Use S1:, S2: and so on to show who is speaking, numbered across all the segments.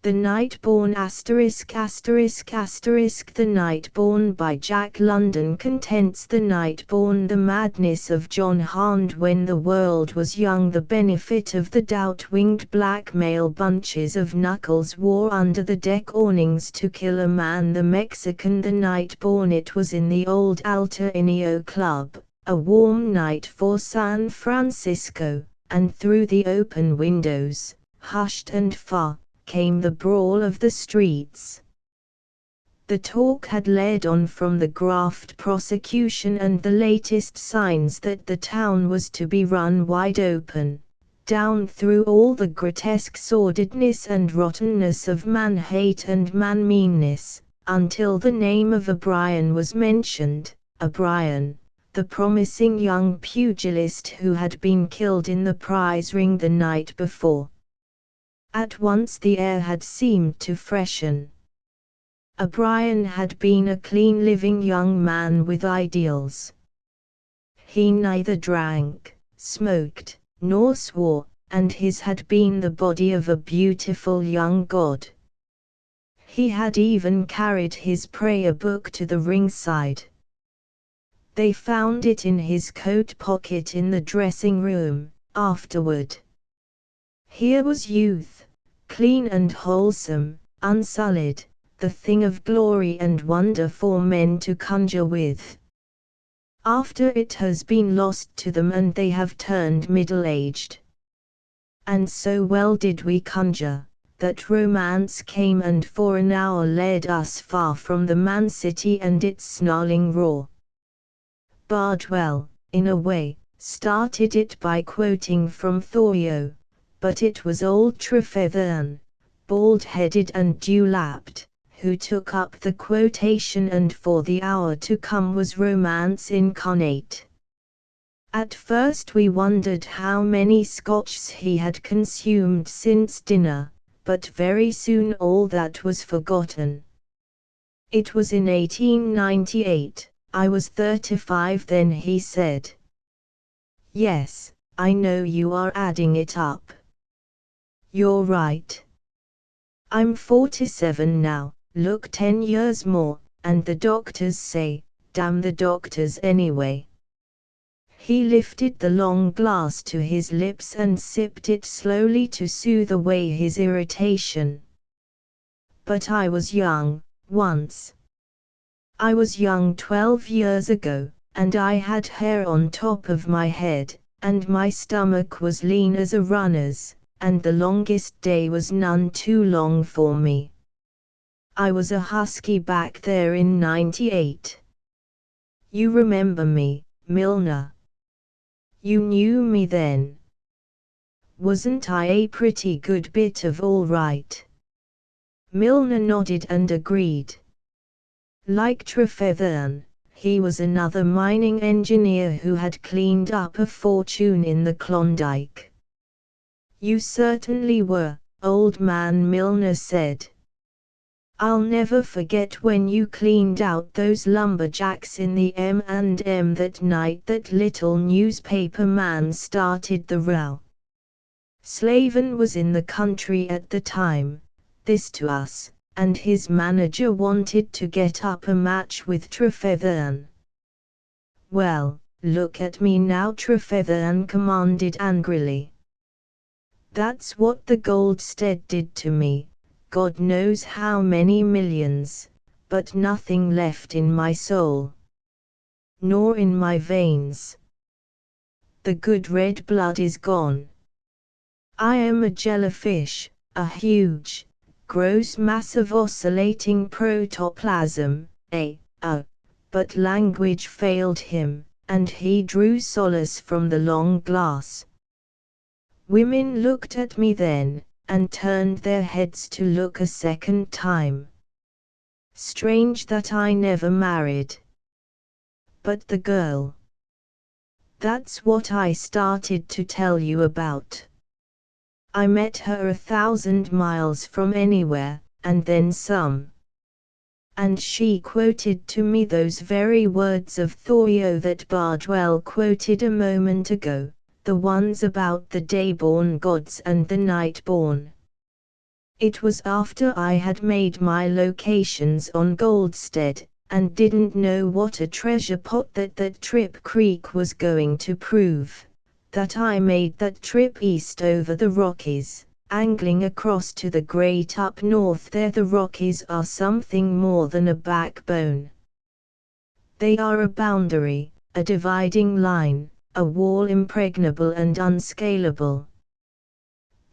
S1: The Night-Born ******* The Night-Born by Jack London. Contents: The Night-Born, the madness of John Harnd when the world was young, the benefit of the doubt, winged blackmail, bunches of knuckles wore under the deck awnings to kill a man, the Mexican. The Night-Born. It was in the old Alter Inio Club, a warm night for San Francisco, and through the open windows, hushed and far, came the brawl of the streets. The talk had led on from the graft prosecution and the latest signs that the town was to be run wide open, down through all the grotesque sordidness and rottenness of man-hate and man-meanness, until the name of O'Brien was mentioned. O'Brien, the promising young pugilist who had been killed in the prize ring the night before. At once the air had seemed to freshen. O'Brien had been a clean living young man with ideals. He neither drank, smoked, nor swore, and his had been the body of a beautiful young god. He had even carried his prayer book to the ringside. They found it in his coat pocket in the dressing room, afterward. Here was youth, clean and wholesome, unsullied, the thing of glory and wonder for men to conjure with. After it has been lost to them and they have turned middle-aged. And so well did we conjure, that romance came and for an hour led us far from the man-city and its snarling roar. Bardwell, in a way, started it by quoting from Thoreau, but it was old Trefethen, bald-headed and dew-lapped, who took up the quotation, and for the hour to come was romance incarnate. At first we wondered how many Scotches he had consumed since dinner, but very soon all that was forgotten. It was in 1898, I was 35 then, he said. Yes, I know you are adding it up. You're right. I'm 47 now, look 10 years more, and the doctors say, damn the doctors anyway. He lifted the long glass to his lips and sipped it slowly to soothe away his irritation. But I was young, once. I was young 12 years ago, and I had hair on top of my head, and my stomach was lean as a runner's, and the longest day was none too long for me. I was a husky back there in '98. You remember me, Milner? You knew me then. Wasn't I a pretty good bit of all right? Milner nodded and agreed. Like Trefethen, he was another mining engineer who had cleaned up a fortune in the Klondike. You certainly were, old man, Milner said. I'll never forget when you cleaned out those lumberjacks in the M&M that night that little newspaper man started the row. Slavin was in the country at the time, this to us, and his manager wanted to get up a match with Trefethen. Well, look at me now, Trefethen commanded angrily. That's what the Goldstead did to me, God knows how many millions, but nothing left in my soul. Nor in my veins. The good red blood is gone. I am a jellyfish, a huge, gross mass of oscillating protoplasm, but language failed him, and he drew solace from the long glass. Women looked at me then, and turned their heads to look a second time. Strange that I never married. But the girl. That's what I started to tell you about. I met her 1,000 miles from anywhere, and then some. And she quoted to me those very words of Thoreau that Bardwell quoted a moment ago, the ones about the day-born gods and the night-born. It was after I had made my locations on Goldstead, and didn't know what a treasure pot that trip Creek was going to prove, that I made that trip east over the Rockies, angling across to the great up north. There the Rockies are something more than a backbone. They are a boundary, a dividing line, a wall impregnable and unscalable.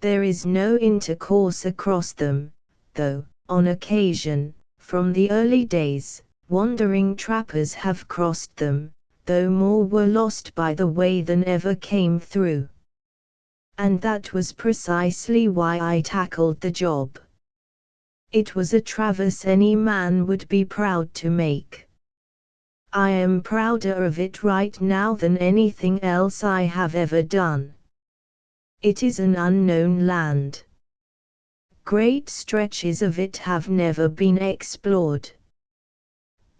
S1: There is no intercourse across them, though, on occasion, from the early days, wandering trappers have crossed them, though more were lost by the way than ever came through. And that was precisely why I tackled the job. It was a traverse any man would be proud to make. I am prouder of it right now than anything else I have ever done. It is an unknown land. Great stretches of it have never been explored.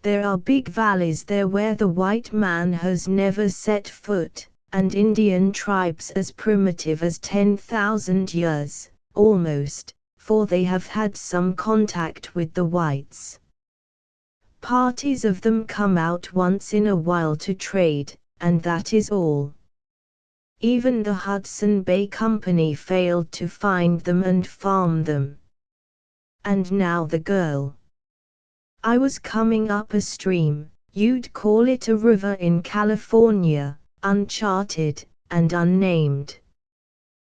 S1: There are big valleys there where the white man has never set foot, and Indian tribes as primitive as 10,000 years, almost, for they have had some contact with the whites. Parties of them come out once in a while to trade, and that is all. Even the Hudson Bay Company failed to find them and farm them. And now the girl. I was coming up a stream, you'd call it a river in California, uncharted, and unnamed.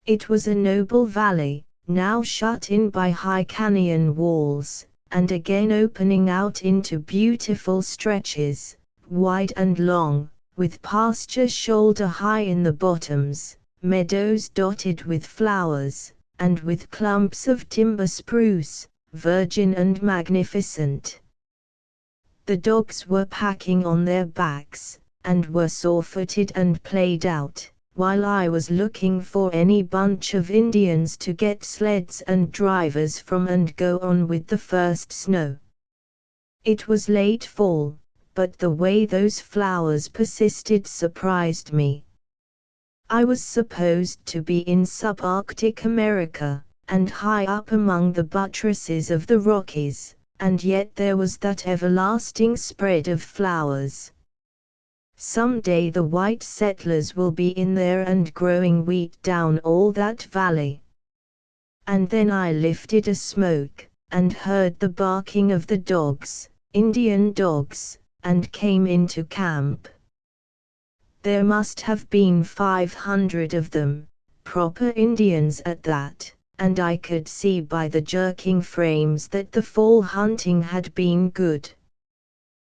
S1: It was a noble valley, now shut in by high canyon walls, and again opening out into beautiful stretches, wide and long, with pasture shoulder high in the bottoms, meadows dotted with flowers, and with clumps of timber spruce, virgin and magnificent. The dogs were packing on their backs, and were sore-footed and played out, while I was looking for any bunch of Indians to get sleds and drivers from and go on with the first snow. It was late fall, but the way those flowers persisted surprised me. I was supposed to be in subarctic America, and high up among the buttresses of the Rockies, and yet there was that everlasting spread of flowers. Some day the white settlers will be in there and growing wheat down all that valley. And then I lifted a smoke, and heard the barking of the dogs, Indian dogs, and came into camp. There must have been 500 of them, proper Indians at that, and I could see by the jerking frames that the fall hunting had been good.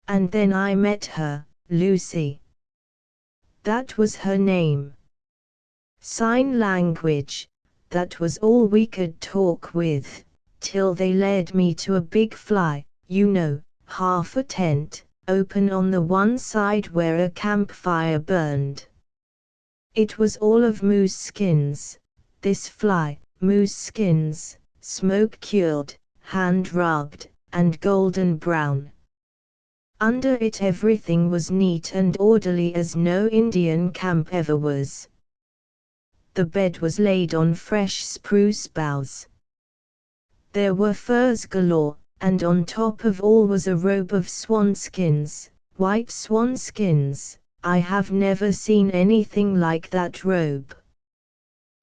S1: And then I met her, Lucy. That was her name. Sign language, that was all we could talk with, till they led me to a big fly, half a tent, open on the one side where a campfire burned. It was all of moose skins, this fly, moose skins, smoke-cured, hand-rubbed, and golden brown. Under it everything was neat and orderly as no Indian camp ever was. The bed was laid on fresh spruce boughs. There were furs galore, and on top of all was a robe of swan skins, white swan skins. I have never seen anything like that robe.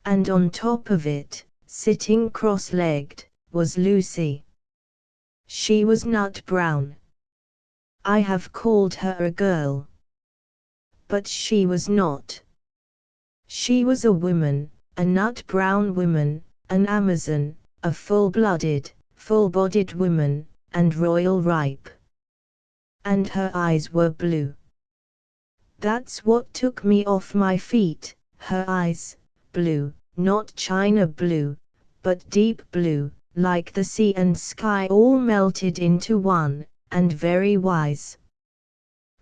S1: And on top of it, sitting cross-legged, was Lucy. She was nut brown. I have called her a girl. But she was not. She was a woman, a nut brown woman, an Amazon, a full-blooded, full-bodied woman, and royal ripe. And her eyes were blue. That's what took me off my feet, her eyes, blue, not china blue, but deep blue, like the sea and sky all melted into one, and very wise.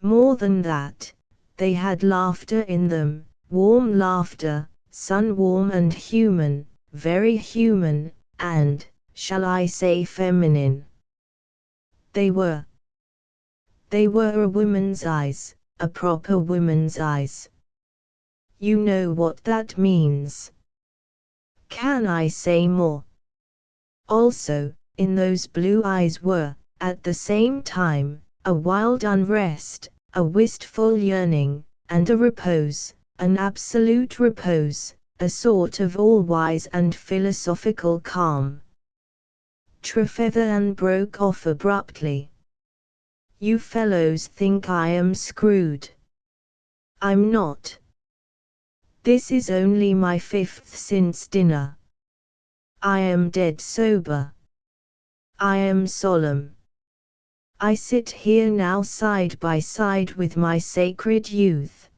S1: More than that, they had laughter in them, warm laughter, sun-warm and human, very human, and, shall I say feminine. They were a woman's eyes, a proper woman's eyes. You know what that means. Can I say more? Also, in those blue eyes were, at the same time, a wild unrest, a wistful yearning, and a repose, an absolute repose, a sort of all-wise and philosophical calm. Trefethen broke off abruptly. "You fellows think I am screwed. I'm not. This is only my 5th since dinner. I am dead sober. I am solemn. I sit here now side by side with my sacred youth.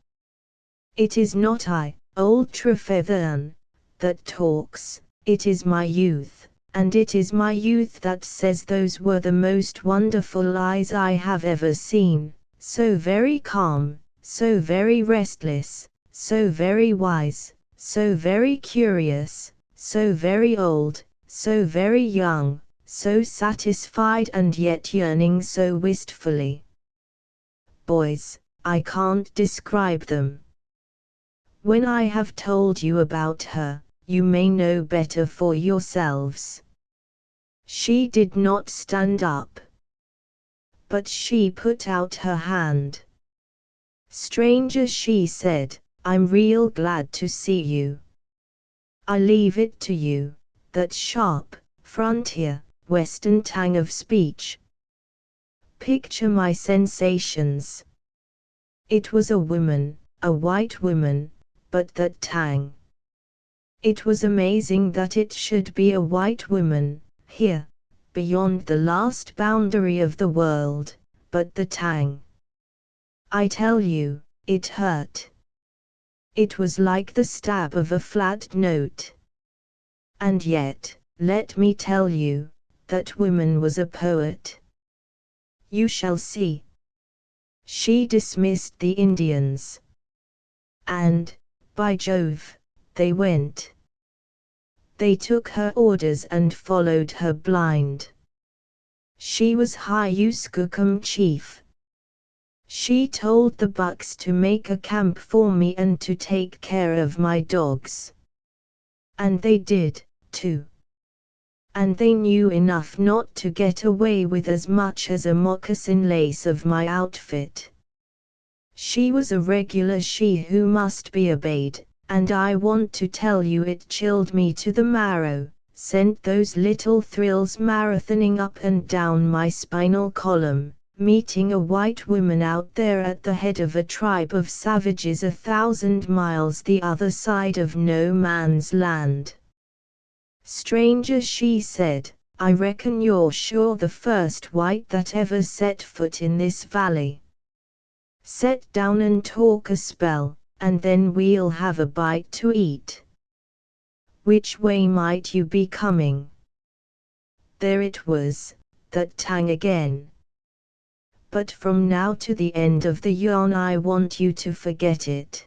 S1: It is not I, old Trefethen, that talks, it is my youth, and it is my youth that says those were the most wonderful eyes I have ever seen, so very calm, so very restless, so very wise, so very curious, so very old, so very young, so satisfied and yet yearning so wistfully. Boys, I can't describe them. When I have told you about her, you may know better for yourselves." She did not stand up, but she put out her hand. "Stranger," she said, "I'm real glad to see you. I leave it to you, that sharp, frontier, western tang of speech. Picture my sensations. It was a woman, a white woman, but that tang. It was amazing that it should be a white woman, here, beyond the last boundary of the world, but the tang. I tell you, it hurt. It was like the stab of a flat note. And yet, let me tell you, that woman was a poet. You shall see." She dismissed the Indians. And, by Jove, they went. They took her orders and followed her blind. She was Hyuskukum chief. She told the bucks to make a camp for me and to take care of my dogs. And they did, too. And they knew enough not to get away with as much as a moccasin lace of my outfit. She was a regular she who must be obeyed, and I want to tell you it chilled me to the marrow, sent those little thrills marathoning up and down my spinal column, meeting a white woman out there at the head of a tribe of savages 1,000 miles the other side of no man's land. "Stranger," she said, "I reckon you're sure the first white that ever set foot in this valley. Set down and talk a spell, and then we'll have a bite to eat. Which way might you be coming?" There it was, that tang again. But from now to the end of the yarn I want you to forget it.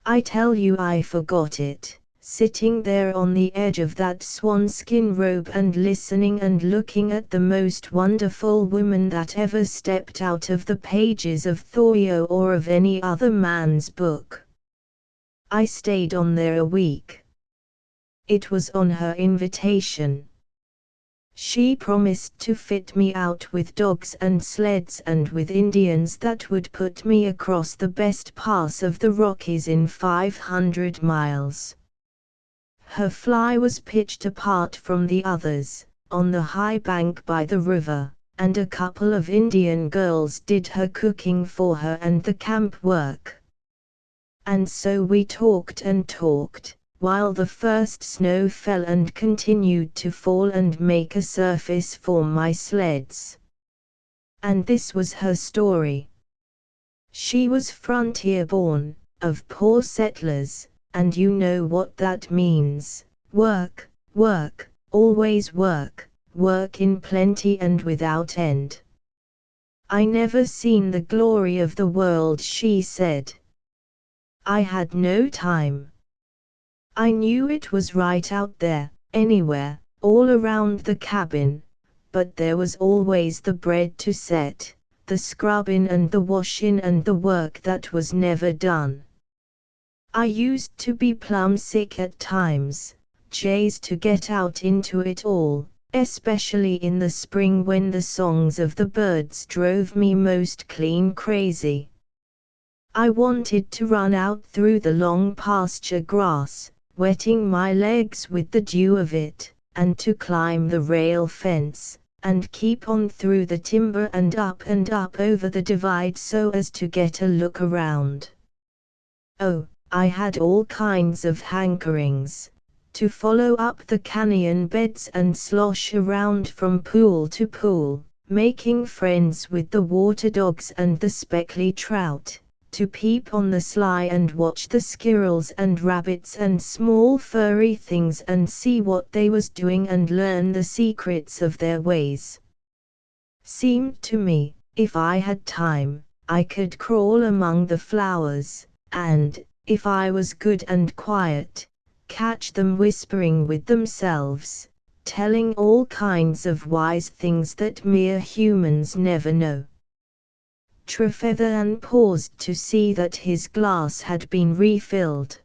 S1: I tell you I forgot it, sitting there on the edge of that swanskin robe and listening and looking at the most wonderful woman that ever stepped out of the pages of Thoreau or of any other man's book. I stayed on there a week. It was on her invitation. She promised to fit me out with dogs and sleds and with Indians that would put me across the best pass of the Rockies in 500 miles. Her fly was pitched apart from the others, on the high bank by the river, and a couple of Indian girls did her cooking for her and the camp work. And so we talked and talked, while the first snow fell and continued to fall and make a surface for my sleds. And this was her story. She was frontier-born, of poor settlers, and you know what that means: work, work, always work, work in plenty and without end. I never seen the glory of the world, she said. I had no time. I knew it was right out there, anywhere, all around the cabin, but there was always the bread to set, the scrubbing and the washing and the work that was never done. I used to be plumb sick at times, jays to get out into it all, especially in the spring when the songs of the birds drove me most clean crazy. I wanted to run out through the long pasture grass, wetting my legs with the dew of it, and to climb the rail fence, and keep on through the timber and up over the divide so as to get a look around. Oh, I had all kinds of hankerings. To follow up the canyon beds and slosh around from pool to pool, making friends with the water dogs and the speckly trout, to peep on the sly and watch the squirrels and rabbits and small furry things and see what they was doing and learn the secrets of their ways. Seemed to me, if I had time, I could crawl among the flowers, and, if I was good and quiet, catch them whispering with themselves, telling all kinds of wise things that mere humans never know. Trefethen paused to see that his glass had been refilled.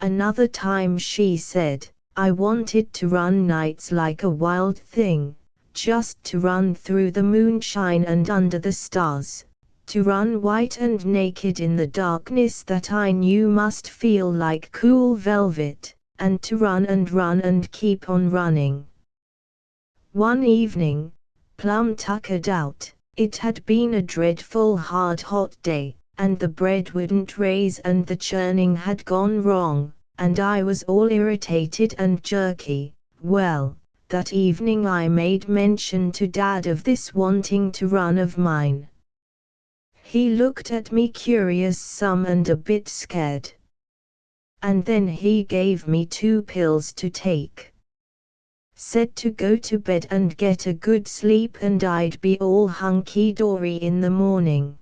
S1: Another time she said, I wanted to run nights like a wild thing, just to run through the moonshine and under the stars, to run white and naked in the darkness that I knew must feel like cool velvet, and to run and keep on running. One evening, plumb tuckered out, it had been a dreadful hard hot day, and the bread wouldn't raise and the churning had gone wrong, and I was all irritated and jerky. Well, that evening I made mention to Dad of this wanting to run of mine. He looked at me curious some and a bit scared. And then he gave me 2 pills to take. Said to go to bed and get a good sleep and I'd be all hunky-dory in the morning.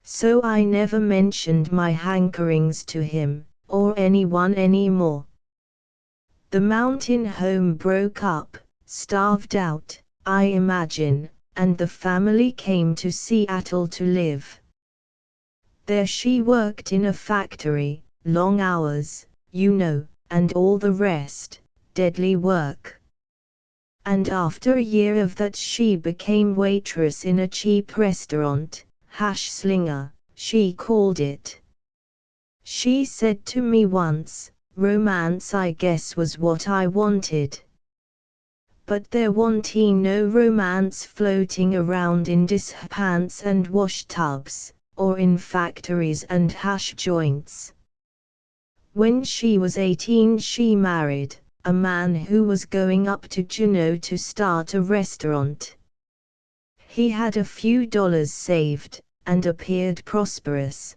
S1: So I never mentioned my hankerings to him, or anyone anymore. The mountain home broke up, starved out, I imagine, and the family came to Seattle to live. There she worked in a factory, long hours, you know, and all the rest. Deadly work. And after a year of that she became waitress in a cheap restaurant, hash slinger, she called it. She said to me once, romance I guess was what I wanted. But there wa'n't no romance floating around in dishpans and wash tubs, or in factories and hash joints. When she was 18 she married a man who was going up to Juneau to start a restaurant. He had a few dollars saved, and appeared prosperous.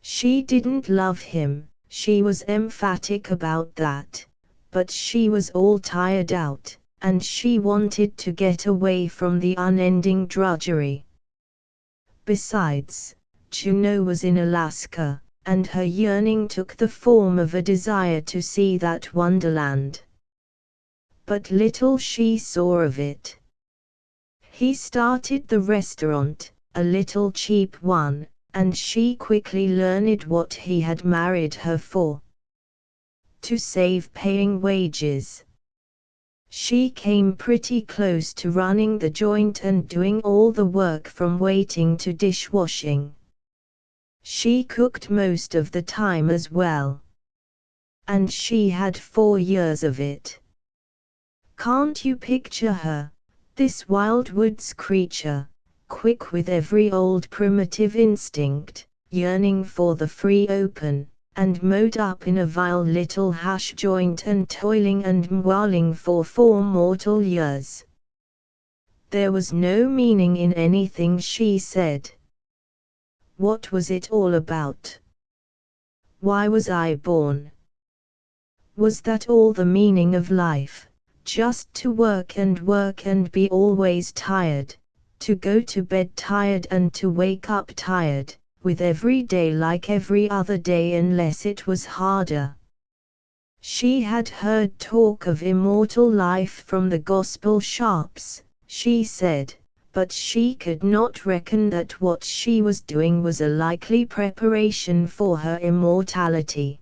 S1: She didn't love him, she was emphatic about that, but she was all tired out, and she wanted to get away from the unending drudgery. Besides, Juneau was in Alaska, and her yearning took the form of a desire to see that wonderland. But little she saw of it. He started the restaurant, a little cheap one, and she quickly learned what he had married her for. To save paying wages. She came pretty close to running the joint and doing all the work from waiting to dishwashing. She cooked most of the time as well. And she had 4 years of it. Can't you picture her, this wild woods creature, quick with every old primitive instinct, yearning for the free open, and mowed up in a vile little hash joint and toiling and mwailing for 4 mortal years. There was no meaning in anything she said. What was it all about? Why was I born? Was that all the meaning of life, just to work and be always tired, to go to bed tired and to wake up tired, with every day like every other day unless it was harder? She had heard talk of immortal life from the gospel sharps, she said, but she could not reckon that what she was doing was a likely preparation for her immortality.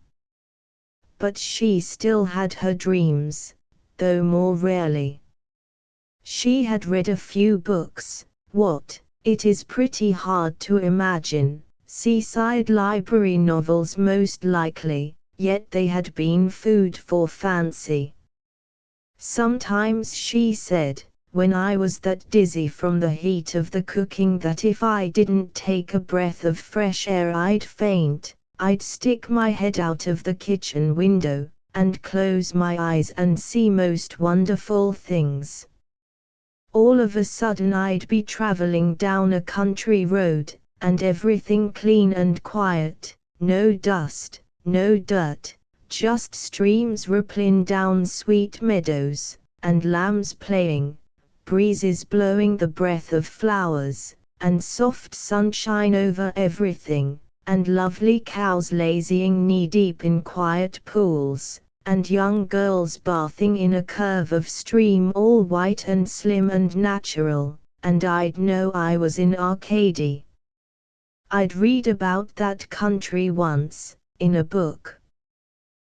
S1: But she still had her dreams, though more rarely. She had read a few books, it is pretty hard to imagine, seaside library novels most likely, yet they had been food for fancy. Sometimes she said, when I was that dizzy from the heat of the cooking that if I didn't take a breath of fresh air I'd faint, I'd stick my head out of the kitchen window, and close my eyes and see most wonderful things. All of a sudden I'd be traveling down a country road, and everything clean and quiet, no dust, no dirt, just streams rippling down sweet meadows, and lambs playing, breezes blowing the breath of flowers, and soft sunshine over everything, and lovely cows lazying knee-deep in quiet pools, and young girls bathing in a curve of stream all white and slim and natural, and I'd know I was in Arcady. I'd read about that country once, in a book.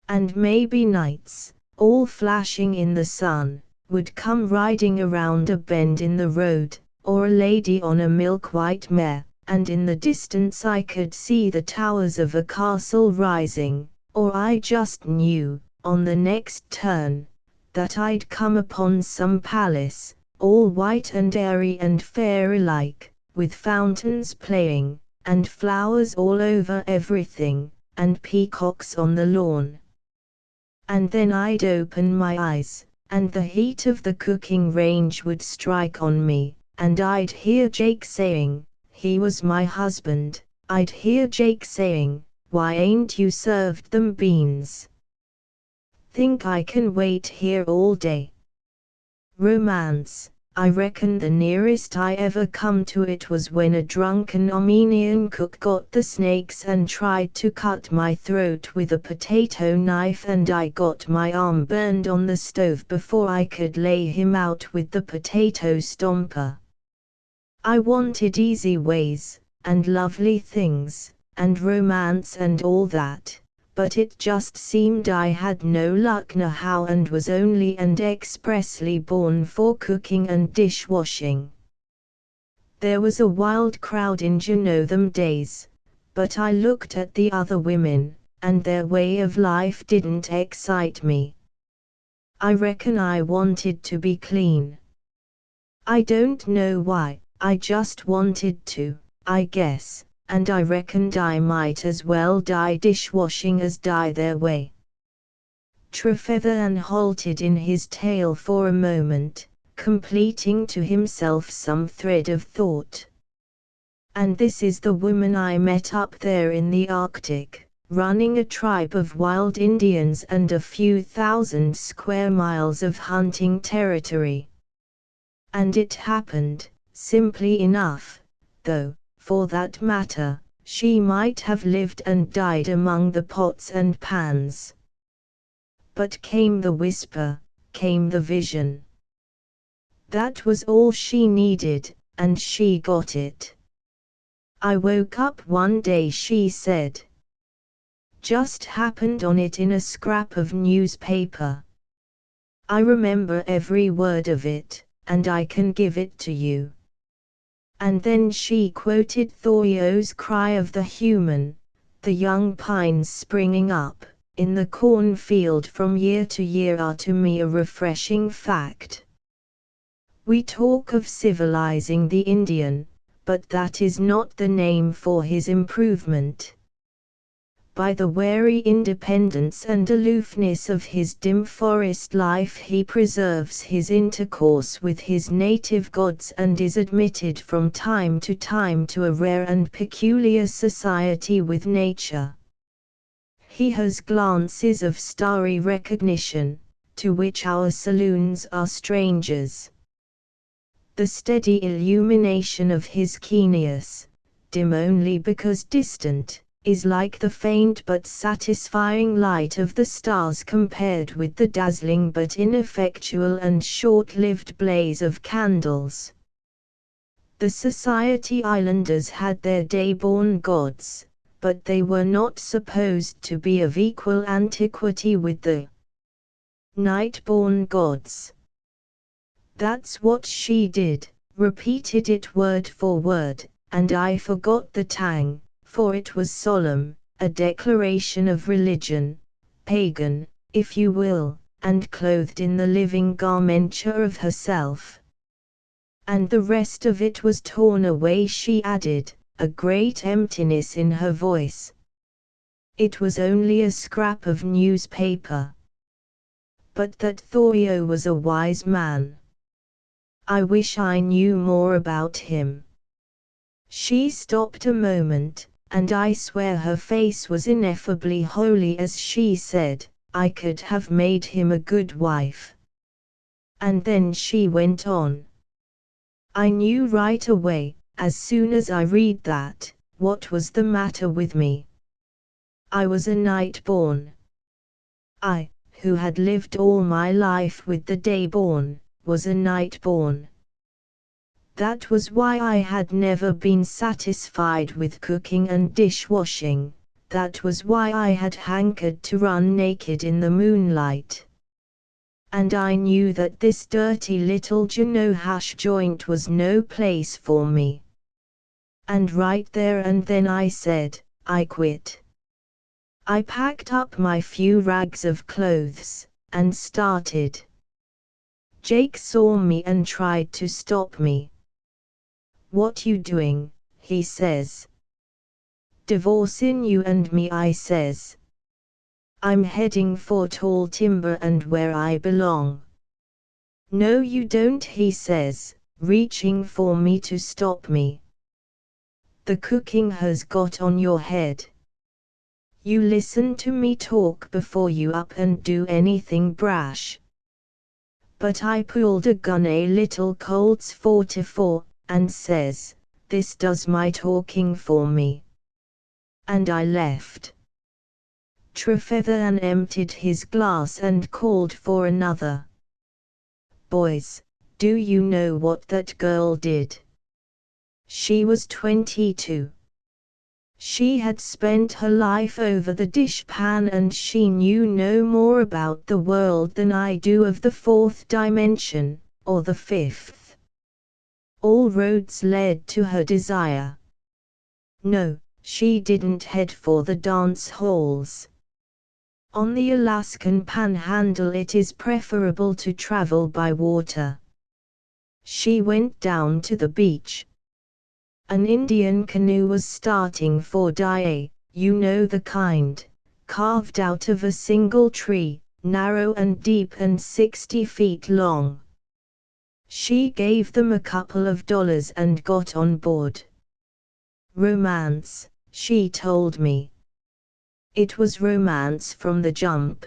S1: And maybe knights, all flashing in the sun, would come riding around a bend in the road, or a lady on a milk-white mare, and in the distance I could see the towers of a castle rising, or I just knew, on the next turn, that I'd come upon some palace, all white and airy and fairy-like, with fountains playing, and flowers all over everything, and peacocks on the lawn. And then I'd open my eyes, and the heat of the cooking range would strike on me, and I'd hear Jake saying, he was my husband, I'd hear Jake saying, why ain't you served them beans? Think I can wait here all day. Romance, I reckon the nearest I ever come to it was when a drunken Armenian cook got the snakes and tried to cut my throat with a potato knife and I got my arm burned on the stove before I could lay him out with the potato stomper. I wanted easy ways, and lovely things, and romance and all that. But it just seemed I had no luck now and was only and expressly born for cooking and dishwashing. There was a wild crowd in them days, but I looked at the other women, and their way of life didn't excite me. I reckon I wanted to be clean. I don't know why, I just wanted to, I guess. And I reckoned I might as well die dishwashing as die their way. Trefethen halted in his tale for a moment, completing to himself some thread of thought. And this is the woman I met up there in the Arctic, running a tribe of wild Indians and a few thousand square miles of hunting territory. And it happened, simply enough, though, for that matter, she might have lived and died among the pots and pans. But came the whisper, came the vision. That was all she needed, and she got it. I woke up one day, she said. Just happened on it in a scrap of newspaper. I remember every word of it, and I can give it to you. And then she quoted Thoreau's cry of the human, the young pines springing up in the cornfield from year to year are to me a refreshing fact. We talk of civilizing the Indian, but that is not the name for his improvement. By the wary independence and aloofness of his dim forest life he preserves his intercourse with his native gods and is admitted from time to a rare and peculiar society with nature. He has glances of starry recognition, to which our saloons are strangers. The steady illumination of his genius, dim only because distant, is like the faint but satisfying light of the stars compared with the dazzling but ineffectual and short-lived blaze of candles. The Society Islanders had their day-born gods, but they were not supposed to be of equal antiquity with the night-born gods. That's what she did, repeated it word for word, and I forgot the tang, for it was solemn, a declaration of religion, pagan, if you will, and clothed in the living garmenture of herself. And the rest of it was torn away, she added, a great emptiness in her voice. It was only a scrap of newspaper. But that Thorio was a wise man. I wish I knew more about him. She stopped a moment, and I swear her face was ineffably holy as she said, I could have made him a good wife. And then she went on. I knew right away, as soon as I read that, what was the matter with me. I was a night-born. I, who had lived all my life with the day-born, was a night-born. That was why I had never been satisfied with cooking and dishwashing, that was why I had hankered to run naked in the moonlight. And I knew that this dirty little Juneau hash joint was no place for me. And right there and then I said, I quit. I packed up my few rags of clothes, and started. Jake saw me and tried to stop me. What you doing, he says. Divorcing you and me, I says. I'm heading for Tall Timber and where I belong. No you don't, he says, reaching for me to stop me. The cooking has got on your head. You listen to me talk before you up and do anything brash. But I pulled a gun, a little Colts 44, and says, this does my talking for me. And I left. Trefethan emptied his glass and called for another. Boys, do you know what that girl did? She was 22. She had spent her life over the dishpan and she knew no more about the world than I do of the fourth dimension, or the fifth. All roads led to her desire. No, she didn't head for the dance halls. On the Alaskan Panhandle it is preferable to travel by water. She went down to the beach. An Indian canoe was starting for Dia, you know the kind, carved out of a single tree, narrow and deep and 60 feet long. She gave them a couple of dollars and got on board. Romance, she told me. It was romance from the jump.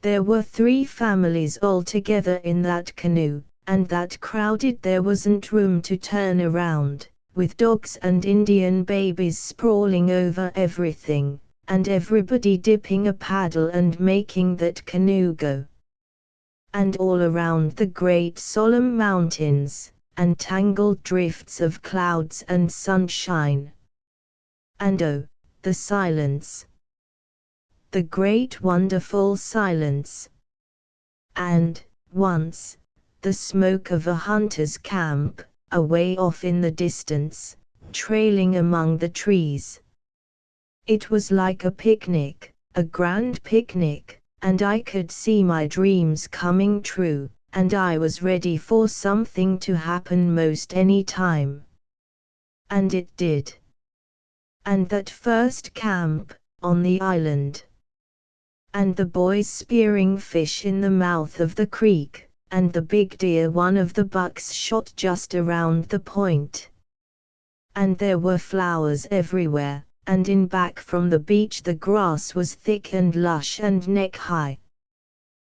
S1: There were 3 families all together in that canoe, and that crowded there wasn't room to turn around, with dogs and Indian babies sprawling over everything, and everybody dipping a paddle and making that canoe go. And all around the great solemn mountains, and tangled drifts of clouds and sunshine. And oh, the silence. The great wonderful silence. And, once, the smoke of a hunter's camp, away off in the distance, trailing among the trees. It was like a picnic, a grand picnic, and I could see my dreams coming true, and I was ready for something to happen most any time. And it did. And that first camp, on the island. And the boys spearing fish in the mouth of the creek, and the big deer, one of the bucks shot just around the point. And there were flowers everywhere, and in back from the beach the grass was thick and lush and neck-high.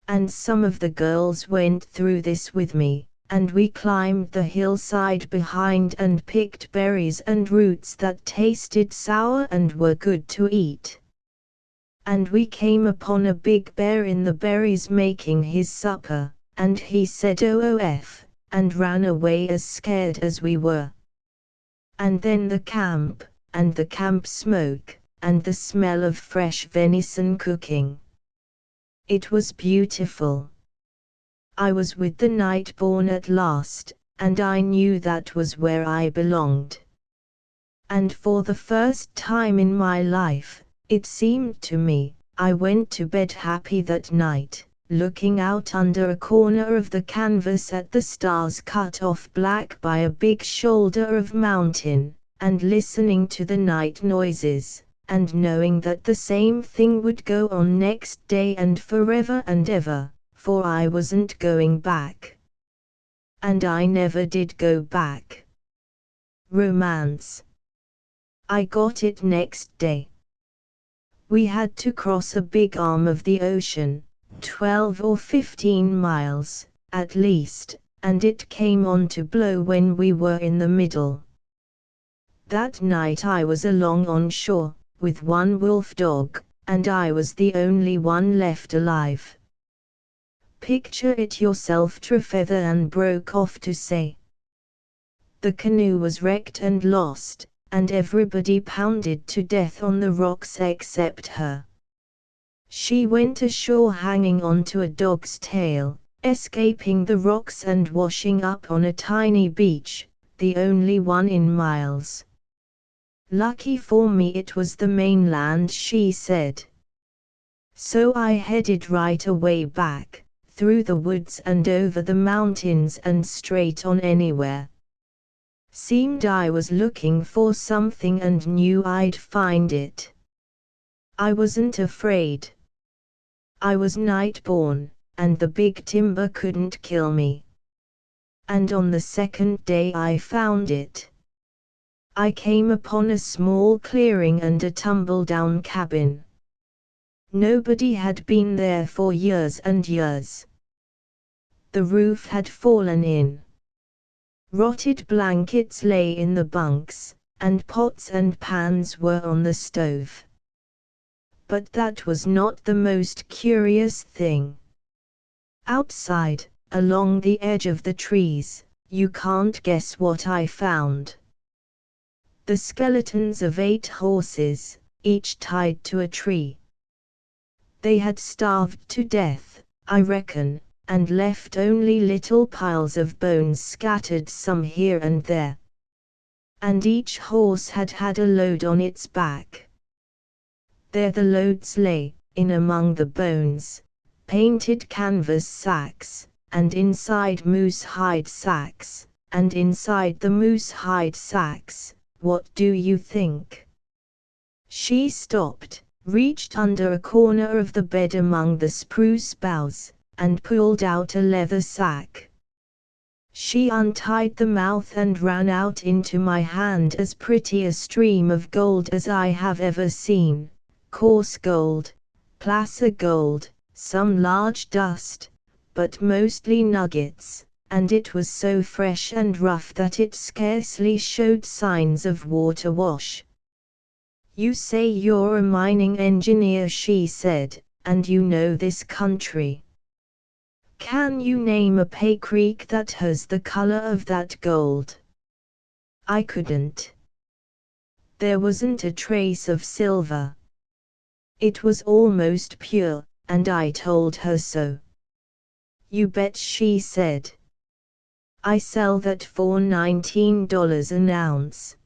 S1: And some of the girls went through this with me, and we climbed the hillside behind and picked berries and roots that tasted sour and were good to eat. And we came upon a big bear in the berries making his supper, and he said "OOF," and ran away as scared as we were. And then the camp, and the camp smoke, and the smell of fresh venison cooking. It was beautiful. I was with the Nightborn at last, and I knew that was where I belonged. And for the first time in my life, it seemed to me, I went to bed happy that night, looking out under a corner of the canvas at the stars cut off black by a big shoulder of mountain, and listening to the night noises, and knowing that the same thing would go on next day and forever and ever, for I wasn't going back. And I never did go back. Romance. I got it next day. We had to cross a big arm of the ocean, 12 or 15 miles, at least, and it came on to blow when we were in the middle. That night I was along on shore, with one wolf dog, and I was the only one left alive. Picture it yourself. Trefethen broke off to say. The canoe was wrecked and lost, and everybody pounded to death on the rocks except her. She went ashore hanging onto a dog's tail, escaping the rocks and washing up on a tiny beach, the only one in miles. Lucky for me it was the mainland, she said. So I headed right away back, through the woods and over the mountains and straight on anywhere. Seemed I was looking for something and knew I'd find it. I wasn't afraid. I was Nightborn, and the big timber couldn't kill me. And on the second day I found it. I came upon a small clearing and a tumble-down cabin. Nobody had been there for years and years. The roof had fallen in. Rotted blankets lay in the bunks, and pots and pans were on the stove. But that was not the most curious thing. Outside, along the edge of the trees, you can't guess what I found. The skeletons of 8 horses, each tied to a tree. They had starved to death, I reckon, and left only little piles of bones scattered some here and there. And each horse had had a load on its back. There the loads lay, in among the bones, painted canvas sacks, and inside moose hide sacks, and inside the moose hide sacks, what do you think? She stopped, reached under a corner of the bed among the spruce boughs, and pulled out a leather sack. She untied the mouth and ran out into my hand as pretty a stream of gold as I have ever seen, coarse gold, placer gold, some large dust, but mostly nuggets, and it was so fresh and rough that it scarcely showed signs of water wash. You say you're a mining engineer, she said, and you know this country. Can you name a pay creek that has the color of that gold? I couldn't. There wasn't a trace of silver. It was almost pure, and I told her so. You bet, she said. I sell that for $19 an ounce.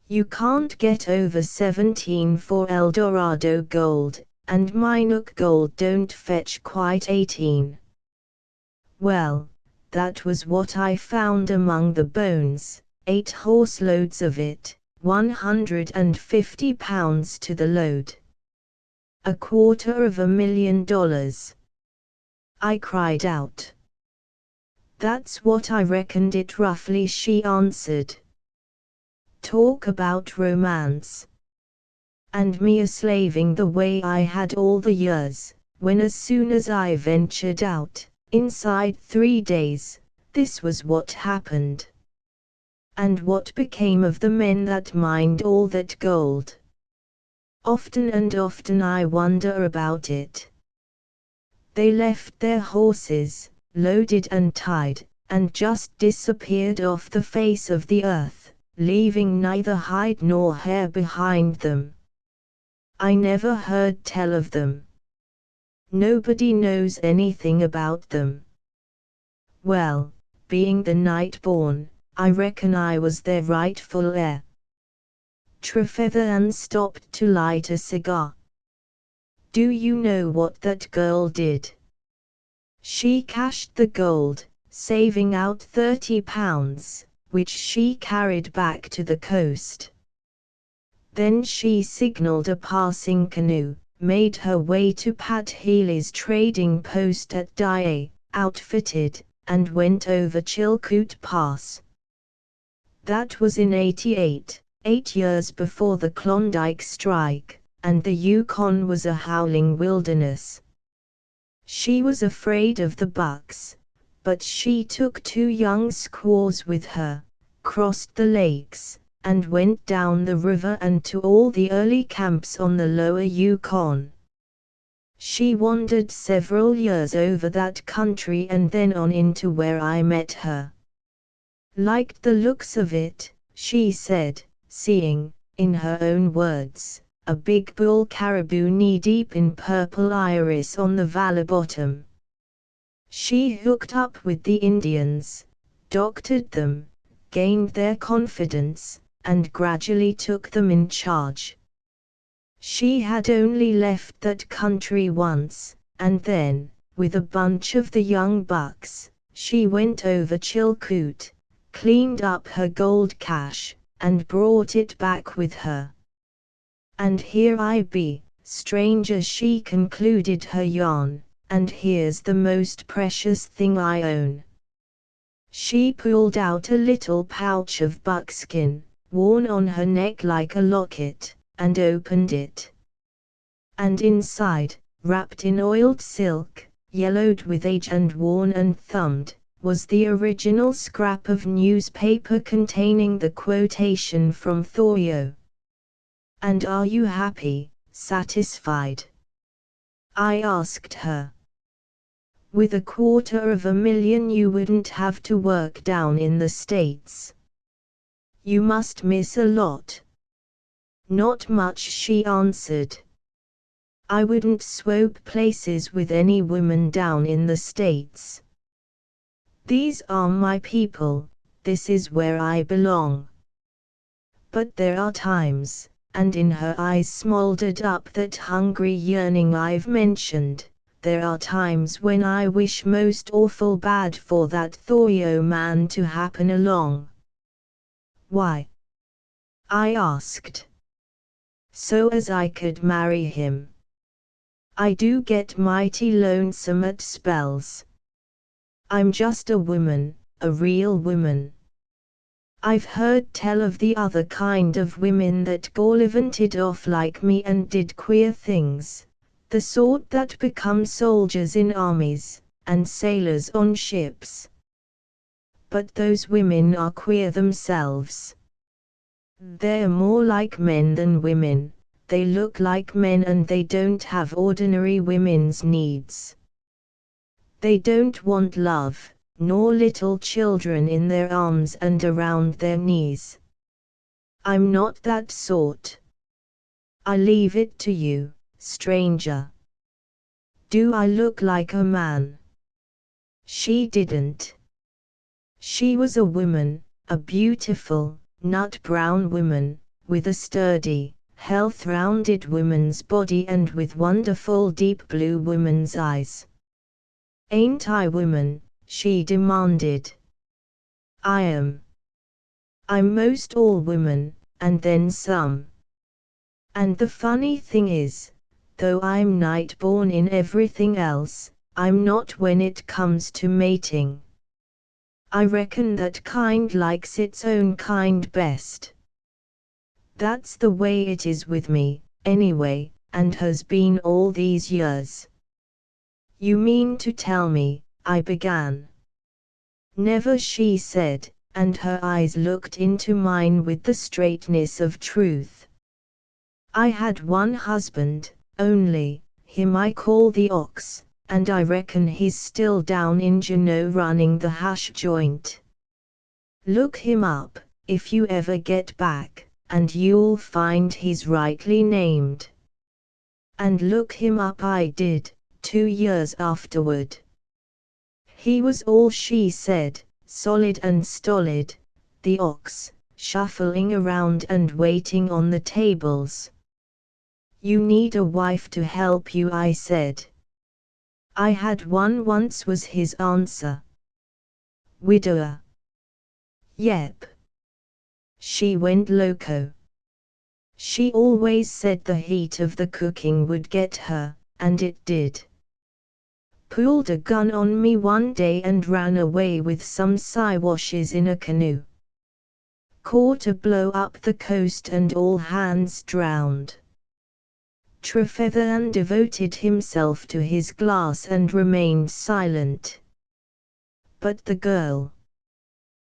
S1: You can't get over 17 for Eldorado gold, and Minuk gold don't fetch quite 18. Well, that was what I found among the bones, 8 horseloads of it, 150 pounds to the load. $250,000. I cried out. That's what I reckoned it roughly, she answered. Talk about romance. And me a slaving the way I had all the years, when as soon as I ventured out, inside 3 days, this was what happened. And what became of the men that mined all that gold? Often and often I wonder about it. They left their horses, loaded and tied, and just disappeared off the face of the earth, leaving neither hide nor hair behind them. I never heard tell of them. Nobody knows anything about them. Well, being the night-born, I reckon I was their rightful heir. Trefethen stopped to light a cigar. Do you know what that girl did? She cashed the gold, saving out £30, which she carried back to the coast. Then she signalled a passing canoe, made her way to Pat Healy's trading post at Dyea, outfitted, and went over Chilkoot Pass. That was in '88, 8 years before the Klondike strike, and the Yukon was a howling wilderness. She was afraid of the bucks, but she took 2 young squaws with her, crossed the lakes, and went down the river and to all the early camps on the lower Yukon. She wandered several years over that country and then on into where I met her. Liked the looks of it, she said, seeing, in her own words, a big bull caribou knee-deep in purple iris on the valley bottom. She hooked up with the Indians, doctored them, gained their confidence, and gradually took them in charge. She had only left that country once, and then, with a bunch of the young bucks, she went over Chilkoot, cleaned up her gold cache, and brought it back with her. And here I be, stranger, she concluded her yarn, and here's the most precious thing I own. She pulled out a little pouch of buckskin, worn on her neck like a locket, and opened it. And inside, wrapped in oiled silk, yellowed with age and worn and thumbed, was the original scrap of newspaper containing the quotation from Thoreau. And are you happy, satisfied? I asked her. With $250,000 you wouldn't have to work down in the States. You must miss a lot. Not much, she answered. I wouldn't swap places with any woman down in the States. These are my people, this is where I belong. But there are times, and in her eyes smoldered up that hungry yearning I've mentioned, there are times when I wish most awful bad for that Thoreau man to happen along. Why? I asked. So as I could marry him. I do get mighty lonesome at spells. I'm just a woman, a real woman. I've heard tell of the other kind of women that gallivanted off like me and did queer things, the sort that become soldiers in armies, and sailors on ships. But those women are queer themselves. They're more like men than women, they look like men and they don't have ordinary women's needs. They don't want love, nor little children in their arms and around their knees. I'm not that sort. I leave it to you, stranger. Do I look like a man? She didn't. She was a woman, a beautiful, nut-brown woman, with a sturdy, health-rounded woman's body and with wonderful deep blue woman's eyes. Ain't I woman? She demanded. I am. I'm most all woman, and then some. And the funny thing is, though I'm night-born in everything else, I'm not when it comes to mating. I reckon that kind likes its own kind best. That's the way it is with me, anyway, and has been all these years. You mean to tell me, I began. Never, she said, and her eyes looked into mine with the straightness of truth. I had one husband, only, him I call the Ox, and I reckon he's still down in Juneau running the hash joint. Look him up, if you ever get back, and you'll find he's rightly named. And look him up I did, 2 years afterward. He was all she said, solid and stolid, the ox, shuffling around and waiting on the tables. You need a wife to help you, I said. I had one once, was his answer. Widower. Yep. She went loco. She always said the heat of the cooking would get her, and it did. Pulled a gun on me one day and ran away with some Siwashes in a canoe. Caught a blow up the coast and all hands drowned. Trefethen devoted himself to his glass and remained silent. But the girl.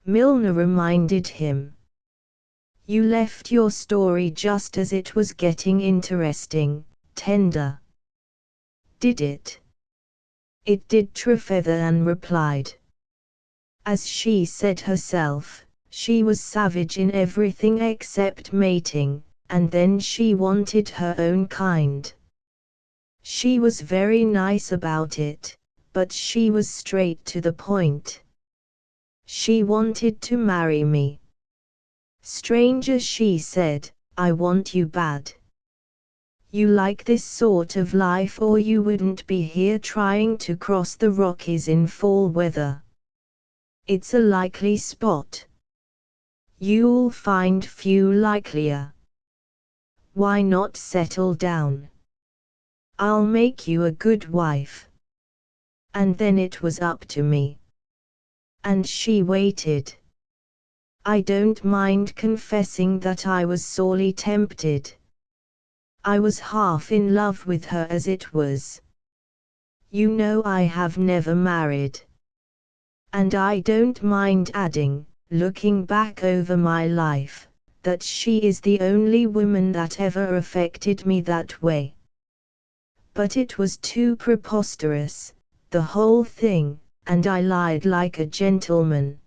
S1: Milner reminded him. You left your story just as it was getting interesting, tender. Did it? It did, Trefethen replied. As she said herself, she was savage in everything except mating, and then she wanted her own kind. She was very nice about it, but she was straight to the point. She wanted to marry me. Stranger, she said, I want you bad. You like this sort of life or you wouldn't be here trying to cross the Rockies in fall weather. It's a likely spot. You'll find few likelier. Why not settle down? I'll make you a good wife. And then it was up to me. And she waited. I don't mind confessing that I was sorely tempted. I was half in love with her as it was. You know I have never married. And I don't mind adding, looking back over my life, that she is the only woman that ever affected me that way. But it was too preposterous, the whole thing, and I lied like a gentleman.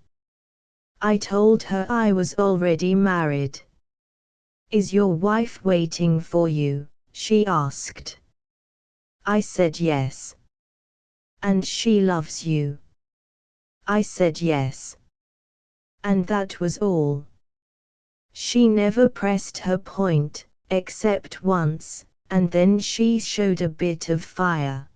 S1: I told her I was already married. Is your wife waiting for you? She asked. I said yes. And she loves you? I said yes. And that was all. She never pressed her point, except once, and then she showed a bit of fire.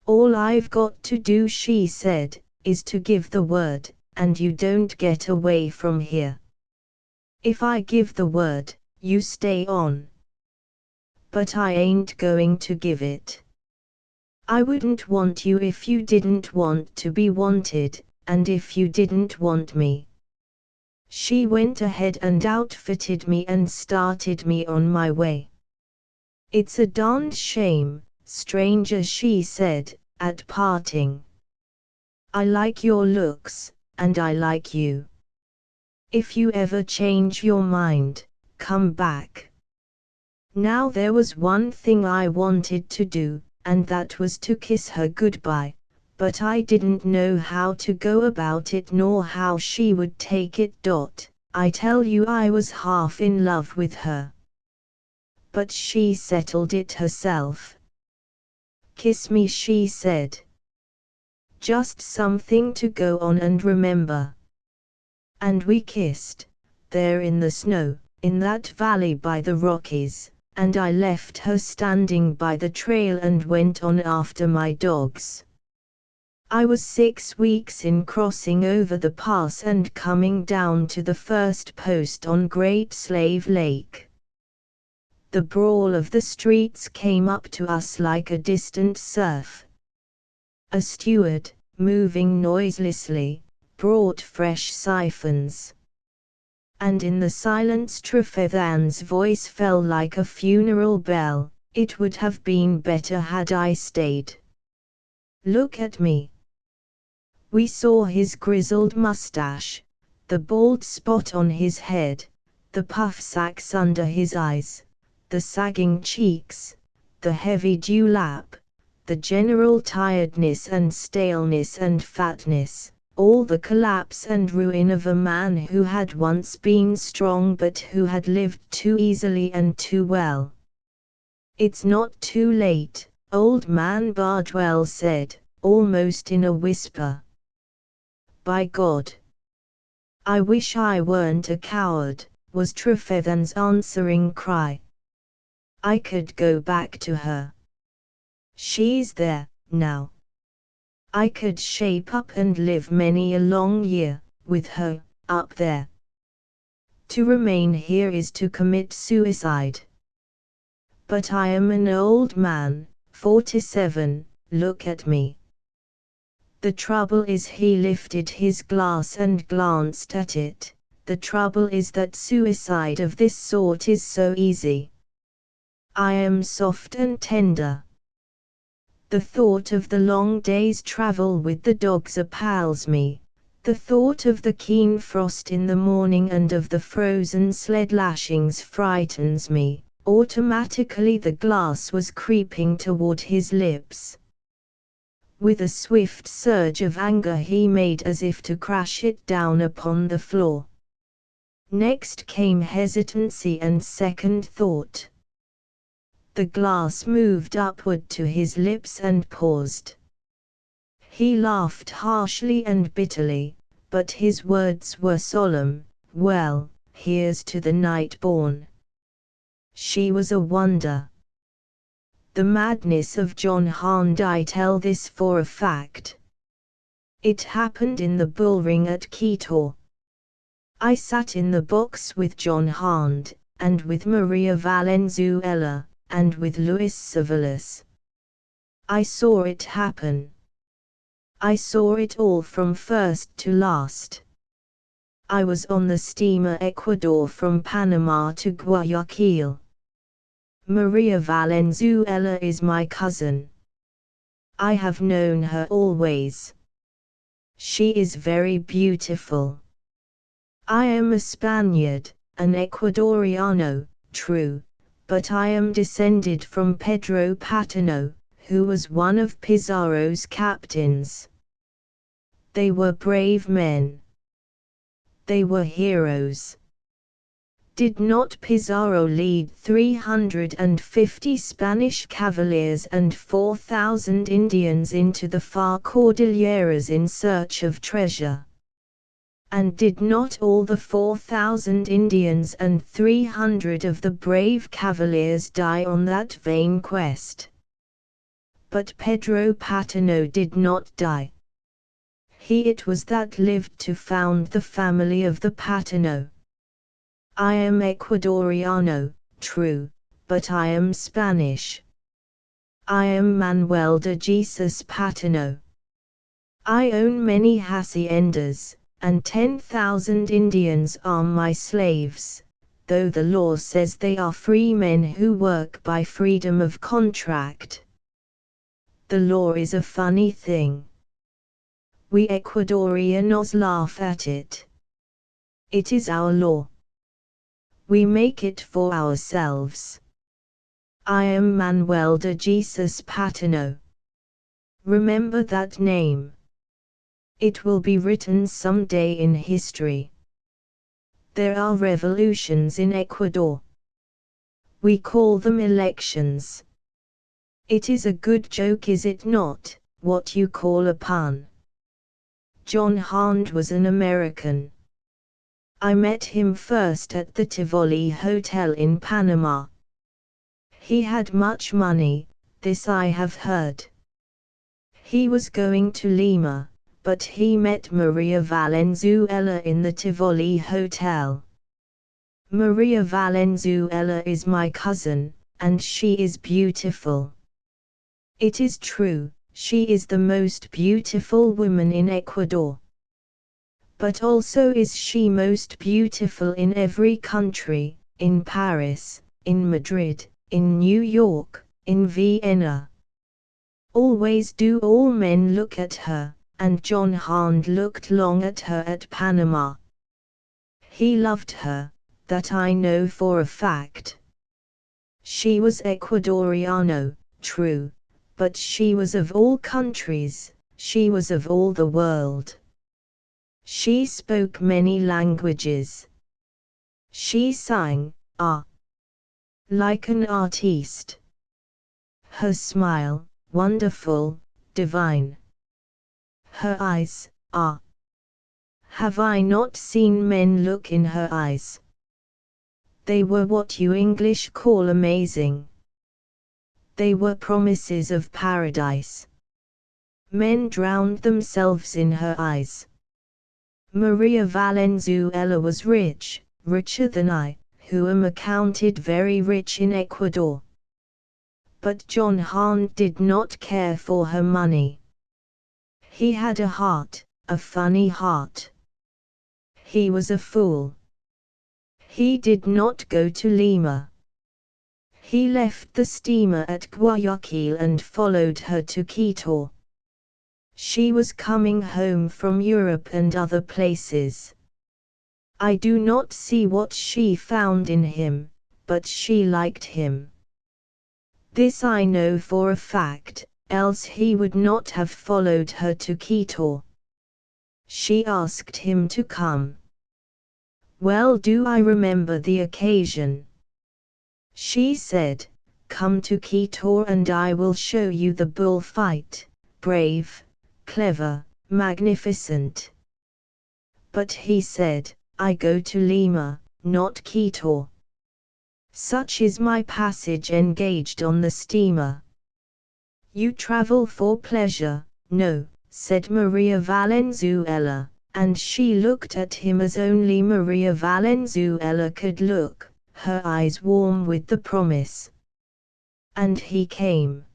S1: All I've got to do, she said, is to give the word, and you don't get away from here. If I give the word, you stay on. But I ain't going to give it. I wouldn't want you if you didn't want to be wanted, and if you didn't want me. She went ahead and outfitted me and started me on my way. It's a darned shame, stranger, she said, at parting. I like your looks, and I like you. If you ever change your mind, come back. Now there was one thing I wanted to do, and that was to kiss her goodbye, but I didn't know how to go about it nor how she would take it. I tell you, I was half in love with her. But she settled it herself. Kiss me, she said. Just something to go on and remember. And we kissed, there in the snow, in that valley by the Rockies, and I left her standing by the trail and went on after my dogs. I was 6 weeks in crossing over the pass and coming down to the first post on Great Slave Lake. The brawl of the streets came up to us like a distant surf. A steward, moving noiselessly, brought fresh siphons. And in the silence Trefethen's voice fell like a funeral bell. It would have been better had I stayed. Look at me. We saw his grizzled mustache, the bald spot on his head, the puff sacks under his eyes, the sagging cheeks, the heavy dewlap, the general tiredness and staleness and fatness, all the collapse and ruin of a man who had once been strong but who had lived too easily and too well. "It's not too late," Old Man Bardwell said, almost in a whisper. "By God, I wish I weren't a coward," was Trefethen's answering cry. "I could go back to her. She's there, now. I could shape up and live many a long year, with her, up there. To remain here is to commit suicide. But I am an old man, 47, look at me." The trouble is, he lifted his glass and glanced at it, the trouble is that suicide of this sort is so easy. I am soft and tender. The thought of the long day's travel with the dogs appals me, the thought of the keen frost in the morning and of the frozen sled lashings frightens me. Automatically the glass was creeping toward his lips. With a swift surge of anger he made as if to crash it down upon the floor. Next came hesitancy and second thought. The glass moved upward to his lips and paused. He laughed harshly and bitterly, but his words were solemn. "Well, here's to the night-born. She was a wonder." The madness of John Hand, I tell this for a fact. It happened in the bullring at Quito. I sat in the box with John Hand, and with Maria Valenzuela, and with Luis Savalas. I saw it happen. I saw it all from first to last. I was on the steamer Ecuador from Panama to Guayaquil. Maria Valenzuela is my cousin. I have known her always. She is very beautiful. I am a Spaniard, an Ecuadoriano, true, but I am descended from Pedro Patino, who was one of Pizarro's captains. They were brave men. They were heroes. Did not Pizarro lead 350 Spanish cavaliers and 4,000 Indians into the far Cordilleras in search of treasure? And did not all the 4,000 Indians and 300 of the brave cavaliers die on that vain quest? But Pedro Patino did not die. He it was that lived to found the family of the Patino. I am Ecuadoriano, true, but I am Spanish. I am Manuel de Jesus Patino. I own many haciendas, and 10,000 Indians are my slaves, though the law says they are free men who work by freedom of contract. The law is a funny thing. We Ecuadorianos laugh at it. It is our law. We make it for ourselves. I am Manuel de Jesus Patino. Remember that name. It will be written someday in history. There are revolutions in Ecuador. We call them elections. It is a good joke, is it not, what you call a pun? John Hand was an American. I met him first at the Tivoli Hotel in Panama. He had much money, this I have heard. He was going to Lima, but he met Maria Valenzuela in the Tivoli Hotel. Maria Valenzuela is my cousin, and she is beautiful. It is true, she is the most beautiful woman in Ecuador. But also is she most beautiful in every country, in Paris, in Madrid, in New York, in Vienna. Always do all men look at her, and John Hand looked long at her at Panama. He loved her, that I know for a fact. She was Ecuadoriano, true, but she was of all countries, she was of all the world. She spoke many languages. She sang, like an artiste. Her smile, wonderful, divine. Her eyes, have I not seen men look in her eyes? They were what you English call amazing. They were promises of paradise. Men drowned themselves in her eyes. Maria Valenzuela was rich, richer than I, who am accounted very rich in Ecuador. But John Hahn did not care for her money. He had a heart, a funny heart. He was a fool. He did not go to Lima. He left the steamer at Guayaquil and followed her to Quito. She was coming home from Europe and other places. I do not see what she found in him, but she liked him. This I know for a fact, else he would not have followed her to Quito. She asked him to come. Well do I remember the occasion. She said, "Come to Quito and I will show you the bullfight, brave, clever, magnificent." But he said, "I go to Lima, not Quito. Such is my passage engaged on the steamer." "You travel for pleasure." "No," said Maria Valenzuela, and she looked at him as only Maria Valenzuela could look, her eyes warm with the promise. "And he came."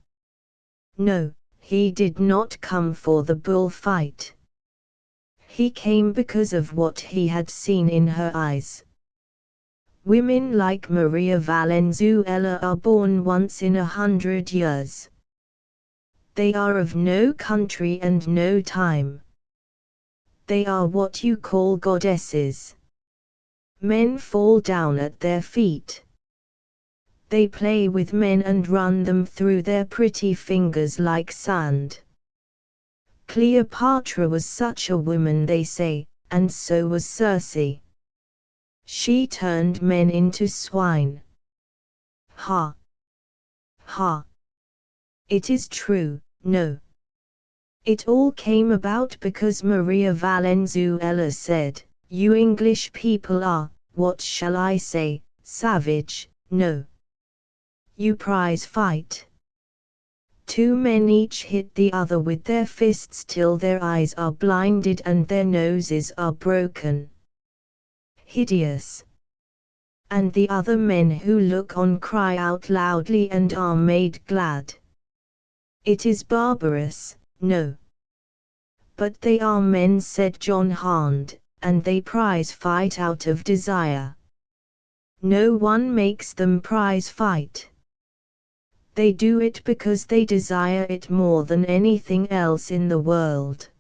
S1: "No, he did not come for the bullfight. He came because of what he had seen in her eyes." Women like Maria Valenzuela are born once in 100 years. They are of no country and no time. They are what you call goddesses. Men fall down at their feet. They play with men and run them through their pretty fingers like sand. Cleopatra was such a woman, they say, and so was Circe. She turned men into swine. Ha! Ha! It is true, no. It all came about because Maria Valenzuela said, "You English people are, what shall I say, savage, no. You prize fight." Two men each hit the other with their fists till their eyes are blinded and their noses are broken. Hideous. And the other men who look on cry out loudly and are made glad. It is barbarous, no. But they are men, said John Hahn, and they prize fight out of desire. No one makes them prize fight. They do it because they desire it more than anything else in the world.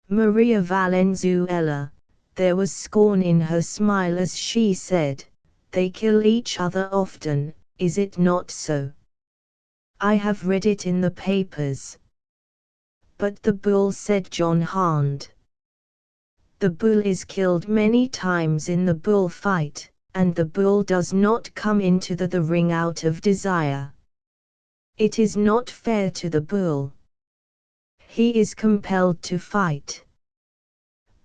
S1: Maria Valenzuela, there was scorn in her smile as she said, "They kill each other often, is it not so? I have read it in the papers." "But the bull," said John Hahn. "The bull is killed many times in the bullfight, and the bull does not come into the ring out of desire. It is not fair to the bull. He is compelled to fight.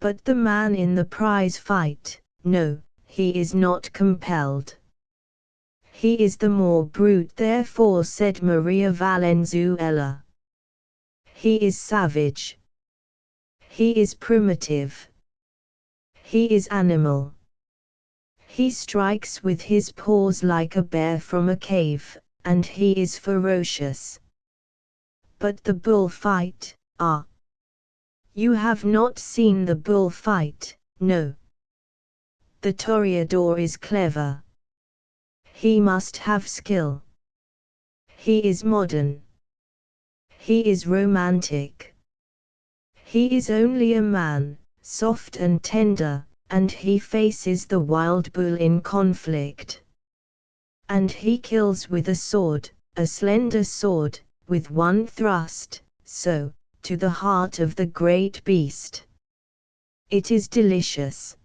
S1: But the man in the prize fight, no, he is not compelled. He is the more brute therefore," said Maria Valenzuela. "He is savage. He is primitive. He is animal. He strikes with his paws like a bear from a cave, and he is ferocious. But the bullfight, you have not seen the bullfight, no. The toreador is clever. He must have skill. He is modern. He is romantic. He is only a man, soft and tender, and he faces the wild bull in conflict. And he kills with a sword, a slender sword, with one thrust, so, to the heart of the great beast. It is delicious.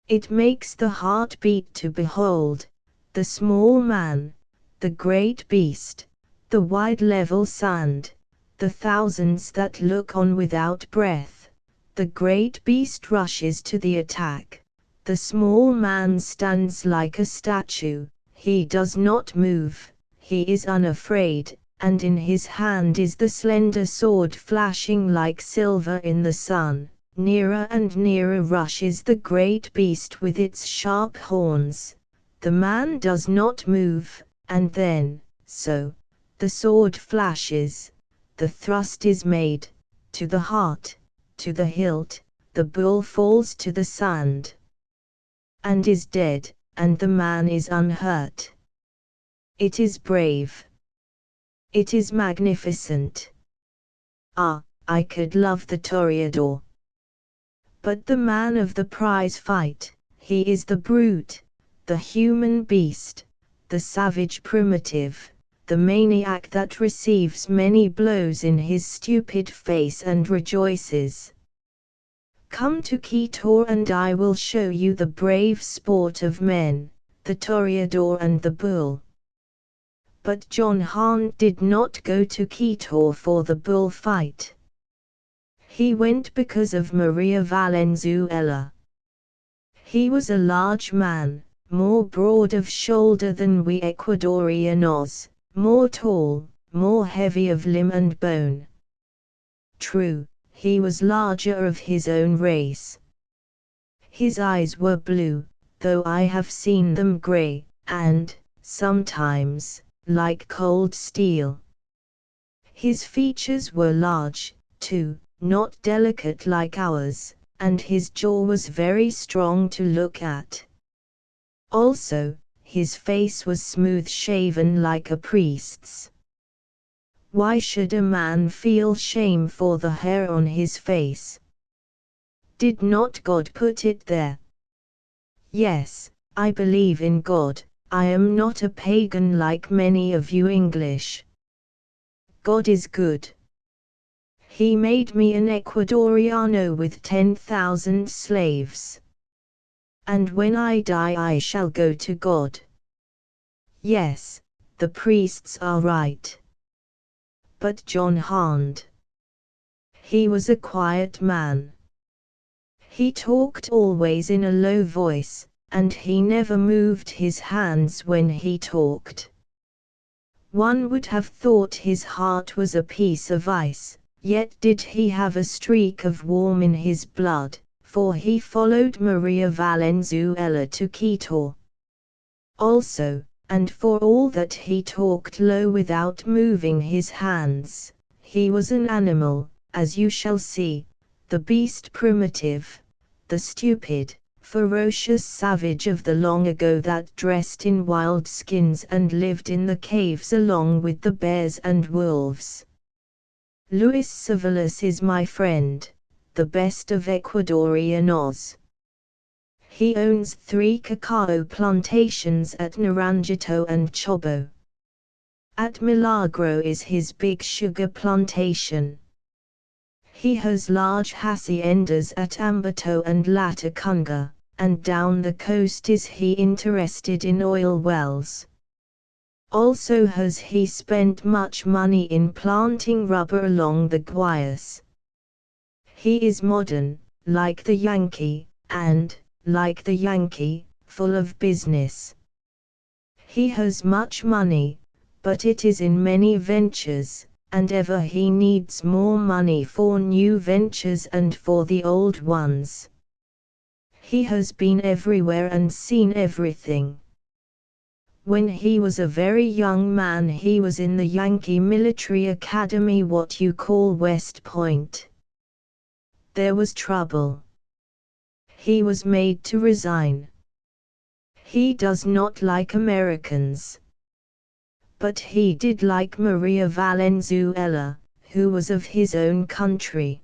S1: It makes the heart beat to behold the small man, the great beast, the wide level sand, the thousands that look on without breath. The great beast rushes to the attack. The small man stands like a statue. He does not move. He is unafraid, and in his hand is the slender sword flashing like silver in the sun. Nearer and nearer rushes the great beast with its sharp horns. The man does not move, and then, so, the sword flashes, the thrust is made, to the heart, to the hilt, the bull falls to the sand, and is dead, and the man is unhurt. It is brave. It is magnificent. Ah, I could love the toreador. But the man of the prize fight, he is the brute, the human beast, the savage primitive, the maniac that receives many blows in his stupid face and rejoices. Come to Quito and I will show you the brave sport of men, the toreador and the bull. But John Hahn did not go to Quito for the bull fight. He went because of Maria Valenzuela. He was a large man, more broad of shoulder than we Ecuadorianos, more tall, more heavy of limb and bone. True, he was larger of his own race. His eyes were blue, though I have seen them grey, and, sometimes, like cold steel. His features were large, too, not delicate like ours, and his jaw was very strong to look at. Also, his face was smooth-shaven like a priest's. Why should a man feel shame for the hair on his face? Did not God put it there? Yes, I believe in God. I am not a pagan like many of you English. God is good. He made me an Ecuadoriano with 10,000 slaves. And when I die I shall go to God. Yes, the priests are right. But John Hahn. He was a quiet man. He talked always in a low voice, and he never moved his hands when he talked. One would have thought his heart was a piece of ice. Yet did he have a streak of warm in his blood, for he followed Maria Valenzuela to Quito. Also, and for all that he talked low without moving his hands, he was an animal, as you shall see, the beast primitive, the stupid, ferocious savage of the long ago that dressed in wild skins and lived in the caves along with the bears and wolves. Luis Civilis is my friend, the best of Ecuadorianos. He owns 3 cacao plantations at Naranjito and Chobo. At Milagro is his big sugar plantation. He has large haciendas at Ambato and Latacunga, and down the coast is he interested in oil wells. Also has he spent much money in planting rubber along the Guayas. He is modern, like the Yankee, and, like the Yankee, full of business. He has much money, but it is in many ventures, and ever he needs more money for new ventures and for the old ones. He has been everywhere and seen everything. When he was a very young man he was in the Yankee Military Academy, what you call West Point. There was trouble. He was made to resign. He does not like Americans. But he did like Maria Valenzuela, who was of his own country.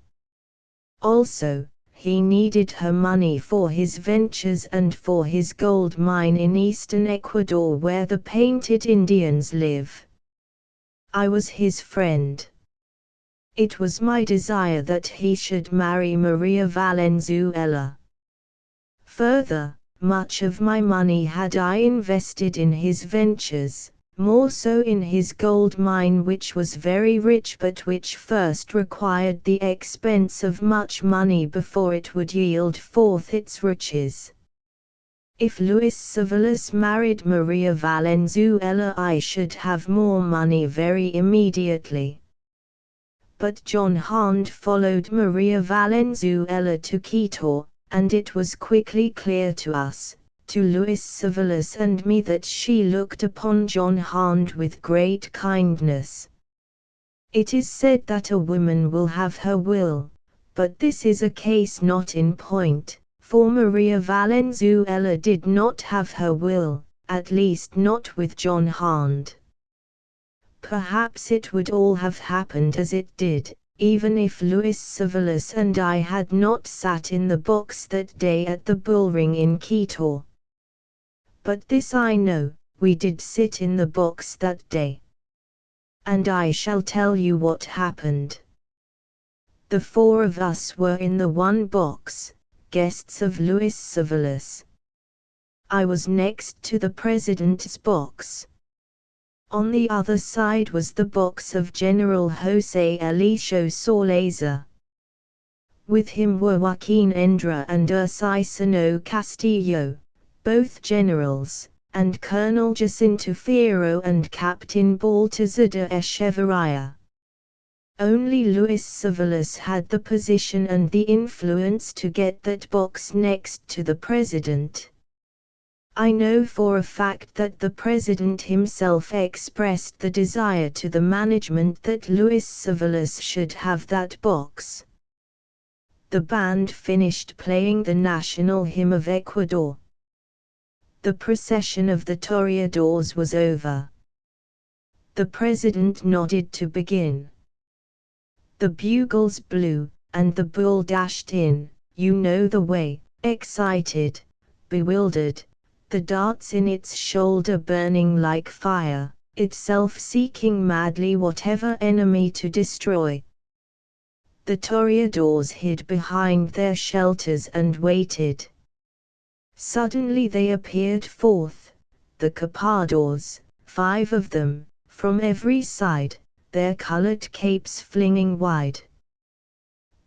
S1: Also, he needed her money for his ventures and for his gold mine in eastern Ecuador where the painted Indians live. I was his friend. It was my desire that he should marry Maria Valenzuela. Further, much of my money had I invested in his ventures, more so in his gold mine, which was very rich but which first required the expense of much money before it would yield forth its riches. If Luis Civilis married Maria Valenzuela, I should have more money very immediately. But John Hand followed Maria Valenzuela to Quito, and it was quickly clear to us, to Luis Civilis and me, that she looked upon John Hand with great kindness. It is said that a woman will have her will, but this is a case not in point, for Maria Valenzuela did not have her will, at least not with John Hand. Perhaps it would all have happened as it did, even if Luis Civilis and I had not sat in the box that day at the bullring in Quito. But this I know, we did sit in the box that day. And I shall tell you what happened. The four of us were in the one box, guests of Luis Civilis. I was next to the president's box. On the other side was the box of General José Eliseo Salazar. With him were Joaquín Endra and Urcisano Castillo, both generals, and Colonel Jacinto Fierro and Captain Baltazar de Echevarria. Only Luis Civilis had the position and the influence to get that box next to the president. I know for a fact that the president himself expressed the desire to the management that Luis Civilis should have that box. The band finished playing the national hymn of Ecuador. The procession of the toreadors was over. The president nodded to begin. The bugles blew, and the bull dashed in, you know the way, excited, bewildered, the darts in its shoulder burning like fire, itself seeking madly whatever enemy to destroy. The toreadors hid behind their shelters and waited. Suddenly they appeared forth, the capadores, 5 of them, from every side, their colored capes flinging wide.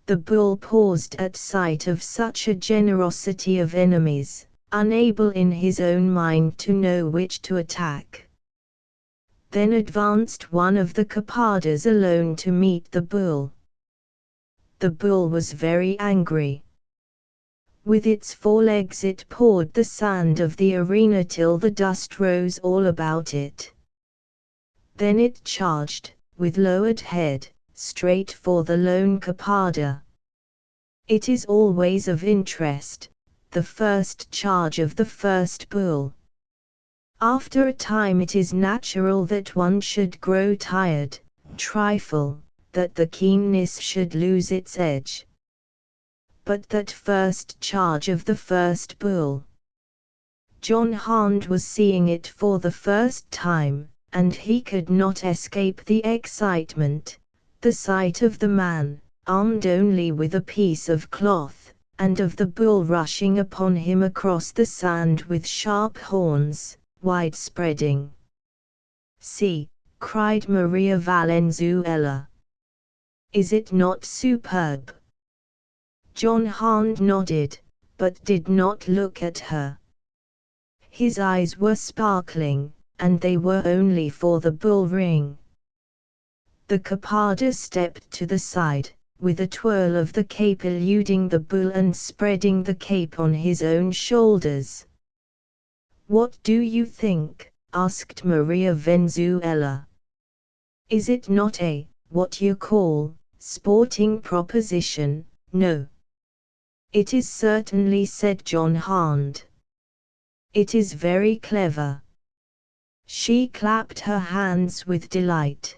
S1: The bull paused at sight of such a generosity of enemies, unable in his own mind to know which to attack. Then advanced one of the capadores alone to meet the bull. The bull was very angry. With its forelegs it pawed the sand of the arena till the dust rose all about it. Then it charged, with lowered head, straight for the lone capador. It is always of interest, the first charge of the first bull. After a time it is natural that one should grow tired, trifle, that the keenness should lose its edge. But that first charge of the first bull. John Hand was seeing it for the first time, and he could not escape the excitement, the sight of the man, armed only with a piece of cloth, and of the bull rushing upon him across the sand with sharp horns, wide-spreading. "See," cried Maria Valenzuela. "Is it not superb?" John Hand nodded, but did not look at her. His eyes were sparkling, and they were only for the bull ring. The capador stepped to the side, with a twirl of the cape eluding the bull and spreading the cape on his own shoulders. "What do you think?" asked Maria Valenzuela. "Is it not a, what you call, sporting proposition?" "No. It is certainly," said John Hand. "It is very clever." She clapped her hands with delight.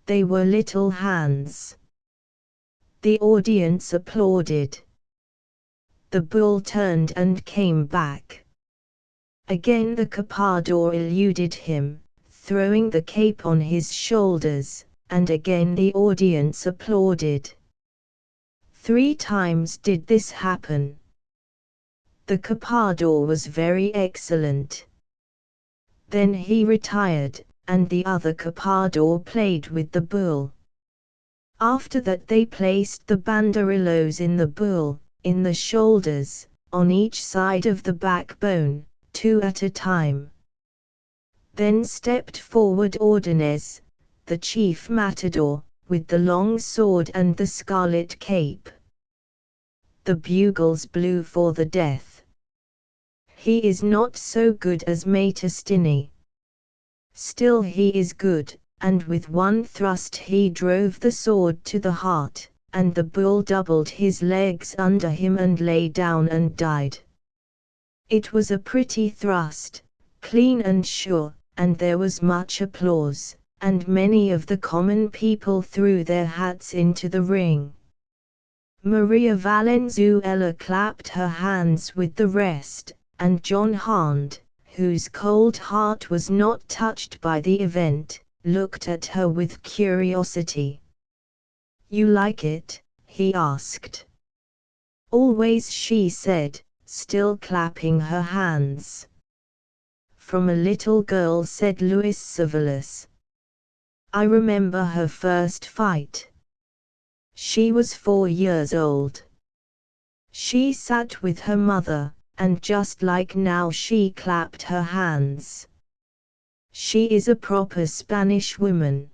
S1: They were little hands. The audience applauded. The bull turned and came back. Again the capador eluded him, throwing the cape on his shoulders, and again the audience applauded. 3 times did this happen. The Capador was very excellent. Then he retired, and the other Capador played with the bull. After that they placed the banderillos in the bull, in the shoulders, on each side of the backbone, 2 at a time. Then stepped forward Ordonez, the chief matador, with the long sword and the scarlet cape. The bugles blew for the death. He is not so good as Matastini. Still he is good, and with one thrust he drove the sword to the heart, and the bull doubled his legs under him and lay down and died. It was a pretty thrust, clean and sure, and there was much applause, and many of the common people threw their hats into the ring. Maria Valenzuela clapped her hands with the rest, and John Hand, whose cold heart was not touched by the event, looked at her with curiosity. "You like it?" he asked. "Always," she said, still clapping her hands. "From a little girl," said Luis Civilis. "I remember her first fight. She was 4 years old. She sat with her mother, and just like now she clapped her hands. She is a proper Spanish woman."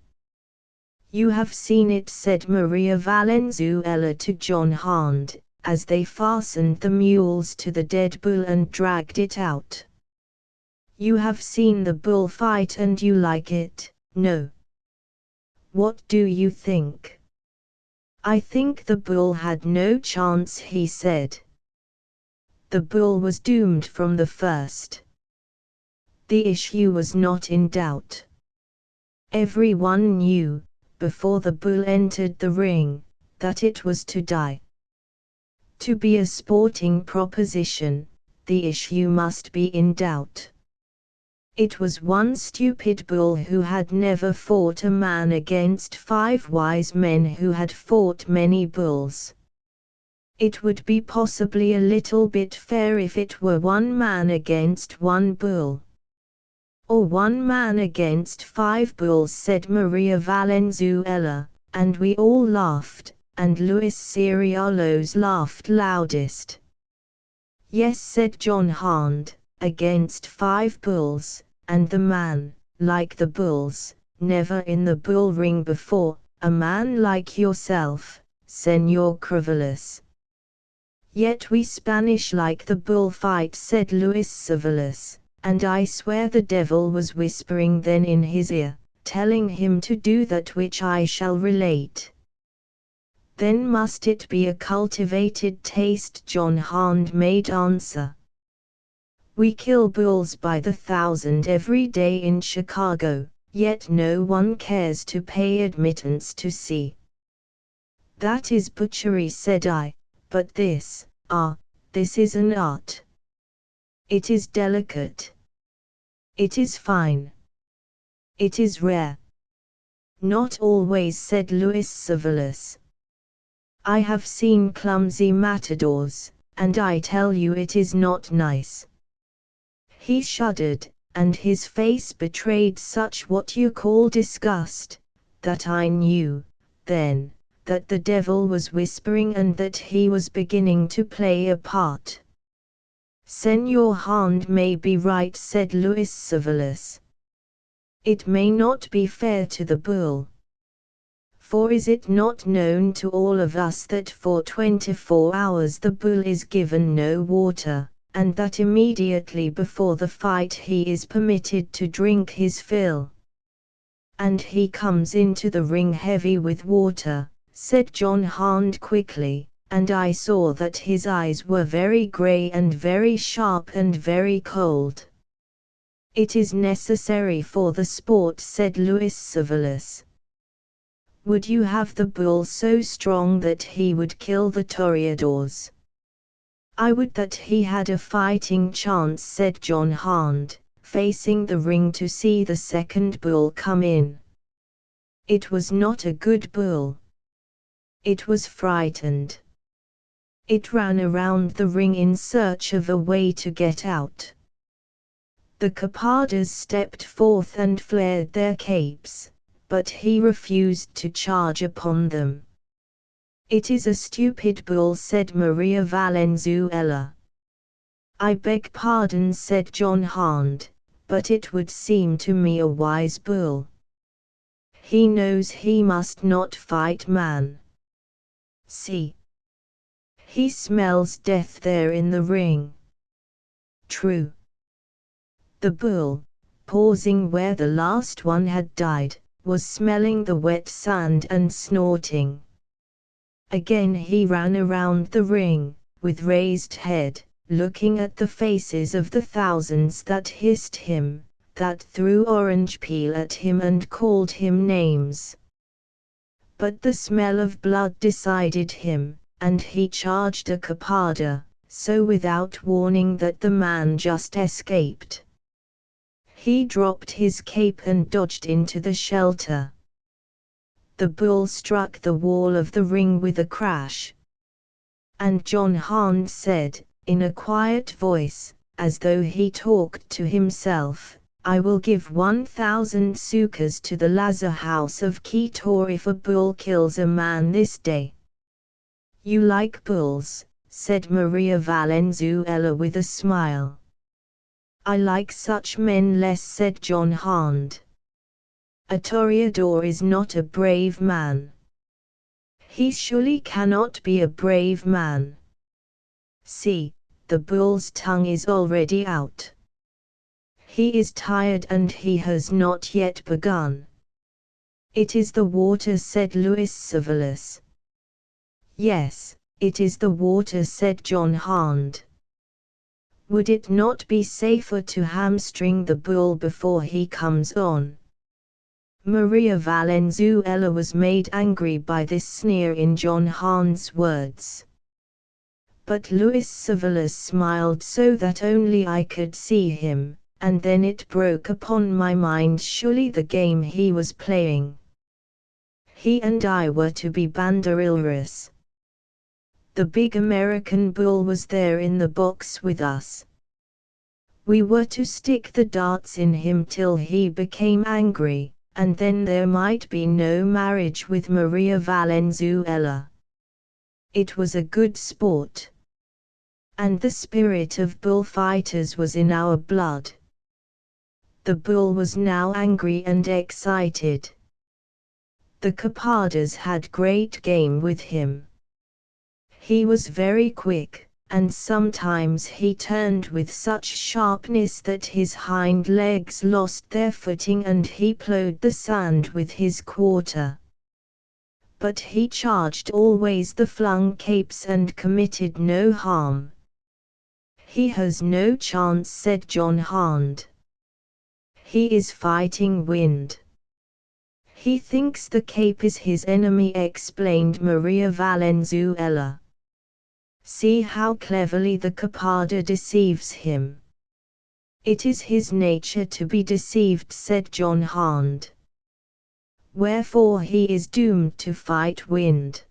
S1: "You have seen it," said Maria Valenzuela to John Hand, as they fastened the mules to the dead bull and dragged it out. "You have seen the bull fight and you like it, no? What do you think?" "I think the bull had no chance," he said. "The bull was doomed from the first. The issue was not in doubt. Everyone knew, before the bull entered the ring, that it was to die. To be a sporting proposition, the issue must be in doubt. It was one stupid bull who had never fought a man against 5 wise men who had fought many bulls. It would be possibly a little bit fair if it were 1 man against 1 bull. Or 1 man against 5 bulls," said Maria Valenzuela, and we all laughed, and Luis Cerealos laughed loudest. "Yes," said John Hand, "against 5 bulls, and the man, like the bulls, never in the bull ring before, a man like yourself, Señor Criveles." "Yet we Spanish like the bull fight," said Luis Civilis, "and I swear the devil was whispering then in his ear, telling him to do that which I shall relate." "Then must it be a cultivated taste," John Hand made answer. "We kill bulls by the 1,000 every day in Chicago, yet no one cares to pay admittance to see." "That is butchery," said I, "but this is an art. It is delicate. It is fine. It is rare." "Not always," said Luis Civilis. "I have seen clumsy matadors, and I tell you it is not nice." He shuddered, and his face betrayed such what you call disgust, that I knew, then, that the devil was whispering and that he was beginning to play a part. "Señor Hand may be right," said Luis Civilis. "It may not be fair to the bull. For is it not known to all of us that for 24 hours the bull is given no water, and that immediately before the fight he is permitted to drink his fill?" "And he comes into the ring heavy with water," said John Hand quickly, and I saw that his eyes were very grey and very sharp and very cold. "It is necessary for the sport," said Luis Civilis. "Would you have the bull so strong that he would kill the toreadors?" "I would that he had a fighting chance," said John Hand, facing the ring to see the second bull come in. It was not a good bull. It was frightened. It ran around the ring in search of a way to get out. The Cappadas stepped forth and flared their capes, but he refused to charge upon them. "It is a stupid bull," said Maria Valenzuela. "I beg pardon," said John Hand, "but it would seem to me a wise bull. He knows he must not fight man. See. He smells death there in the ring." True. The bull, pausing where the last one had died, was smelling the wet sand and snorting. Again he ran around the ring, with raised head, looking at the faces of the thousands that hissed him, that threw orange peel at him and called him names. But the smell of blood decided him, and he charged a Cappada, so without warning that the man just escaped. He dropped his cape and dodged into the shelter. The bull struck the wall of the ring with a crash. And John Hand said, in a quiet voice, as though he talked to himself, "I will give 1,000 sukas to the Lazar house of Quito if a bull kills a man this day." "You like bulls," said Maria Valenzuela with a smile. "I like such men less," said John Hand. "A toreador is not a brave man. He surely cannot be a brave man. See, the bull's tongue is already out. He is tired and he has not yet begun." "It is the water," said Luis Civilis. "Yes, it is the water," said John Hand. "Would it not be safer to hamstring the bull before he comes on?" Maria Valenzuela was made angry by this sneer in John Hand's words. But Luis Civilis smiled so that only I could see him, and then it broke upon my mind surely the game he was playing. He and I were to be banderilleros. The big American bull was there in the box with us. We were to stick the darts in him till he became angry, and then there might be no marriage with Maria Valenzuela. It was a good sport. And the spirit of bullfighters was in our blood. The bull was now angry and excited. The Cappadas had great game with him. He was very quick, and sometimes he turned with such sharpness that his hind legs lost their footing and he plowed the sand with his quarter. But he charged always the flung capes and committed no harm. "He has no chance," said John Hand. "He is fighting wind. He thinks the cape is his enemy," explained Maria Valenzuela. "See how cleverly the Cappada deceives him." "It is his nature to be deceived," said John Hand. "Wherefore he is doomed to fight wind.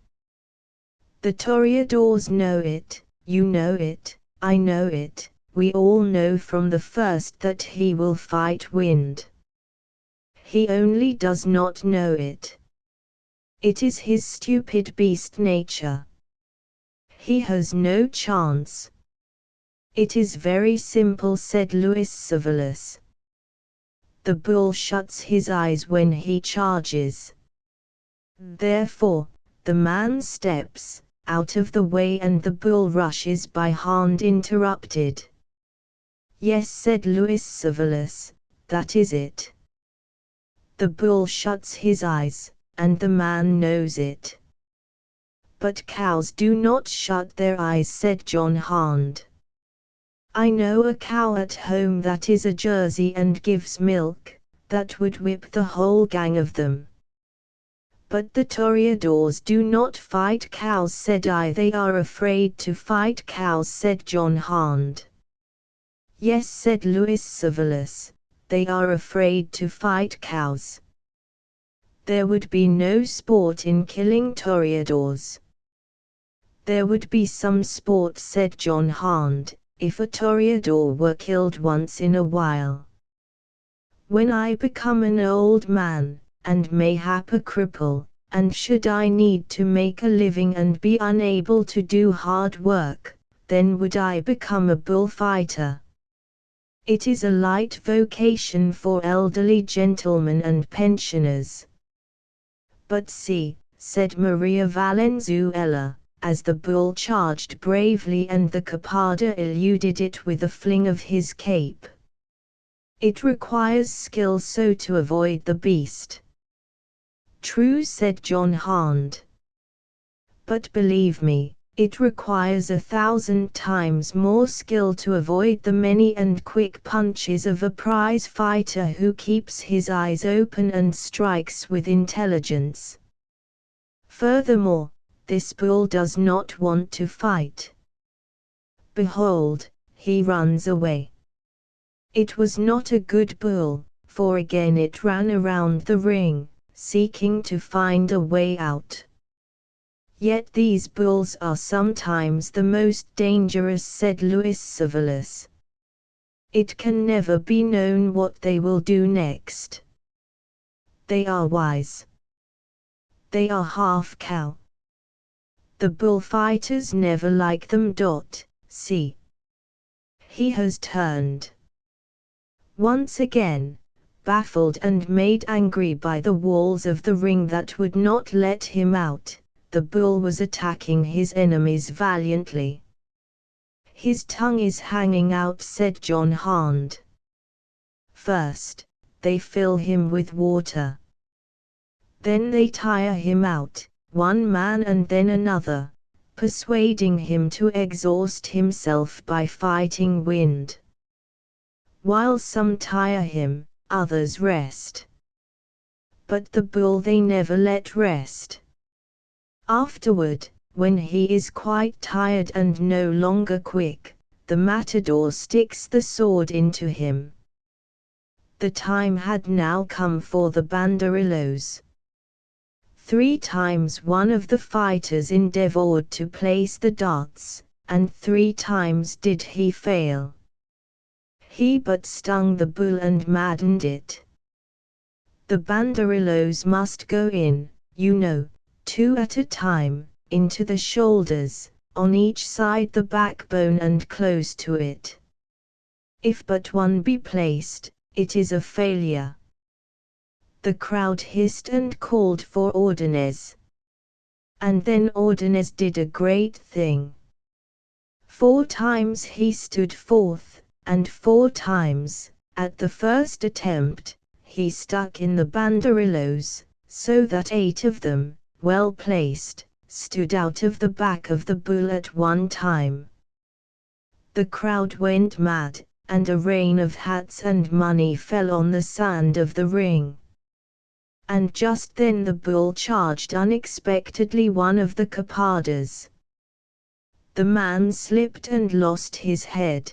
S1: The toreadors know it, you know it, I know it, we all know from the first that he will fight wind. He only does not know it. It is his stupid beast nature. He has no chance." "It is very simple," said Luis Civilis. "The bull shuts his eyes when he charges. Therefore, the man steps out of the way and the bull rushes by." Hand interrupted. "Yes," said Luis Civilis, "that is it. The bull shuts his eyes, and the man knows it." "But cows do not shut their eyes," said John Hand. "I know a cow at home that is a Jersey and gives milk, that would whip the whole gang of them." "But the toreadors do not fight cows," said I. "They are afraid to fight cows," said John Hand. "Yes," said Luis Civilis, "they are afraid to fight cows. There would be no sport in killing toreadors. There would be some sport, said John Hand, if a toreador were killed once in a while. When I become an old man, and mayhap a cripple, and should I need to make a living and be unable to do hard work, then would I become a bullfighter. It is a light vocation for elderly gentlemen and pensioners. But see, said Maria Valenzuela, as the bull charged bravely and the capado eluded it with a fling of his cape. It requires skill so to avoid the beast. True, said John Hand. But believe me, it requires 1,000 times more skill to avoid the many and quick punches of a prize fighter who keeps his eyes open and strikes with intelligence. Furthermore, this bull does not want to fight. Behold, he runs away. It was not a good bull, for again it ran around the ring, seeking to find a way out. Yet these bulls are sometimes the most dangerous, said Luis Civilis. It can never be known what they will do next. They are wise. They are half cow. The bullfighters never like them. See. He has turned. Once again, baffled and made angry by the walls of the ring that would not let him out, the bull was attacking his enemies valiantly. His tongue is hanging out, said John Hand. First, they fill him with water. Then they tire him out, one man and then another, persuading him to exhaust himself by fighting wind. While some tire him, others rest. But the bull they never let rest. Afterward, when he is quite tired and no longer quick, the matador sticks the sword into him. The time had now come for the banderillos. 3 times one of the fighters endeavored to place the darts, and 3 times did he fail. He but stung the bull and maddened it. The banderillos must go in, 2 at a time, into the shoulders, on each side the backbone and close to it. If but one be placed, it is a failure. The crowd hissed and called for Ordonez. And then Ordonez did a great thing. 4 times he stood forth, and 4 times, at the first attempt, he stuck in the banderillos, so that 8 of them, well placed, stood out of the back of the bull at one time. The crowd went mad, and a rain of hats and money fell on the sand of the ring. And just then the bull charged unexpectedly one of the capadas. The man slipped and lost his head.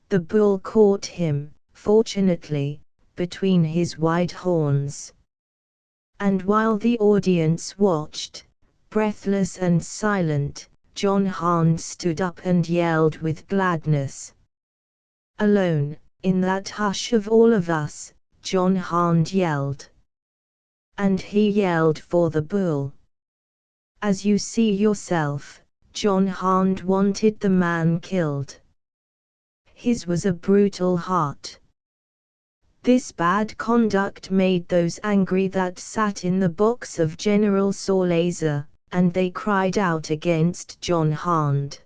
S1: The bull caught him, fortunately, between his wide horns. And while the audience watched, breathless and silent, John Hand stood up and yelled with gladness. Alone, in that hush of all of us, John Hand yelled. And he yelled for the bull. As you see yourself, John Hand wanted the man killed. His was a brutal heart. This bad conduct made those angry that sat in the box of General Sorlaza, and they cried out against John Hand.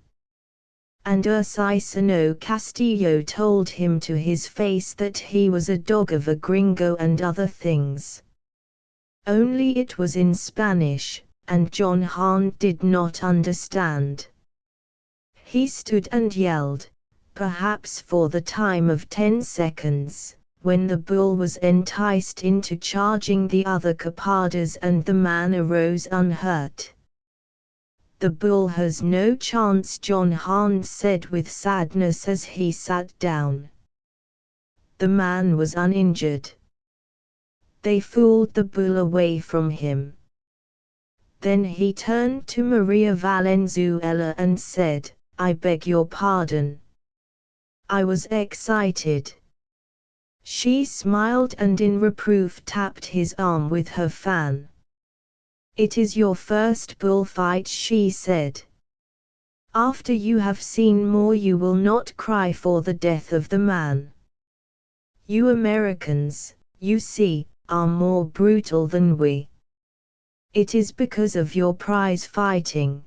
S1: And Urcisano Castillo told him to his face that he was a dog of a gringo and other things. Only it was in Spanish, and John Hand did not understand. He stood and yelled, perhaps for the time of 10 seconds, when the bull was enticed into charging the other capadas and the man arose unhurt. The bull has no chance, John Hand said with sadness as he sat down. The man was uninjured. They fooled the bull away from him. Then he turned to Maria Valenzuela and said, "I beg your pardon. I was excited." She smiled and in reproof tapped his arm with her fan. "It is your first bullfight," she said. "After you have seen more you will not cry for the death of the man. You Americans, you see, are more brutal than we. It is because of your prize fighting.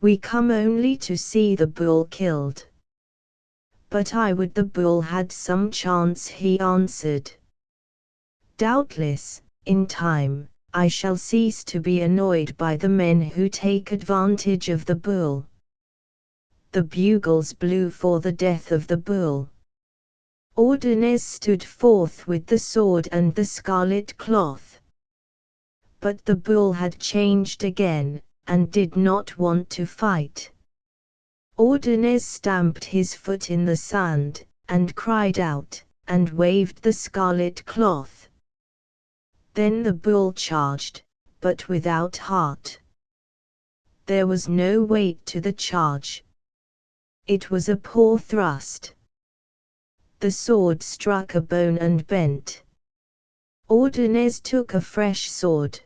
S1: We come only to see the bull killed." "But I would the bull had some chance," he answered. "Doubtless, in time, I shall cease to be annoyed by the men who take advantage of the bull." The bugles blew for the death of the bull. Ordonez stood forth with the sword and the scarlet cloth. But the bull had changed again, and did not want to fight. Ordonez stamped his foot in the sand, and cried out, and waved the scarlet cloth. Then the bull charged, but without heart. There was no weight to the charge. It was a poor thrust. The sword struck a bone and bent. Ordonez took a fresh sword.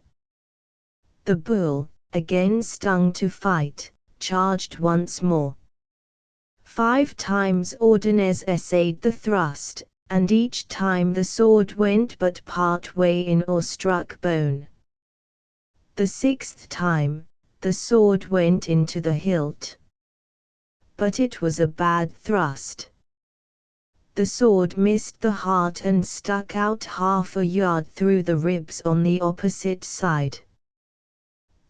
S1: The bull, again stung to fight, charged once more. 5 times Ordonez essayed the thrust, and each time the sword went but part way in or struck bone. The 6th time, the sword went into the hilt. But it was a bad thrust. The sword missed the heart and stuck out half a yard through the ribs on the opposite side.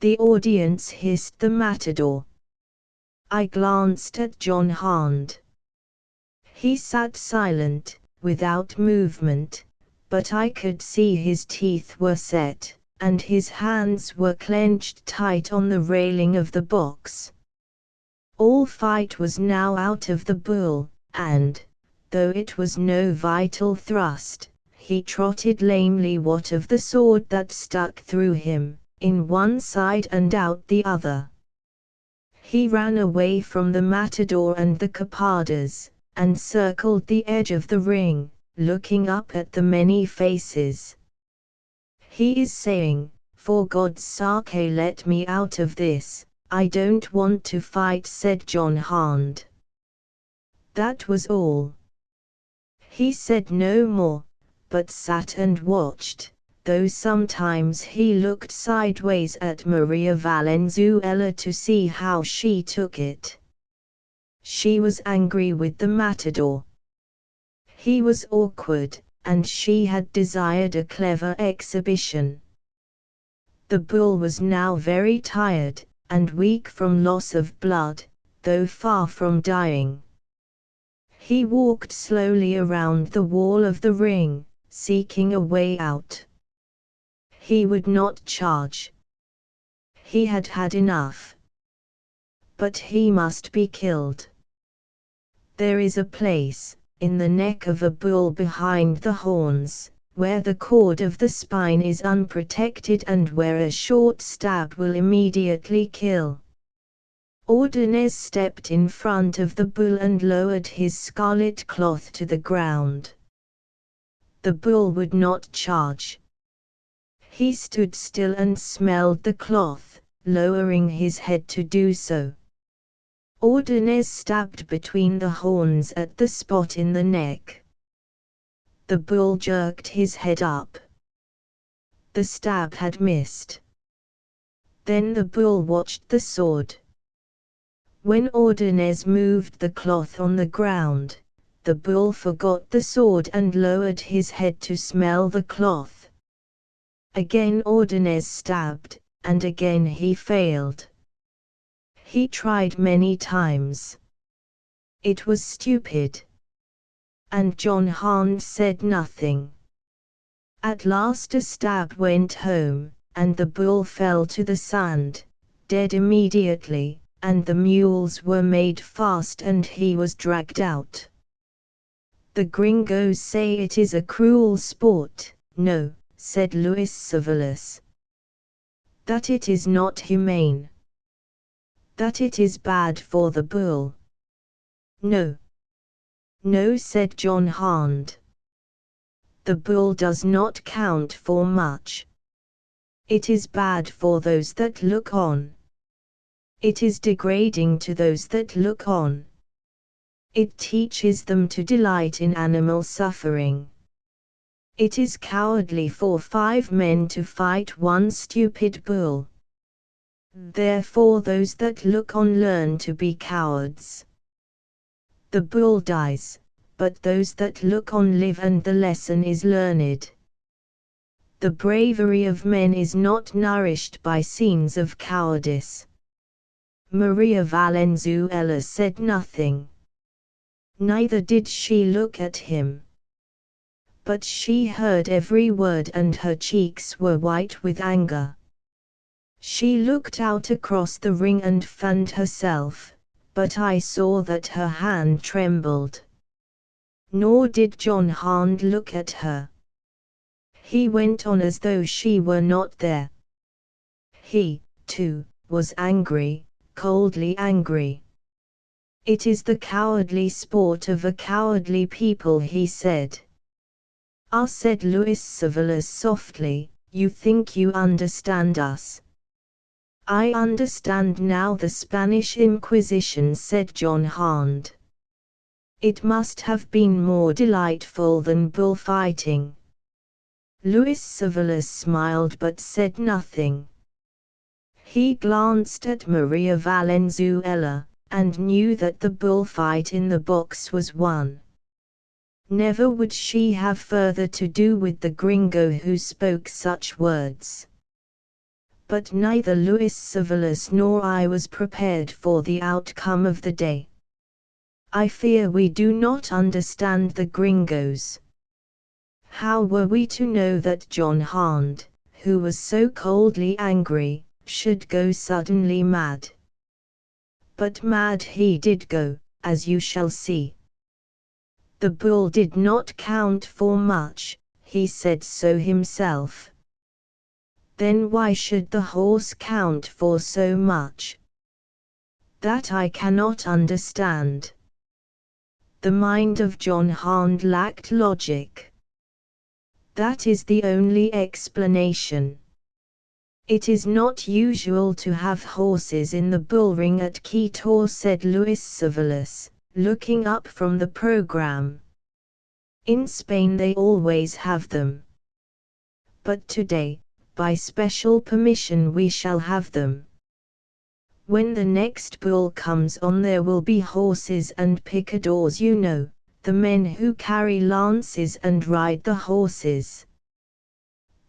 S1: The audience hissed the matador. I glanced at John Hand. He sat silent, without movement, but I could see his teeth were set, and his hands were clenched tight on the railing of the box. All fight was now out of the bull, and, though it was no vital thrust, he trotted lamely what of the sword that stuck through him, in one side and out the other. He ran away from the matador and the capadas, and circled the edge of the ring, looking up at the many faces. "He is saying, 'For God's sake let me out of this, I don't want to fight,'" said John Hand. That was all. He said no more, but sat and watched, though sometimes he looked sideways at Maria Valenzuela to see how she took it. She was angry with the matador. He was awkward, and she had desired a clever exhibition. The bull was now very tired, and weak from loss of blood, though far from dying. He walked slowly around the wall of the ring, seeking a way out. He would not charge. He had had enough. But he must be killed. There is a place, in the neck of a bull behind the horns, where the cord of the spine is unprotected and where a short stab will immediately kill. Ordonez stepped in front of the bull and lowered his scarlet cloth to the ground. The bull would not charge. He stood still and smelled the cloth, lowering his head to do so. Ordonez stabbed between the horns at the spot in the neck. The bull jerked his head up. The stab had missed. Then the bull watched the sword. When Ordonez moved the cloth on the ground, the bull forgot the sword and lowered his head to smell the cloth. Again Ordonez stabbed, and again he failed. He tried many times. It was stupid. And John Hand said nothing. At last a stab went home, and the bull fell to the sand, dead immediately, and the mules were made fast and he was dragged out. The gringos say it is a cruel sport, No, said Louis Cervellus. That it is not humane. That it is bad for the bull. No. No, said John Hand. The bull does not count for much. It is bad for those that look on. It is degrading to those that look on. It teaches them to delight in animal suffering. It is cowardly for 5 men to fight one stupid bull. Therefore those that look on learn to be cowards. The bull dies, but those that look on live, and the lesson is learned. The bravery of men is not nourished by scenes of cowardice. Maria Valenzuela said nothing. Neither did she look at him. But she heard every word, and her cheeks were white with anger. She looked out across the ring and fanned herself, but I saw that her hand trembled. Nor did John Hand look at her. He went on as though she were not there. He, too, was angry, coldly angry. It is the cowardly sport of a cowardly people, he said. Ah, said Louis Cervellus softly, you think you understand us. I understand now the Spanish Inquisition, said John Hand. It must have been more delightful than bullfighting. Louis Cervellus smiled but said nothing. He glanced at Maria Valenzuela, and knew that the bullfight in the box was won. Never would she have further to do with the gringo who spoke such words. But neither Louis Cervellus nor I was prepared for the outcome of the day. I fear we do not understand the gringos. How were we to know that John Hand, who was so coldly angry, should go suddenly mad? But mad he did go, as you shall see. The bull did not count for much, he said so himself. Then why should the horse count for so much? That I cannot understand. The mind of John Hand lacked logic. That is the only explanation. It is not usual to have horses in the bullring at Quito, said Louis Cervellus, looking up from the program. In Spain they always have them. But today, by special permission, we shall have them. When the next bull comes on, there will be horses and picadors, you know, the men who carry lances and ride the horses.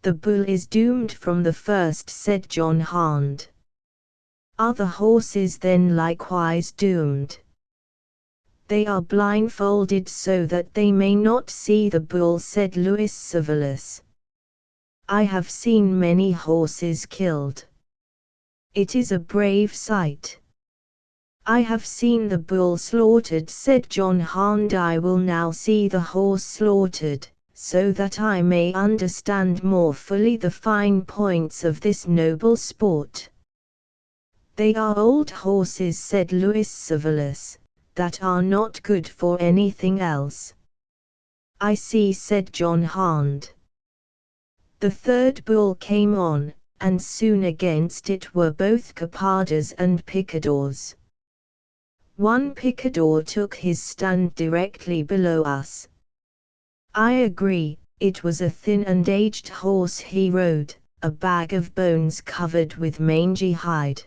S1: The bull is doomed from the first, said John Hand. Are the horses then likewise doomed? They are blindfolded so that they may not see the bull, said Louis Cervellus. I have seen many horses killed. It is a brave sight. I have seen the bull slaughtered, said John Hand. I will now see the horse slaughtered, so that I may understand more fully the fine points of this noble sport. They are old horses, said Louis Cervellus, that are not good for anything else. I see, said John Hand. The third bull came on, and soon against it were both capadas and picadors. One picador took his stand directly below us. I agree, it was a thin and aged horse he rode, a bag of bones covered with mangy hide.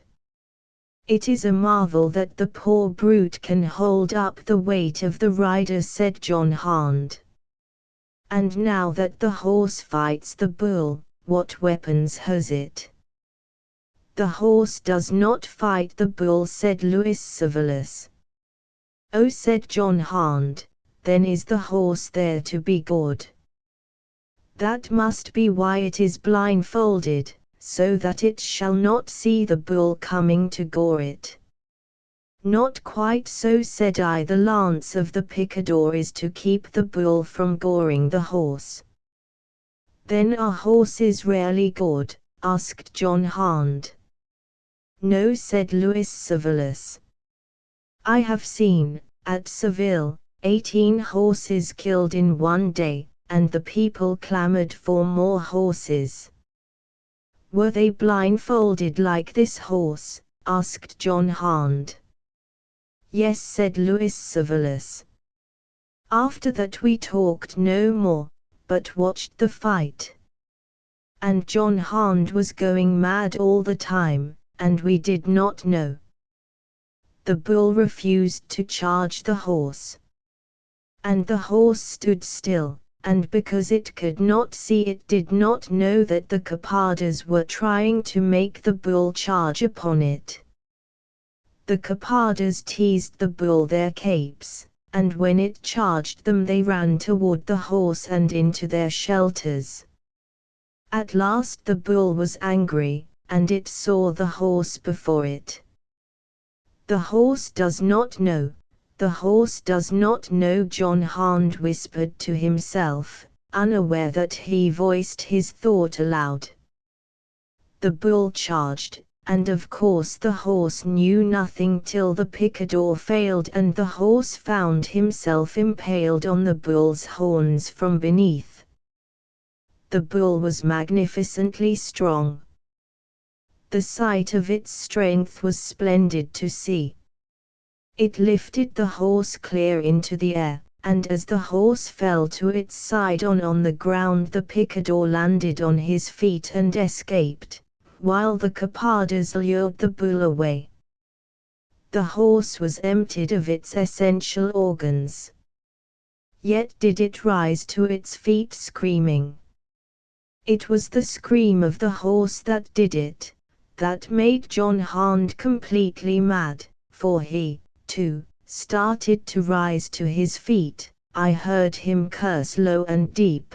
S1: It is a marvel that the poor brute can hold up the weight of the rider, said John Hand. And now that the horse fights the bull, what weapons has it? The horse does not fight the bull, said Louis Cervellus. Oh, said John Hand, then is the horse there to be gored? That must be why it is blindfolded, so that it shall not see the bull coming to gore it. Not quite so, said I. The lance of the picador is to keep the bull from goring the horse. "Then are horses rarely good?" asked John Hand. "No," said Louis Cervellus. "I have seen, at Seville, 18 horses killed in one day, and the people clamored for more horses." "Were they blindfolded like this horse?" asked John Hand. "Yes," said Louis Cervellus. "After that we talked no more, but watched the fight. And John Hand was going mad all the time, and we did not know. The bull refused to charge the horse. And the horse stood still, and because it could not see, it did not know that the capades were trying to make the bull charge upon it. The capades teased the bull their capes, and when it charged them they ran toward the horse and into their shelters. At last the bull was angry, and it saw the horse before it. The horse does not know, the horse does not know," John Hand whispered to himself, unaware that he voiced his thought aloud. The bull charged, and of course the horse knew nothing till the picador failed and the horse found himself impaled on the bull's horns from beneath. The bull was magnificently strong. The sight of its strength was splendid to see. It lifted the horse clear into the air, and as the horse fell to its side on the ground, the picador landed on his feet and escaped, while the capades lured the bull away. The horse was emptied of its essential organs. Yet did it rise to its feet screaming. It was the scream of the horse that did it, that made John Hand completely mad, for he, too, started to rise to his feet. I heard him curse low and deep.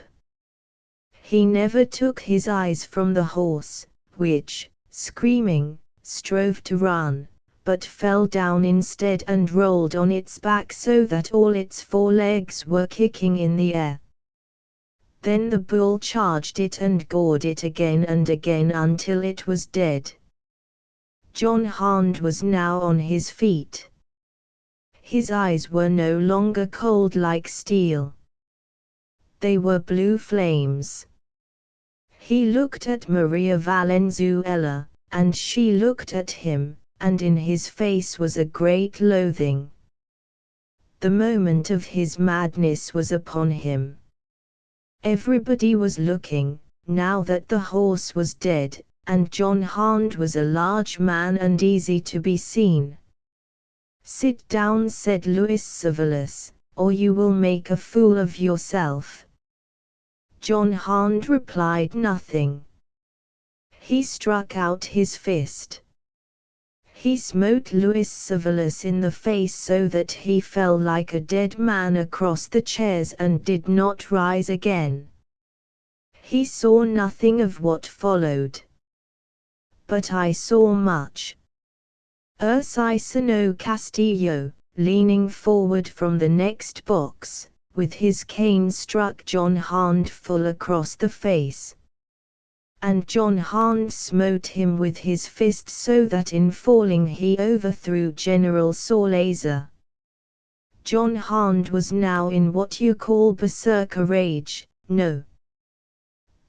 S1: He never took his eyes from the horse, which, screaming, strove to run, but fell down instead and rolled on its back so that all its 4 legs were kicking in the air. Then the bull charged it and gored it again and again until it was dead. John Hand was now on his feet. His eyes were no longer cold like steel. They were blue flames. He looked at Maria Valenzuela, and she looked at him, and in his face was a great loathing. The moment of his madness was upon him. Everybody was looking, now that the horse was dead, and John Hand was a large man and easy to be seen. "Sit down," said Louis Cervellus, "or you will make a fool of yourself." John Hand replied nothing. He struck out his fist. He smote Louis Cervellus in the face so that he fell like a dead man across the chairs and did not rise again. He saw nothing of what followed. But I saw much. Ursicino Castillo, leaning forward from the next box, with his cane struck John Hand full across the face. And John Hand smote him with his fist so that in falling he overthrew General Salazar. John Hand was now in what you call berserker rage. No.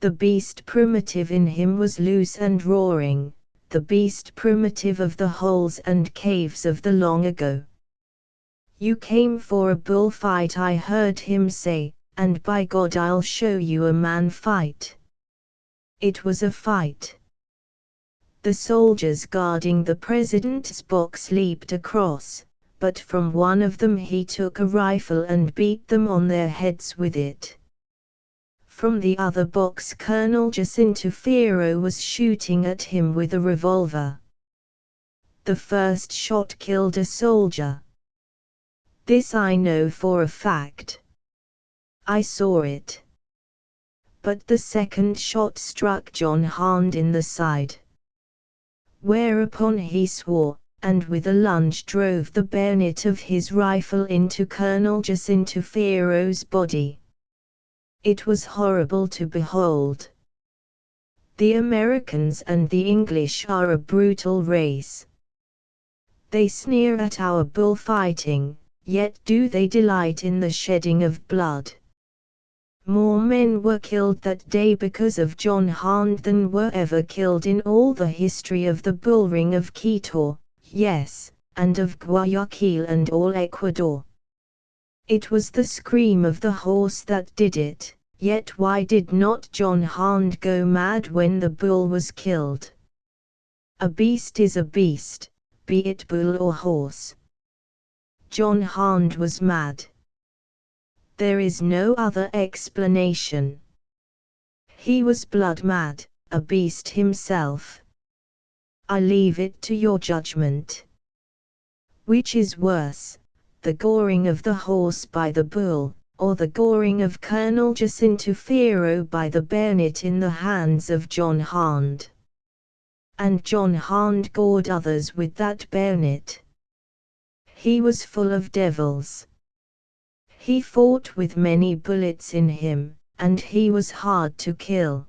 S1: The beast primitive in him was loose and roaring, the beast primitive of the holes and caves of the long ago. "You came for a bullfight," I heard him say, "and by God I'll show you a man fight." It was a fight. The soldiers guarding the president's box leaped across, but from one of them he took a rifle and beat them on their heads with it. From the other box Colonel Jacinto Fierro was shooting at him with a revolver. The first shot killed a soldier. This I know for a fact. I saw it. But the second shot struck John Hand in the side. Whereupon he swore, and with a lunge drove the bayonet of his rifle into Colonel Jacinto Fierro's body. It was horrible to behold. The Americans and the English are a brutal race. They sneer at our bullfighting, yet do they delight in the shedding of blood. More men were killed that day because of John Hand than were ever killed in all the history of the bullring of Quito, yes, and of Guayaquil and all Ecuador. It was the scream of the horse that did it, yet why did not John Hand go mad when the bull was killed? A beast is a beast, be it bull or horse. John Hand was mad. There is no other explanation. He was blood mad, a beast himself. I leave it to your judgment. Which is worse, the goring of the horse by the bull, or the goring of Colonel Jacinto Fierro by the bayonet in the hands of John Hand? And John Hand gored others with that bayonet. He was full of devils. He fought with many bullets in him, and he was hard to kill.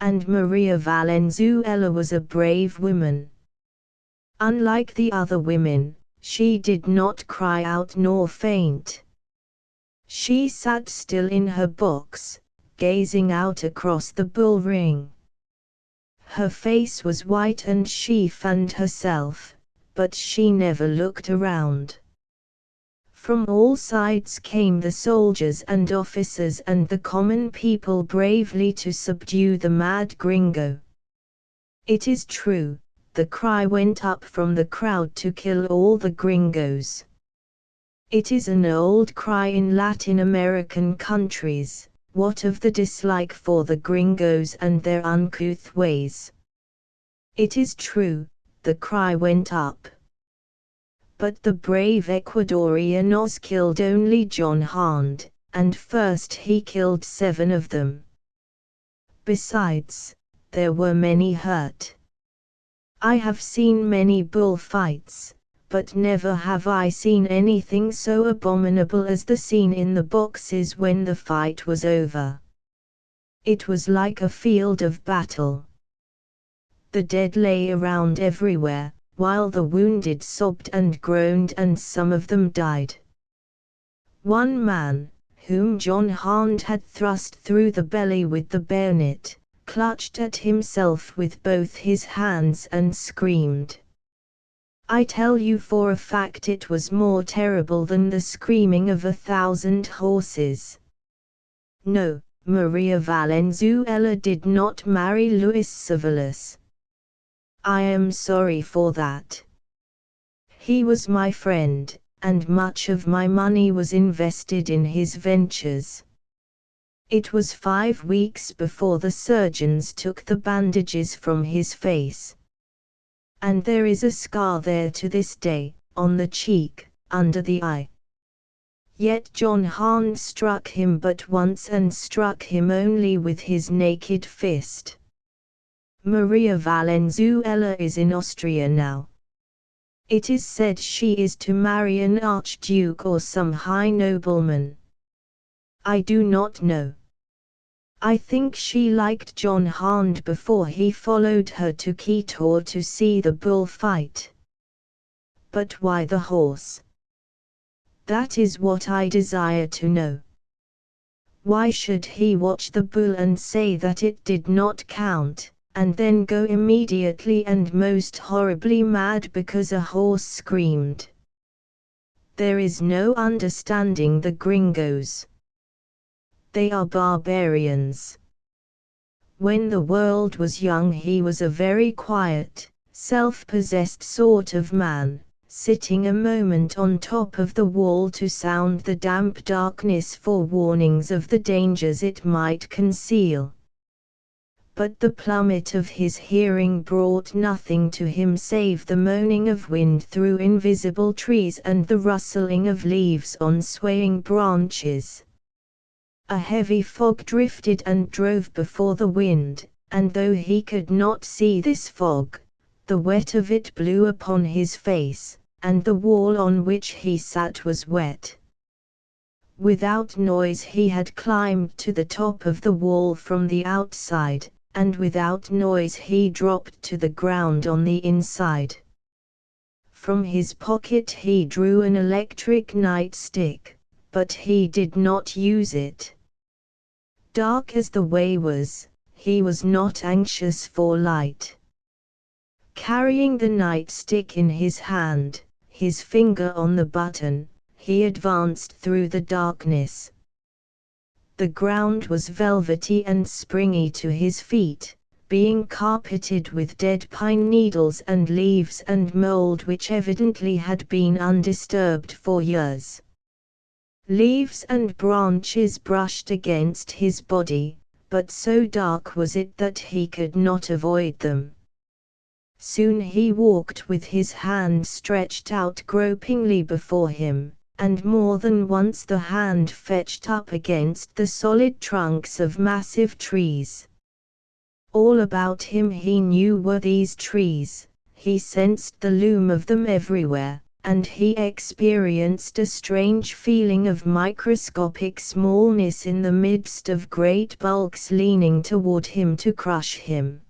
S1: And Maria Valenzuela was a brave woman. Unlike the other women, she did not cry out nor faint. She sat still in her box, gazing out across the bull ring. Her face was white and she fanned herself, but she never looked around. From all sides came the soldiers and officers and the common people bravely to subdue the mad gringo. It is true, the cry went up from the crowd to kill all the gringos. It is an old cry in Latin American countries, what of the dislike for the gringos and their uncouth ways? It is true, the cry went up. But the brave Ecuadorianos killed only John Hand, and first he killed 7 of them. Besides, there were many hurt. I have seen many bullfights, but never have I seen anything so abominable as the scene in the boxes when the fight was over. It was like a field of battle. The dead lay around everywhere, while the wounded sobbed and groaned and some of them died. One man, whom John Hand had thrust through the belly with the bayonet, clutched at himself with both his hands and screamed. I tell you for a fact it was more terrible than the screaming of 1,000 horses. No, Maria Valenzuela did not marry Luis Cevallos. I am sorry for that. He was my friend, and much of my money was invested in his ventures. It was 5 weeks before the surgeons took the bandages from his face. And there is a scar there to this day, on the cheek, under the eye. Yet John Hand struck him but once and struck him only with his naked fist. Maria Valenzuela is in Austria now. It is said she is to marry an archduke or some high nobleman. I do not know. I think she liked John Hand before he followed her to Quito to see the bull fight. But why the horse? That is what I desire to know. Why should he watch the bull and say that it did not count, and then go immediately and most horribly mad because a horse screamed? There is no understanding the gringos. They are barbarians. When the world was young he was a very quiet, self-possessed sort of man, sitting a moment on top of the wall to sound the damp darkness for warnings of the dangers it might conceal. But the plummet of his hearing brought nothing to him save the moaning of wind through invisible trees and the rustling of leaves on swaying branches. A heavy fog drifted and drove before the wind, and though he could not see this fog, the wet of it blew upon his face, and the wall on which he sat was wet. Without noise he had climbed to the top of the wall from the outside, and without noise he dropped to the ground on the inside. From his pocket he drew an electric nightstick, but he did not use it. Dark as the way was, he was not anxious for light. Carrying the nightstick in his hand, his finger on the button, he advanced through the darkness. The ground was velvety and springy to his feet, being carpeted with dead pine needles and leaves and mold which evidently had been undisturbed for years. Leaves and branches brushed against his body, but so dark was it that he could not avoid them. Soon he walked with his hand stretched out gropingly before him, and more than once the hand fetched up against the solid trunks of massive trees. All about him he knew were these trees, he sensed the loom of them everywhere, and he experienced a strange feeling of microscopic smallness in the midst of great bulks leaning toward him to crush him.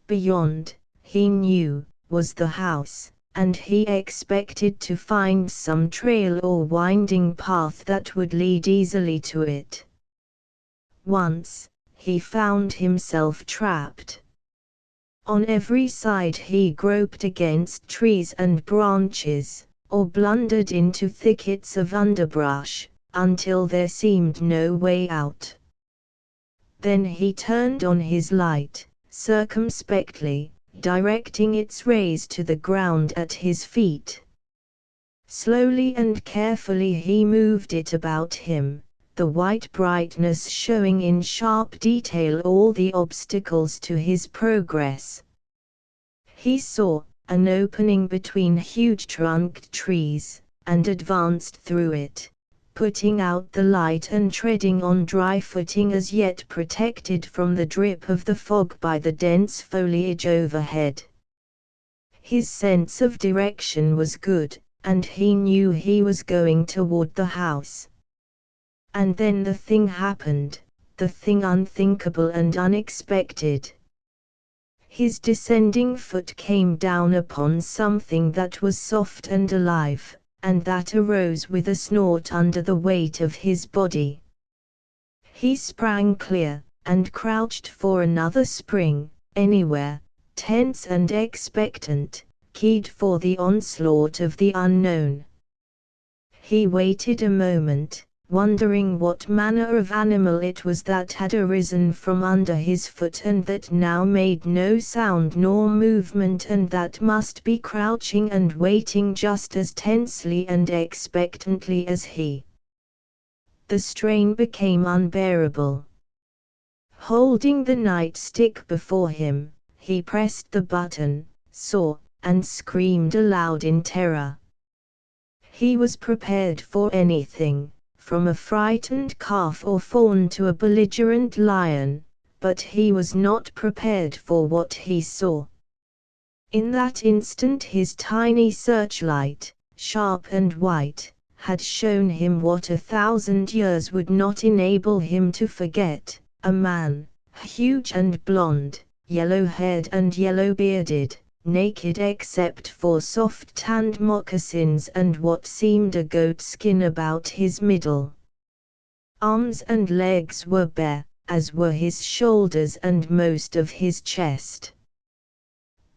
S1: Beyond, he knew, was the house, and he expected to find some trail or winding path that would lead easily to it. Once, he found himself trapped. On every side he groped against trees and branches, or blundered into thickets of underbrush, until there seemed no way out. Then he turned on his light, circumspectly, directing its rays to the ground at his feet. Slowly and carefully he moved it about him, the white brightness showing in sharp detail all the obstacles to his progress. He saw an opening between huge trunked trees, and advanced through it, putting out the light and treading on dry footing as yet protected from the drip of the fog by the dense foliage overhead. His sense of direction was good, and he knew he was going toward the house. And then the thing happened, the thing unthinkable and unexpected. His descending foot came down upon something that was soft and alive, and that arose with a snort under the weight of his body. He sprang clear, and crouched for another spring, anywhere, tense and expectant, keyed for the onslaught of the unknown. He waited a moment, wondering what manner of animal it was that had arisen from under his foot and that now made no sound nor movement and that must be crouching and waiting just as tensely and expectantly as he. The strain became unbearable. Holding the nightstick before him, he pressed the button, saw, and screamed aloud in terror. He was prepared for anything, from a frightened calf or fawn to a belligerent lion, but he was not prepared for what he saw. In that instant his tiny searchlight, sharp and white, had shown him what 1,000 years would not enable him to forget, a man, huge and blond, yellow-haired and yellow-bearded, naked except for soft-tanned moccasins and what seemed a goatskin about his middle. Arms and legs were bare, as were his shoulders and most of his chest.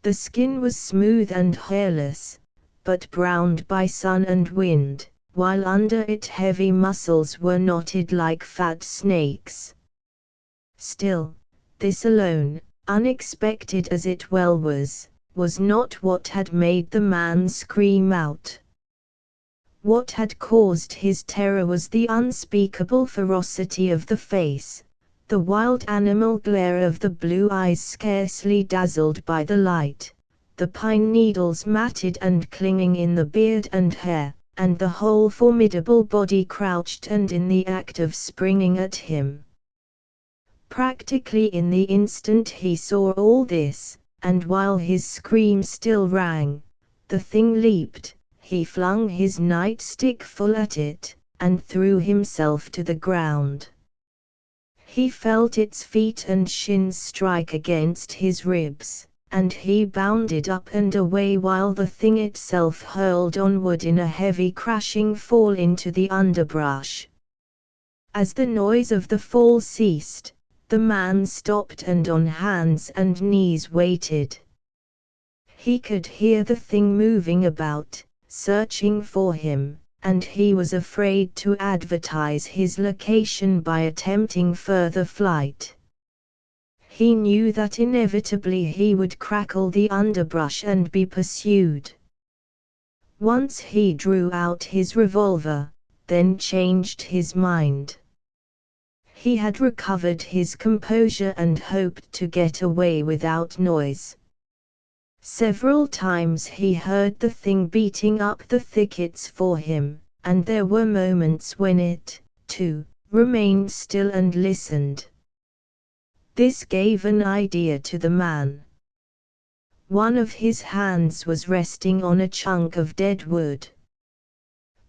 S1: The skin was smooth and hairless, but browned by sun and wind, while under it heavy muscles were knotted like fat snakes. Still, this alone, unexpected as it well was not what had made the man scream out. What had caused his terror was the unspeakable ferocity of the face, the wild animal glare of the blue eyes scarcely dazzled by the light, the pine needles matted and clinging in the beard and hair, and the whole formidable body crouched and in the act of springing at him. Practically in the instant he saw all this, and while his scream still rang, the thing leaped, he flung his nightstick full at it, and threw himself to the ground. He felt its feet and shins strike against his ribs, and he bounded up and away while the thing itself hurled onward in a heavy crashing fall into the underbrush. As the noise of the fall ceased, the man stopped and on hands and knees waited. He could hear the thing moving about, searching for him, and he was afraid to advertise his location by attempting further flight. He knew that inevitably he would crackle the underbrush and be pursued. Once he drew out his revolver, then changed his mind. He had recovered his composure and hoped to get away without noise. Several times he heard the thing beating up the thickets for him, and there were moments when it, too, remained still and listened. This gave an idea to the man. One of his hands was resting on a chunk of dead wood.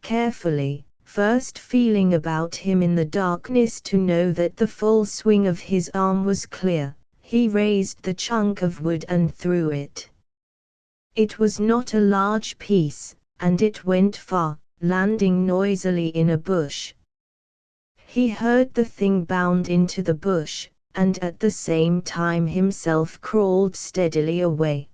S1: Carefully, first feeling about him in the darkness to know that the full swing of his arm was clear, he raised the chunk of wood and threw it. It was not a large piece, and it went far, landing noisily in a bush. He heard the thing bound into the bush, and at the same time himself crawled steadily away.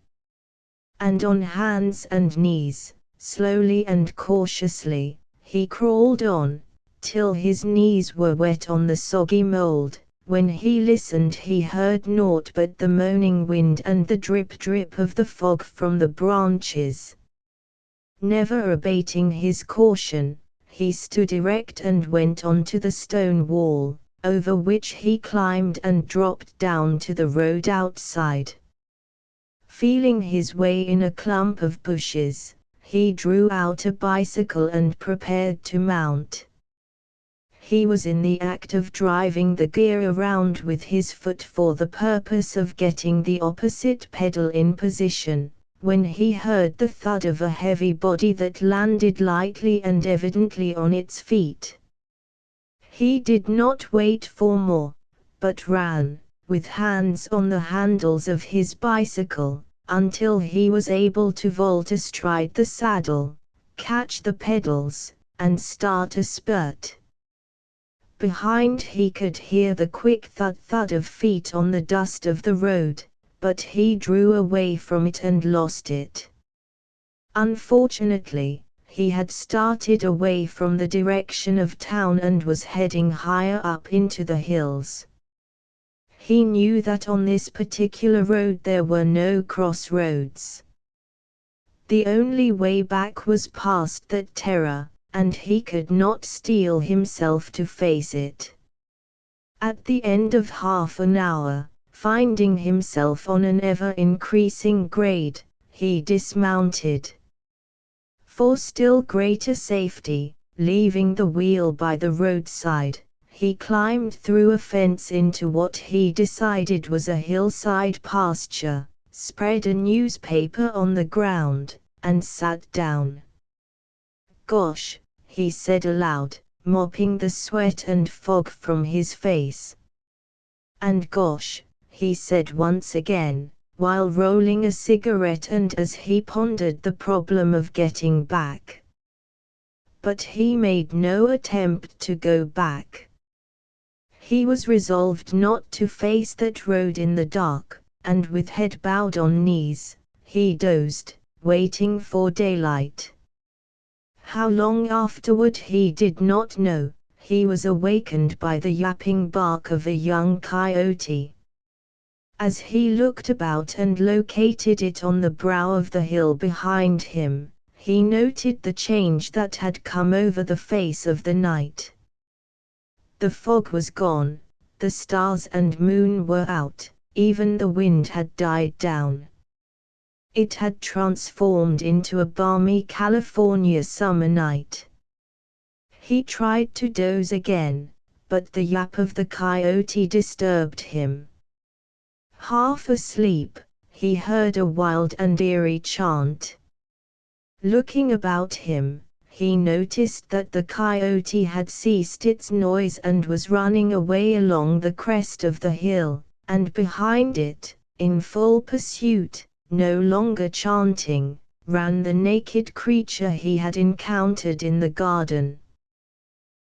S1: And on hands and knees, slowly and cautiously, he crawled on, till his knees were wet on the soggy mold. When he listened he heard naught but the moaning wind and the drip-drip of the fog from the branches. Never abating his caution, he stood erect and went on to the stone wall, over which he climbed and dropped down to the road outside. Feeling his way in a clump of bushes, he drew out a bicycle and prepared to mount. He was in the act of driving the gear around with his foot for the purpose of getting the opposite pedal in position, when he heard the thud of a heavy body that landed lightly and evidently on its feet. He did not wait for more, but ran, with hands on the handles of his bicycle, until he was able to vault astride the saddle, catch the pedals, and start a spurt. Behind he could hear the quick thud-thud of feet on the dust of the road, but he drew away from it and lost it. Unfortunately, he had started away from the direction of town and was heading higher up into the hills. He knew that on this particular road there were no crossroads. The only way back was past that terror, and he could not steel himself to face it. At the end of half an hour, finding himself on an ever-increasing grade, he dismounted. For still greater safety, leaving the wheel by the roadside, he climbed through a fence into what he decided was a hillside pasture, spread a newspaper on the ground, and sat down. "Gosh," he said aloud, mopping the sweat and fog from his face. "And gosh," he said once again, while rolling a cigarette and as he pondered the problem of getting back. But he made no attempt to go back. He was resolved not to face that road in the dark, and with head bowed on knees, he dozed, waiting for daylight. How long afterward he did not know. He was awakened by the yapping bark of a young coyote. As he looked about and located it on the brow of the hill behind him, he noted the change that had come over the face of the night. The fog was gone, the stars and moon were out, even the wind had died down. It had transformed into a balmy California summer night. He tried to doze again, but the yap of the coyote disturbed him. Half asleep, he heard a wild and eerie chant. Looking about him, he noticed that the coyote had ceased its noise and was running away along the crest of the hill, and behind it, in full pursuit, no longer chanting, ran the naked creature he had encountered in the garden.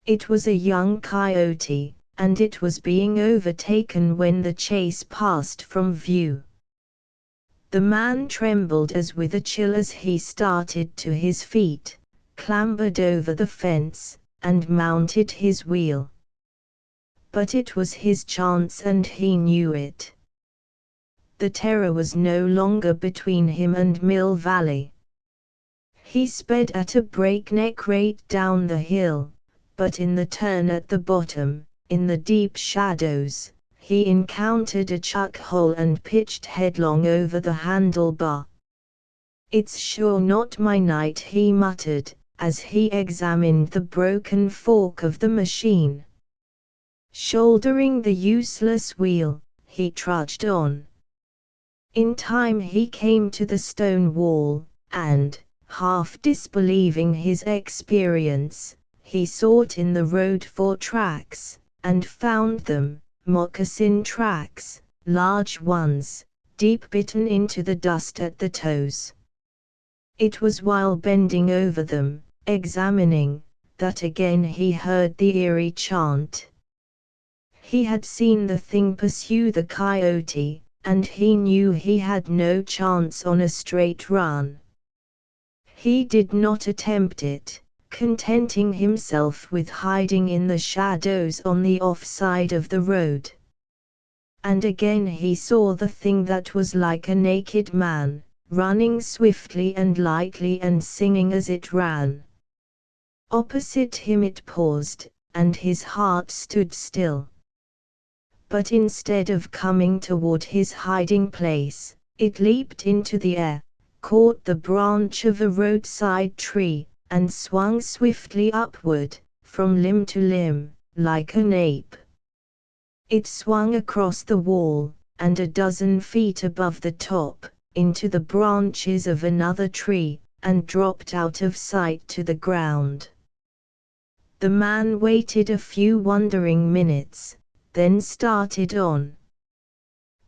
S1: It was a young coyote, and it was being overtaken when the chase passed from view. The man trembled as with a chill as he started to his feet, clambered over the fence, and mounted his wheel. But it was his chance and he knew it. The terror was no longer between him and Mill Valley. He sped at a breakneck rate down the hill, but in the turn at the bottom, in the deep shadows, he encountered a chuck hole and pitched headlong over the handlebar. "It's sure not my night," he muttered, as he examined the broken fork of the machine. Shouldering the useless wheel, he trudged on. In time he came to the stone wall, and, half disbelieving his experience, he sought in the road for tracks, and found them, moccasin tracks, large ones, deep bitten into the dust at the toes. It was while bending over them, examining, that again he heard the eerie chant. He had seen the thing pursue the coyote, and he knew he had no chance on a straight run. He did not attempt it, contenting himself with hiding in the shadows on the off side of the road. And again he saw the thing that was like a naked man, running swiftly and lightly and singing as it ran. Opposite him it paused, and his heart stood still. But instead of coming toward his hiding place, it leaped into the air, caught the branch of a roadside tree, and swung swiftly upward, from limb to limb, like an ape. It swung across the wall, and a dozen feet above the top, into the branches of another tree, and dropped out of sight to the ground. The man waited a few wondering minutes, then started on.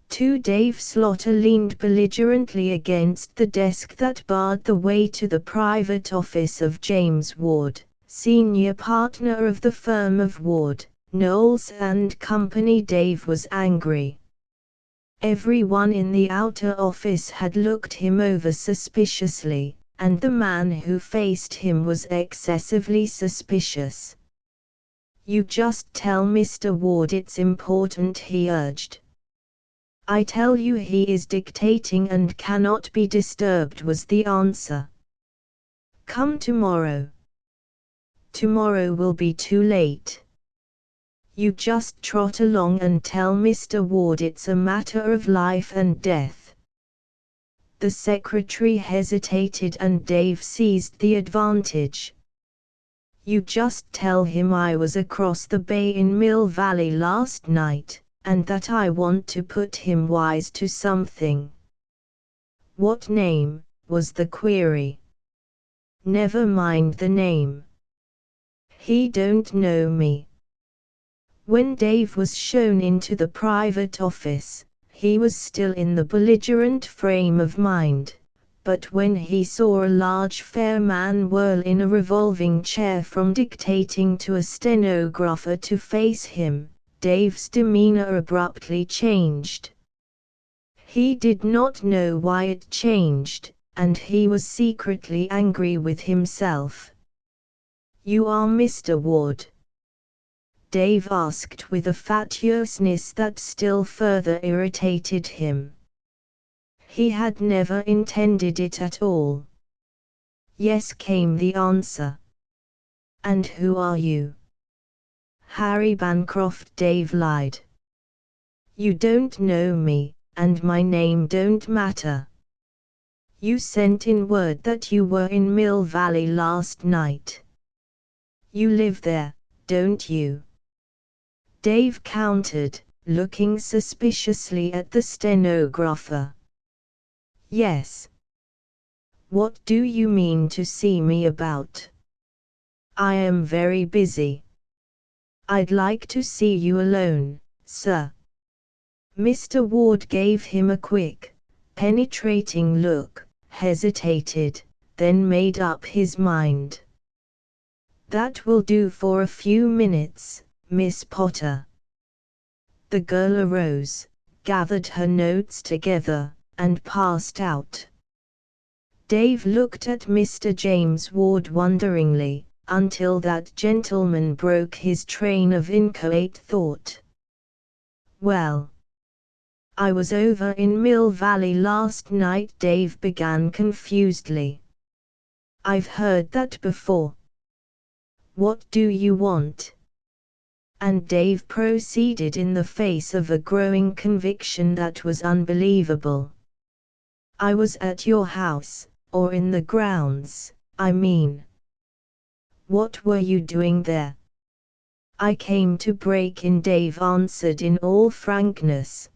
S1: Dave Slaughter leaned belligerently against the desk that barred the way to the private office of James Ward, senior partner of the firm of Ward, Knowles and Company. Dave was angry. Everyone in the outer office had looked him over suspiciously, and the man who faced him was excessively suspicious. "You just tell Mr. Ward it's important," he urged. "I tell you he is dictating and cannot be disturbed," was the answer. "Come tomorrow." "Tomorrow will be too late. You just trot along and tell Mr. Ward it's a matter of life and death." The secretary hesitated and Dave seized the advantage. "You just tell him I was across the bay in Mill Valley last night, and that I want to put him wise to something." "What name?" was the query. "Never mind the name. He don't know me." When Dave was shown into the private office, he was still in the belligerent frame of mind. But when he saw a large fair man whirl in a revolving chair from dictating to a stenographer to face him, Dave's demeanor abruptly changed. He did not know why it changed, and he was secretly angry with himself. "You are Mr. Ward?" Dave asked with a fatuousness that still further irritated him. He had never intended it at all. "Yes," came the answer. "And who are you?" "Harry Bancroft," Dave lied. "You don't know me, and my name don't matter. You sent in word that you were in Mill Valley last night. You live there, don't you?" Dave countered, looking suspiciously at the stenographer. "Yes." "What do you mean to see me about?" I am very busy. I'd like to see you alone, sir. Mr. Ward gave him a quick, penetrating look, hesitated, then made up his mind. That will do for a few minutes, Miss Potter. The girl arose, gathered her notes together, and passed out. Dave looked at Mr. James Ward wonderingly, until that gentleman broke his train of inchoate thought. Well, I was over in Mill Valley last night, Dave began confusedly. I've heard that before. What do you want? And Dave proceeded in the face of a growing conviction that was unbelievable. I was at your house, or in the grounds, I mean. What were you doing there? I came to break in, Dave answered in all frankness.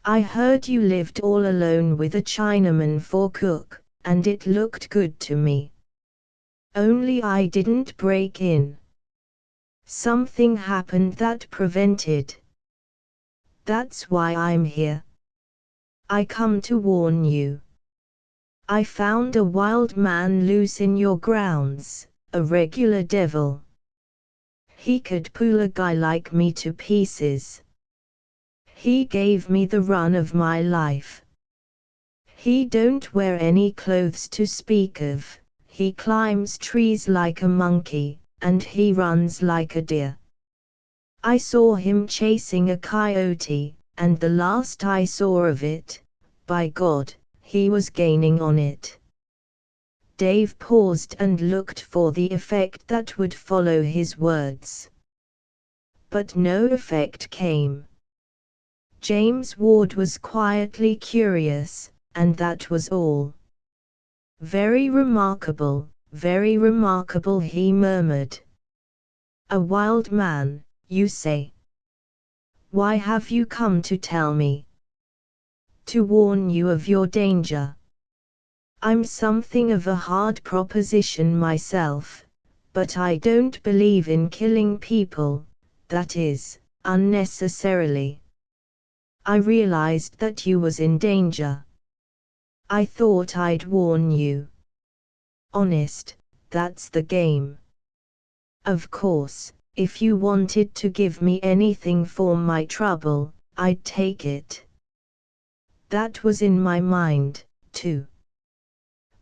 S1: I heard you lived all alone with a Chinaman for cook, and it looked good to me. Only I didn't break in. Something happened that prevented. That's why I'm here. I come to warn you. I found a wild man loose in your grounds, a regular devil. He could pull a guy like me to pieces. He gave me the run of my life. He don't wear any clothes to speak of, he climbs trees like a monkey, and he runs like a deer. I saw him chasing a coyote, and the last I saw of it, by God, he was gaining on it. Dave paused and looked for the effect that would follow his words. But no effect came. James Ward was quietly curious, and that was all. Very remarkable, he murmured. A wild man, you say? Why have you come to tell me? To warn you of your danger. I'm something of a hard proposition myself, but I don't believe in killing people, that is, unnecessarily. I realized that you was in danger. I thought I'd warn you. Honest, that's the game. Of course, if you wanted to give me anything for my trouble, I'd take it. That was in my mind, too.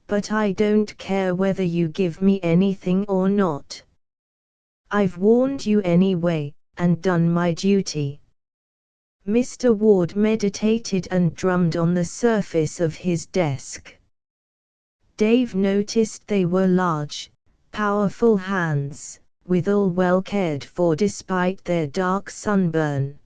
S1: But I don't care whether you give me anything or not. I've warned you anyway, and done my duty. Mr. Ward meditated and drummed on the surface of his desk. Dave noticed they were large, powerful hands, withal well cared for despite their dark sunburn.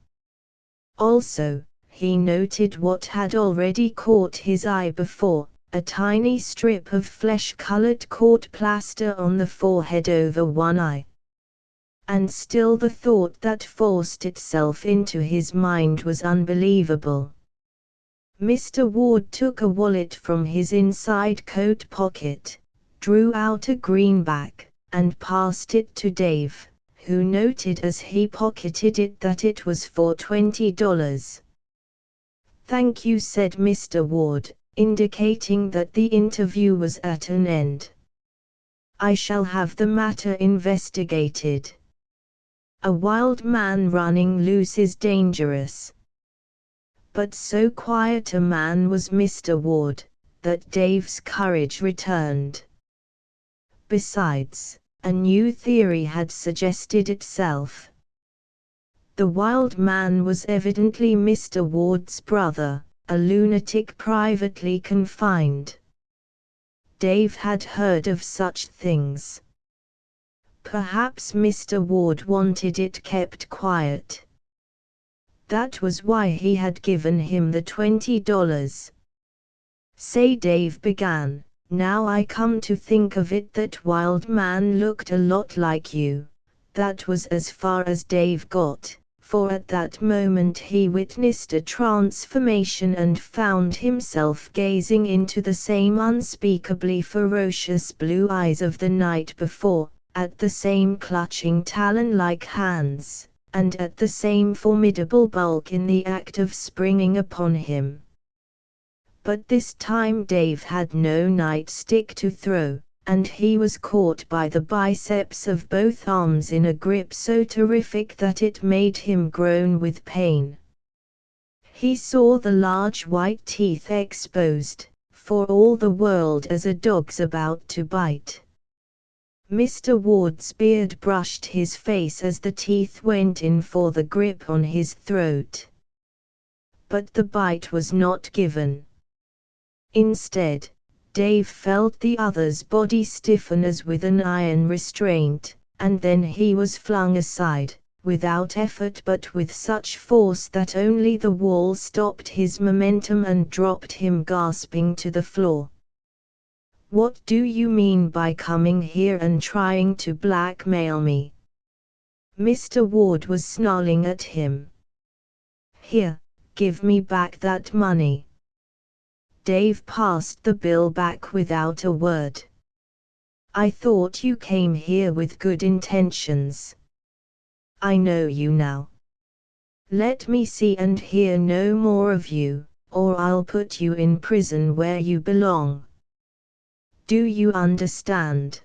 S1: Also, he noted what had already caught his eye before, a tiny strip of flesh-colored court plaster on the forehead over one eye. And still the thought that forced itself into his mind was unbelievable. Mr. Ward took a wallet from his inside coat pocket, drew out a greenback, and passed it to Dave, who noted as he pocketed it that it was for $20. Thank you, said Mr. Ward, indicating that the interview was at an end. I shall have the matter investigated. A wild man running loose is dangerous. But so quiet a man was Mr. Ward, that Dave's courage returned. Besides, a new theory had suggested itself. The wild man was evidently Mr. Ward's brother, a lunatic privately confined. Dave had heard of such things. Perhaps Mr. Ward wanted it kept quiet. That was why he had given him the $20. Say, Dave began, now I come to think of it, that wild man looked a lot like you. That was as far as Dave got, for at that moment he witnessed a transformation and found himself gazing into the same unspeakably ferocious blue eyes of the night before, at the same clutching talon-like hands, and at the same formidable bulk in the act of springing upon him. But this time Dave had no nightstick to throw, and he was caught by the biceps of both arms in a grip so terrific that it made him groan with pain. He saw the large white teeth exposed, for all the world as a dog's about to bite. Mr. Ward's beard brushed his face as the teeth went in for the grip on his throat. But the bite was not given. Instead, Dave felt the other's body stiffen as with an iron restraint, and then he was flung aside, without effort but with such force that only the wall stopped his momentum and dropped him gasping to the floor. "What do you mean by coming here and trying to blackmail me?" Mr. Ward was snarling at him. "Here, give me back that money." Dave passed the bill back without a word. "I thought you came here with good intentions. I know you now. Let me see and hear no more of you, or I'll put you in prison where you belong. Do you understand?"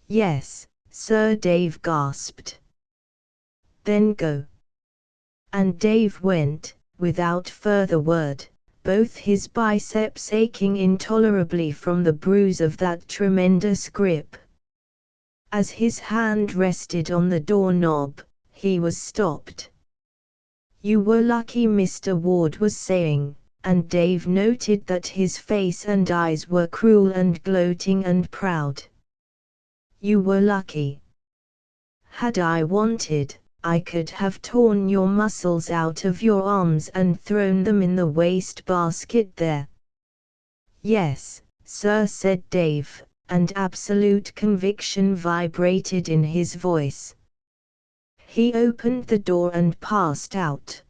S1: "Yes, sir," Dave gasped. "Then go." And Dave went, without further word, both his biceps aching intolerably from the bruise of that tremendous grip. As his hand rested on the doorknob, he was stopped. "You were lucky," Mr. Ward was saying, and Dave noted that his face and eyes were cruel and gloating and proud. "You were lucky. Had I wanted, I could have torn your muscles out of your arms and thrown them in the waste-basket there." "Yes, sir," said Dave, and absolute conviction vibrated in his voice. He opened the door and passed out.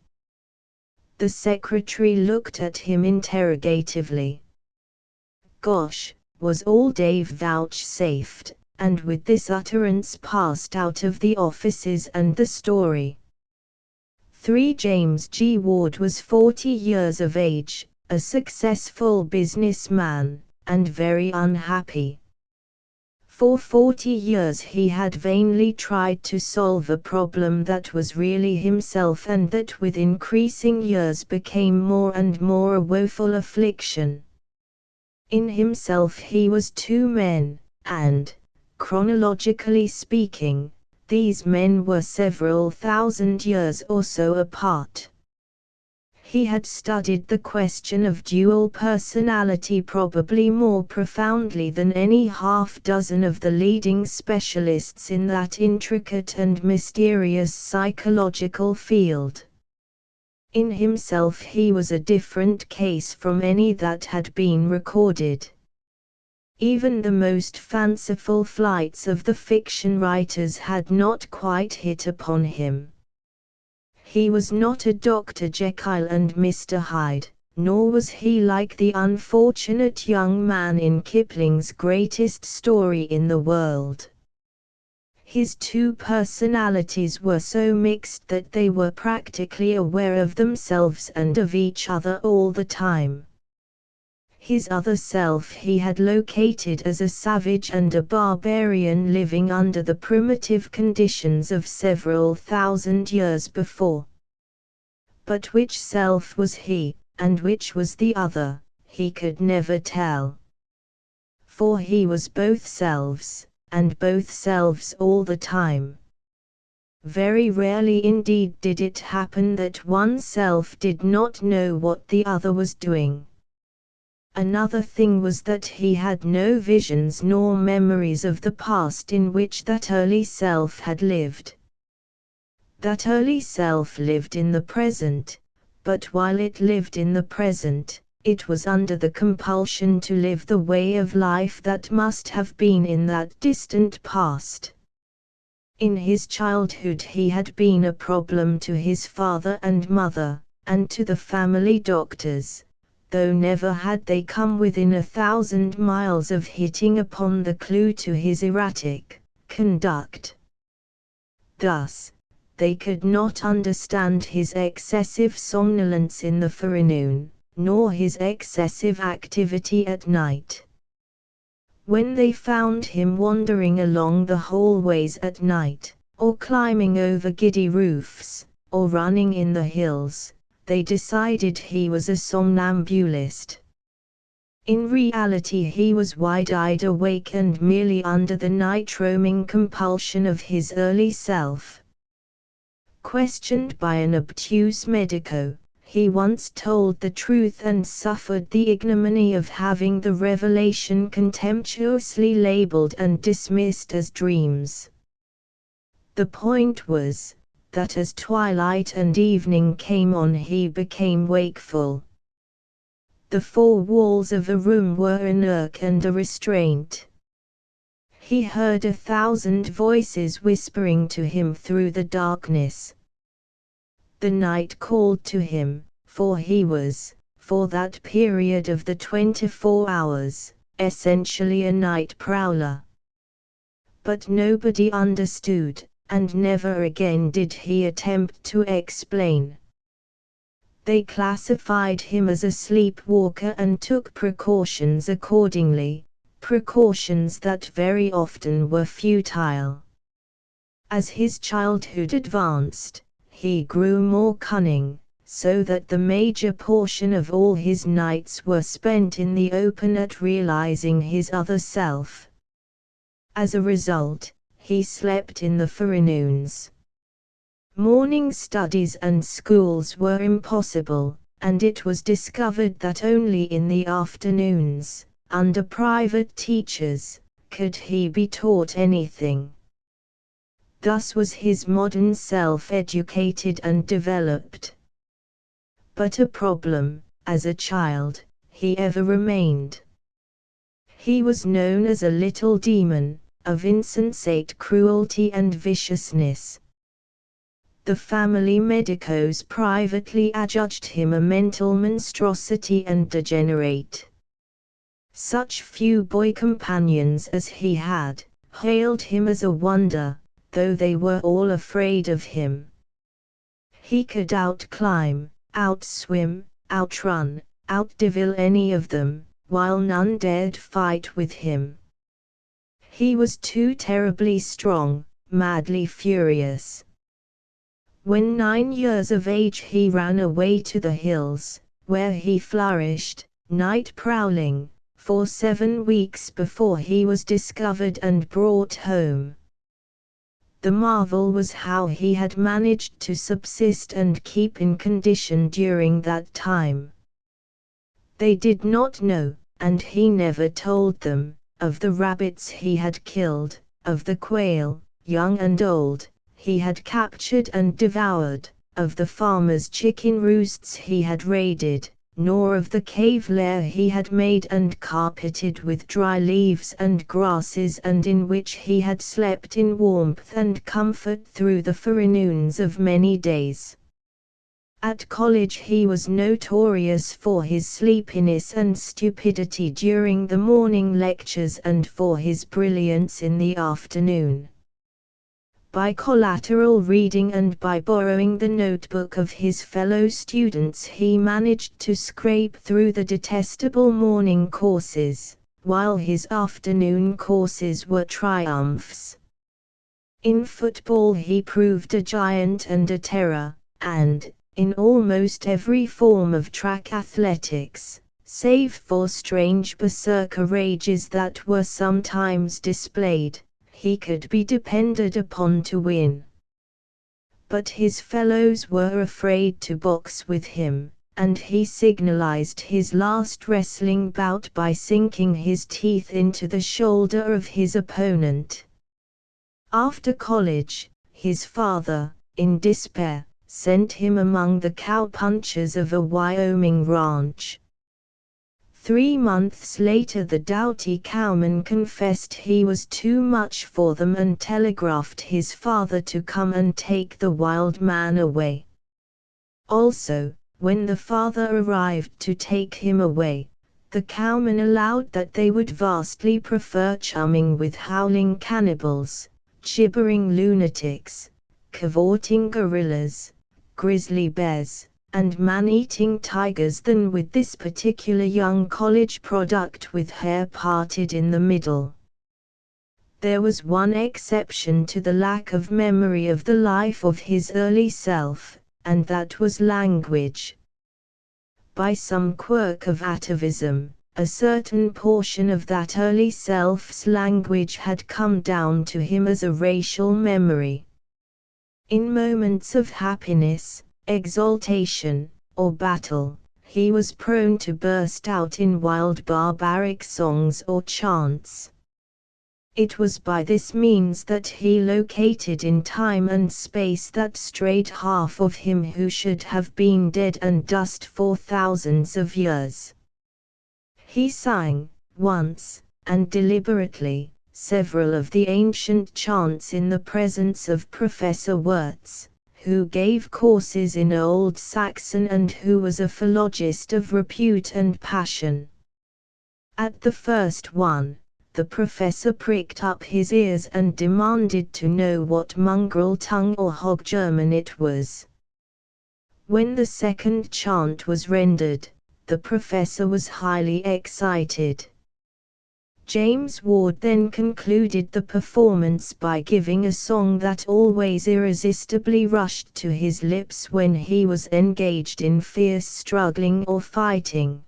S1: The secretary looked at him interrogatively. "Gosh," was all Dave vouchsafed, and with this utterance passed out of the offices and the story. 3 James G. Ward was 40 years of age, a successful businessman, and very unhappy. For 40 years he had vainly tried to solve a problem that was really himself and that with increasing years became more and more a woeful affliction. In himself he was 2 men, and, chronologically speaking, these men were several thousand years or so apart. He had studied the question of dual personality probably more profoundly than any half-dozen of the leading specialists in that intricate and mysterious psychological field. In himself he was a different case from any that had been recorded. Even the most fanciful flights of the fiction writers had not quite hit upon him. He was not a Dr. Jekyll and Mr. Hyde, nor was he like the unfortunate young man in Kipling's greatest story in the world. His 2 personalities were so mixed that they were practically aware of themselves and of each other all the time. His other self he had located as a savage and a barbarian living under the primitive conditions of several thousand years before. But which self was he, and which was the other, he could never tell. For he was both selves, and both selves all the time. Very rarely indeed did it happen that one self did not know what the other was doing. Another thing was that he had no visions nor memories of the past in which that early self had lived. That early self lived in the present, but while it lived in the present, it was under the compulsion to live the way of life that must have been in that distant past. In his childhood he had been a problem to his father and mother, and to the family doctors, though never had they come within 1,000 miles of hitting upon the clue to his erratic, conduct. Thus, they could not understand his excessive somnolence in the forenoon, nor his excessive activity at night. When they found him wandering along the hallways at night, or climbing over giddy roofs, or running in the hills, they decided he was a somnambulist. In reality he was wide-eyed awake and merely under the night-roaming compulsion of his early self. Questioned by an obtuse medico, he once told the truth and suffered the ignominy of having the revelation contemptuously labeled and dismissed as dreams. The point was, that as twilight and evening came on he became wakeful. The four walls of a room were an irk and a restraint. He heard 1,000 voices whispering to him through the darkness. The night called to him, for he was, for that period of the 24 hours, essentially a night prowler. But nobody understood, and never again did he attempt to explain. They classified him as a sleepwalker and took precautions accordingly, precautions that very often were futile. As his childhood advanced, he grew more cunning, so that the major portion of all his nights were spent in the open at realizing his other self. As a result, he slept in the forenoons. Morning studies and schools were impossible, and it was discovered that only in the afternoons, under private teachers, could he be taught anything. Thus was his modern self educated and developed. But a problem, as a child, he ever remained. He was known as a little demon, of insensate cruelty and viciousness. The family medicos privately adjudged him a mental monstrosity and degenerate. Such few boy companions as he had, hailed him as a wonder, though they were all afraid of him. He could outclimb, outswim, outrun, outdevil any of them, while none dared fight with him. He was too terribly strong, madly furious. When 9 years of age he ran away to the hills, where he flourished, night prowling, for 7 weeks before he was discovered and brought home. The marvel was how he had managed to subsist and keep in condition during that time. They did not know, and he never told them, of the rabbits he had killed, of the quail, young and old, he had captured and devoured, of the farmers' chicken roosts he had raided, nor of the cave lair he had made and carpeted with dry leaves and grasses and in which he had slept in warmth and comfort through the forenoons of many days. At college he was notorious for his sleepiness and stupidity during the morning lectures and for his brilliance in the afternoon. By collateral reading and by borrowing the notebook of his fellow students he managed to scrape through the detestable morning courses, while his afternoon courses were triumphs. In football he proved a giant and a terror, and, in almost every form of track athletics, save for strange berserker rages that were sometimes displayed, he could be depended upon to win. But his fellows were afraid to box with him, and he signalized his last wrestling bout by sinking his teeth into the shoulder of his opponent. After college, his father, in despair, sent him among the cowpunchers of a Wyoming ranch. 3 months later the doughty cowman confessed he was too much for them and telegraphed his father to come and take the wild man away. Also, when the father arrived to take him away, the cowman allowed that they would vastly prefer chumming with howling cannibals, gibbering lunatics, cavorting gorillas, grizzly bears, and man-eating tigers than with this particular young college product with hair parted in the middle. There was one exception to the lack of memory of the life of his early self, and that was language. By some quirk of atavism, a certain portion of that early self's language had come down to him as a racial memory. In moments of happiness, exaltation, or battle, he was prone to burst out in wild barbaric songs or chants. It was by this means that he located in time and space that strayed half of him who should have been dead and dust for thousands of years. He sang, once, and deliberately, several of the ancient chants in the presence of Professor Wirtz, who gave courses in Old Saxon and who was a philologist of repute and passion. At the first one, the professor pricked up his ears and demanded to know what mongrel tongue or hog German it was. When the second chant was rendered, the professor was highly excited. James Ward then concluded the performance by giving a song that always irresistibly rushed to his lips when he was engaged in fierce struggling or fighting.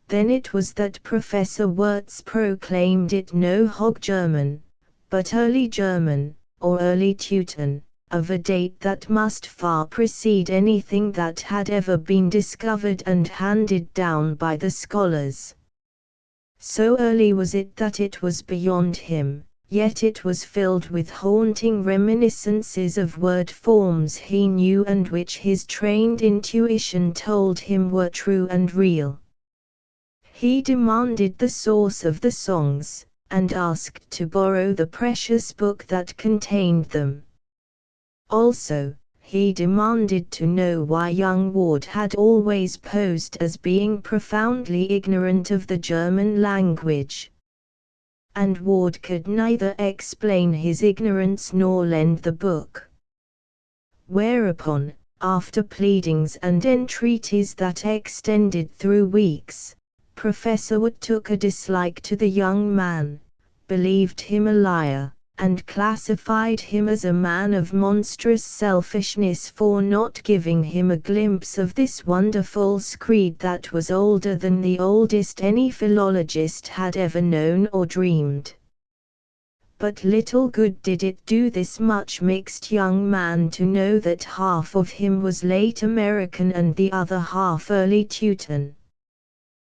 S1: Then it was that Professor Wirtz proclaimed it no Hog German, but Early German, or Early Teuton, of a date that must far precede anything that had ever been discovered and handed down by the scholars. So early was it that it was beyond him, yet it was filled with haunting reminiscences of word forms he knew and which his trained intuition told him were true and real. He demanded the source of the songs, and asked to borrow the precious book that contained them. Also, he demanded to know why young Ward had always posed as being profoundly ignorant of the German language. And Ward could neither explain his ignorance nor lend the book. Whereupon, after pleadings and entreaties that extended through weeks, Professor Wood took a dislike to the young man, believed him a liar, and classified him as a man of monstrous selfishness for not giving him a glimpse of this wonderful screed that was older than the oldest any philologist had ever known or dreamed. But little good did it do this much-mixed young man to know that half of him was late American and the other half early Teuton.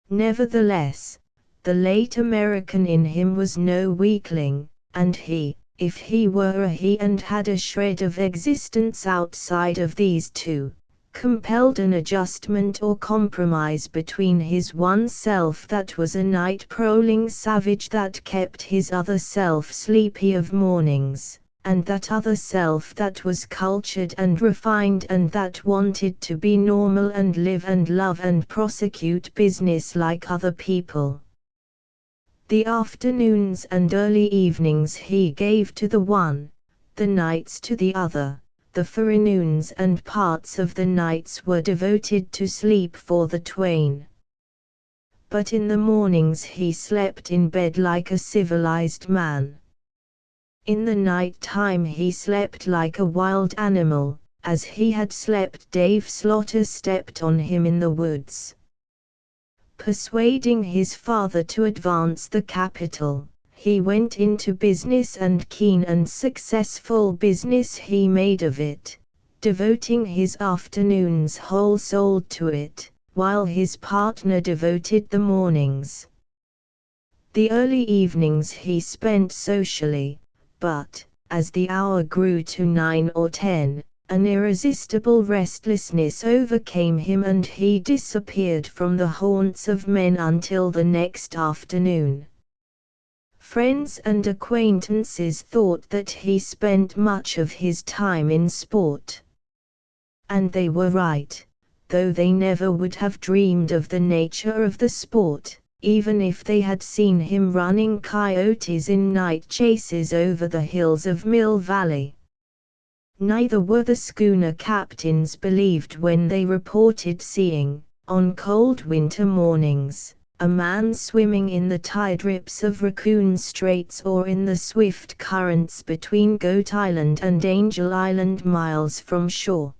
S1: Nevertheless, the late American in him was no weakling, and he, if he were a he and had a shred of existence outside of these two, compelled an adjustment or compromise between his one self that was a night-prowling savage that kept his other self sleepy of mornings, and that other self that was cultured and refined and that wanted to be normal and live and love and prosecute business like other people. The afternoons and early evenings he gave to the one, the nights to the other, the forenoons and parts of the nights were devoted to sleep for the twain. But in the mornings he slept in bed like a civilized man. In the night time he slept like a wild animal, as he had slept Dave Slaughter stepped on him in the woods. Persuading his father to advance the capital, he went into business and keen and successful business he made of it, devoting his afternoons whole-souled to it, while his partner devoted the mornings. The early evenings he spent socially, but, as the hour grew to 9 or 10, an irresistible restlessness overcame him and he disappeared from the haunts of men until the next afternoon. Friends and acquaintances thought that he spent much of his time in sport. And they were right, though they never would have dreamed of the nature of the sport, even if they had seen him running coyotes in night chases over the hills of Mill Valley. Neither were the schooner captains believed when they reported seeing, on cold winter mornings, a man swimming in the tide rips of Raccoon Straits or in the swift currents between Goat Island and Angel Island miles from shore.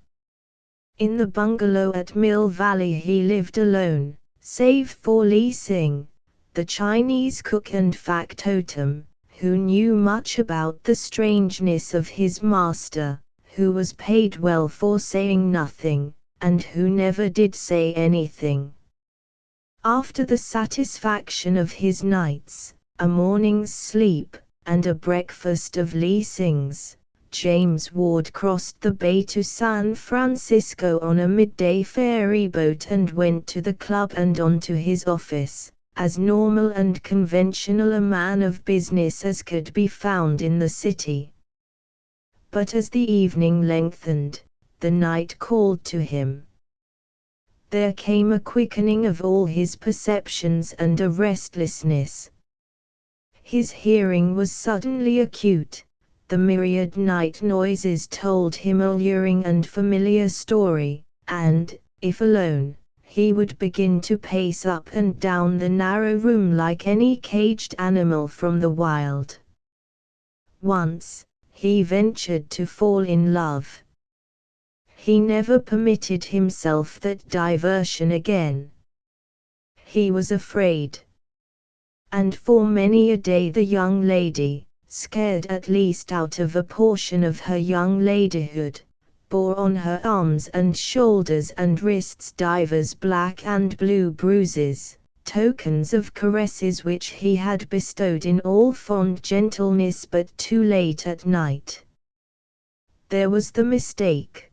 S1: In the bungalow at Mill Valley he lived alone, save for Li Sing, the Chinese cook and factotum, who knew much about the strangeness of his master, who was paid well for saying nothing, and who never did say anything. After the satisfaction of his nights, a morning's sleep, and a breakfast of Li Sing's, James Ward crossed the bay to San Francisco on a midday ferry boat and went to the club and on to his office, as normal and conventional a man of business as could be found in the city. But as the evening lengthened, the night called to him. There came a quickening of all his perceptions and a restlessness. His hearing was suddenly acute. The myriad night noises told him a luring and familiar story, and, if alone, he would begin to pace up and down the narrow room like any caged animal from the wild. Once, he ventured to fall in love. He never permitted himself that diversion again. He was afraid. And for many a day the young lady, scared at least out of a portion of her young ladyhood, bore on her arms and shoulders and wrists divers black and blue bruises, tokens of caresses which he had bestowed in all fond gentleness but too late at night. There was the mistake.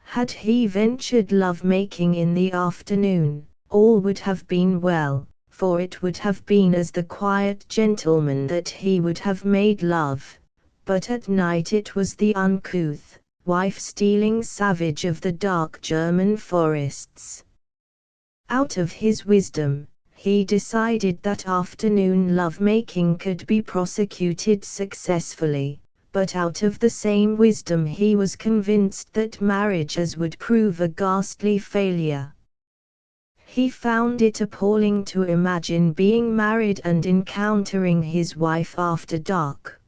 S1: Had he ventured love-making in the afternoon, all would have been well, for it would have been as the quiet gentleman that he would have made love, but at night it was the uncouth, wife-stealing savage of the dark German forests. Out of his wisdom, he decided that afternoon love-making could be prosecuted successfully, but out of the same wisdom he was convinced that marriages would prove a ghastly failure. He found it appalling to imagine being married and encountering his wife after dark.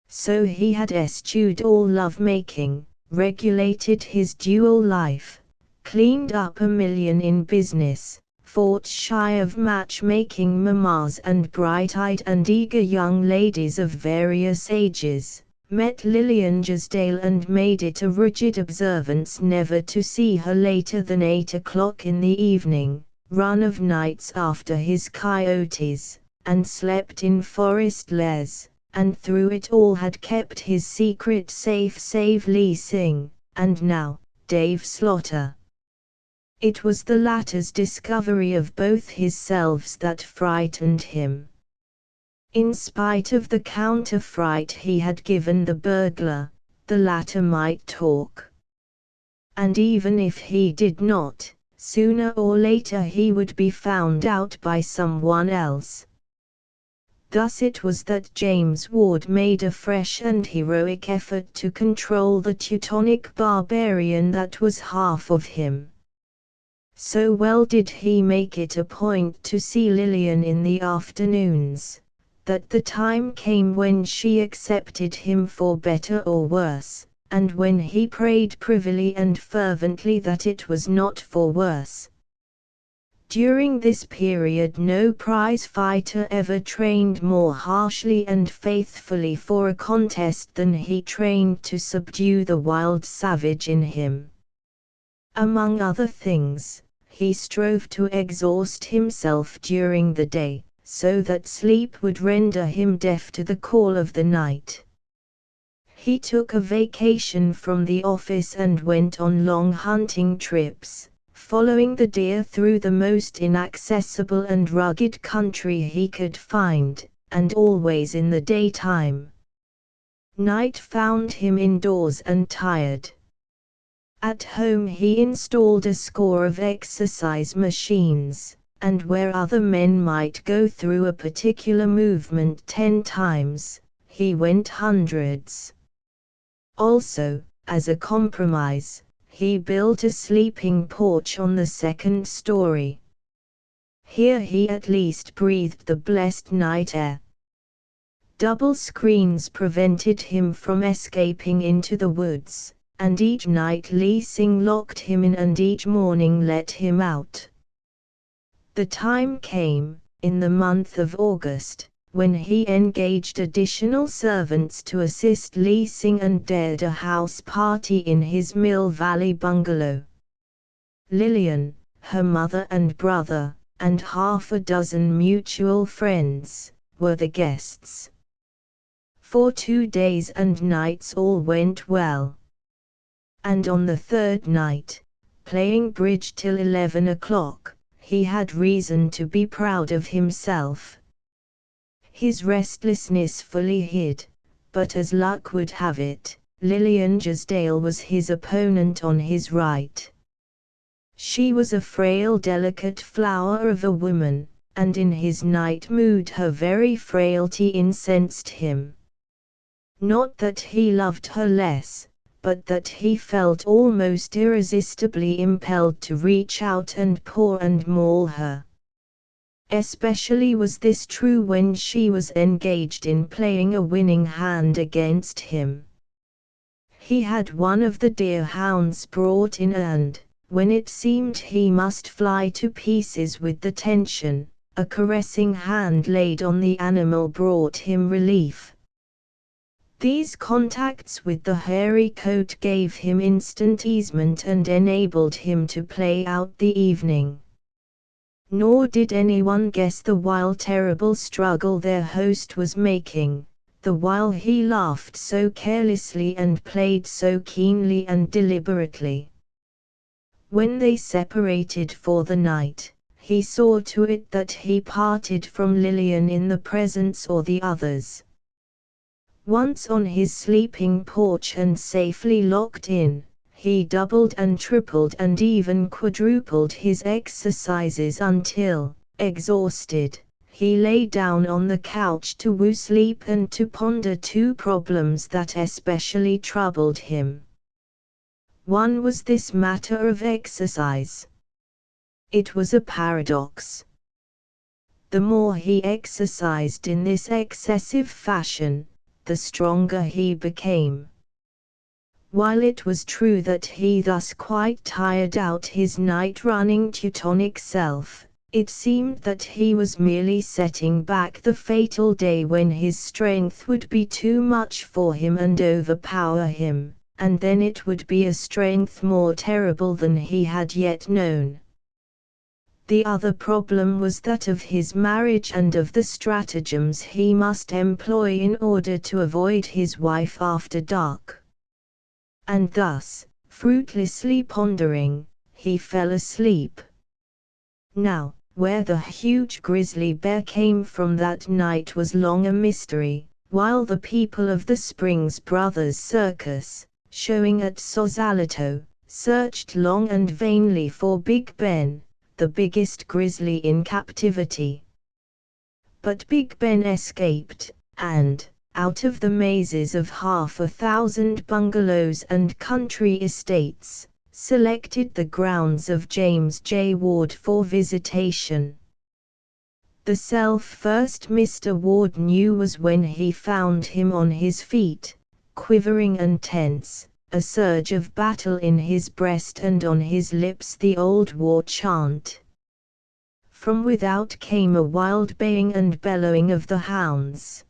S1: So he had eschewed all love-making, regulated his dual life, cleaned up $1 million in business, fought shy of matchmaking mamas and bright-eyed and eager young ladies of various ages, met Lillian Jasdale and made it a rigid observance never to see her later than 8 o'clock in the evening, run of nights after his coyotes, and slept in Forest Les, and through it all had kept his secret safe save Li Sing, and now, Dave Slaughter. It was the latter's discovery of both his selves that frightened him. In spite of the counter-fright he had given the burglar, the latter might talk. And even if he did not, sooner or later he would be found out by someone else. Thus it was that James Ward made a fresh and heroic effort to control the Teutonic barbarian that was half of him. So well did he make it a point to see Lillian in the afternoons, that the time came when she accepted him for better or worse, and when he prayed privily and fervently that it was not for worse. During this period no prize fighter ever trained more harshly and faithfully for a contest than he trained to subdue the wild savage in him. Among other things, he strove to exhaust himself during the day, so that sleep would render him deaf to the call of the night. He took a vacation from the office and went on long hunting trips, following the deer through the most inaccessible and rugged country he could find, and always in the daytime. Night found him indoors and tired. At home he installed a score of exercise machines, and where other men might go through a particular movement 10 times, he went hundreds. Also, as a compromise, he built a sleeping porch on the second story. Here he at least breathed the blessed night air. Double screens prevented him from escaping into the woods, and each night Li Xing locked him in and each morning let him out. The time came, in the month of August, when he engaged additional servants to assist Li Xing and dared a house party in his Mill Valley bungalow. Lillian, her mother and brother, and half a dozen mutual friends, were the guests. For 2 days and nights all went well. And on the third night, playing bridge till 11 o'clock, he had reason to be proud of himself. His restlessness fully hid, but as luck would have it, Lillian Jasdale was his opponent on his right. She was a frail, delicate flower of a woman, and in his night mood her very frailty incensed him. Not that he loved her less, but that he felt almost irresistibly impelled to reach out and paw and maul her. Especially was this true when she was engaged in playing a winning hand against him. He had one of the deerhounds brought in and, when it seemed he must fly to pieces with the tension, a caressing hand laid on the animal brought him relief. These contacts with the hairy coat gave him instant easement and enabled him to play out the evening. Nor did anyone guess the while terrible struggle their host was making, the while he laughed so carelessly and played so keenly and deliberately. When they separated for the night, he saw to it that he parted from Lillian in the presence or the others. Once on his sleeping porch and safely locked in, he doubled and tripled and even quadrupled his exercises until, exhausted, he lay down on the couch to woo sleep and to ponder 2 problems that especially troubled him. One was this matter of exercise. It was a paradox. The more he exercised in this excessive fashion, the stronger he became. While it was true that he thus quite tired out his night-running Teutonic self, it seemed that he was merely setting back the fatal day when his strength would be too much for him and overpower him, and then it would be a strength more terrible than he had yet known. The other problem was that of his marriage and of the stratagems he must employ in order to avoid his wife after dark. And thus, fruitlessly pondering, he fell asleep. Now, where the huge grizzly bear came from that night was long a mystery, while the people of the Springs Brothers Circus, showing at Sausalito, searched long and vainly for Big Ben, the biggest grizzly in captivity. But Big Ben escaped, and, out of the mazes of 1,000 bungalows and country estates, selected the grounds of James J. Ward for visitation. The self first Mr. Ward knew was when he found him on his feet, quivering and tense, a surge of battle in his breast and on his lips the old war chant. From without came a wild baying and bellowing of the hounds.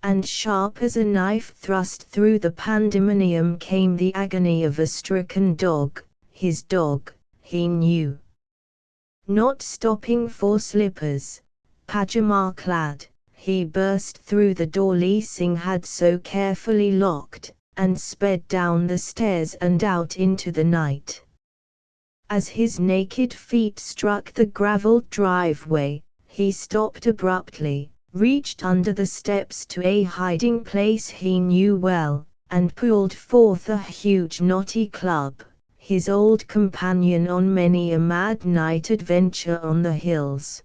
S1: And sharp as a knife thrust through the pandemonium came the agony of a stricken dog, his dog, he knew. Not stopping for slippers, pajama-clad, he burst through the door Li Xing had so carefully locked, and sped down the stairs and out into the night. As his naked feet struck the gravelled driveway, he stopped abruptly, reached under the steps to a hiding place he knew well, and pulled forth a huge knotty club. his old companion on many a mad night adventure on the hills.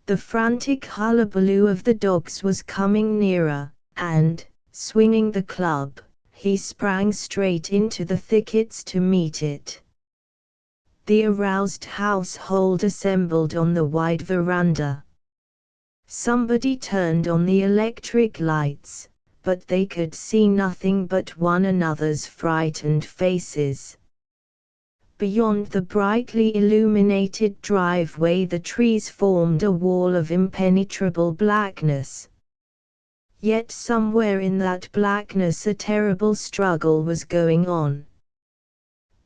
S1: The frantic hullabaloo of the dogs was coming nearer, and, swinging the club, he sprang straight into the thickets to meet it. The aroused household assembled on the wide veranda. Somebody turned on the electric lights, but they could see nothing but one another's frightened faces. Beyond the brightly illuminated driveway the trees formed a wall of impenetrable blackness. Yet somewhere in that blackness a terrible struggle was going on.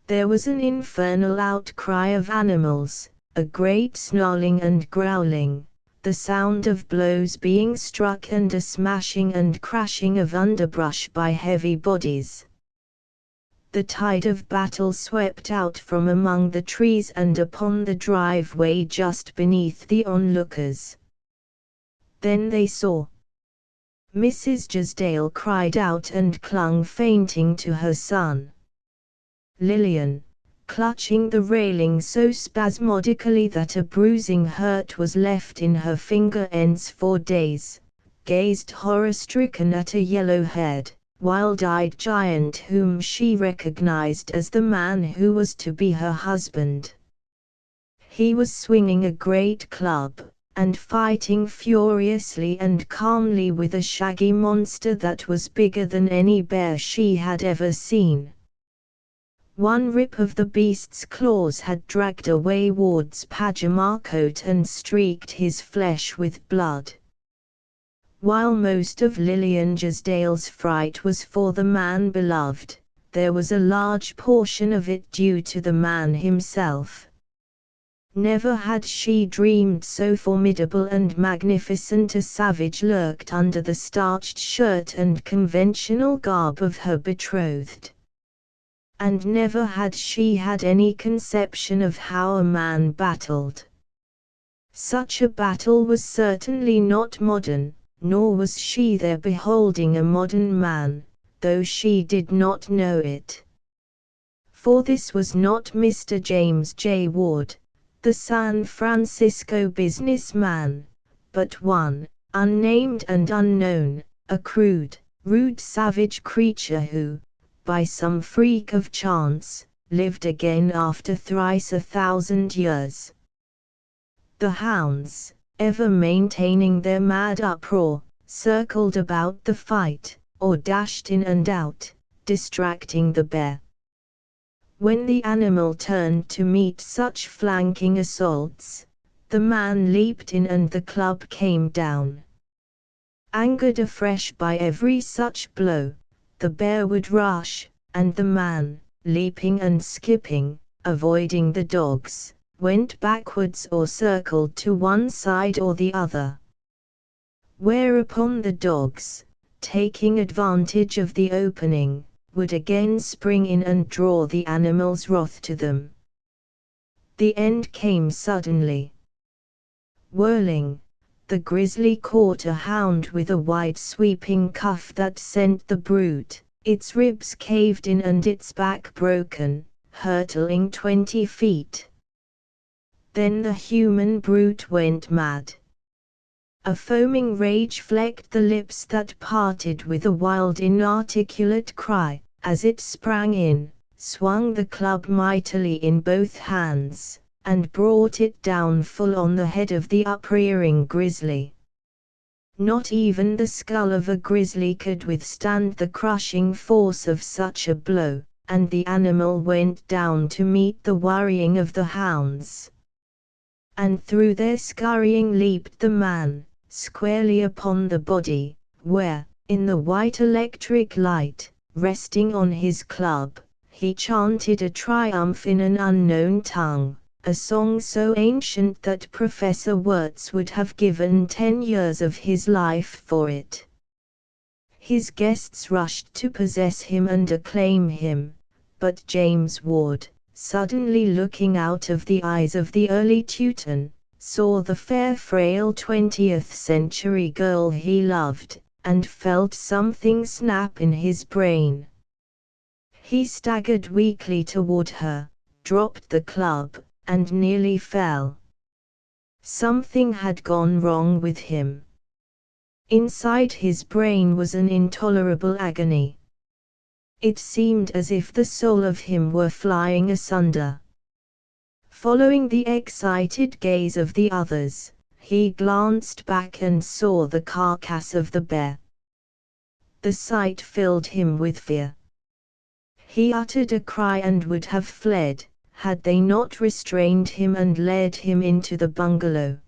S1: There was an infernal outcry of animals, a great snarling and growling, the sound of blows being struck and a smashing and crashing of underbrush by heavy bodies. The tide of battle swept out from among the trees and upon the driveway just beneath the onlookers. Then they saw. Mrs. Jesdale cried out and clung fainting to her son. Lillian, clutching the railing so spasmodically that a bruising hurt was left in her finger ends for days, gazed horror-stricken at a yellow-haired, wild-eyed giant whom she recognized as the man who was to be her husband. He was swinging a great club, and fighting furiously and calmly with a shaggy monster that was bigger than any bear she had ever seen. One rip of the beast's claws had dragged away Ward's pajama coat and streaked his flesh with blood. While most of Lillian Jesdale's fright was for the man beloved, there was a large portion of it due to the man himself. Never had she dreamed so formidable and magnificent a savage lurked under the starched shirt and conventional garb of her betrothed. And never had she had any conception of how a man battled. Such a battle was certainly not modern, nor was she there beholding a modern man, though she did not know it. For this was not Mr. James J. Ward, the San Francisco businessman, but one, unnamed and unknown, a crude, rude savage creature who, by some freak of chance, lived again after thrice 1,000 years. The hounds, ever maintaining their mad uproar, circled about the fight, or dashed in and out, distracting the bear. When the animal turned to meet such flanking assaults, the man leaped in and the club came down. Angered afresh by every such blow, the bear would rush, and the man, leaping and skipping, avoiding the dogs, went backwards or circled to one side or the other. Whereupon the dogs, taking advantage of the opening, would again spring in and draw the animal's wrath to them. The end came suddenly. Whirling, the grizzly caught a hound with a wide sweeping cuff that sent the brute, its ribs caved in and its back broken, hurtling 20 feet. Then the human brute went mad. A foaming rage flecked the lips that parted with a wild inarticulate cry, as it sprang in, swung the club mightily in both hands, and brought it down full on the head of the uprearing grizzly. Not even the skull of a grizzly could withstand the crushing force of such a blow, and the animal went down to meet the worrying of the hounds. And through their scurrying leaped the man, squarely upon the body, where, in the white electric light, resting on his club, he chanted a triumph in an unknown tongue, a song so ancient that Professor Wirtz would have given 10 years of his life for it. His guests rushed to possess him and acclaim him, but James Ward, suddenly looking out of the eyes of the early Teuton, saw the fair frail 20th-century girl he loved, and felt something snap in his brain. He staggered weakly toward her, dropped the club, and nearly fell. Something had gone wrong with him. Inside his brain was an intolerable agony. It seemed as if the soul of him were flying asunder. Following the excited gaze of the others, he glanced back and saw the carcass of the bear. The sight filled him with fear. He uttered a cry and would have fled, had they not restrained him and led him into the bungalow.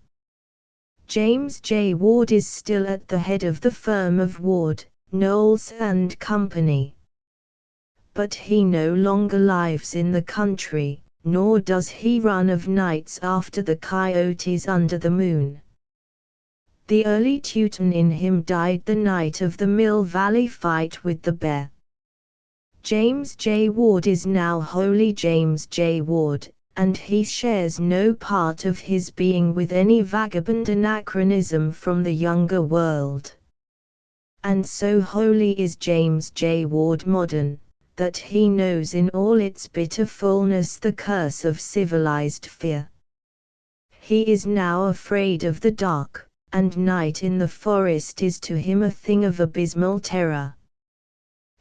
S1: James J. Ward is still at the head of the firm of Ward, Knowles and Company. But he no longer lives in the country, nor does he run of nights after the coyotes under the moon. The early Teuton in him died the night of the Mill Valley fight with the bear. James J. Ward is now wholly James J. Ward, and he shares no part of his being with any vagabond anachronism from the younger world. And so wholly is James J. Ward modern, that he knows in all its bitter fullness the curse of civilized fear. He is now afraid of the dark, and night in the forest is to him a thing of abysmal terror.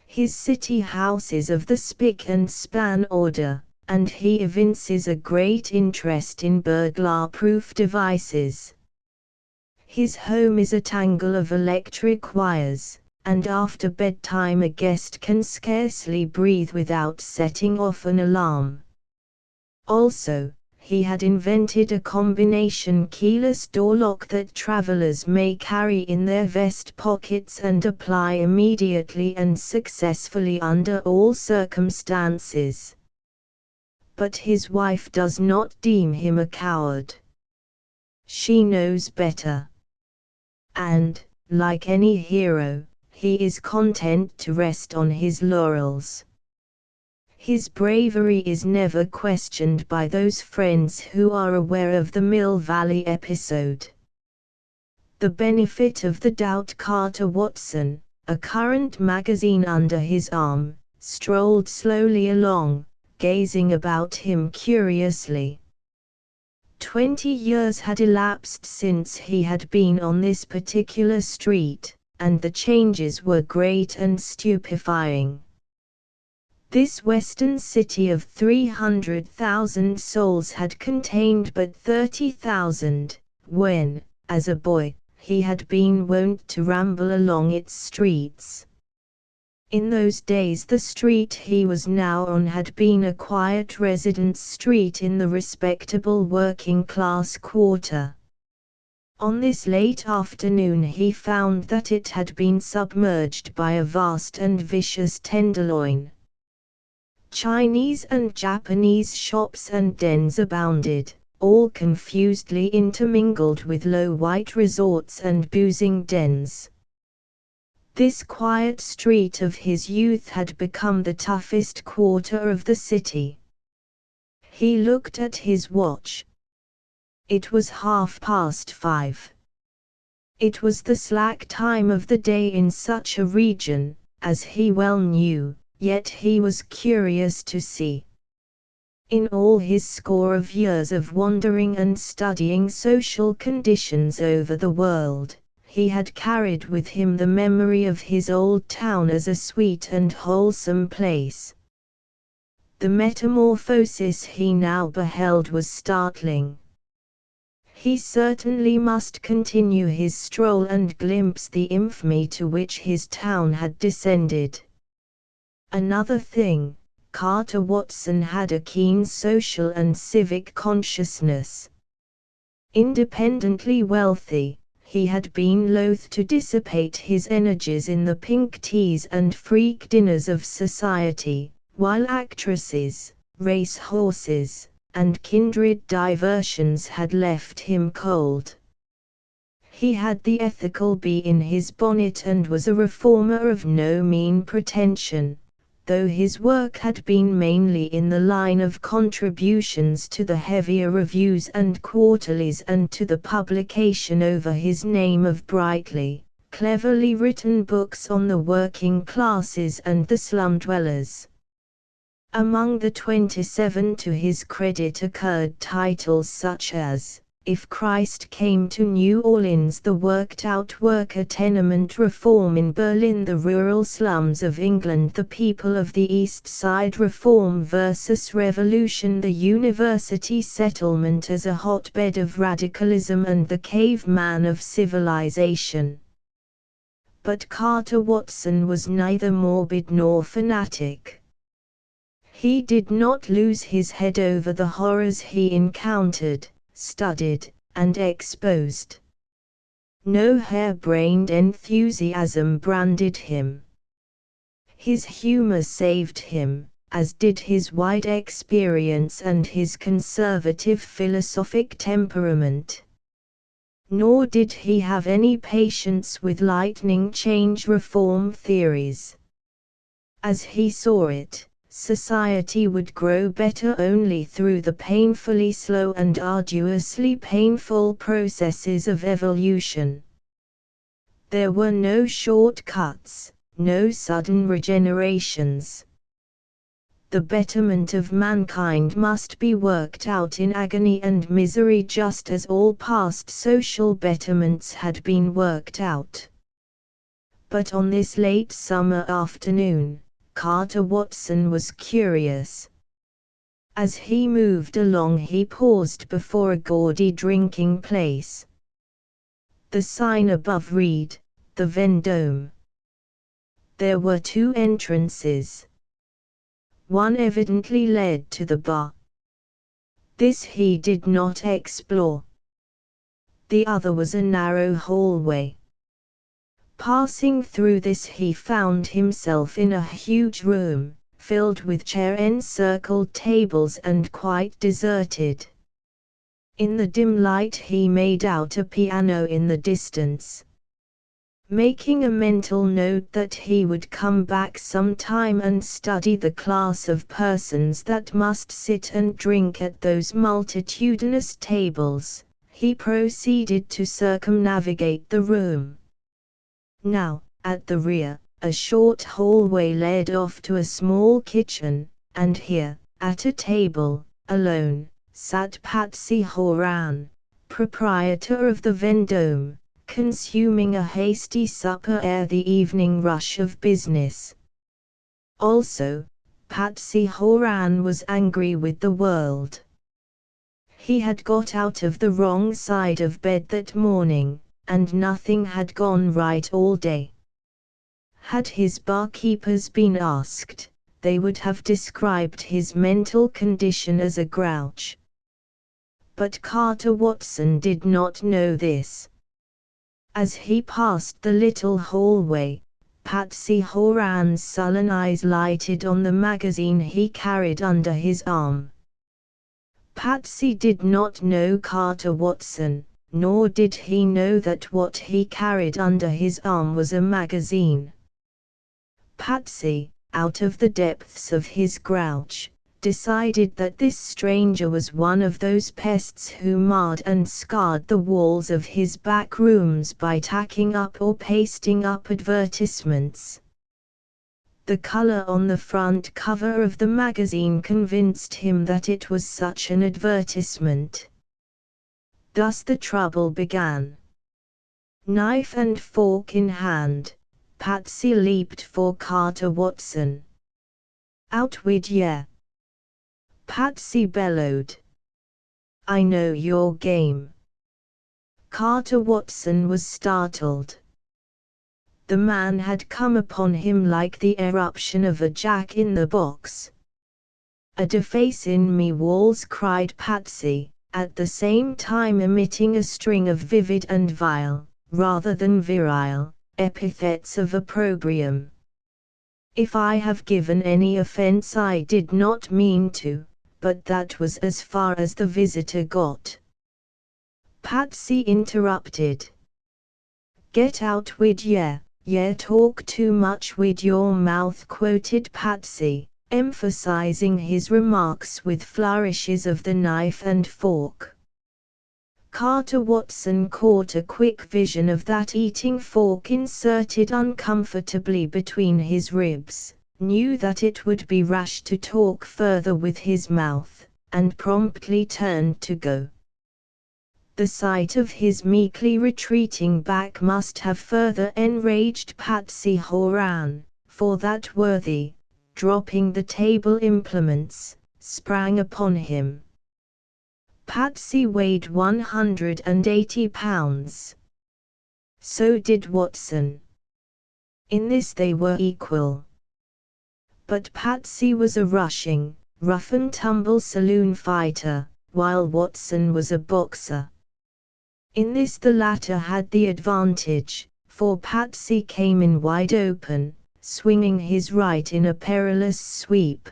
S1: His city house is of the spick and span order, and he evinces a great interest in burglar-proof devices. His home is a tangle of electric wires, and after bedtime a guest can scarcely breathe without setting off an alarm. Also, he had invented a combination keyless door lock that travelers may carry in their vest pockets and apply immediately and successfully under all circumstances. But his wife does not deem him a coward. She knows better. And, like any hero, he is content to rest on his laurels. His bravery is never questioned by those friends who are aware of the Mill Valley episode. The benefit of the doubt Carter Watson, a current magazine under his arm, strolled slowly along, gazing about him curiously. 20 years had elapsed since he had been on this particular street, and the changes were great and stupefying. This western city of 300,000 souls had contained but 30,000, when, as a boy, he had been wont to ramble along its streets. In those days the street he was now on had been a quiet residence street in the respectable working-class quarter. On this late afternoon he found that it had been submerged by a vast and vicious tenderloin. Chinese and Japanese shops and dens abounded, all confusedly intermingled with low white resorts and boozing dens. This quiet street of his youth had become the toughest quarter of the city. He looked at his watch. It was 5:30. It was the slack time of the day in such a region, as he well knew. Yet he was curious to see. In all his score of years of wandering and studying social conditions over the world, he had carried with him the memory of his old town as a sweet and wholesome place. The metamorphosis he now beheld was startling. He certainly must continue his stroll and glimpse the infamy to which his town had descended. Another thing, Carter Watson had a keen social and civic consciousness. Independently wealthy, he had been loath to dissipate his energies in the pink teas and freak dinners of society, while actresses, race horses, and kindred diversions had left him cold. He had the ethical bee in his bonnet and was a reformer of no mean pretension, though his work had been mainly in the line of contributions to the heavier reviews and quarterlies and to the publication over his name of brightly, cleverly written books on the working classes and the slum dwellers. Among the 27 to his credit occurred titles such as, If Christ Came to New Orleans, The Worked-Out Worker, Tenement Reform in Berlin, The Rural Slums of England, The People of the East Side, Reform versus Revolution, The University Settlement as a Hotbed of Radicalism, and The Caveman of Civilization. But Carter Watson was neither morbid nor fanatic. He did not lose his head over the horrors he encountered, studied, and exposed. No harebrained enthusiasm branded him. His humor saved him, as did his wide experience and his conservative philosophic temperament. Nor did he have any patience with lightning change reform theories. As he saw it, society would grow better only through the painfully slow and arduously painful processes of evolution. There were no shortcuts, no sudden regenerations. The betterment of mankind must be worked out in agony and misery, just as all past social betterments had been worked out. But on this late summer afternoon, Carter Watson was curious. As he moved along, he paused before a gaudy drinking place. The sign above read, "The Vendome." There were 2 entrances. One evidently led to the bar. This he did not explore. The other was a narrow hallway. Passing through this, he found himself in a huge room, filled with chair-encircled tables and quite deserted. In the dim light he made out a piano in the distance. Making a mental note that he would come back sometime and study the class of persons that must sit and drink at those multitudinous tables, he proceeded to circumnavigate the room. Now, at the rear, a short hallway led off to a small kitchen, and here, at a table, alone, sat Patsy Horan, proprietor of the Vendome, consuming a hasty supper ere the evening rush of business. Also, Patsy Horan was angry with the world. He had got out of the wrong side of bed that morning, and nothing had gone right all day. Had his barkeepers been asked, they would have described his mental condition as a grouch. But Carter Watson did not know this. As he passed the little hallway, Patsy Horan's sullen eyes lighted on the magazine he carried under his arm. Patsy did not know Carter Watson, nor did he know that what he carried under his arm was a magazine. Patsy, out of the depths of his grouch, decided that this stranger was one of those pests who marred and scarred the walls of his back rooms by tacking up or pasting up advertisements. The color on the front cover of the magazine convinced him that it was such an advertisement. Thus the trouble began. Knife and fork in hand, Patsy leaped for Carter Watson. "Out with ye!" Patsy bellowed. "I know your game." Carter Watson was startled. The man had come upon him like the eruption of a jack-in-the-box. "A deface in me walls," cried Patsy, at the same time emitting a string of vivid and vile, rather than virile, epithets of opprobrium. "If I have given any offense, I did not mean to, but that was as far as the visitor got." Patsy interrupted. "Get out wid ye talk too much wid your mouth," quoted Patsy, emphasizing his remarks with flourishes of the knife and fork. Carter Watson caught a quick vision of that eating fork inserted uncomfortably between his ribs, knew that it would be rash to talk further with his mouth, and promptly turned to go. The sight of his meekly retreating back must have further enraged Patsy Horan, for that worthy, dropping the table implements, sprang upon him. Patsy weighed 180 pounds. So did Watson. In this they were equal. But Patsy was a rushing, rough-and-tumble saloon fighter, while Watson was a boxer. In this the latter had the advantage, for Patsy came in wide open, swinging his right in a perilous sweep.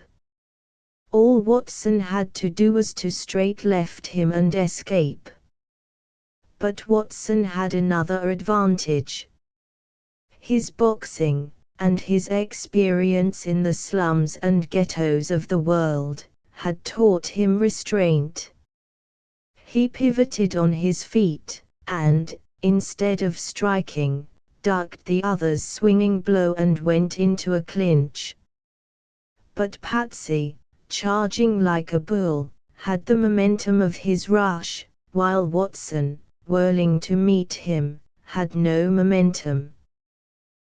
S1: All Watson had to do was to straight left him and escape. But Watson had another advantage. His boxing, and his experience in the slums and ghettos of the world, had taught him restraint. He pivoted on his feet, and, instead of striking, ducked the other's swinging blow and went into a clinch. But Patsy, charging like a bull, had the momentum of his rush, while Watson, whirling to meet him, had no momentum.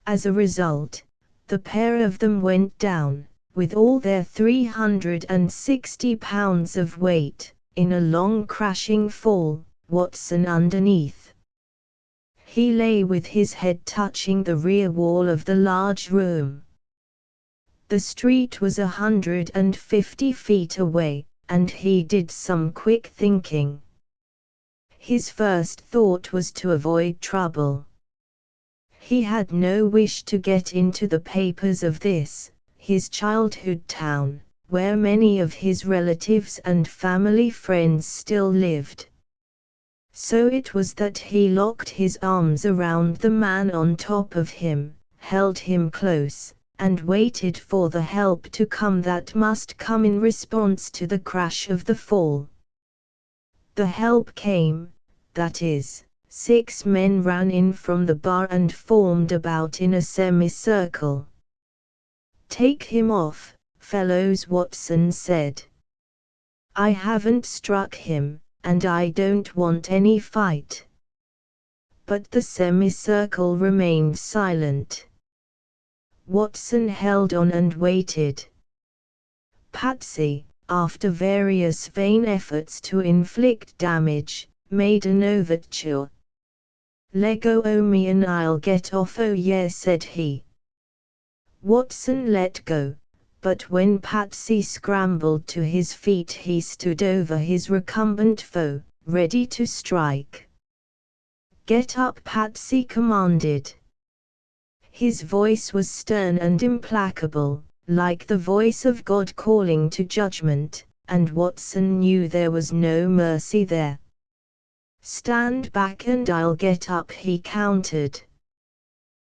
S1: As a result, the pair of them went down, with all their 360 pounds of weight, in a long crashing fall, Watson underneath. He lay with his head touching the rear wall of the large room. The street was 150 feet away, and he did some quick thinking. His first thought was to avoid trouble. He had no wish to get into the papers of this, his childhood town, where many of his relatives and family friends still lived. So it was that he locked his arms around the man on top of him, held him close, and waited for the help to come that must come in response to the crash of the fall. The help came, that is, 6 men ran in from the bar and formed about in a semicircle. "Take him off, fellows," Watson said. "I haven't struck him, and I don't want any fight." But the semicircle remained silent. Watson held on and waited. Patsy, after various vain efforts to inflict damage, made an overture. "Leggo o me and I'll get off, oh yeah," said he. Watson let go, but when Patsy scrambled to his feet he stood over his recumbent foe, ready to strike. "Get up," Patsy commanded. His voice was stern and implacable, like the voice of God calling to judgment, and Watson knew there was no mercy there. "Stand back and I'll get up," he countered.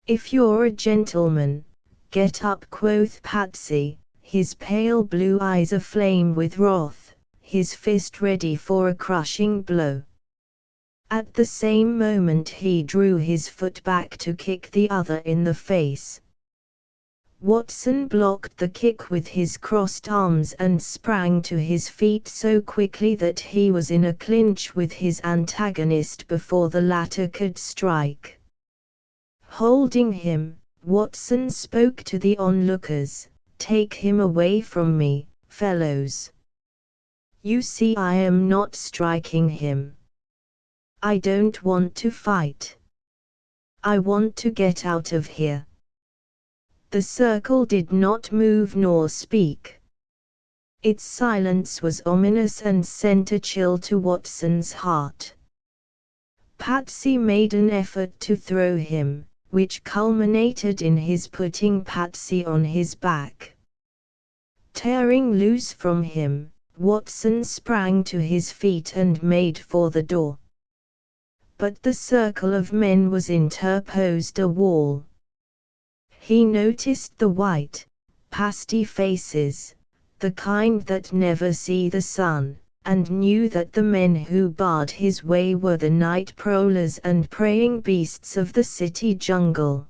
S1: "If you're a gentleman, get up," quoth Patsy, his pale blue eyes aflame with wrath, his fist ready for a crushing blow. At the same moment he drew his foot back to kick the other in the face. Watson blocked the kick with his crossed arms and sprang to his feet so quickly that he was in a clinch with his antagonist before the latter could strike. Holding him, Watson spoke to the onlookers, "Take him away from me, fellows. You see I am not striking him. I don't want to fight. I want to get out of here." The circle did not move nor speak. Its silence was ominous and sent a chill to Watson's heart. Patsy made an effort to throw him, which culminated in his putting Patsy on his back. Tearing loose from him, Watson sprang to his feet and made for the door. But the circle of men was interposed a wall. He noticed the white, pasty faces, the kind that never see the sun, and knew that the men who barred his way were the night prowlers and preying beasts of the city jungle.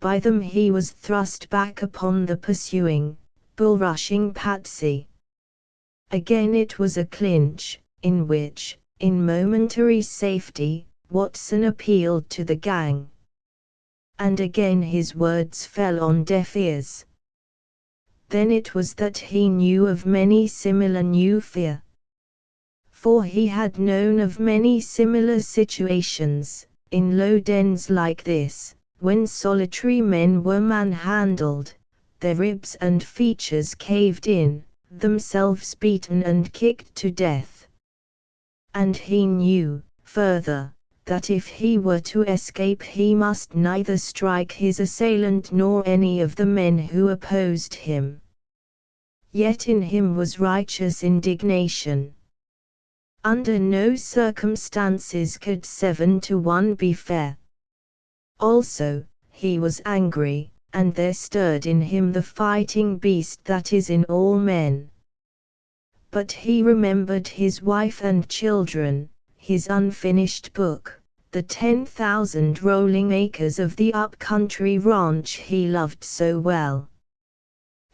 S1: By them he was thrust back upon the pursuing, bull-rushing Patsy. Again it was a clinch, in which, in momentary safety, Watson appealed to the gang. And again his words fell on deaf ears. Then it was that he knew of many similar new fear. For he had known of many similar situations, in low dens like this, when solitary men were manhandled, their ribs and features caved in, themselves beaten and kicked to death. And he knew, further, that if he were to escape he must neither strike his assailant nor any of the men who opposed him. Yet in him was righteous indignation. Under no circumstances could 7 to 1 be fair. Also, he was angry, and there stirred in him the fighting beast that is in all men. But he remembered his wife and children, his unfinished book, the 10,000 rolling acres of the up-country ranch he loved so well.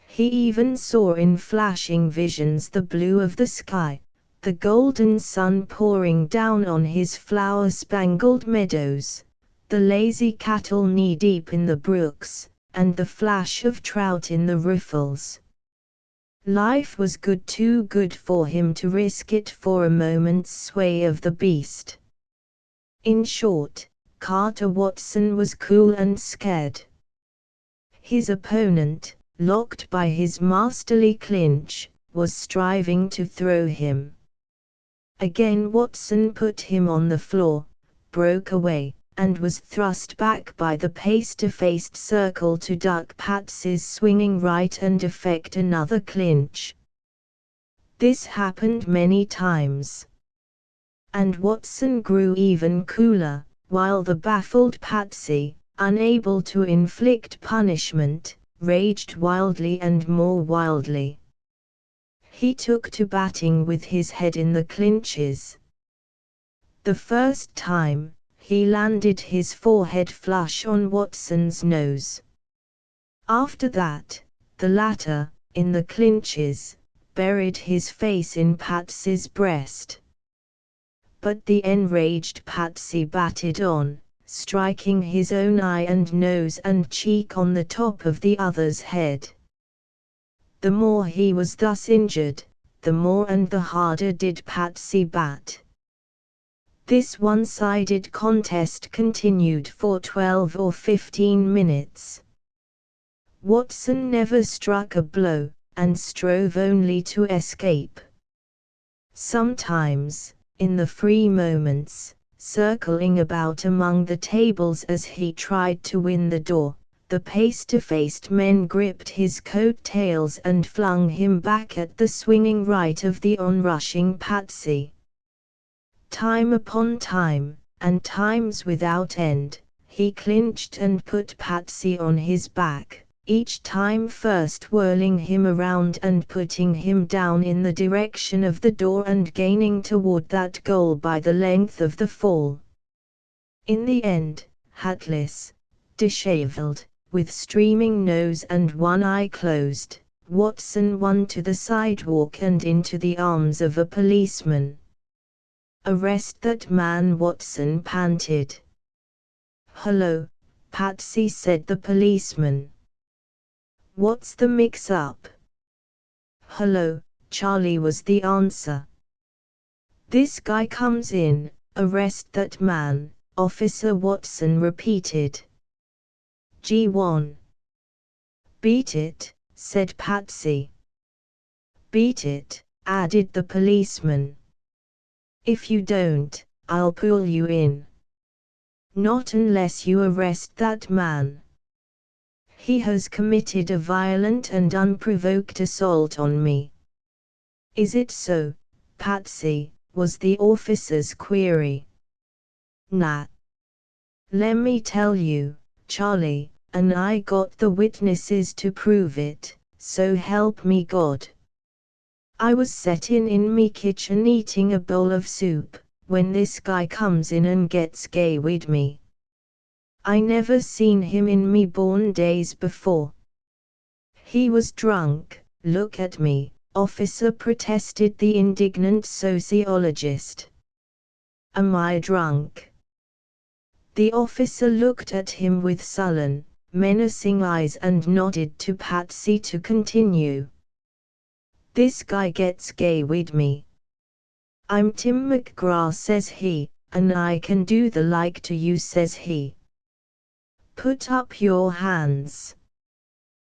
S1: He even saw in flashing visions the blue of the sky, the golden sun pouring down on his flower-spangled meadows, the lazy cattle knee-deep in the brooks, and the flash of trout in the riffles. Life was too good for him to risk it for a moment's sway of the beast. In short, Carter Watson was cool and scared. His opponent, locked by his masterly clinch, was striving to throw him. Again Watson put him on the floor, broke away, and was thrust back by the pace-to-face circle to duck Patsy's swinging right and effect another clinch. This happened many times. And Watson grew even cooler, while the baffled Patsy, unable to inflict punishment, raged wildly and more wildly. He took to batting with his head in the clinches. The first time, he landed his forehead flush on Watson's nose. After that, the latter, in the clinches, buried his face in Patsy's breast. But the enraged Patsy batted on, striking his own eye and nose and cheek on the top of the other's head. The more he was thus injured, the more and the harder did Patsy bat. This one-sided contest continued for 12 or 15 minutes. Watson never struck a blow, and strove only to escape. Sometimes, in the free moments, circling about among the tables as he tried to win the door, the pace-to-face men gripped his coat-tails and flung him back at the swinging right of the onrushing Patsy. Time upon time, and times without end, he clinched and put Patsy on his back, each time first whirling him around and putting him down in the direction of the door and gaining toward that goal by the length of the fall. In the end, hatless, disheveled, with streaming nose and one eye closed, Watson won to the sidewalk and into the arms of a policeman. "Arrest that man," Watson panted. "Hello, Patsy," said the policeman. "What's the mix-up?" "Hello, Charlie," was the answer. "This guy comes in, arrest that man," Officer Watson repeated. G1. "Beat it," said Patsy. "Beat it," added the policeman. "If you don't, I'll pull you in." "Not unless you arrest that man. He has committed a violent and unprovoked assault on me." "Is it so, Patsy?" was the officer's query. "Nah. Lemme tell you, Charlie, and I got the witnesses to prove it, so help me God. I was settin' in me kitchen eating a bowl of soup, when this guy comes in and gets gay wid me. I never seen him in me born days before. He was drunk. Look at me, officer, protested the indignant sociologist. Am I drunk? The officer looked at him with sullen, menacing eyes and nodded to Patsy to continue. This guy gets gay with me. I'm Tim McGraw, says he, and I can do the like to you, says he. Put up your hands.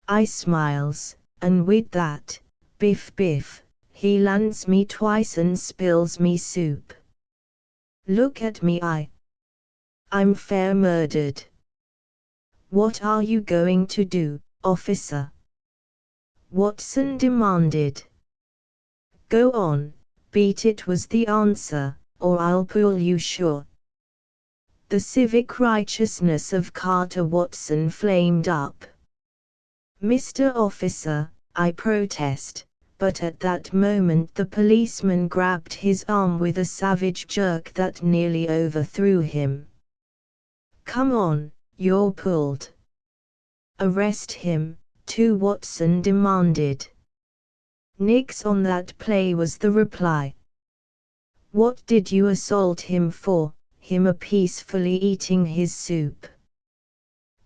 S1: I smiles, and with that, biff biff, he lands me twice and spills me soup. Look at me, I'm fair murdered. What are you going to do, officer? Watson demanded. Go on, beat it, was the answer, or I'll pull you sure. The civic righteousness of Carter Watson flamed up. Mr. Officer, I protest, but at that moment the policeman grabbed his arm with a savage jerk that nearly overthrew him. Come on, you're pulled. Arrest him, too, Watson demanded. Nix on that play, was the reply. What did you assault him for? Him a peacefully eating his soup.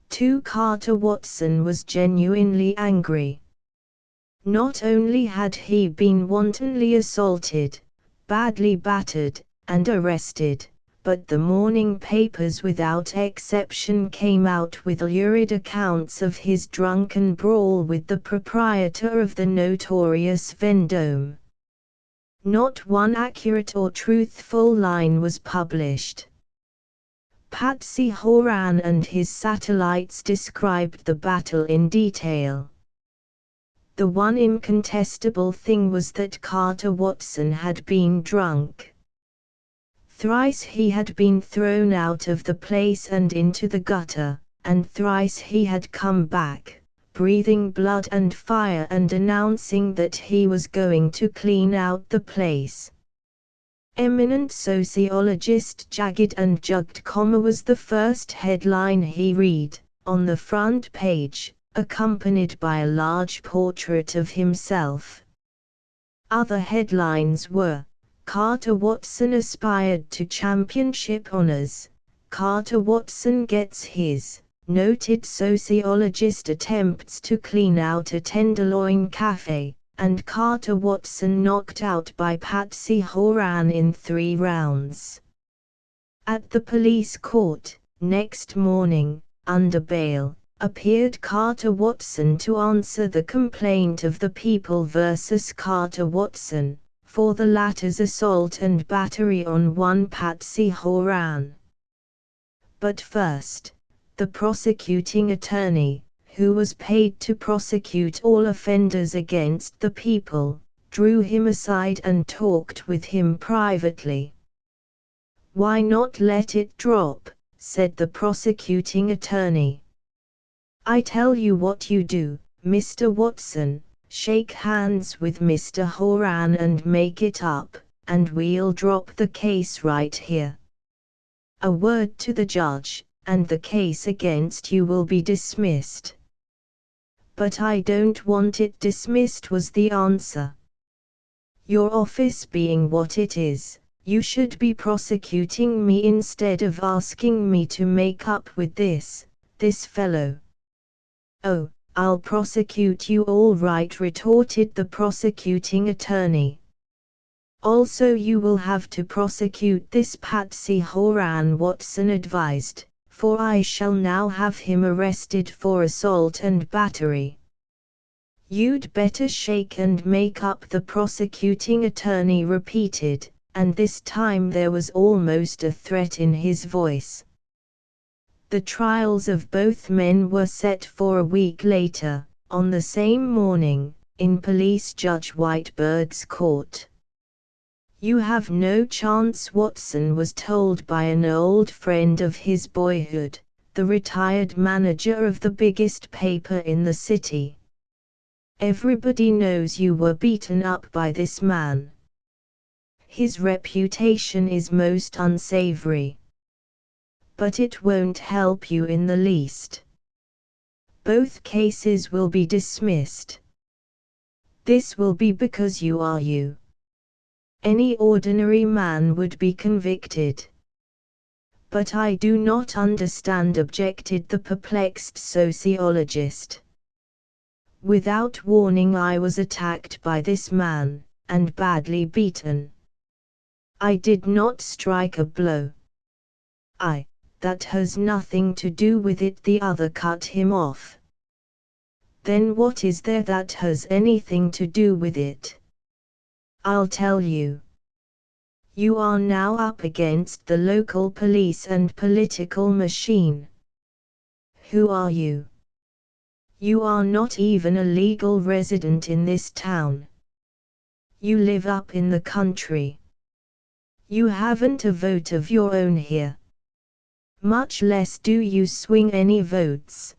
S1: Too, Carter Watson was genuinely angry. Not only had he been wantonly assaulted, badly battered, and arrested, but the morning papers without exception came out with lurid accounts of his drunken brawl with the proprietor of the notorious Vendome. Not one accurate or truthful line was published. Patsy Horan and his satellites described the battle in detail. The one incontestable thing was that Carter Watson had been drunk. Thrice he had been thrown out of the place and into the gutter, and thrice he had come back, breathing blood and fire and announcing that he was going to clean out the place. Eminent sociologist Jagged and Jugged, was the first headline he read, on the front page, accompanied by a large portrait of himself. Other headlines were, Carter Watson aspired to championship honors, Carter Watson gets his, noted sociologist attempts to clean out a Tenderloin cafe, and Carter Watson knocked out by Patsy Horan in 3 rounds. At the police court, next morning, under bail, appeared Carter Watson to answer the complaint of the people versus Carter Watson, for the latter's assault and battery on one Patsy Horan. But first, the prosecuting attorney, who was paid to prosecute all offenders against the people, drew him aside and talked with him privately. Why not let it drop, said the prosecuting attorney. I tell you what you do, Mr. Watson, shake hands with Mr. Horan and make it up, and we'll drop the case right here. A word to the judge, and the case against you will be dismissed. But I don't want it dismissed, was the answer. Your office being what it is, you should be prosecuting me instead of asking me to make up with this fellow. Oh, I'll prosecute you all right, retorted the prosecuting attorney. Also you will have to prosecute this Patsy Horan, Watson advised, for I shall now have him arrested for assault and battery. You'd better shake and make up, the prosecuting attorney repeated, and this time there was almost a threat in his voice. The trials of both men were set for a week later, on the same morning, in Police Judge Whitebird's court. You have no chance, Watson was told by an old friend of his boyhood, the retired manager of the biggest paper in the city. Everybody knows you were beaten up by this man. His reputation is most unsavory. But it won't help you in the least. Both cases will be dismissed. This will be because you are you. Any ordinary man would be convicted. But I do not understand, objected the perplexed sociologist. Without warning I was attacked by this man, and badly beaten. I did not strike a blow. That has nothing to do with it, the other cut him off. Then what is there that has anything to do with it? I'll tell you. You are now up against the local police and political machine. Who are you? You are not even a legal resident in this town. You live up in the country. You haven't a vote of your own here. Much less do you swing any votes.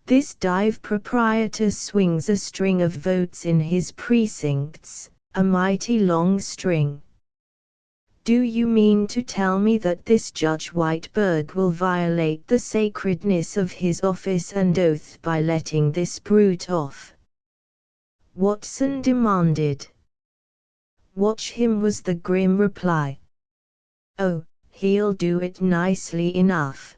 S1: This dive proprietor swings a string of votes in his precincts, a mighty long string. Do you mean to tell me that this Judge Whiteberg will violate the sacredness of his office and oath by letting this brute off? Watson demanded. Watch him, was the grim reply. Oh, he'll do it nicely enough.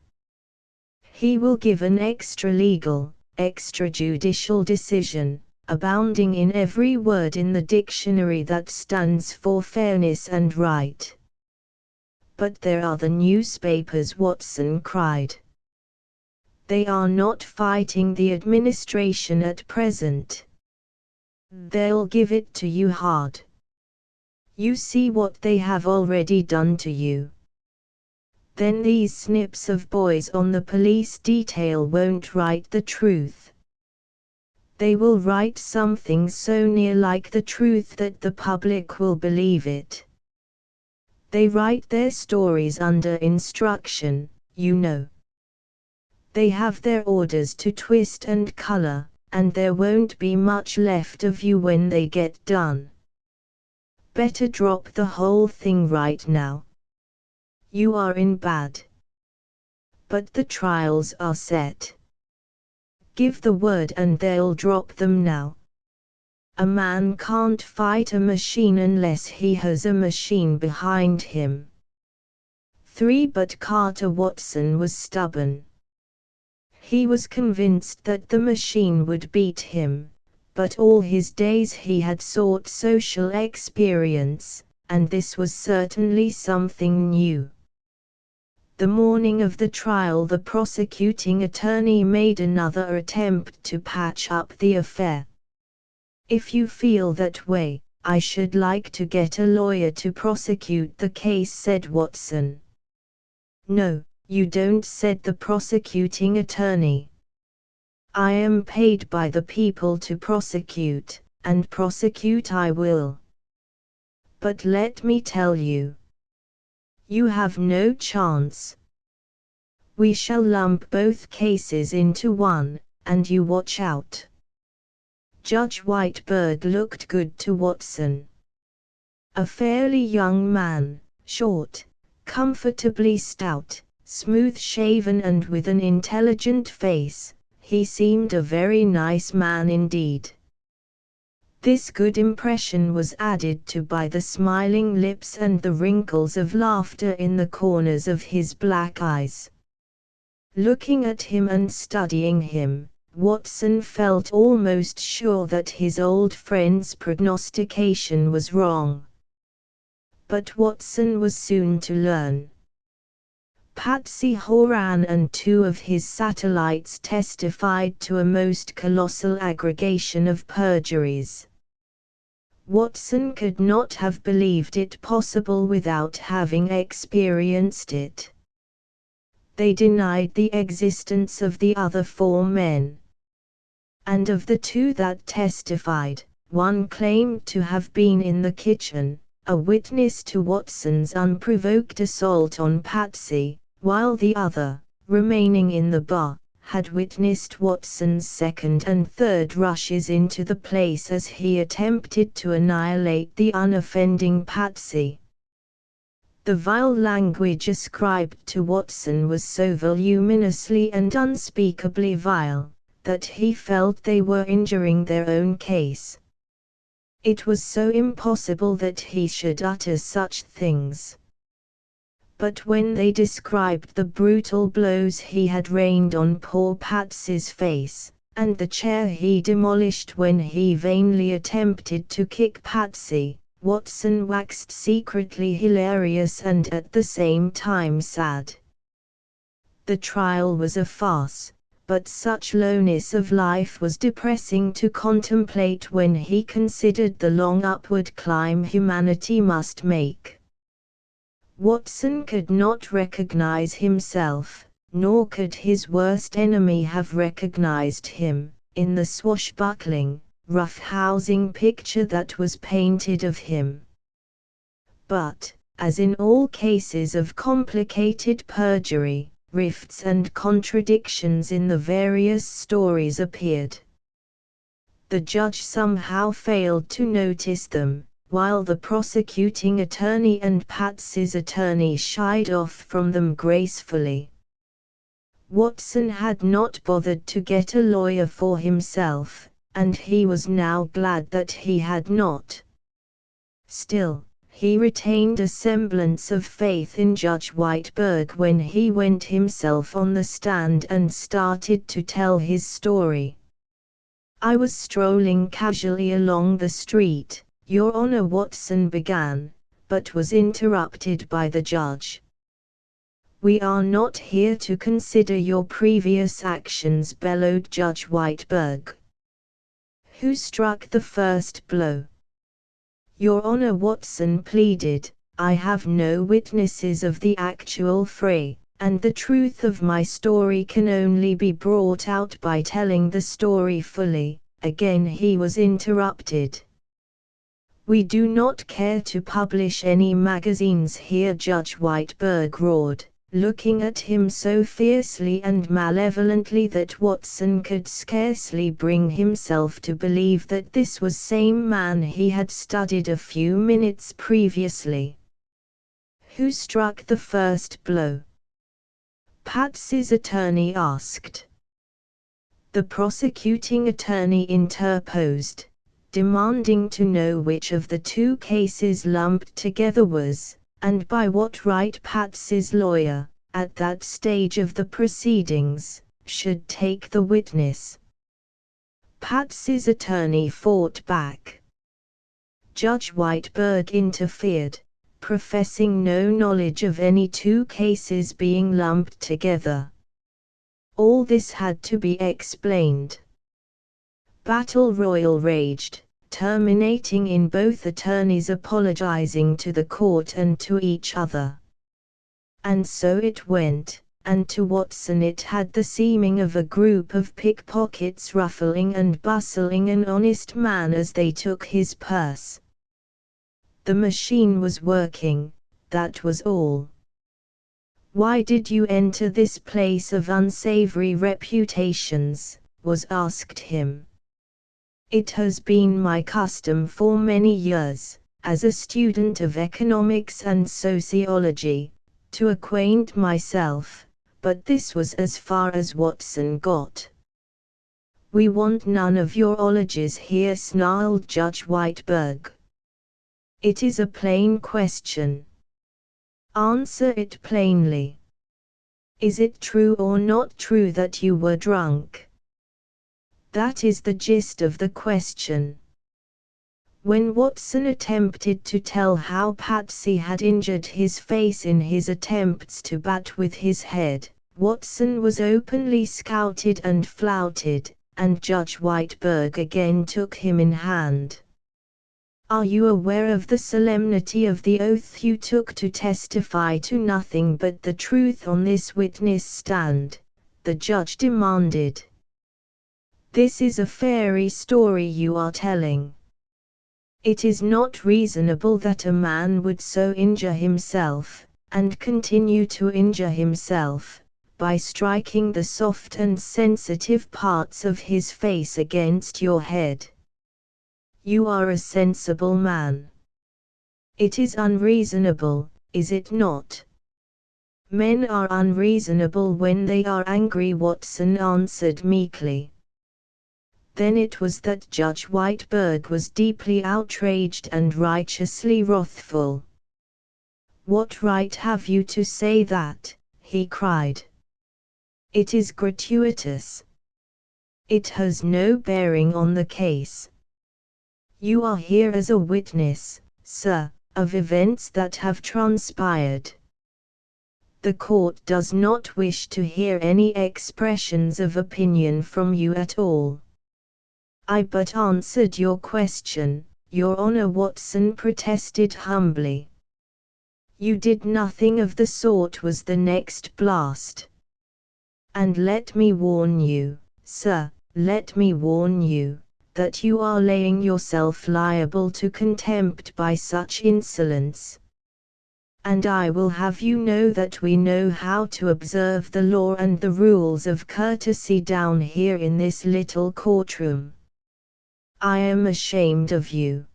S1: He will give an extra-legal, extrajudicial decision, abounding in every word in the dictionary that stands for fairness and right. But there are the newspapers, Watson cried. They are not fighting the administration at present. They'll give it to you hard. You see what they have already done to you. Then these snips of boys on the police detail won't write the truth. They will write something so near like the truth that the public will believe it. They write their stories under instruction, you know. They have their orders to twist and color, and there won't be much left of you when they get done. Better drop the whole thing right now. You are in bad. But the trials are set. Give the word and they'll drop them now. A man can't fight a machine unless he has a machine behind him. But Carter Watson was stubborn. He was convinced that the machine would beat him, but all his days he had sought social experience, and this was certainly something new. The morning of the trial, the prosecuting attorney made another attempt to patch up the affair. If you feel that way, I should like to get a lawyer to prosecute the case, said Watson. No, you don't, said the prosecuting attorney. I am paid by the people to prosecute, and prosecute I will. But let me tell you, you have no chance. We shall lump both cases into one, and you watch out. Judge Whiteberg looked good to Watson. A fairly young man, short, comfortably stout, smooth-shaven and with an intelligent face, he seemed a very nice man indeed. This good impression was added to by the smiling lips and the wrinkles of laughter in the corners of his black eyes. Looking at him and studying him, Watson felt almost sure that his old friend's prognostication was wrong. But Watson was soon to learn. Patsy Horan and two of his satellites testified to a most colossal aggregation of perjuries. Watson could not have believed it possible without having experienced it. They denied the existence of the other four men. And of the two that testified, one claimed to have been in the kitchen, a witness to Watson's unprovoked assault on Patsy, while the other, remaining in the bar, had witnessed Watson's second and third rushes into the place as he attempted to annihilate the unoffending Patsy. The vile language ascribed to Watson was so voluminously and unspeakably vile, that he felt they were injuring their own case. It was so impossible that he should utter such things. But when they described the brutal blows he had rained on poor Patsy's face, and the chair he demolished when he vainly attempted to kick Patsy, Watson waxed secretly hilarious and at the same time sad. The trial was a farce, but such lowness of life was depressing to contemplate when he considered the long upward climb humanity must make. Watson could not recognize himself, nor could his worst enemy have recognized him, in the swashbuckling, rough-housing picture that was painted of him. But, as in all cases of complicated perjury, rifts and contradictions in the various stories appeared. The judge somehow failed to notice them, while the prosecuting attorney and Patsy's attorney shied off from them gracefully. Watson had not bothered to get a lawyer for himself, and he was now glad that he had not. Still, he retained a semblance of faith in Judge Whiteberg when he went himself on the stand and started to tell his story. "I was strolling casually along the street, Your Honor," Watson began, but was interrupted by the judge. "We are not here to consider your previous actions," bellowed Judge Whiteberg. "Who struck the first blow?" "Your Honor," Watson pleaded, "I have no witnesses of the actual fray, and the truth of my story can only be brought out by telling the story fully." Again he was interrupted. "We do not care to publish any magazines here," Judge Whiteberg roared, looking at him so fiercely and malevolently that Watson could scarcely bring himself to believe that this was same man he had studied a few minutes previously. "Who struck the first blow?" Patsy's attorney asked. The prosecuting attorney interposed, demanding to know which of the two cases lumped together was, and by what right Patsy's lawyer, at that stage of the proceedings, should take the witness. Patsy's attorney fought back. Judge Whiteberg interfered, professing no knowledge of any two cases being lumped together. All this had to be explained. Battle royal raged, terminating in both attorneys apologizing to the court and to each other. And so it went, and to Watson it had the seeming of a group of pickpockets ruffling and bustling an honest man as they took his purse. The machine was working, that was all. "Why did you enter this place of unsavory reputations?" was asked him. "It has been my custom for many years, as a student of economics and sociology, to acquaint myself, but this was as far as Watson got." "We want none of your ologies here," snarled Judge Whiteberg. "It is a plain question. Answer it plainly. Is it true or not true that you were drunk?" That is the gist of the question. When Watson attempted to tell how Patsy had injured his face in his attempts to bat with his head, Watson was openly scouted and flouted, and Judge Whiteberg again took him in hand. "Are you aware of the solemnity of the oath you took to testify to nothing but the truth on this witness stand?" the judge demanded. "This is a fairy story you are telling. It is not reasonable that a man would so injure himself, and continue to injure himself, by striking the soft and sensitive parts of his face against your head. You are a sensible man. It is unreasonable, is it not? Men are unreasonable when they are angry, Watson answered meekly. Then it was that Judge Whiteberg was deeply outraged and righteously wrathful. "What right have you to say that?" he cried. "It is gratuitous. It has no bearing on the case. You are here as a witness, sir, of events that have transpired. The court does not wish to hear any expressions of opinion from you at all." "I but answered your question, Your Honor," Watson protested humbly. "You did nothing of the sort," was the next blast. "And let me warn you, sir, let me warn you, that you are laying yourself liable to contempt by such insolence. And I will have you know that we know how to observe the law and the rules of courtesy down here in this little courtroom. I am ashamed of you."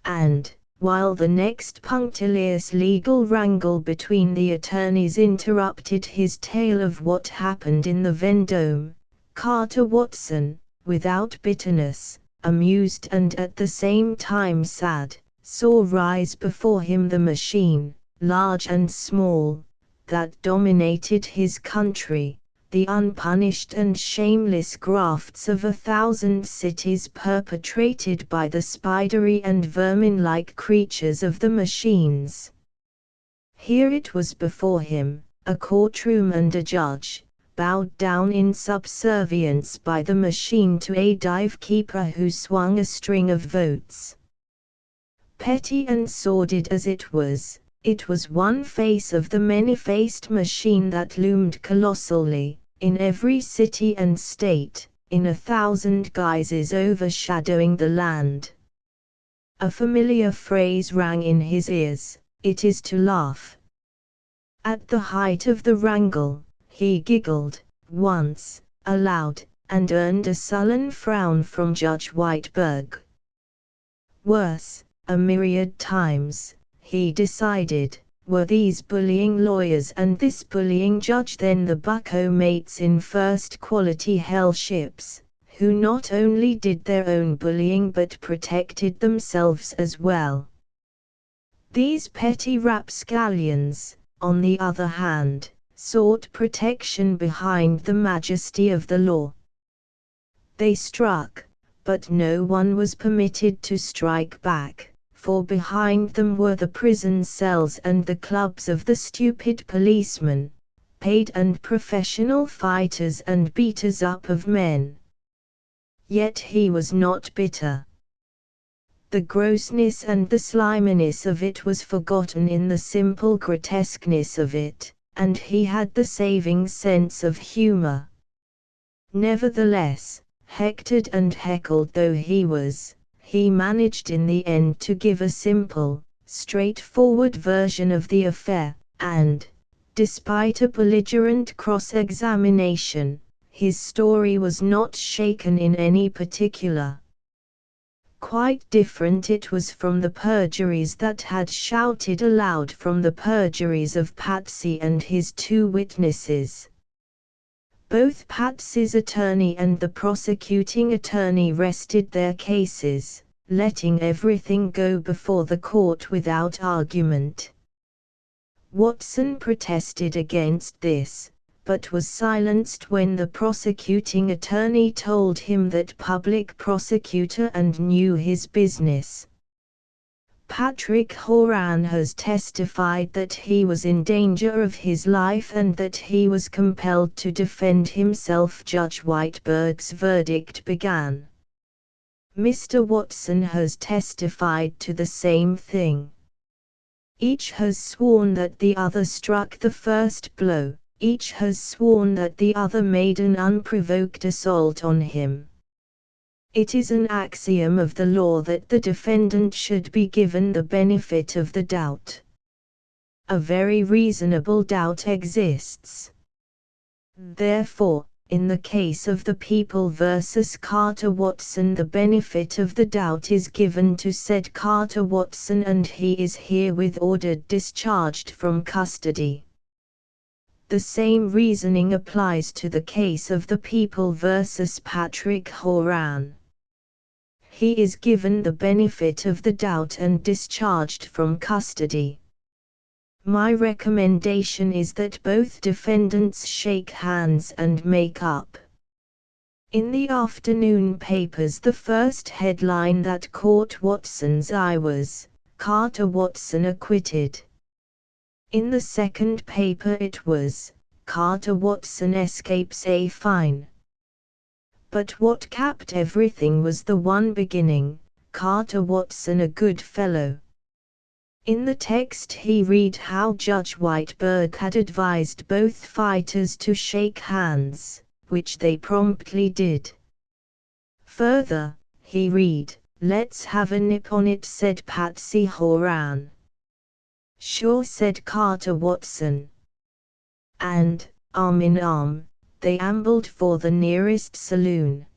S1: And, while the next punctilious legal wrangle between the attorneys interrupted his tale of what happened in the Vendome, Carter Watson, without bitterness, amused and at the same time sad, saw rise before him the machine, large and small, that dominated his country, the unpunished and shameless grafts of 1,000 cities perpetrated by the spidery and vermin-like creatures of the machines. Here it was before him, a courtroom and a judge, bowed down in subservience by the machine to a dive-keeper who swung a string of votes. Petty and sordid as it was one face of the many-faced machine that loomed colossally, in every city and state, in 1,000 guises overshadowing the land. A familiar phrase rang in his ears, "It is to laugh." At the height of the wrangle, he giggled, once, aloud, and earned a sullen frown from Judge Whiteberg. Worse, a myriad times, he decided, were these bullying lawyers and this bullying judge then the bucko mates in first-quality hell ships, who not only did their own bullying but protected themselves as well. These petty rapscallions, on the other hand, sought protection behind the majesty of the law. They struck, but no one was permitted to strike back, for behind them were the prison cells and the clubs of the stupid policemen, paid and professional fighters and beaters up of men. Yet he was not bitter. The grossness and the sliminess of it was forgotten in the simple grotesqueness of it, and he had the saving sense of humor. Nevertheless, hectored and heckled though he was, he managed in the end to give a simple, straightforward version of the affair, and, despite a belligerent cross-examination, his story was not shaken in any particular. Quite different it was from the perjuries that had shouted aloud from the perjuries of Patsy and his two witnesses. Both Patsy's attorney and the prosecuting attorney rested their cases, letting everything go before the court without argument. Watson protested against this, but was silenced when the prosecuting attorney told him that public prosecutor and knew his business. Patrick Horan has testified that he was in danger of his life and that he was compelled to defend himself. Judge Whiteberg's verdict began. Mr. Watson has testified to the same thing. Each has sworn that the other struck the first blow. Each has sworn that the other made an unprovoked assault on him. It is an axiom of the law that the defendant should be given the benefit of the doubt. A very reasonable doubt exists. Therefore, in the case of the People versus Carter Watson, the benefit of the doubt is given to said Carter Watson and he is herewith ordered discharged from custody. The same reasoning applies to the case of the People versus Patrick Horan. He is given the benefit of the doubt and discharged from custody. My recommendation is that both defendants shake hands and make up. In the afternoon papers, the first headline that caught Watson's eye was, "Carter Watson acquitted." In the second paper it was, "Carter Watson escapes a fine." But what capped everything was the one beginning, "Carter Watson a good fellow." In the text he read how Judge Whiteberg had advised both fighters to shake hands, which they promptly did. Further, he read, "Let's have a nip on it," said Patsy Horan. "Sure," said Carter Watson. And, arm in arm, they ambled for the nearest saloon.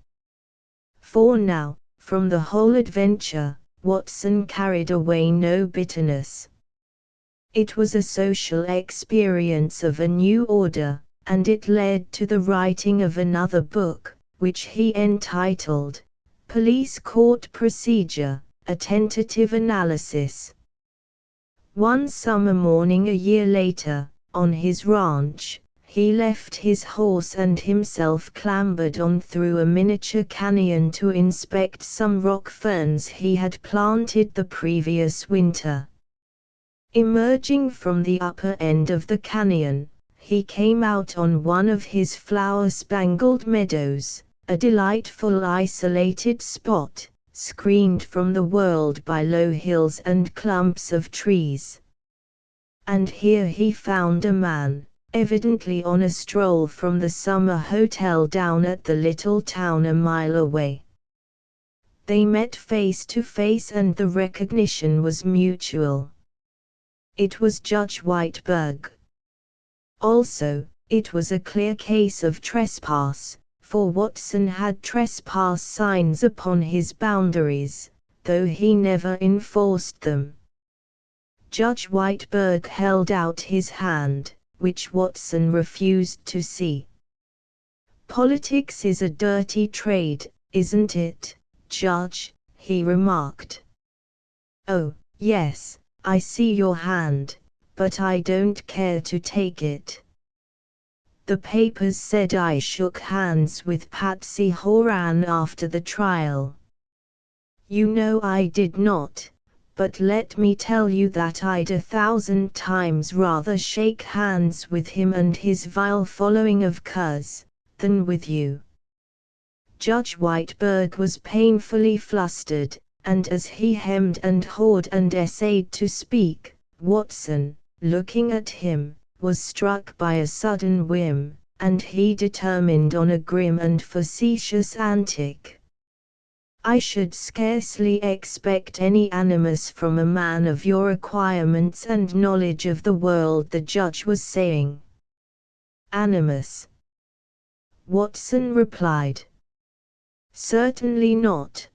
S1: For now, from the whole adventure, Watson carried away no bitterness. It was a social experience of a new order, and it led to the writing of another book, which he entitled, Police Court Procedure, A Tentative Analysis. One summer morning a year later, on his ranch, he left his horse and himself clambered on through a miniature canyon to inspect some rock ferns he had planted the previous winter. Emerging from the upper end of the canyon, he came out on one of his flower-spangled meadows, a delightful isolated spot, screened from the world by low hills and clumps of trees. And here he found a man, evidently on a stroll from the summer hotel down at the little town a mile away. They met face to face and the recognition was mutual. It was Judge Whiteberg. Also, it was a clear case of trespass, for Watson had trespass signs upon his boundaries, though he never enforced them. Judge Whiteberg held out his hand, which Watson refused to see. "Politics is a dirty trade, isn't it, Judge?" he remarked. "Oh, yes, I see your hand, but I don't care to take it." The papers said I shook hands with Patsy Horan after the trial. You know I did not. But let me tell you that I'd 1,000 times rather shake hands with him and his vile following of curs, than with you. Judge Whiteberg was painfully flustered, and as he hemmed and hawed and essayed to speak, Watson, looking at him, was struck by a sudden whim, and he determined on a grim and facetious antic. "I should scarcely expect any animus from a man of your acquirements and knowledge of the world," the judge was saying. "Animus?" Watson replied. "Certainly not.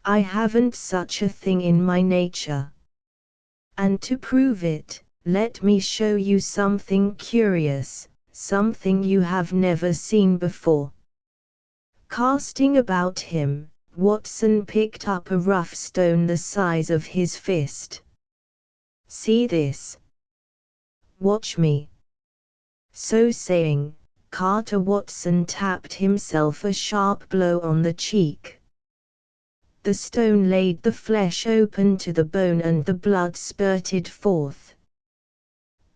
S1: I haven't such a thing in my nature. And to prove it, let me show you something curious, something you have never seen before." Casting about him, Watson picked up a rough stone the size of his fist. "See this? Watch me." So saying, Carter Watson tapped himself a sharp blow on the cheek. The stone laid the flesh open to the bone and the blood spurted forth.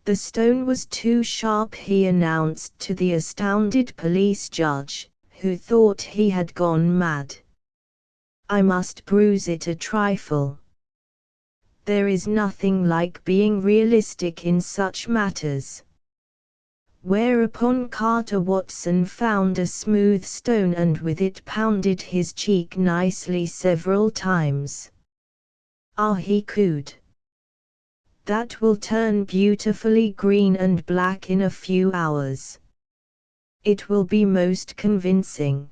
S1: The stone was too sharp, he announced to the astounded police judge, who thought he had gone mad. "I must bruise it a trifle." There is nothing like being realistic in such matters. Whereupon Carter Watson found a smooth stone and with it pounded his cheek nicely several times. "Ah," he cooed. "That will turn beautifully green and black in a few hours." It will be most convincing.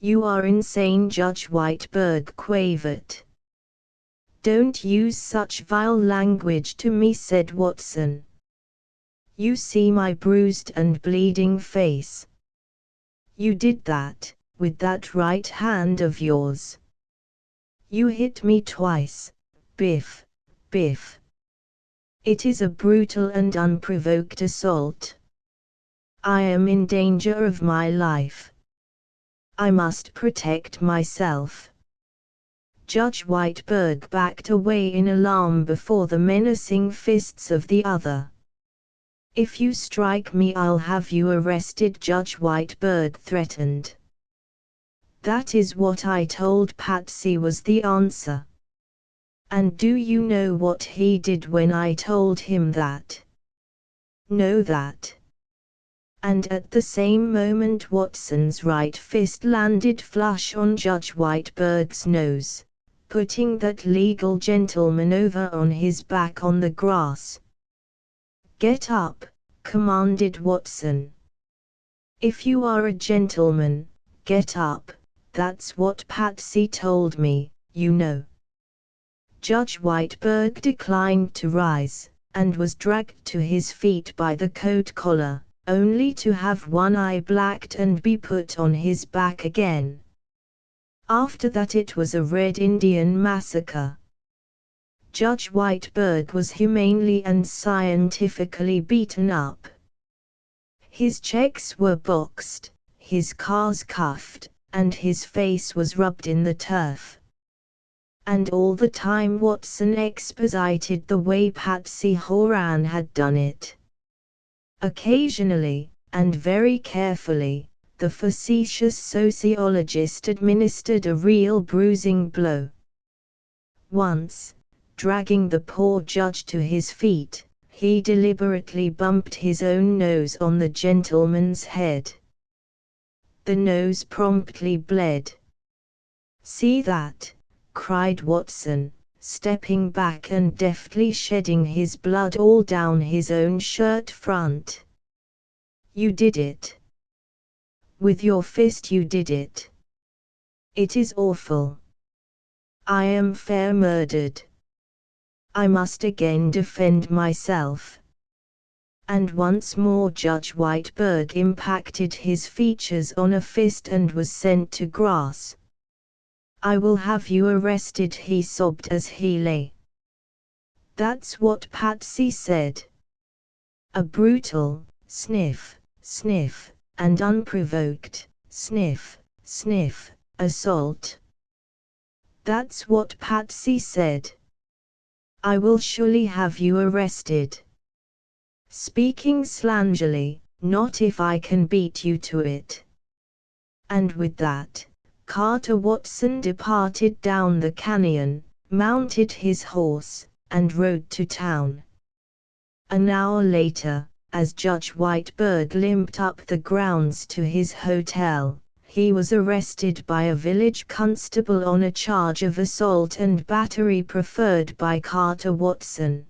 S1: You are insane, Judge Whiteberg quavered. Don't use such vile language to me, said Watson. You see my bruised and bleeding face. You did that, with that right hand of yours. You hit me twice, Biff, Biff. It is a brutal and unprovoked assault. I am in danger of my life. I must protect myself. Judge Whiteberg backed away in alarm before the menacing fists of the other. If you strike me, I'll have you arrested, Judge Whiteberg threatened. That is what I told Patsy, was the answer. And do you know what he did when I told him that? Know that. And at the same moment Watson's right fist landed flush on Judge Whiteberg's nose, putting that legal gentleman over on his back on the grass. Get up, commanded Watson. If you are a gentleman, get up, that's what Patsy told me, you know. Judge Whiteberg declined to rise, and was dragged to his feet by the coat collar, only to have one eye blacked and be put on his back again. After that it was a Red Indian massacre. Judge Whiteberg was humanely and scientifically beaten up. His checks were boxed, his cars cuffed, and his face was rubbed in the turf. And all the time Watson exposited the way Patsy Horan had done it. Occasionally, and very carefully, the facetious sociologist administered a real bruising blow. Once, dragging the poor judge to his feet, he deliberately bumped his own nose on the gentleman's head. The nose promptly bled. See that? Cried Watson, stepping back and deftly shedding his blood all down his own shirt front. You did it. With your fist you did it. It is awful. I am fair murdered. I must again defend myself. And once more Judge Whiteberg impacted his features on a fist and was sent to grass. I will have you arrested, he sobbed as he lay. That's what Patsy said. A brutal, sniff, sniff, and unprovoked, sniff, sniff, assault. That's what Patsy said. I will surely have you arrested. Speaking slangerly, not if I can beat you to it. And with that, Carter Watson departed down the canyon, mounted his horse, and rode to town. An hour later, as Judge Whiteberg limped up the grounds to his hotel, he was arrested by a village constable on a charge of assault and battery preferred by Carter Watson.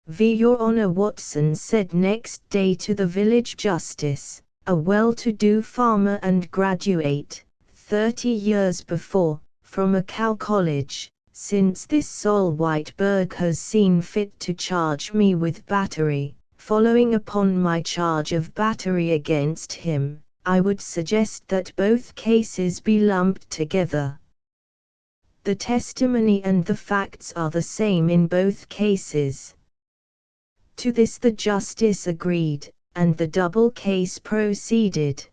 S1: Your Honor, Watson said next day to the village justice, a well-to-do farmer and graduate, 30 years before, from a cow college, since this Sol Whiteberg has seen fit to charge me with battery, following upon my charge of battery against him, I would suggest that both cases be lumped together. The testimony and the facts are the same in both cases. To this the justice agreed, and the double case proceeded.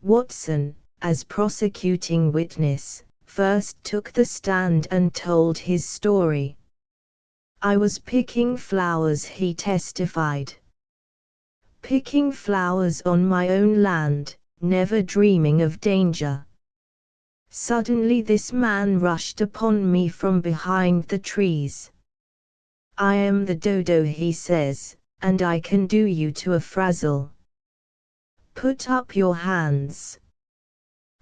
S1: Watson, as prosecuting witness, first took the stand and told his story. I was picking flowers, he testified. Picking flowers on my own land, never dreaming of danger. Suddenly this man rushed upon me from behind the trees. I am the dodo, he says, and I can do you to a frazzle. Put up your hands.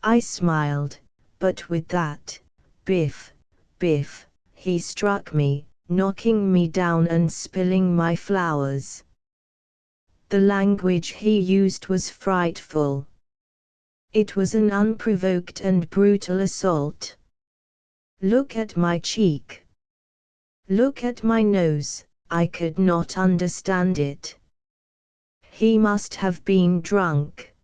S1: I smiled, but with that, biff, biff, he struck me, knocking me down and spilling my flowers. The language he used was frightful. It was an unprovoked and brutal assault. Look at my cheek. Look at my nose. I could not understand it. He must have been drunk.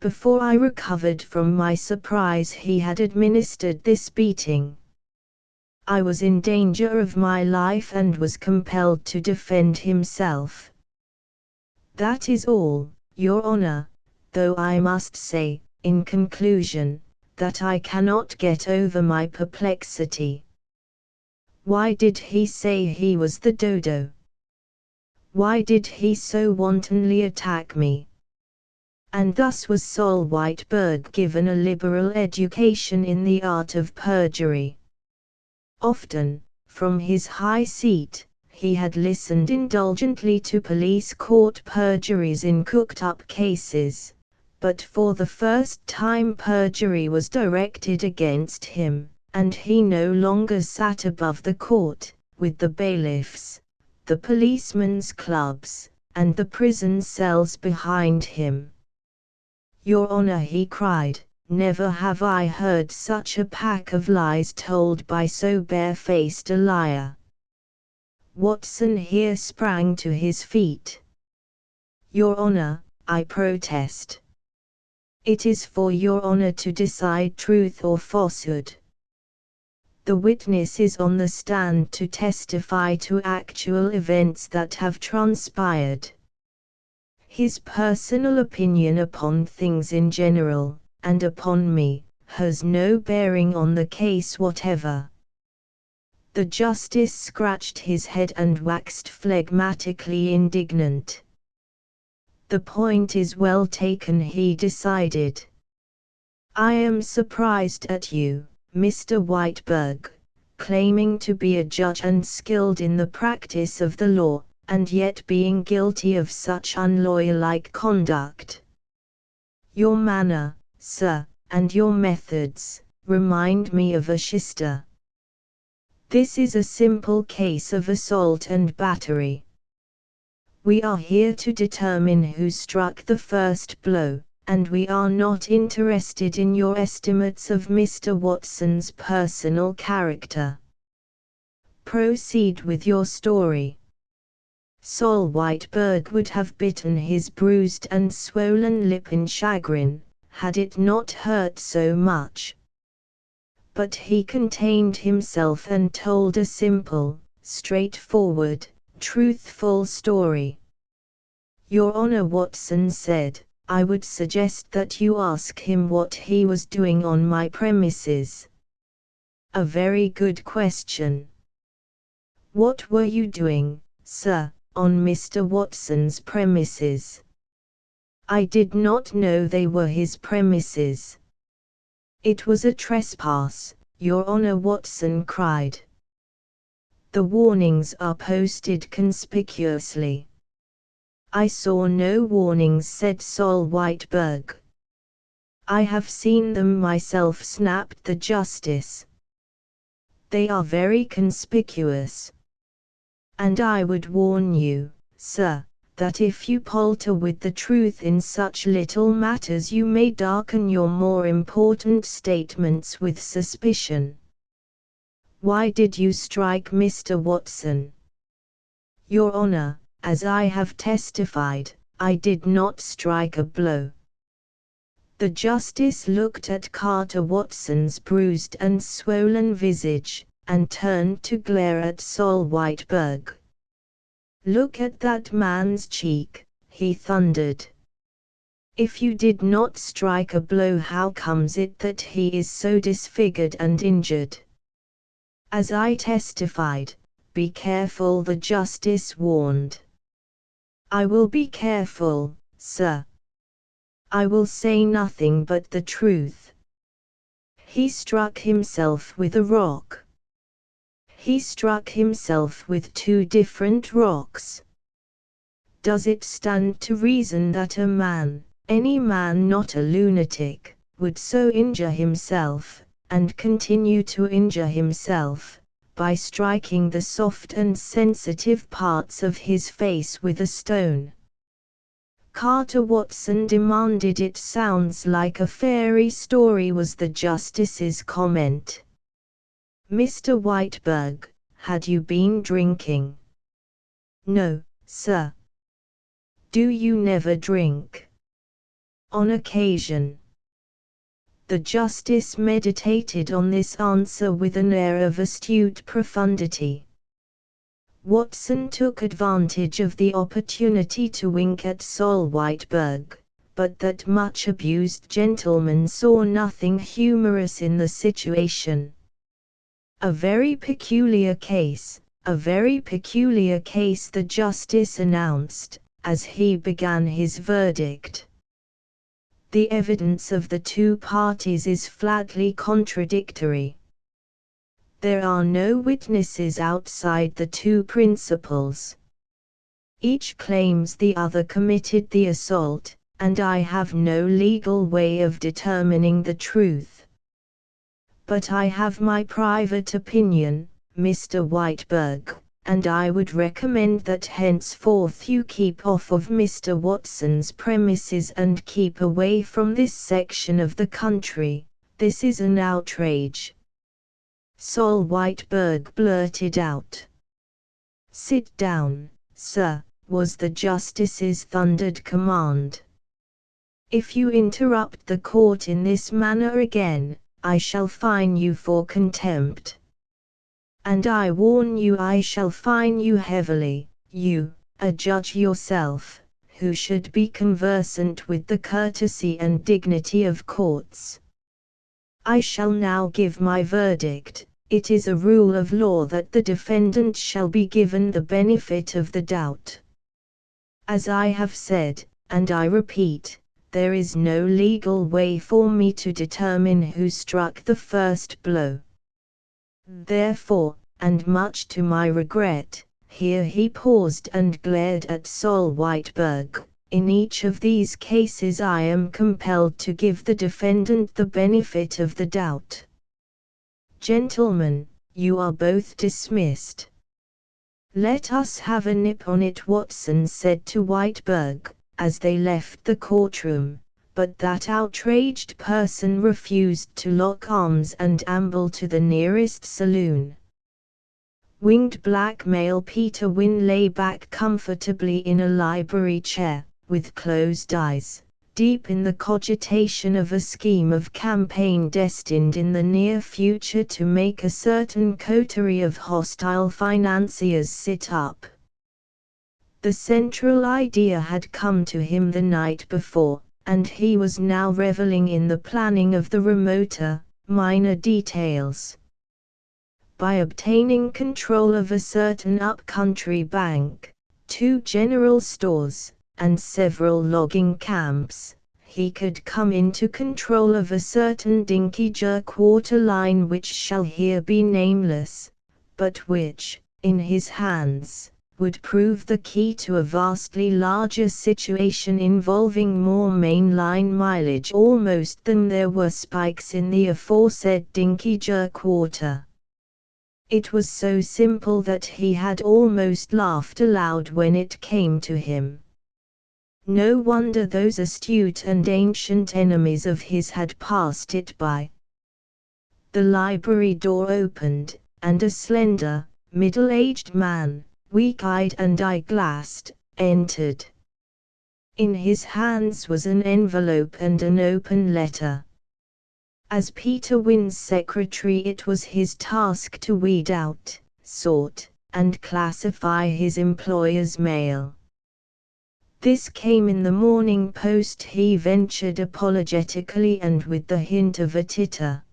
S1: Before I recovered from my surprise, he had administered this beating. I was in danger of my life and was compelled to defend himself. That is all, Your Honor, though I must say, in conclusion, that I cannot get over my perplexity. Why did he say he was the dodo? Why did he so wantonly attack me? And thus was Sol Whiteberg given a liberal education in the art of perjury. Often, from his high seat, he had listened indulgently to police court perjuries in cooked-up cases, but for the first time perjury was directed against him, and he no longer sat above the court, with the bailiffs, the policemen's clubs, and the prison cells behind him. Your Honor, he cried, never have I heard such a pack of lies told by so barefaced a liar. Watson here sprang to his feet. Your Honor, I protest. It is for Your Honor to decide truth or falsehood. The witness is on the stand to testify to actual events that have transpired. His personal opinion upon things in general, and upon me, has no bearing on the case whatever. The justice scratched his head and waxed phlegmatically indignant. The point is well taken, he decided. I am surprised at you, Mr. Whiteberg, claiming to be a judge and skilled in the practice of the law, and yet being guilty of such unlawyer-like conduct. Your manner, sir, and your methods, remind me of a shyster. This is a simple case of assault and battery. We are here to determine who struck the first blow, and we are not interested in your estimates of Mr. Watson's personal character. Proceed with your story. Sol Whiteberg would have bitten his bruised and swollen lip in chagrin, had it not hurt so much. But he contained himself and told a simple, straightforward, truthful story. Your Honor, Watson said, I would suggest that you ask him what he was doing on my premises. A very good question. What were you doing, sir, on Mr. Watson's premises? I did not know they were his premises. It was a trespass, Your Honor, Watson cried. The warnings are posted conspicuously. I saw no warnings, said Sol Whiteberg. I have seen them myself, snapped the justice. They are very conspicuous. And I would warn you, sir, that if you palter with the truth in such little matters you may darken your more important statements with suspicion. Why did you strike Mr. Watson? Your Honor, as I have testified, I did not strike a blow. The justice looked at Carter Watson's bruised and swollen visage, and turned to glare at Sol Whiteberg. Look at that man's cheek, he thundered. If you did not strike a blow, how comes it that he is so disfigured and injured? As I testified, be careful, the justice warned. I will be careful, sir. I will say nothing but the truth. He struck himself with a rock. He struck himself with two different rocks. Does it stand to reason that a man, any man not a lunatic, would so injure himself, and continue to injure himself, by striking the soft and sensitive parts of his face with a stone? Carter Watson demanded. It sounds like a fairy story, was the justice's comment. Mr. Whiteberg, had you been drinking? No, sir. Do you never drink? On occasion. The justice meditated on this answer with an air of astute profundity. Watson took advantage of the opportunity to wink at Sol Whiteberg, but that much abused gentleman saw nothing humorous in the situation. A very peculiar case, the justice announced, as he began his verdict. The evidence of the two parties is flatly contradictory. There are no witnesses outside the two principals. Each claims the other committed the assault, and I have no legal way of determining the truth. But I have my private opinion, Mr. Whiteberg, and I would recommend that henceforth you keep off of Mr. Watson's premises and keep away from this section of the country. This is an outrage. Sol Whiteberg blurted out. Sit down, sir, was the justice's thundered command. If you interrupt the court in this manner again, I shall fine you for contempt. And I warn you I shall fine you heavily, you, a judge yourself, who should be conversant with the courtesy and dignity of courts. I shall now give my verdict. It is a rule of law that the defendant shall be given the benefit of the doubt. As I have said, and I repeat, there is no legal way for me to determine who struck the first blow. Therefore, and much to my regret, here he paused and glared at Sol Whiteberg, in each of these cases I am compelled to give the defendant the benefit of the doubt. Gentlemen, you are both dismissed. Let us have a nip on it, Watson said to Whiteberg, as they left the courtroom, but that outraged person refused to lock arms and amble to the nearest saloon. Winged black male Peter Wynne lay back comfortably in a library chair, with closed eyes, deep in the cogitation of a scheme of campaign destined in the near future to make a certain coterie of hostile financiers sit up. The central idea had come to him the night before, and he was now reveling in the planning of the remoter, minor details. By obtaining control of a certain up-country bank, 2 general stores, and several logging camps, he could come into control of a certain dinky jerkwater line which shall here be nameless, but which, in his hands, would prove the key to a vastly larger situation involving more mainline mileage almost than there were spikes in the aforesaid dinky jerkwater. It was so simple that he had almost laughed aloud when it came to him. No wonder those astute and ancient enemies of his had passed it by. The library door opened, and a slender, middle-aged man, weak-eyed and eye-glassed, entered. In his hands was an envelope and an open letter. As Peter Wynne's secretary, it was his task to weed out, sort, and classify his employer's mail. This came in the Morning Post, he ventured apologetically and with the hint of a titter.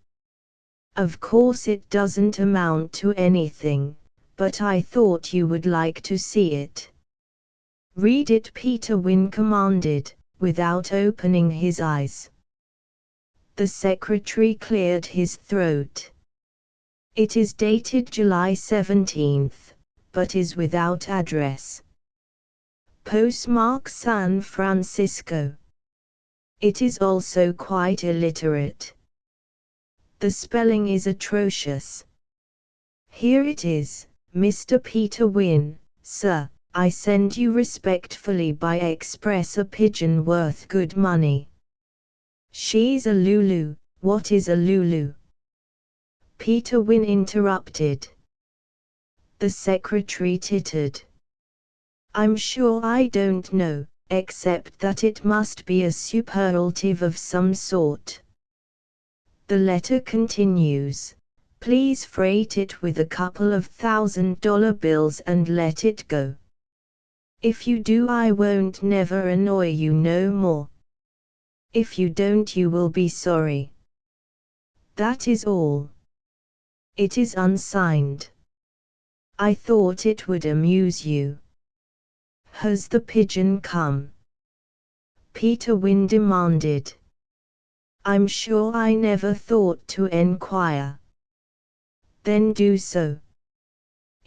S1: Of course it doesn't amount to anything, but I thought you would like to see it. Read it, Peter Wynne commanded, without opening his eyes. The secretary cleared his throat. It is dated July 17th, but is without address. Postmark San Francisco. It is also quite illiterate. The spelling is atrocious. Here it is, Mr. Peter Wynne, sir, I send you respectfully by express a pigeon worth good money. She's a Lulu. What is a Lulu? Peter Wynne interrupted. The secretary tittered. I'm sure I don't know, except that it must be a superlative of some sort. The letter continues. Please freight it with a couple of $1,000 bills and let it go. If you do, I won't never annoy you no more. If you don't, you will be sorry. That is all. It is unsigned. I thought it would amuse you. Has the pigeon come? Peter Wynne demanded. I'm sure I never thought to enquire. Then do so.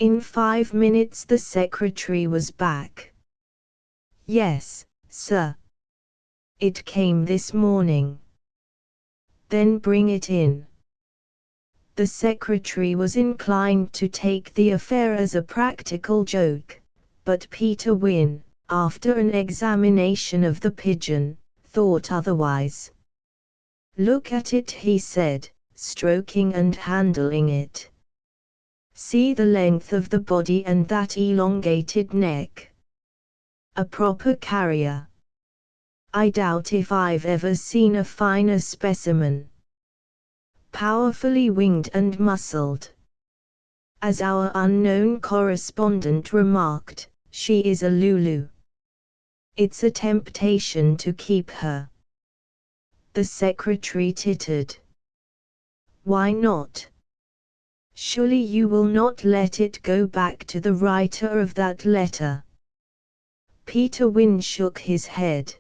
S1: In 5 minutes the secretary was back. Yes, sir. It came this morning. Then bring it in. The secretary was inclined to take the affair as a practical joke, but Peter Wynne, after an examination of the pigeon, thought otherwise. Look at it, he said, stroking and handling it. See the length of the body and that elongated neck. A proper carrier. I doubt if I've ever seen a finer specimen. Powerfully winged and muscled. As our unknown correspondent remarked, she is a Lulu. It's a temptation to keep her. The secretary tittered. Why not? Surely you will not let it go back to the writer of that letter. Peter Wynne shook his head.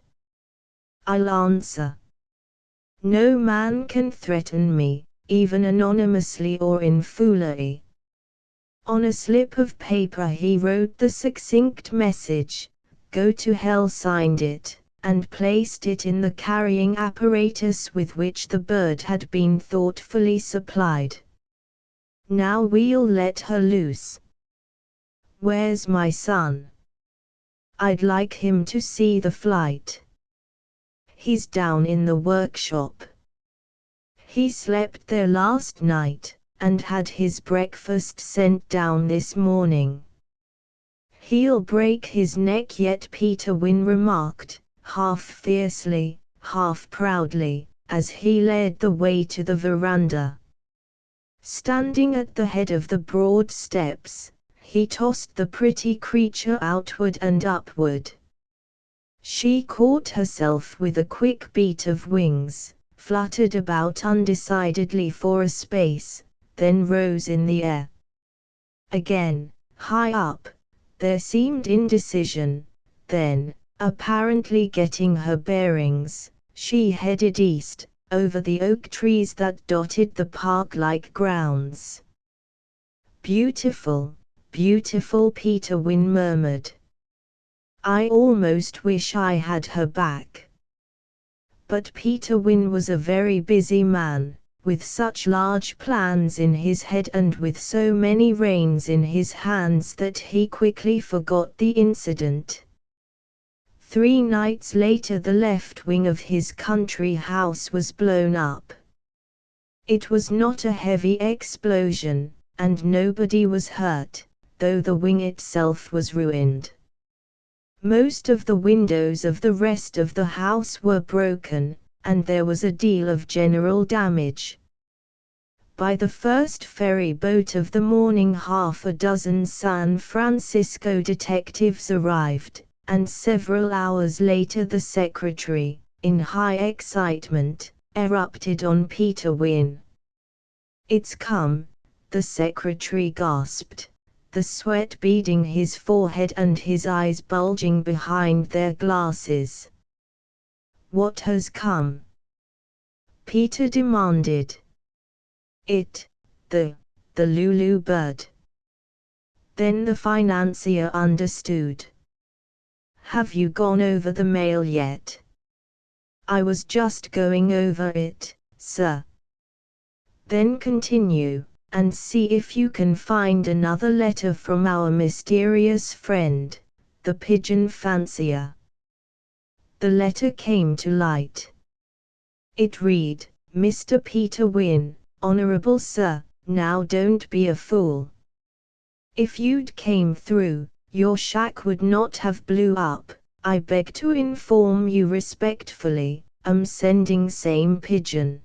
S1: I'll answer. No man can threaten me, even anonymously or in foolery. On a slip of paper he wrote the succinct message, "Go to hell," signed it, and placed it in the carrying apparatus with which the bird had been thoughtfully supplied. Now we'll let her loose. Where's my son? I'd like him to see the flight. He's down in the workshop. He slept there last night, and had his breakfast sent down this morning. He'll break his neck yet, Peter Wynne remarked, half fiercely, half proudly, as he led the way to the veranda. Standing at the head of the broad steps, he tossed the pretty creature outward and upward. She caught herself with a quick beat of wings, fluttered about undecidedly for a space, then rose in the air. Again, high up, there seemed indecision, then, apparently getting her bearings, she headed east, over the oak trees that dotted the park-like grounds. Beautiful, beautiful, Peter Wynne murmured. I almost wish I had her back. But Peter Wynne was a very busy man, with such large plans in his head and with so many reins in his hands that he quickly forgot the incident. 3 nights later the left wing of his country house was blown up. It was not a heavy explosion, and nobody was hurt, though the wing itself was ruined. Most of the windows of the rest of the house were broken, and there was a deal of general damage. By the first ferry boat of the morning 6 San Francisco detectives arrived, and several hours later the secretary, in high excitement, erupted on Peter Wynne. It's come, the secretary gasped, the sweat beading his forehead and his eyes bulging behind their glasses. What has come? Peter demanded. The Lulu bird. Then the financier understood. Have you gone over the mail yet? I was just going over it, sir. Then continue, and see if you can find another letter from our mysterious friend, the pigeon fancier. The letter came to light. It read, "Mr. Peter Wynne, Honorable Sir, now don't be a fool. If you'd came through, your shack would not have blew up. I beg to inform you respectfully, I'm sending same pigeon.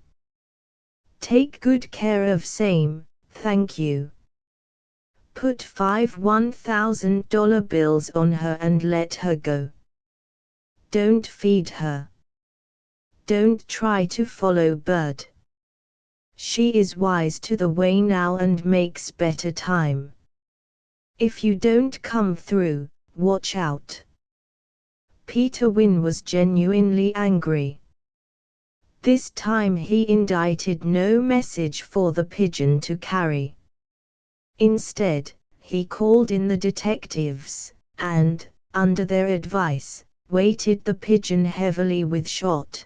S1: Take good care of same, thank you. Put 5 $1,000 bills on her and let her go. Don't feed her. Don't try to follow Bird. She is wise to the way now and makes better time. If you don't come through, watch out." Peter Wynne was genuinely angry. This time he indited no message for the pigeon to carry. Instead, he called in the detectives, and, under their advice, weighted the pigeon heavily with shot.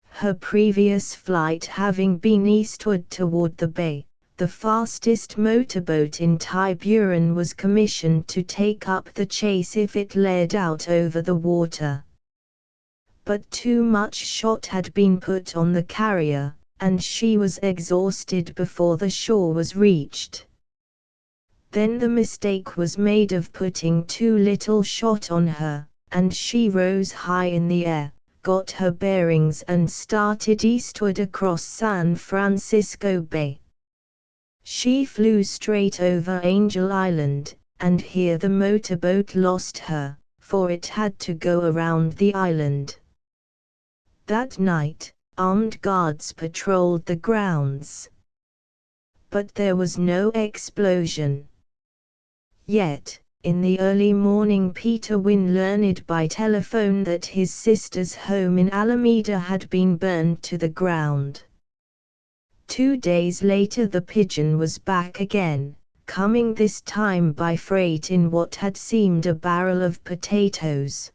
S1: Her previous flight having been eastward toward the bay, the fastest motorboat in Tiburon was commissioned to take up the chase if it led out over the water. But too much shot had been put on the carrier, and she was exhausted before the shore was reached. Then the mistake was made of putting too little shot on her, and she rose high in the air, got her bearings and started eastward across San Francisco Bay. She flew straight over Angel Island, and here the motorboat lost her, for it had to go around the island. That night, armed guards patrolled the grounds. But there was no explosion. Yet, in the early morning Peter Wynne learned by telephone that his sister's home in Alameda had been burned to the ground. 2 days later the pigeon was back again, coming this time by freight in what had seemed a barrel of potatoes.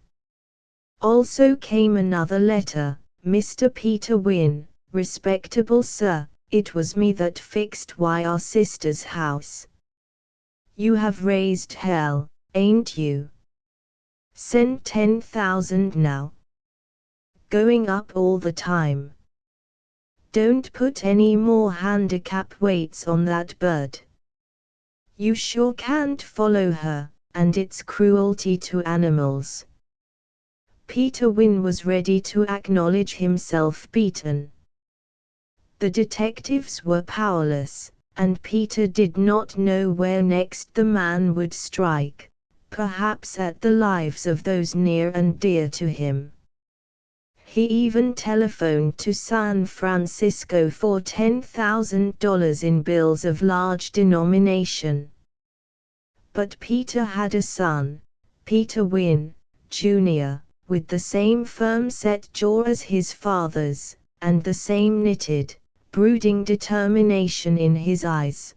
S1: Also came another letter, "Mr. Peter Wynne, Respectable Sir, it was me that fixed our sister's house. You have raised hell, ain't you? Send 10,000 now. Going up all the time. Don't put any more handicap weights on that bird. You sure can't follow her, and it's cruelty to animals." Peter Wynne was ready to acknowledge himself beaten. The detectives were powerless, and Peter did not know where next the man would strike, perhaps at the lives of those near and dear to him. He even telephoned to San Francisco for $10,000 in bills of large denomination. But Peter had a son, Peter Wynne, Jr., with the same firm-set jaw as his father's, and the same knitted, brooding determination in his eyes.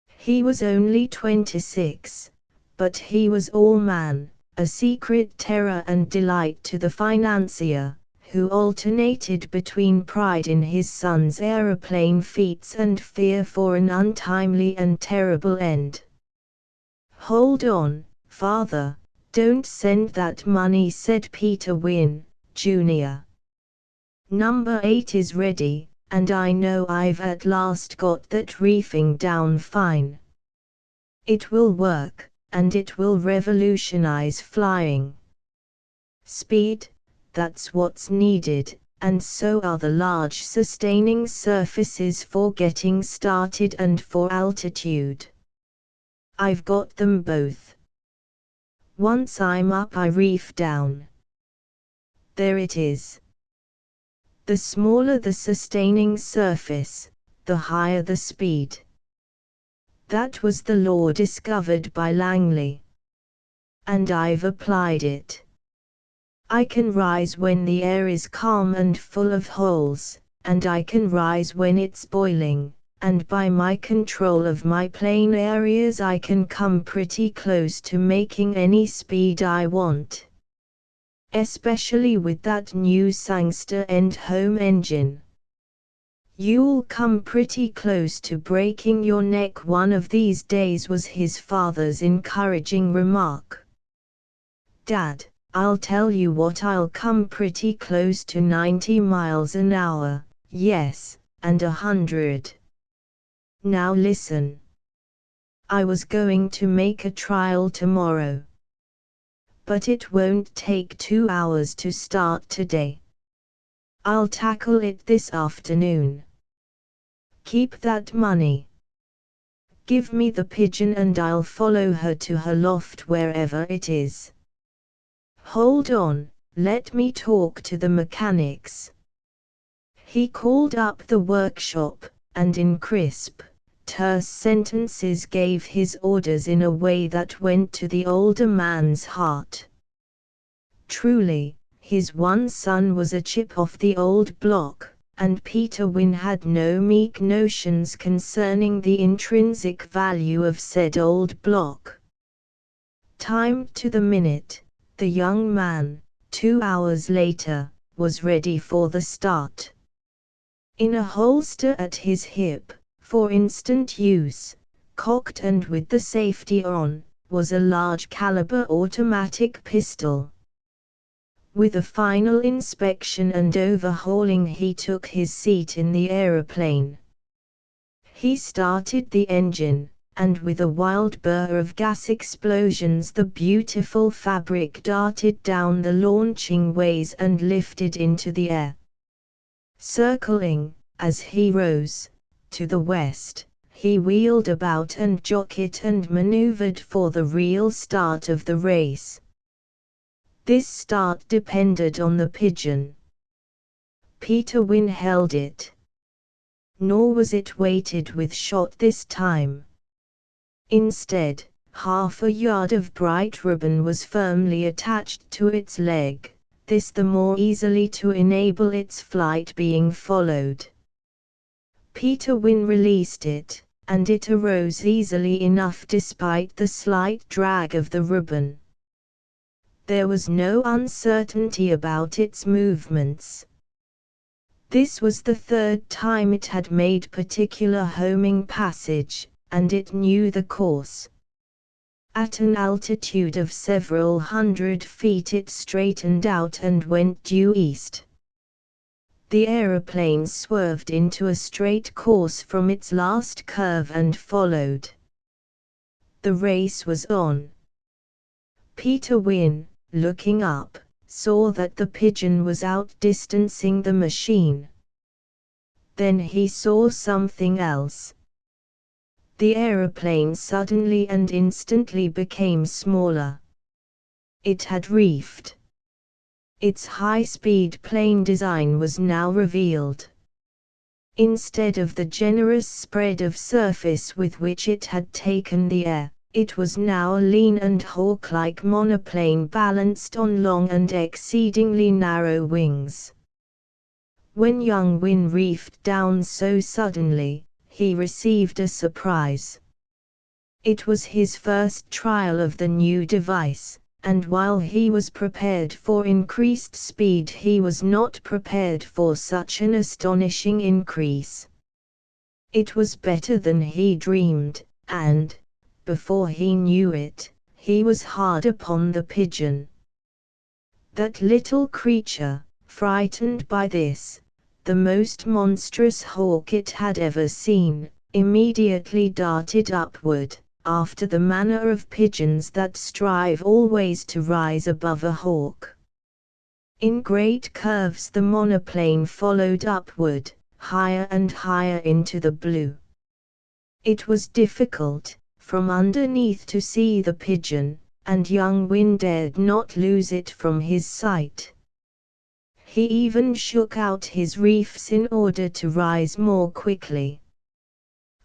S1: He was only 26, but he was all man, a secret terror and delight to the financier, who alternated between pride in his son's aeroplane feats and fear for an untimely and terrible end. "Hold on, father, don't send that money," said Peter Wynne, Jr. "Number 8 is ready, and I know I've at last got that reefing down fine. It will work, and it will revolutionize flying. Speed, that's what's needed, and so are the large sustaining surfaces for getting started and for altitude. I've got them both. Once I'm up I reef down. There it is. The smaller the sustaining surface, the higher the speed. That was the law discovered by Langley. And I've applied it. I can rise when the air is calm and full of holes, and I can rise when it's boiling, and by my control of my plane areas I can come pretty close to making any speed I want. Especially with that new Sangster end-home engine. You'll come pretty close to breaking your neck one of these days," was his father's encouraging remark. Dad, I'll tell you what, I'll come pretty close to 90 miles an hour, yes, and 100. Now listen. I was going to make a trial tomorrow. But it won't take 2 hours to start today. I'll tackle it this afternoon. Keep that money. Give me the pigeon and I'll follow her to her loft wherever it is. Hold on, let me talk to the mechanics. He called up the workshop, and in crisp, terse sentences gave his orders in a way that went to the older man's heart. Truly, his one son was a chip off the old block, and Peter Wynne had no meek notions concerning the intrinsic value of said old block. Timed to the minute, the young man, 2 hours later, was ready for the start. In a holster at his hip, for instant use, cocked and with the safety on, was a large caliber automatic pistol. With a final inspection and overhauling, he took his seat in the aeroplane. He started the engine, and with a wild burr of gas explosions the beautiful fabric darted down the launching ways and lifted into the air. Circling, as he rose, to the west, he wheeled about and jockeyed and maneuvered for the real start of the race. This start depended on the pigeon. Peter Wynne held it. Nor was it weighted with shot this time. Instead, half a yard of bright ribbon was firmly attached to its leg, this the more easily to enable its flight being followed. Peter Wynne released it, and it arose easily enough despite the slight drag of the ribbon. There was no uncertainty about its movements. This was the third time it had made particular homing passage, and it knew the course. At an altitude of several hundred feet it straightened out and went due east. The aeroplane swerved into a straight course from its last curve and followed. The race was on. Peter Wynne, looking up, saw that the pigeon was outdistancing the machine. Then he saw something else. The aeroplane suddenly and instantly became smaller. It had reefed. Its high-speed plane design was now revealed. Instead of the generous spread of surface with which it had taken the air, it was now a lean and hawk-like monoplane balanced on long and exceedingly narrow wings. When young Wynne reefed down so suddenly, he received a surprise. It was his first trial of the new device, and while he was prepared for increased speed, he was not prepared for such an astonishing increase. It was better than he dreamed, and, before he knew it, he was hard upon the pigeon. That little creature, frightened by this, the most monstrous hawk it had ever seen, immediately darted upward, after the manner of pigeons that strive always to rise above a hawk. In great curves the monoplane followed upward, higher and higher into the blue. It was difficult, from underneath, to see the pigeon, and young Wynne dared not lose it from his sight. He even shook out his reefs in order to rise more quickly.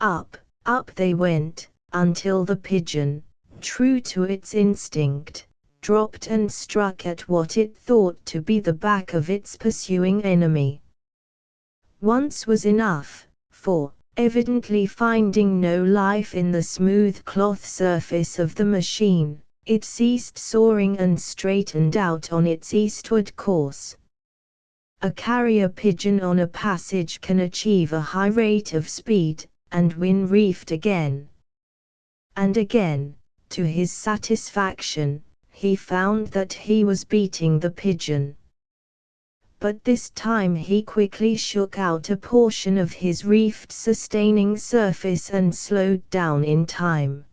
S1: Up, up they went, until the pigeon, true to its instinct, dropped and struck at what it thought to be the back of its pursuing enemy. Once was enough, for, evidently finding no life in the smooth cloth surface of the machine, it ceased soaring and straightened out on its eastward course. A carrier pigeon on a passage can achieve a high rate of speed, and Wynne reefed again. And again, to his satisfaction, he found that he was beating the pigeon. But this time he quickly shook out a portion of his reefed sustaining surface and slowed down in time.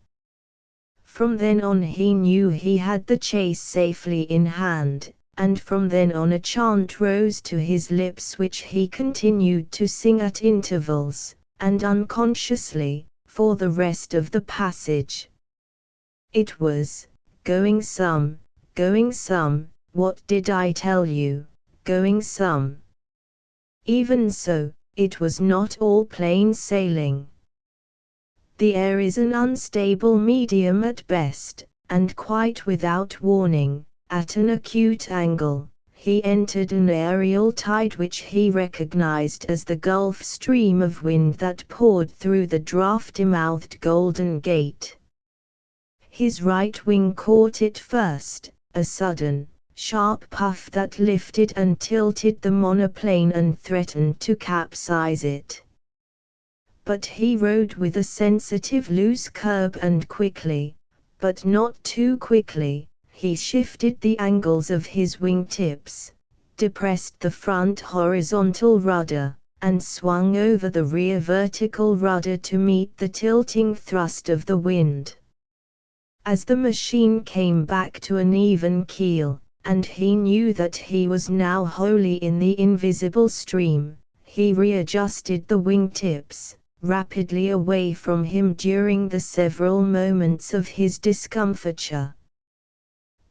S1: From then on he knew he had the chase safely in hand, and from then on a chant rose to his lips which he continued to sing at intervals, and unconsciously, for the rest of the passage. It was, "Going some, what did I tell you, going some." Even so, it was not all plain sailing. The air is an unstable medium at best, and quite without warning, at an acute angle, he entered an aerial tide which he recognized as the Gulf Stream of wind that poured through the draughty-mouthed Golden Gate. His right wing caught it first, a sudden, sharp puff that lifted and tilted the monoplane and threatened to capsize it. But he rode with a sensitive loose curb and quickly, but not too quickly, he shifted the angles of his wingtips, depressed the front horizontal rudder, and swung over the rear vertical rudder to meet the tilting thrust of the wind. As the machine came back to an even keel, and he knew that he was now wholly in the invisible stream, he readjusted the wingtips, rapidly away from him during the several moments of his discomfiture.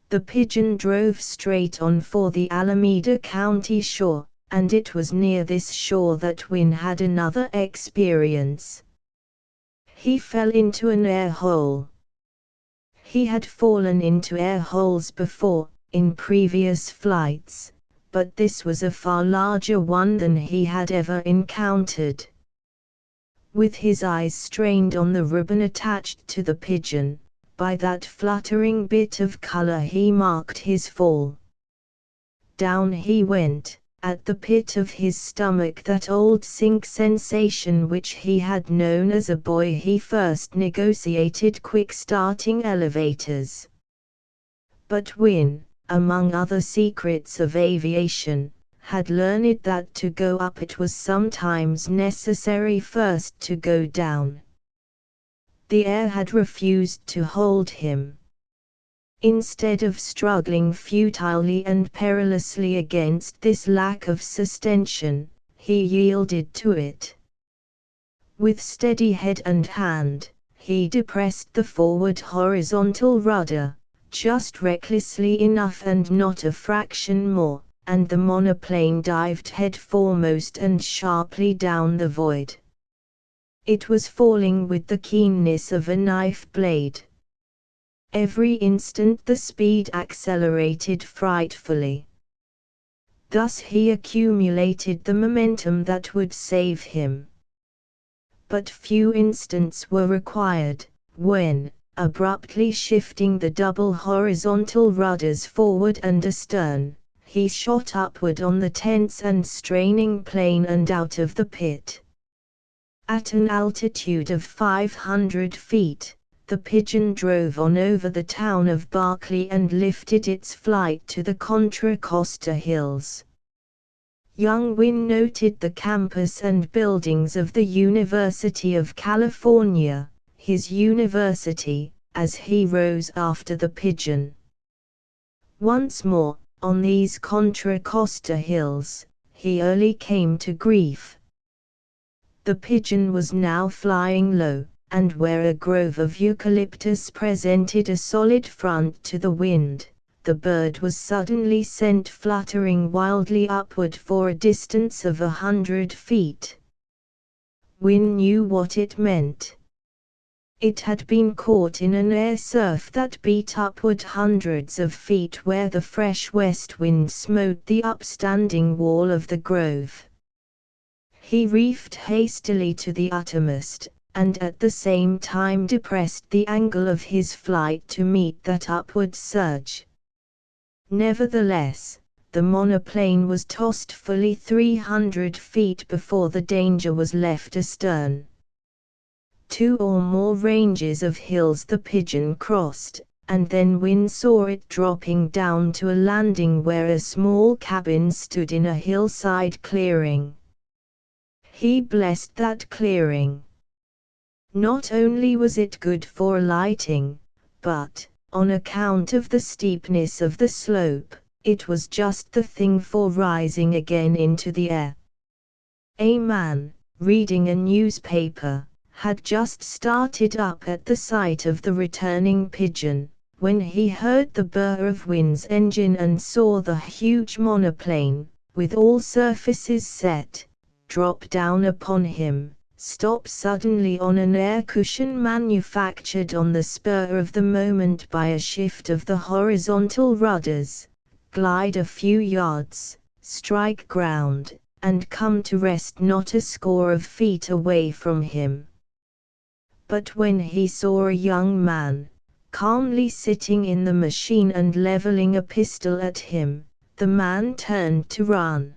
S1: The pigeon drove straight on for the Alameda County shore, and it was near this shore that Wynne had another experience. He fell into an air hole. He had fallen into air holes before, in previous flights, but this was a far larger one than he had ever encountered. With his eyes strained on the ribbon attached to the pigeon, by that fluttering bit of color he marked his fall. Down he went, at the pit of his stomach, that old sink sensation which he had known as a boy. He first negotiated quick-starting elevators. But Wynne, among other secrets of aviation, had learned that to go up it was sometimes necessary first to go down. The air had refused to hold him. Instead of struggling futilely and perilously against this lack of sustention, he yielded to it. With steady head and hand, he depressed the forward horizontal rudder, just recklessly enough and not a fraction more, and the monoplane dived head foremost and sharply down the void. It was falling with the keenness of a knife blade. Every instant the speed accelerated frightfully. Thus he accumulated the momentum that would save him. But few instants were required, when, abruptly shifting the double horizontal rudders forward and astern, he shot upward on the tense and straining plane and out of the pit. At an altitude of 500 feet, the pigeon drove on over the town of Berkeley and lifted its flight to the Contra Costa Hills. Young Wynne noted the campus and buildings of the University of California, his university, as he rose after the pigeon. Once more, on these Contra Costa Hills, he early came to grief. The pigeon was now flying low, and where a grove of eucalyptus presented a solid front to the wind, the bird was suddenly sent fluttering wildly upward for a distance of 100 feet. Wynne knew what it meant. It had been caught in an air surf that beat upward hundreds of feet where the fresh west wind smote the upstanding wall of the grove. He reefed hastily to the uttermost, and at the same time depressed the angle of his flight to meet that upward surge. Nevertheless, the monoplane was tossed fully 300 feet before the danger was left astern. 2 or more ranges of hills the pigeon crossed, and then Wynne saw it dropping down to a landing where a small cabin stood in a hillside clearing. He blessed that clearing. Not only was it good for lighting, but, on account of the steepness of the slope, it was just the thing for rising again into the air. A man, reading a newspaper, had just started up at the sight of the returning pigeon, when he heard the burr of Wynne's engine and saw the huge monoplane, with all surfaces set, drop down upon him, stop suddenly on an air cushion manufactured on the spur of the moment by a shift of the horizontal rudders, glide a few yards, strike ground, and come to rest not a score of feet away from him. But when he saw a young man, calmly sitting in the machine and leveling a pistol at him, the man turned to run.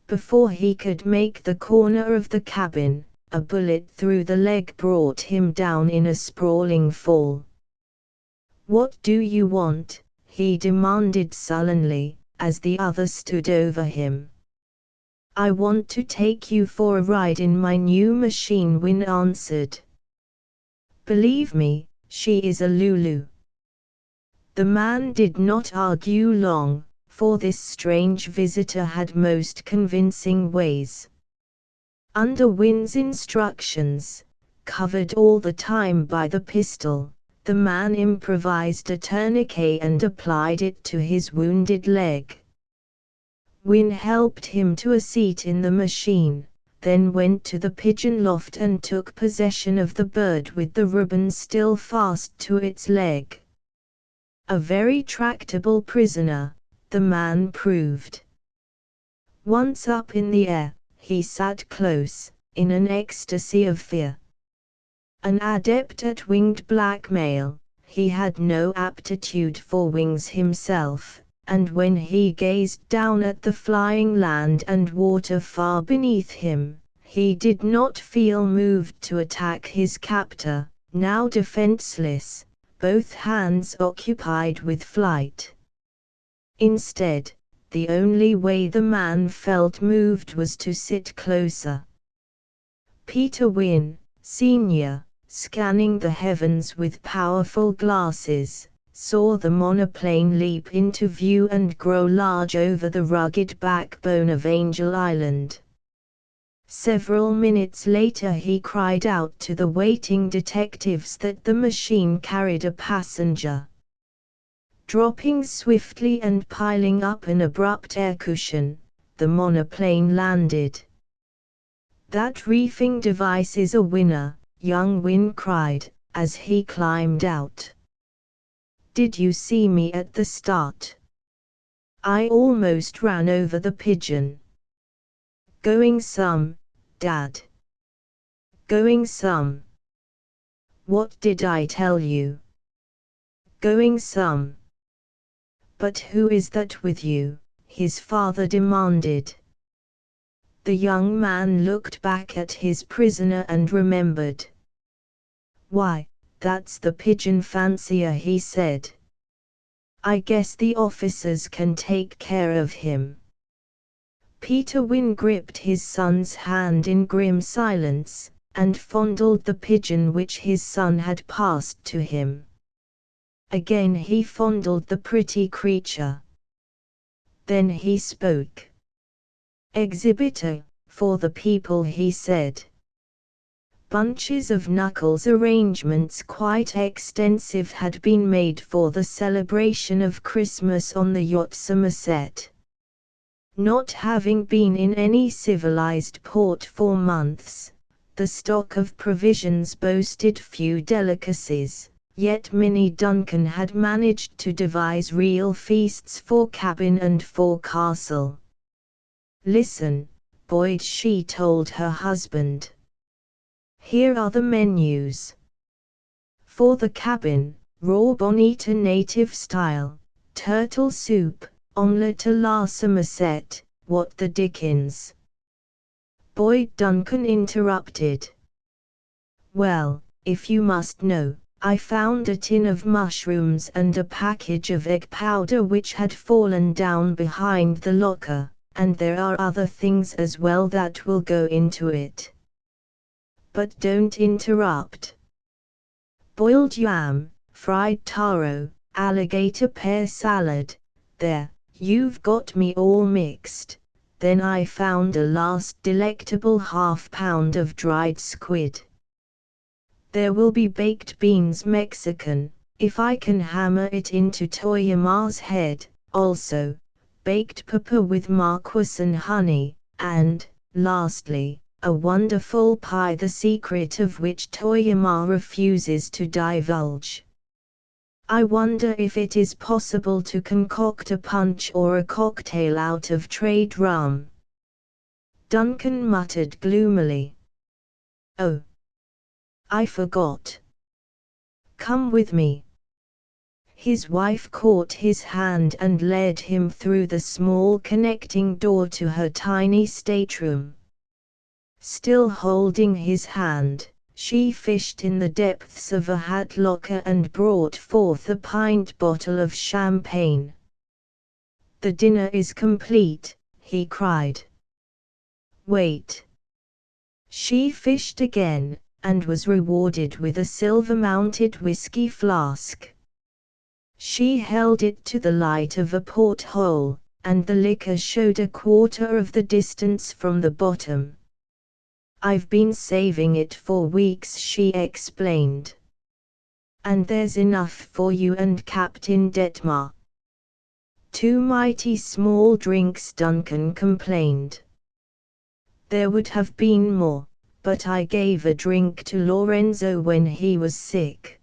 S1: Before he could make the corner of the cabin, a bullet through the leg brought him down in a sprawling fall. "What do you want?" he demanded sullenly, as the other stood over him. "I want to take you for a ride in my new machine," Wynne answered. "Believe me, she is a Lulu." The man did not argue long, for this strange visitor had most convincing ways. Under Wynne's instructions, covered all the time by the pistol, the man improvised a tourniquet and applied it to his wounded leg. Wynne helped him to a seat in the machine, then went to the pigeon loft and took possession of the bird with the ribbon still fast to its leg. A very tractable prisoner, the man proved. Once up in the air, he sat close, in an ecstasy of fear. An adept at winged blackmail, he had no aptitude for wings himself, and when he gazed down at the flying land and water far beneath him, he did not feel moved to attack his captor, now defenseless, both hands occupied with flight. Instead, the only way the man felt moved was to sit closer. Peter Wynne, Sr., scanning the heavens with powerful glasses, saw the monoplane leap into view and grow large over the rugged backbone of Angel Island. Several minutes later he cried out to the waiting detectives that the machine carried a passenger. Dropping swiftly and piling up an abrupt air cushion, the monoplane landed. "That reefing device is a winner," young Wynne cried, as he climbed out. "Did you see me at the start? I almost ran over the pigeon." "Going some, Dad. Going some. What did I tell you? Going some." "But who is that with you?" his father demanded. The young man looked back at his prisoner and remembered. "Why, that's the pigeon fancier," he said. "I guess the officers can take care of him." Peter Wynne gripped his son's hand in grim silence, and fondled the pigeon which his son had passed to him. Again he fondled the pretty creature. Then he spoke. "Exhibitor, for the people," he said. Bunches of knuckles arrangements quite extensive had been made for the celebration of Christmas on the yacht Somerset. Not having been in any civilized port for months, the stock of provisions boasted few delicacies. Yet Minnie Duncan had managed to devise real feasts for cabin and forecastle. "Listen, Boyd," she told her husband. "Here are the menus. For the cabin, raw bonita native style, turtle soup, omelette à la Somerset." "What the dickens?" Boyd Duncan interrupted. "Well, if you must know, I found a tin of mushrooms and a package of egg powder which had fallen down behind the locker, and there are other things as well that will go into it. But don't interrupt. Boiled yam, fried taro, alligator pear salad, there, you've got me all mixed. Then I found a last delectable half-pound of dried squid. There will be baked beans Mexican, if I can hammer it into Toyama's head, also, baked pepper with marquise and honey, and, lastly, a wonderful pie the secret of which Toyama refuses to divulge. I wonder if it is possible to concoct a punch or a cocktail out of trade rum. Duncan muttered gloomily. Oh, I forgot. Come with me. His wife caught his hand and led him through the small connecting door to her tiny stateroom. Still holding his hand, she fished in the depths of a hat locker and brought forth a pint bottle of champagne. The dinner is complete, he cried. Wait. She fished again, and was rewarded with a silver-mounted whiskey flask. She held it to the light of a porthole, and the liquor showed a quarter of the distance from the bottom. I've been saving it for weeks, she explained. And there's enough for you and Captain Detmar. 2 mighty small drinks, Duncan complained. There would have been more, but I gave a drink to Lorenzo when he was sick.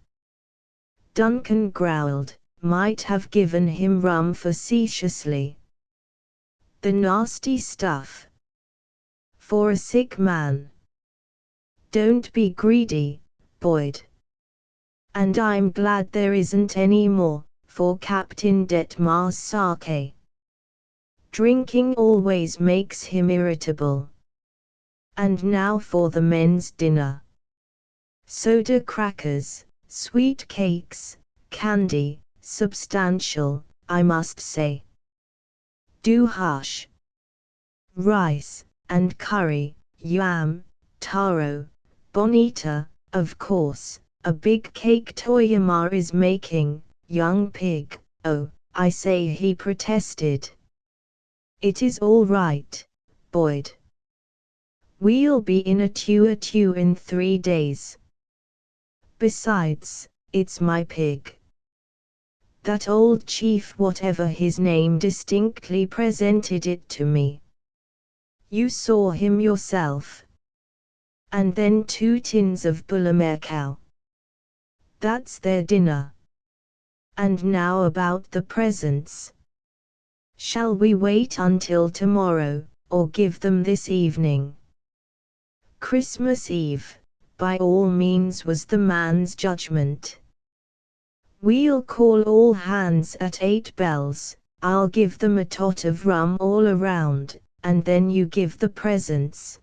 S1: Duncan growled, might have given him rum facetiously. The nasty stuff. For a sick man. Don't be greedy, Boyd. And I'm glad there isn't any more, for Captain Detmar's sake. Drinking always makes him irritable. And now for the men's dinner. Soda crackers, sweet cakes, candy, substantial, I must say. Do hush. Rice, and curry, yam, taro, bonita, of course, a big cake Toyama is making, young pig, oh, I say, he protested. It is all right, Boyd. We'll be in Atu in 3 days. Besides, it's my pig. That old chief, whatever his name, distinctly presented it to me. You saw him yourself. And then 2 tins of Bullemekau. That's their dinner. And now about the presents. Shall we wait until tomorrow, or give them this evening? Christmas Eve, by all means, was the man's judgment. We'll call all hands at 8 bells, I'll give them a tot of rum all around, and then you give the presents.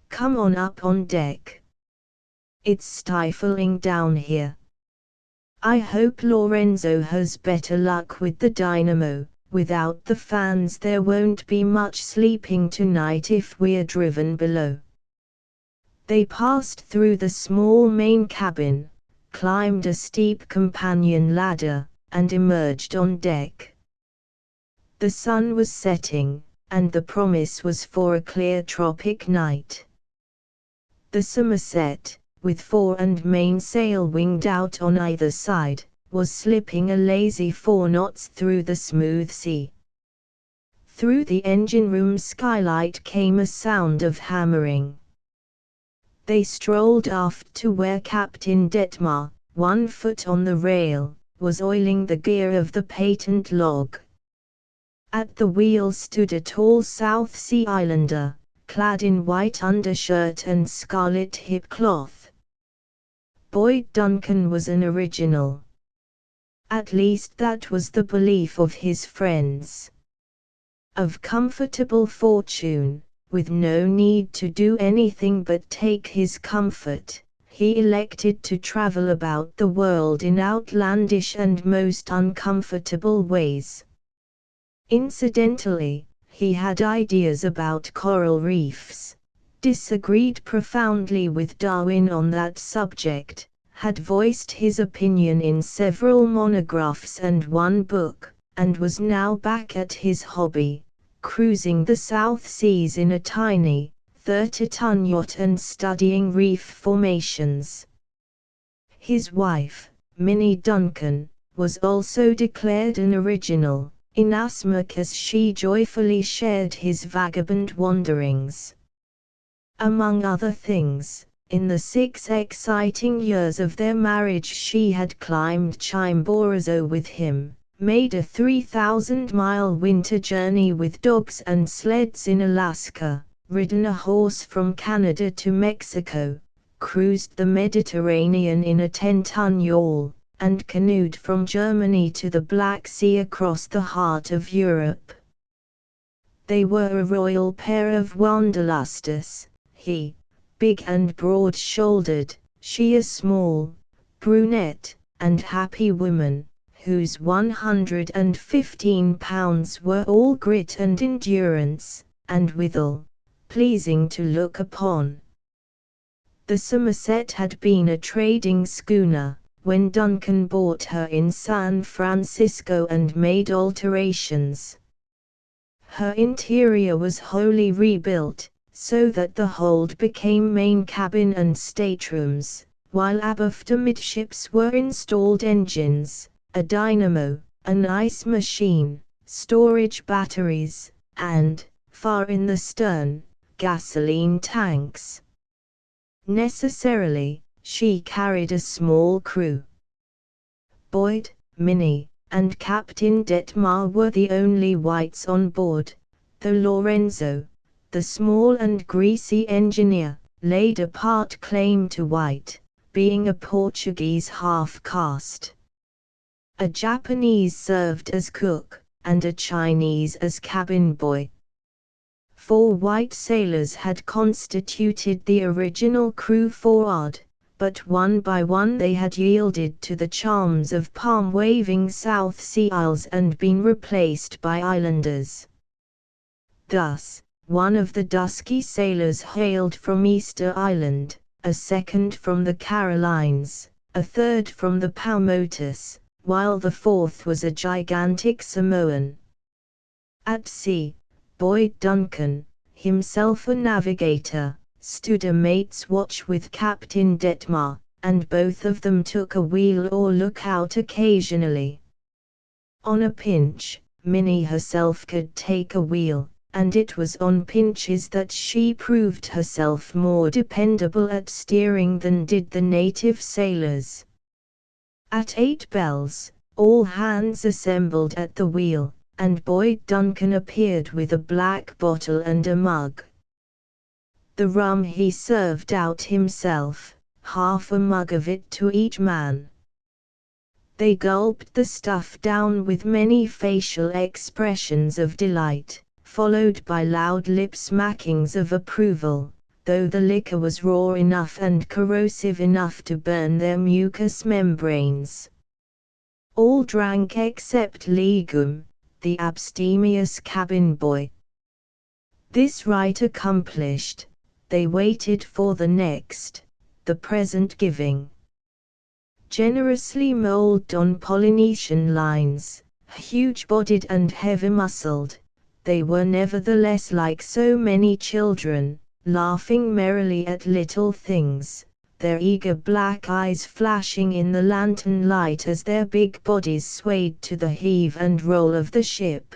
S1: Come on up on deck. It's stifling down here. I hope Lorenzo has better luck with the dynamo. Without the fans there won't be much sleeping tonight if we're driven below. They passed through the small main cabin, climbed a steep companion ladder, and emerged on deck. The sun was setting, and the promise was for a clear tropic night. The Somerset, with fore and mainsail winged out on either side, was slipping a lazy 4 knots through the smooth sea. Through the engine room skylight came a sound of hammering. They strolled aft to where Captain Detmar, 1 foot on the rail, was oiling the gear of the patent log. At the wheel stood a tall South Sea Islander, clad in white undershirt and scarlet hip cloth. Boyd Duncan was an original. At least that was the belief of his friends. Of comfortable fortune, with no need to do anything but take his comfort, he elected to travel about the world in outlandish and most uncomfortable ways. Incidentally, he had ideas about coral reefs, disagreed profoundly with Darwin on that subject, had voiced his opinion in several monographs and one book, and was now back at his hobby, cruising the South Seas in a tiny, 30-ton yacht and studying reef formations. His wife, Minnie Duncan, was also declared an original, inasmuch as she joyfully shared his vagabond wanderings. Among other things, in the 6 exciting years of their marriage she had climbed Chimborazo with him, made a 3,000-mile winter journey with dogs and sleds in Alaska, ridden a horse from Canada to Mexico, cruised the Mediterranean in a 10-ton yawl, and canoed from Germany to the Black Sea across the heart of Europe. They were a royal pair of wanderlustes, he, big and broad-shouldered, she a small, brunette, and happy woman, whose 115 pounds were all grit and endurance, and withal, pleasing to look upon. The Somerset had been a trading schooner, when Duncan bought her in San Francisco and made alterations. Her interior was wholly rebuilt, so that the hold became main cabin and staterooms, while abaft amidships were installed engines, a dynamo, an ice machine, storage batteries, and, far in the stern, gasoline tanks. Necessarily, she carried a small crew. Boyd, Minnie, and Captain Detmar were the only whites on board, though Lorenzo, the small and greasy engineer, laid a part claim to white, being a Portuguese half-caste. A Japanese served as cook, and a Chinese as cabin boy. 4 white sailors had constituted the original crew forward, but one by one they had yielded to the charms of palm-waving South Sea Isles and been replaced by islanders. Thus, one of the dusky sailors hailed from Easter Island, a second from the Carolines, a third from the Paumotus, while the fourth was a gigantic Samoan. At sea, Boyd Duncan, himself a navigator, stood a mate's watch with Captain Detmar, and both of them took a wheel or lookout occasionally. On a pinch, Minnie herself could take a wheel, and it was on pinches that she proved herself more dependable at steering than did the native sailors. At 8 bells, all hands assembled at the wheel, and Boyd Duncan appeared with a black bottle and a mug. The rum he served out himself, half a mug of it to each man. They gulped the stuff down with many facial expressions of delight, followed by loud lip-smackings of approval, though the liquor was raw enough and corrosive enough to burn their mucous membranes. All drank except Legum, the abstemious cabin boy. This rite accomplished, they waited for the next, the present giving. Generously molded on Polynesian lines, huge-bodied and heavy-muscled, they were nevertheless like so many children, laughing merrily at little things, their eager black eyes flashing in the lantern light as their big bodies swayed to the heave and roll of the ship.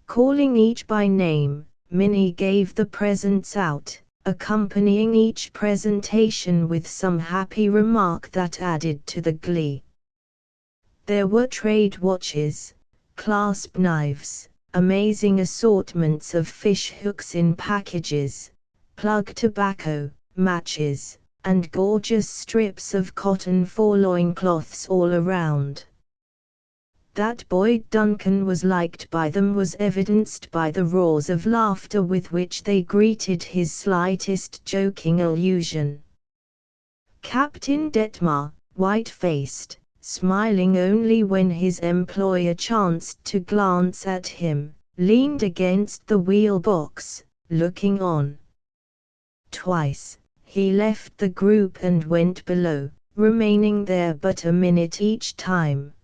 S1: Calling each by name, Minnie gave the presents out, accompanying each presentation with some happy remark that added to the glee. There were trade watches, clasp knives, amazing assortments of fish hooks in packages, plug tobacco, matches, and gorgeous strips of cotton for loincloths all around. That Boyd Duncan was liked by them was evidenced by the roars of laughter with which they greeted his slightest joking allusion. Captain Detmar, white-faced, smiling only when his employer chanced to glance at him, leaned against the wheel box, looking on. Twice, he left the group and went below, remaining there but a minute each time.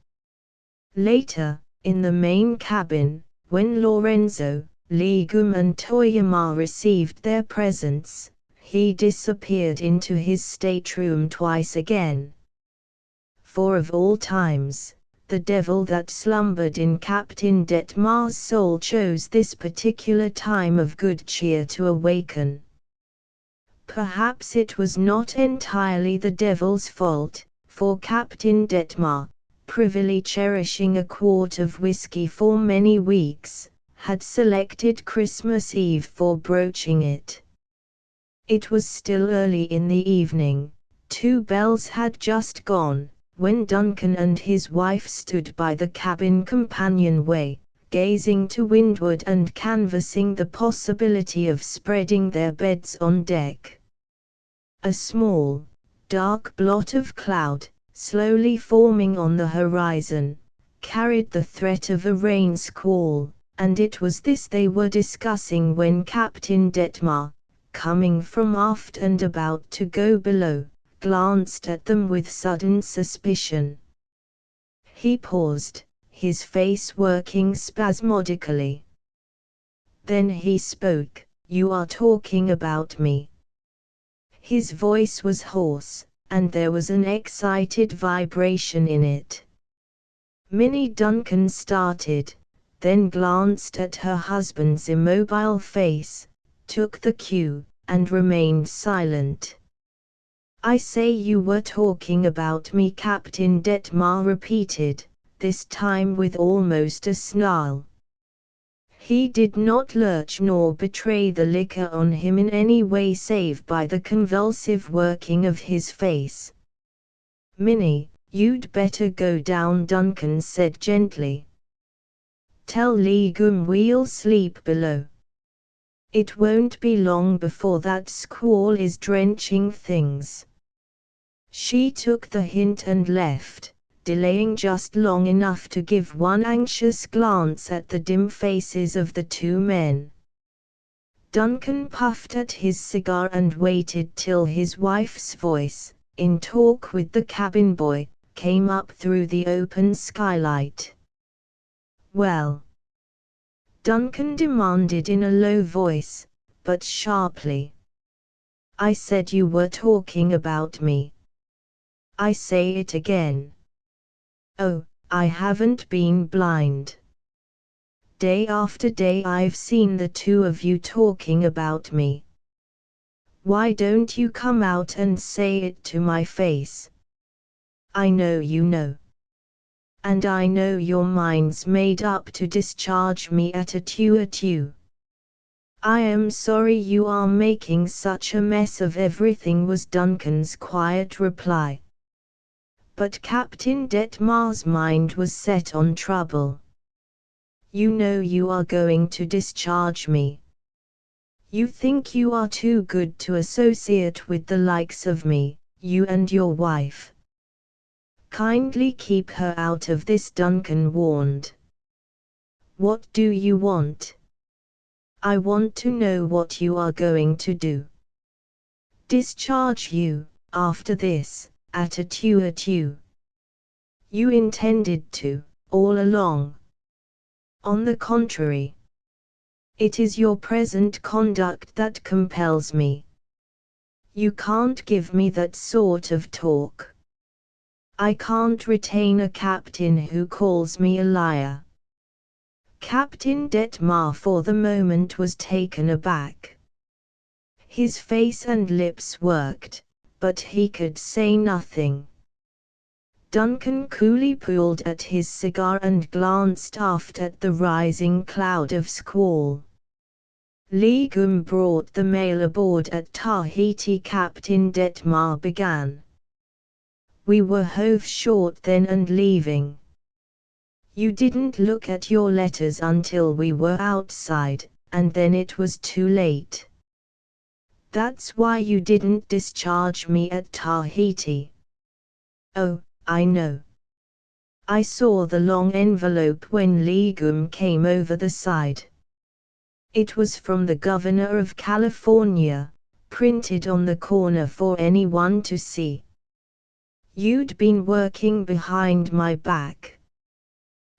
S1: Later, in the main cabin, when Lorenzo, Legum and Toyama received their presents, he disappeared into his stateroom twice again. For of all times, the devil that slumbered in Captain Detmar's soul chose this particular time of good cheer to awaken. Perhaps it was not entirely the devil's fault, for Captain Detmar, privily cherishing a quart of whiskey for many weeks, had selected Christmas Eve for broaching it. It was still early in the evening, 2 bells had just gone, when Duncan and his wife stood by the cabin companionway, gazing to windward and canvassing the possibility of spreading their beds on deck. A small, dark blot of cloud, slowly forming on the horizon, carried the threat of a rain squall, and it was this they were discussing when Captain Detmar, coming from aft and about to go below, glanced at them with sudden suspicion. He paused, his face working spasmodically. Then he spoke, "You are talking about me." His voice was hoarse, and there was an excited vibration in it. Minnie Duncan started, then glanced at her husband's immobile face, took the cue, and remained silent. "I say you were talking about me," Captain Detmar repeated, this time with almost a snarl. He did not lurch nor betray the liquor on him in any way save by the convulsive working of his face. "Minnie, you'd better go down," Duncan said gently. "Tell Legum we'll sleep below. It won't be long before that squall is drenching things." She took the hint and left, delaying just long enough to give one anxious glance at the dim faces of the 2 men. Duncan puffed at his cigar and waited till his wife's voice, in talk with the cabin boy, came up through the open skylight. "Well?" Duncan demanded in a low voice, but sharply. "I said you were talking about me. I say it again. Oh, I haven't been blind. Day after day I've seen the 2 of you talking about me. Why don't you come out and say it to my face? I know you know. And I know your mind's made up to discharge me at a two. I am sorry you are making such a mess of everything," was Duncan's quiet reply. But Captain Detmar's mind was set on trouble. "You know you are going to discharge me. You think you are too good to associate with the likes of me, you and your wife. Kindly keep her out of this," Duncan warned. "What do you want?" "I want to know what you are going to do." "Discharge you, after this, at a two. You intended to, all along. On the contrary. It is your present conduct that compels me. You can't give me that sort of talk. I can't retain a captain who calls me a liar." Captain Detmar for the moment was taken aback. His face and lips worked, but he could say nothing. Duncan coolly pulled at his cigar and glanced aft at the rising cloud of squall. "Legum brought the mail aboard at Tahiti," Captain Detmar began. "We were hove short then and leaving. You didn't look at your letters until we were outside, and then it was too late." That's why you didn't discharge me at Tahiti. Oh, I know. I saw the long envelope when Legum came over the side. It was from the governor of California, printed on the corner for anyone to see. You'd been working behind my back.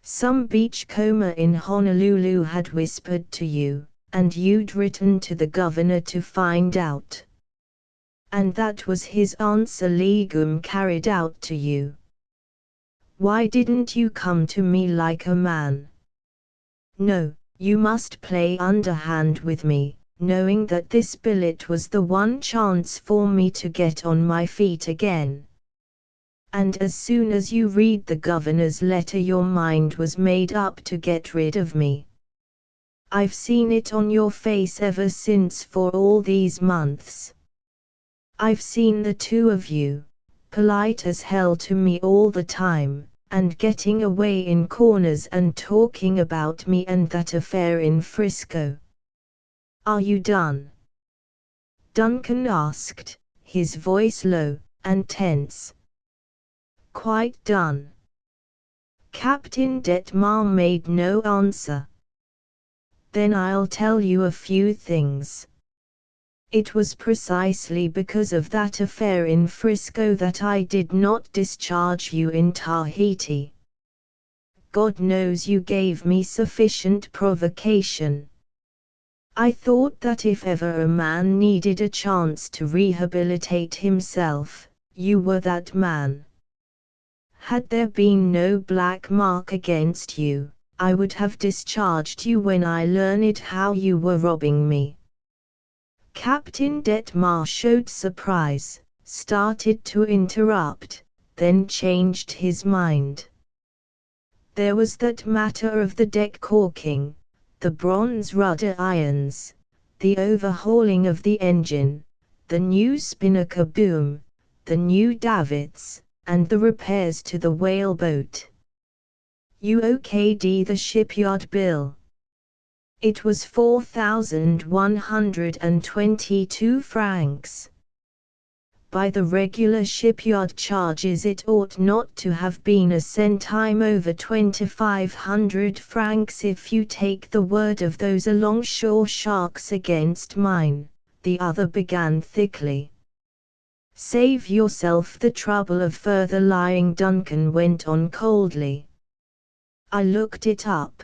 S1: Some beachcomber in Honolulu had whispered to you, and you'd written to the governor to find out. And that was his answer Legum carried out to you. Why didn't you come to me like a man? No, you must play underhand with me, knowing that this billet was the one chance for me to get on my feet again. And as soon as you read the governor's letter your mind was made up to get rid of me. I've seen it on your face ever since for all these months. I've seen the two of you, polite as hell to me all the time, and getting away in corners and talking about me and that affair in Frisco. Are you done? Duncan asked, his voice low and tense. Quite done. Captain Detmar made no answer. Then I'll tell you a few things. It was precisely because of that affair in Frisco that I did not discharge you in Tahiti. God knows you gave me sufficient provocation. I thought that if ever a man needed a chance to rehabilitate himself, you were that man. Had there been no black mark against you, I would have discharged you when I learned how you were robbing me. Captain Detmar showed surprise, started to interrupt, then changed his mind. There was that matter of the deck caulking, the bronze rudder irons, the overhauling of the engine, the new spinnaker boom, the new davits, and the repairs to the whaleboat. You okayed the shipyard bill. It was 4,122 francs. By the regular shipyard charges it ought not to have been a centime over 2,500 francs if you take the word of those alongshore sharks against mine, the other began thickly. Save yourself the trouble of further lying, Duncan went on coldly. I looked it up.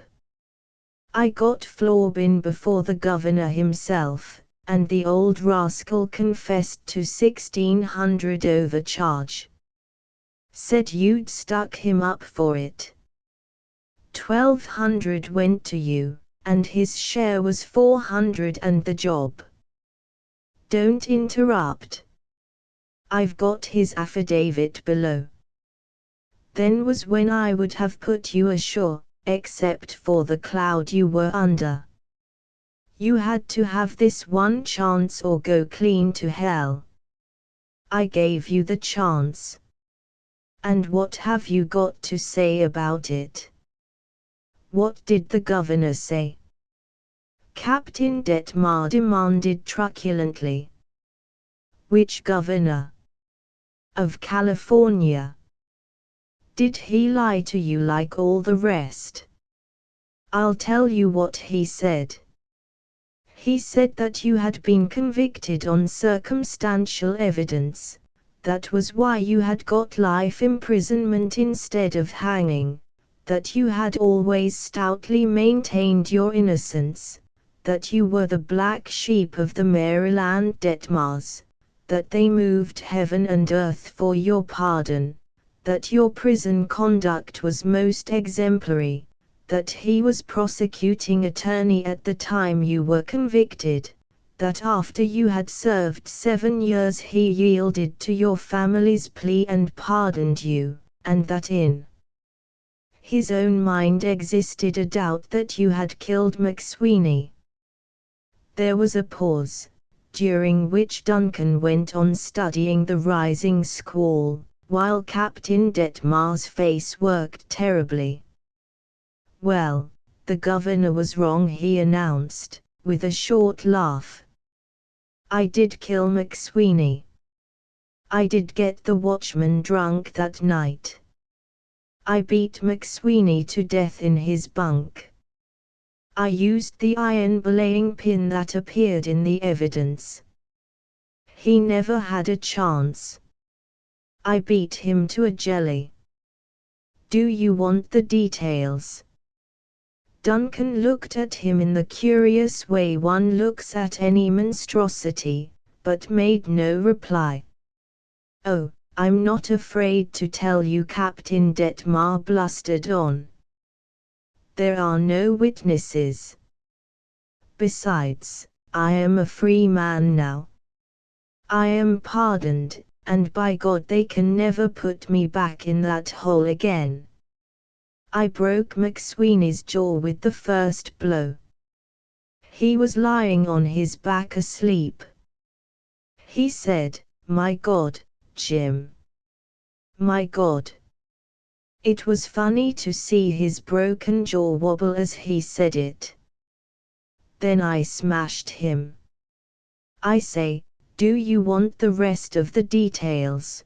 S1: I got Flaubin before the governor himself, and the old rascal confessed to 1,600 overcharge. Said you'd stuck him up for it. 1,200 went to you, and his share was 400 and the job. Don't interrupt. I've got his affidavit below. Then was when I would have put you ashore, except for the cloud you were under. You had to have this one chance or go clean to hell. I gave you the chance. And what have you got to say about it? What did the governor say? Captain Detmar demanded truculently. Which governor? Of California. Did he lie to you like all the rest? I'll tell you what he said. He said that you had been convicted on circumstantial evidence, that was why you had got life imprisonment instead of hanging, that you had always stoutly maintained your innocence, that you were the black sheep of the Maryland Detmars, that they moved heaven and earth for your pardon, that your prison conduct was most exemplary, that he was prosecuting attorney at the time you were convicted, that after you had served 7 years he yielded to your family's plea and pardoned you, and that in his own mind existed a doubt that you had killed McSweeney. There was a pause, during which Duncan went on studying the rising squall, while Captain Detmar's face worked terribly. Well, the governor was wrong, he announced, with a short laugh. I did kill McSweeney. I did get the watchman drunk that night. I beat McSweeney to death in his bunk. I used the iron belaying pin that appeared in the evidence. He never had a chance. I beat him to a jelly. Do you want the details? Duncan looked at him in the curious way one looks at any monstrosity, but made no reply. Oh, I'm not afraid to tell you, Captain Detmar blustered on. There are no witnesses. Besides, I am a free man now. I am pardoned, and by God they can never put me back in that hole again. I broke McSweeney's jaw with the first blow. He was lying on his back asleep. He said, "My God, Jim. My God." It was funny to see his broken jaw wobble as he said it. Then I smashed him. I say, do you want the rest of the details?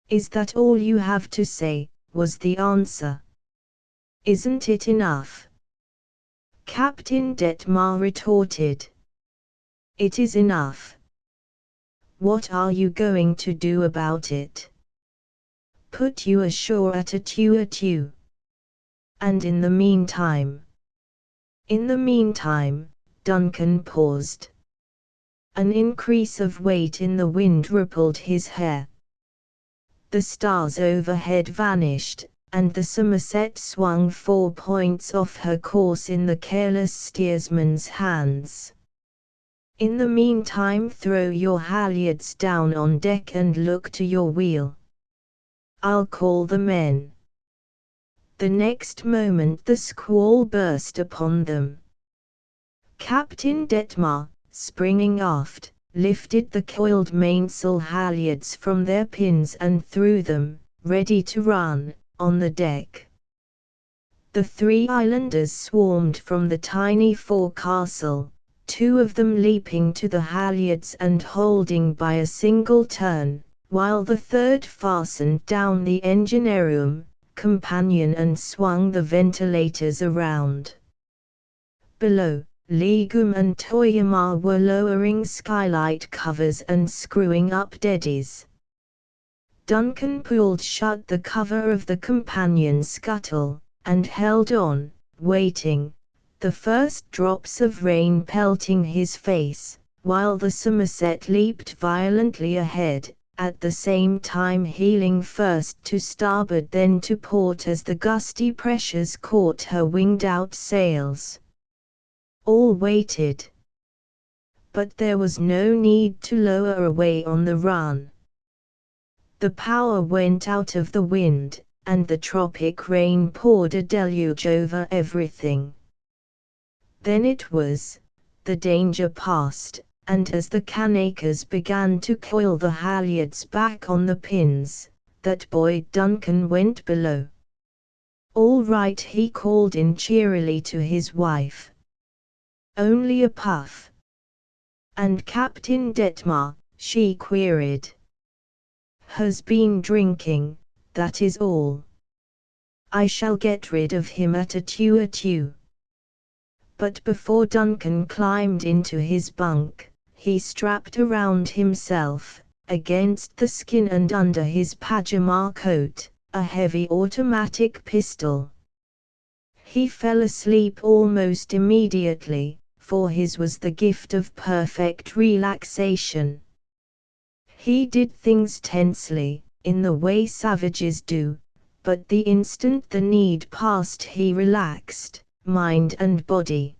S1: Is that all you have to say? Was the answer. Isn't it enough? Captain Detmar retorted. It is enough. What are you going to do about it? Put you ashore at Atuatu. And in the meantime? In the meantime, Duncan paused. An increase of weight in the wind rippled his hair. The stars overhead vanished, and the Somerset swung 4 points off her course in the careless steersman's hands. In the meantime, throw your halyards down on deck and look to your wheel. I'll call the men. The next moment the squall burst upon them. Captain Detmar, springing aft, lifted the coiled mainsail halyards from their pins and threw them, ready to run, on the deck. The 3 islanders swarmed from the tiny forecastle, 2 of them leaping to the halyards and holding by a single turn, while the 3rd fastened down the engineroom companion and swung the ventilators around. Below, Legum and Toyama were lowering skylight covers and screwing up deadies. Duncan pulled shut the cover of the companion scuttle, and held on, waiting, the first drops of rain pelting his face, while the Somerset leaped violently ahead, at the same time heeling first to starboard then to port as the gusty pressures caught her winged-out sails. All waited. But there was no need to lower away on the run. The power went out of the wind, and the tropic rain poured a deluge over everything. Then it was, the danger passed, and as the Kanakas began to coil the halyards back on the pins, that Boyd Duncan went below. "All right," he called in cheerily to his wife. "Only a puff." "And Captain Detmar?" she queried. "Has been drinking, that is all. I shall get rid of him at Atuatu." But before Duncan climbed into his bunk, he strapped around himself, against the skin and under his pajama coat, a heavy automatic pistol. He fell asleep almost immediately, for his was the gift of perfect relaxation. He did things tensely, in the way savages do, but the instant the need passed he relaxed, mind and body.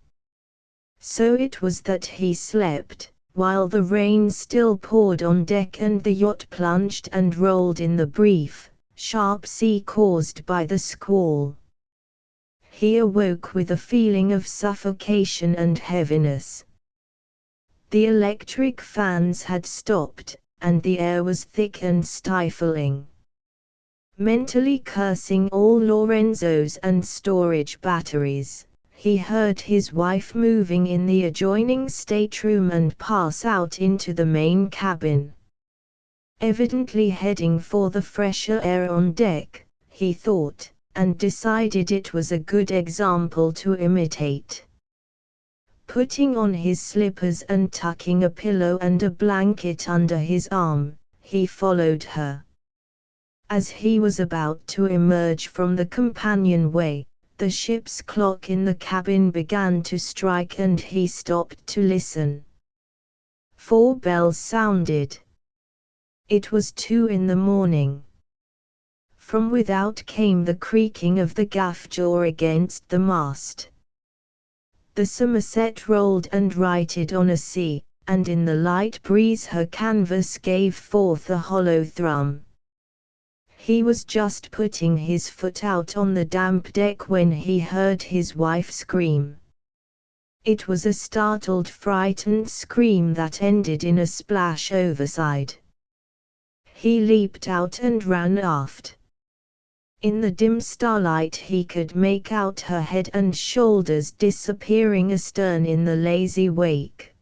S1: So it was that he slept, while the rain still poured on deck and the yacht plunged and rolled in the brief, sharp sea caused by the squall. He awoke with a feeling of suffocation and heaviness. The electric fans had stopped, and the air was thick and stifling. Mentally cursing all Lorenzos and storage batteries, he heard his wife moving in the adjoining stateroom and pass out into the main cabin. Evidently heading for the fresher air on deck, he thought, and decided it was a good example to imitate. Putting on his slippers and tucking a pillow and a blanket under his arm, he followed her. As he was about to emerge from the companionway, the ship's clock in the cabin began to strike and he stopped to listen. 4 bells sounded. It was 2 in the morning. From without came the creaking of the gaff jaw against the mast. The Somerset rolled and righted on a sea, and in the light breeze her canvas gave forth a hollow thrum. He was just putting his foot out on the damp deck when he heard his wife scream. It was a startled, frightened scream that ended in a splash overside. He leaped out and ran aft. In the dim starlight he could make out her head and shoulders disappearing astern in the lazy wake.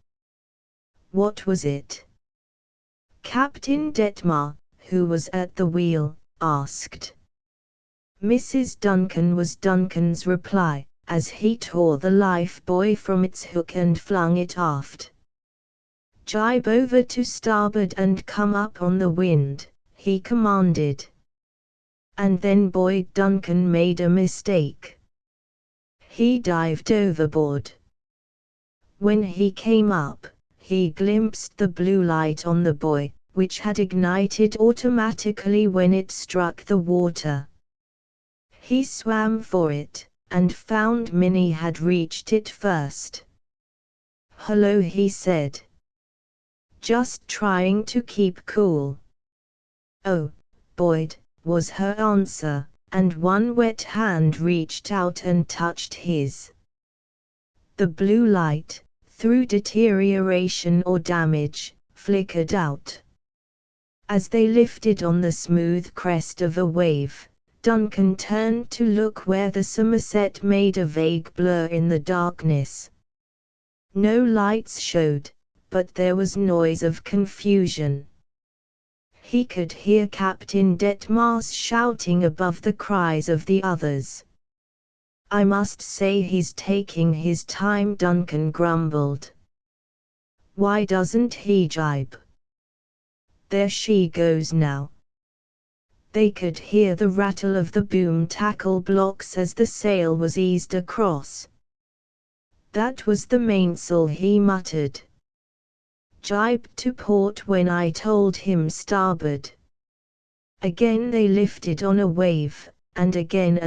S1: What was it? Captain Detmar, who was at the wheel, asked. Mrs. Duncan was Duncan's reply, as he tore the lifebuoy from its hook and flung it aft. Jibe over to starboard and come up on the wind, he commanded. And then Boyd Duncan made a mistake. He dived overboard. When he came up, he glimpsed the blue light on the buoy, which had ignited automatically when it struck the water. He swam for it, and found Minnie had reached it first. "Hello," he said. "Just trying to keep cool." "Oh, Boyd," was her answer, and one wet hand reached out and touched his. The blue light, through deterioration or damage, flickered out. As they lifted on the smooth crest of a wave, Duncan turned to look where the Somerset made a vague blur in the darkness. No lights showed, but there was noise of confusion. He could hear Captain Detmars shouting above the cries of the others. "I must say he's taking his time," Duncan grumbled. "Why doesn't he jibe? There she goes now." They could hear the rattle of the boom tackle blocks as the sail was eased across. "That was the mainsail," he muttered. "Jibe to port when I told him starboard." Again they lifted on a wave, and again,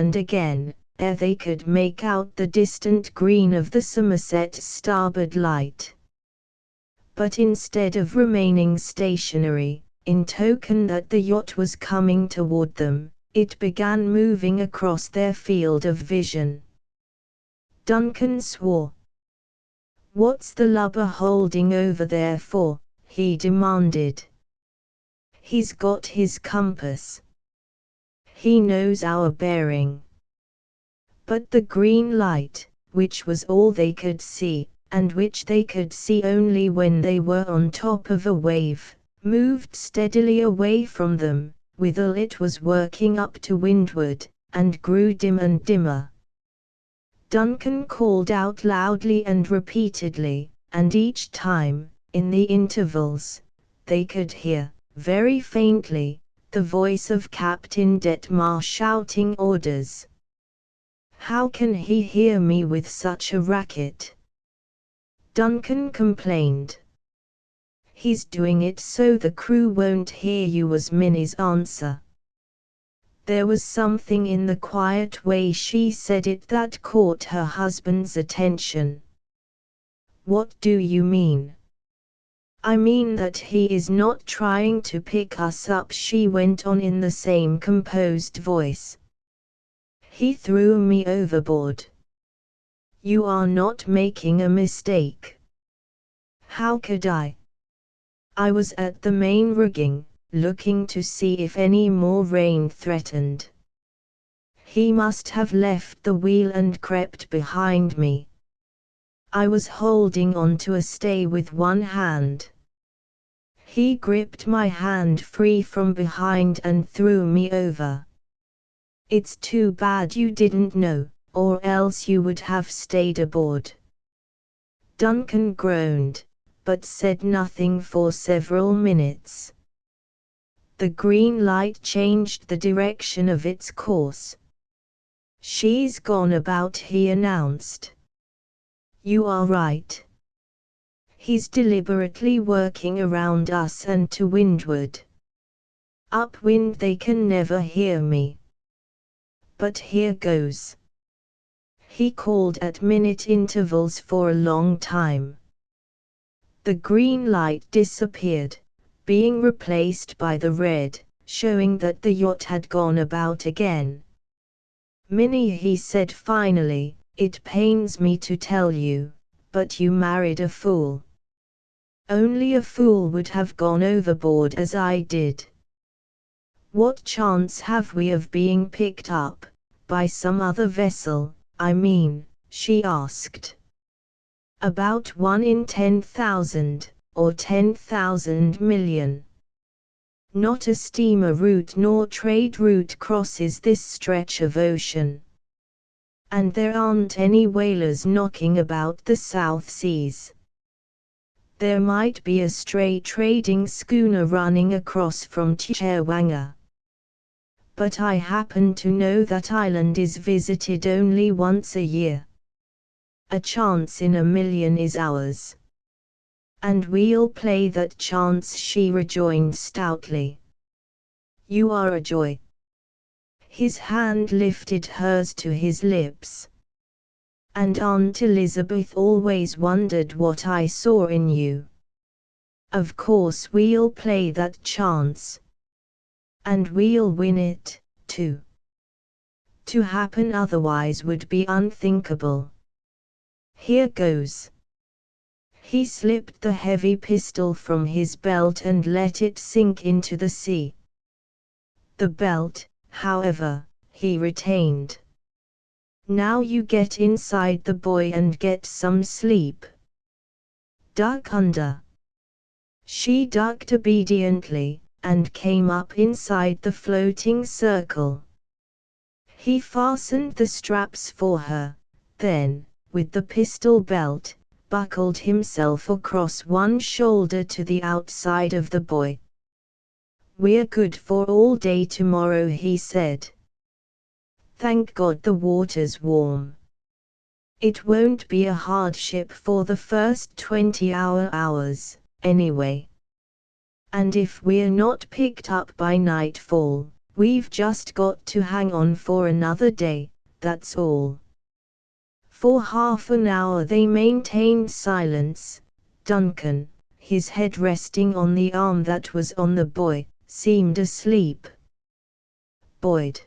S1: ere they could make out the distant green of the Somerset's starboard light. But instead of remaining stationary, in token that the yacht was coming toward them, it began moving across their field of vision. Duncan swore. "What's the lubber holding over there for?" he demanded. "He's got his compass. He knows our bearing." But the green light, which was all they could see, and which they could see only when they were on top of a wave, moved steadily away from them, withal it was working up to windward, and grew dim and dimmer. Duncan called out loudly and repeatedly, and each time, in the intervals, they could hear, very faintly, the voice of Captain Detmar shouting orders. "How can he hear me with such a racket?" Duncan complained. "He's doing it so the crew won't hear you," was Minnie's answer. There was something in the quiet way she said it that caught her husband's attention. "What do you mean?" "I mean that he is not trying to pick us up," she went on in the same composed voice. "He threw me overboard." "You are not making a mistake." "How could I? I was at the main rigging, looking to see if any more rain threatened." He must have left the wheel and crept behind me. I was holding on to a stay with one hand. He gripped my hand free from behind and threw me over. It's too bad you didn't know, or else you would have stayed aboard. Duncan groaned, but said nothing for several minutes. The green light changed the direction of its course. She's gone about, he announced. You are right. He's deliberately working around us and to windward. Upwind they can never hear me. But here goes. He called at minute intervals for a long time. The green light disappeared, being replaced by the red, showing that the yacht had gone about again. Minnie, he said finally, it pains me to tell you, but you married a fool. Only a fool would have gone overboard as I did. What chance have we of being picked up, by some other vessel, I mean, she asked. About 1 in 10,000, or 10,000 million. Not a steamer route nor trade route crosses this stretch of ocean. And there aren't any whalers knocking about the South Seas. There might be a stray trading schooner running across from Chewanga. But I happen to know that island is visited only once a year. A chance in a million is ours. And we'll play that chance, she rejoined stoutly. You are a joy. His hand lifted hers to his lips. And Aunt Elizabeth always wondered what I saw in you. Of course we'll play that chance. And we'll win it, too. To happen otherwise would be unthinkable. Here goes. He slipped the heavy pistol from his belt and let it sink into the sea. The belt, however, he retained. Now you get inside the buoy and get some sleep. Duck under. She ducked obediently, and came up inside the floating circle. He fastened the straps for her, then, with the pistol belt, buckled himself across one shoulder to the outside of the buoy. We're good for all day tomorrow, he said. Thank God the water's warm. It won't be a hardship for the first 20 hours, anyway. And if we're not picked up by nightfall, we've just got to hang on for another day, that's all. For half an hour they maintained silence. Duncan, his head resting on the arm that was on the buoy, seemed asleep. Boyd.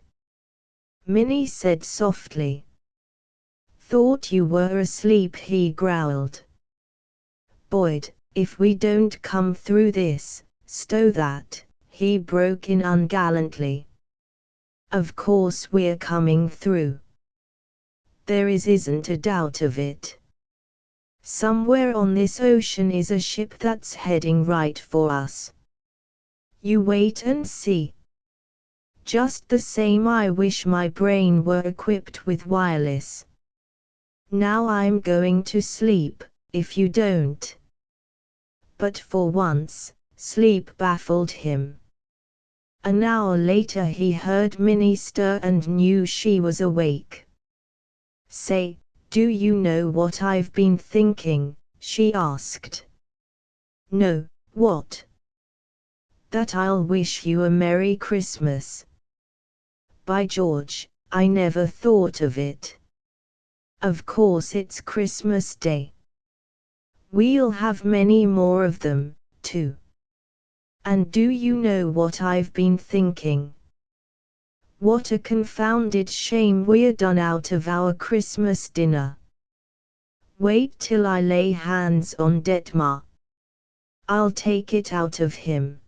S1: Minnie said softly. Thought you were asleep, he growled. Boyd, if we don't come through this, stow that, he broke in ungallantly. Of course we're coming through. There isn't a doubt of it. Somewhere on this ocean is a ship that's heading right for us. You wait and see. Just the same, I wish my brain were equipped with wireless. Now I'm going to sleep, if you don't. But for once, sleep baffled him. An hour later he heard Minnie stir and knew she was awake. Say, do you know what I've been thinking? She asked. No, what? That I'll wish you a Merry Christmas. By George, I never thought of it. Of course it's Christmas Day. We'll have many more of them, too. And do you know what I've been thinking? What a confounded shame we're done out of our Christmas dinner. Wait till I lay hands on Detmar. I'll take it out of him.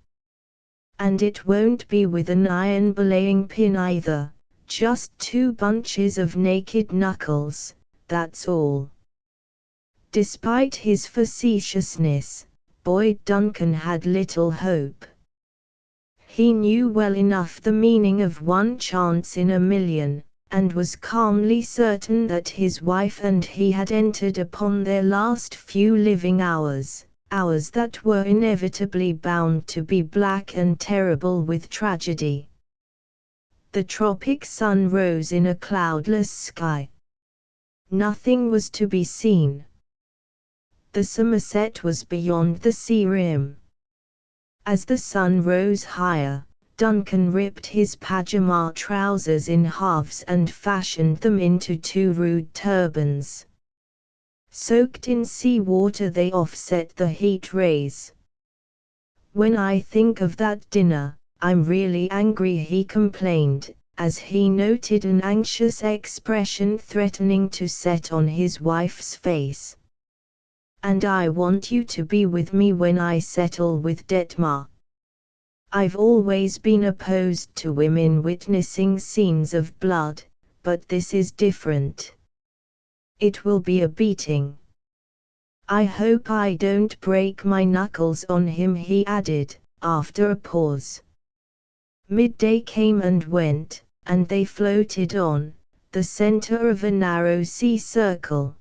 S1: And it won't be with an iron belaying pin either, Just 2 bunches of naked knuckles, that's all. Despite his facetiousness, Boyd Duncan had little hope. He knew well enough the meaning of 1 chance in a million, and was calmly certain that his wife and he had entered upon their last few living hours, hours that were inevitably bound to be black and terrible with tragedy. The tropic sun rose in a cloudless sky. Nothing was to be seen. The Somerset was beyond the sea rim. As the sun rose higher, Duncan ripped his pajama trousers in halves and fashioned them into 2 rude turbans. Soaked in sea water, they offset the heat rays. "When I think of that dinner, I'm really angry," he complained, as he noted an anxious expression threatening to set on his wife's face. "And I want you to be with me when I settle with Detmar. I've always been opposed to women witnessing scenes of blood, but this is different. It will be a beating. I hope I don't break my knuckles on him," he added, after a pause. Midday came and went, and they floated on, the center of a narrow sea circle.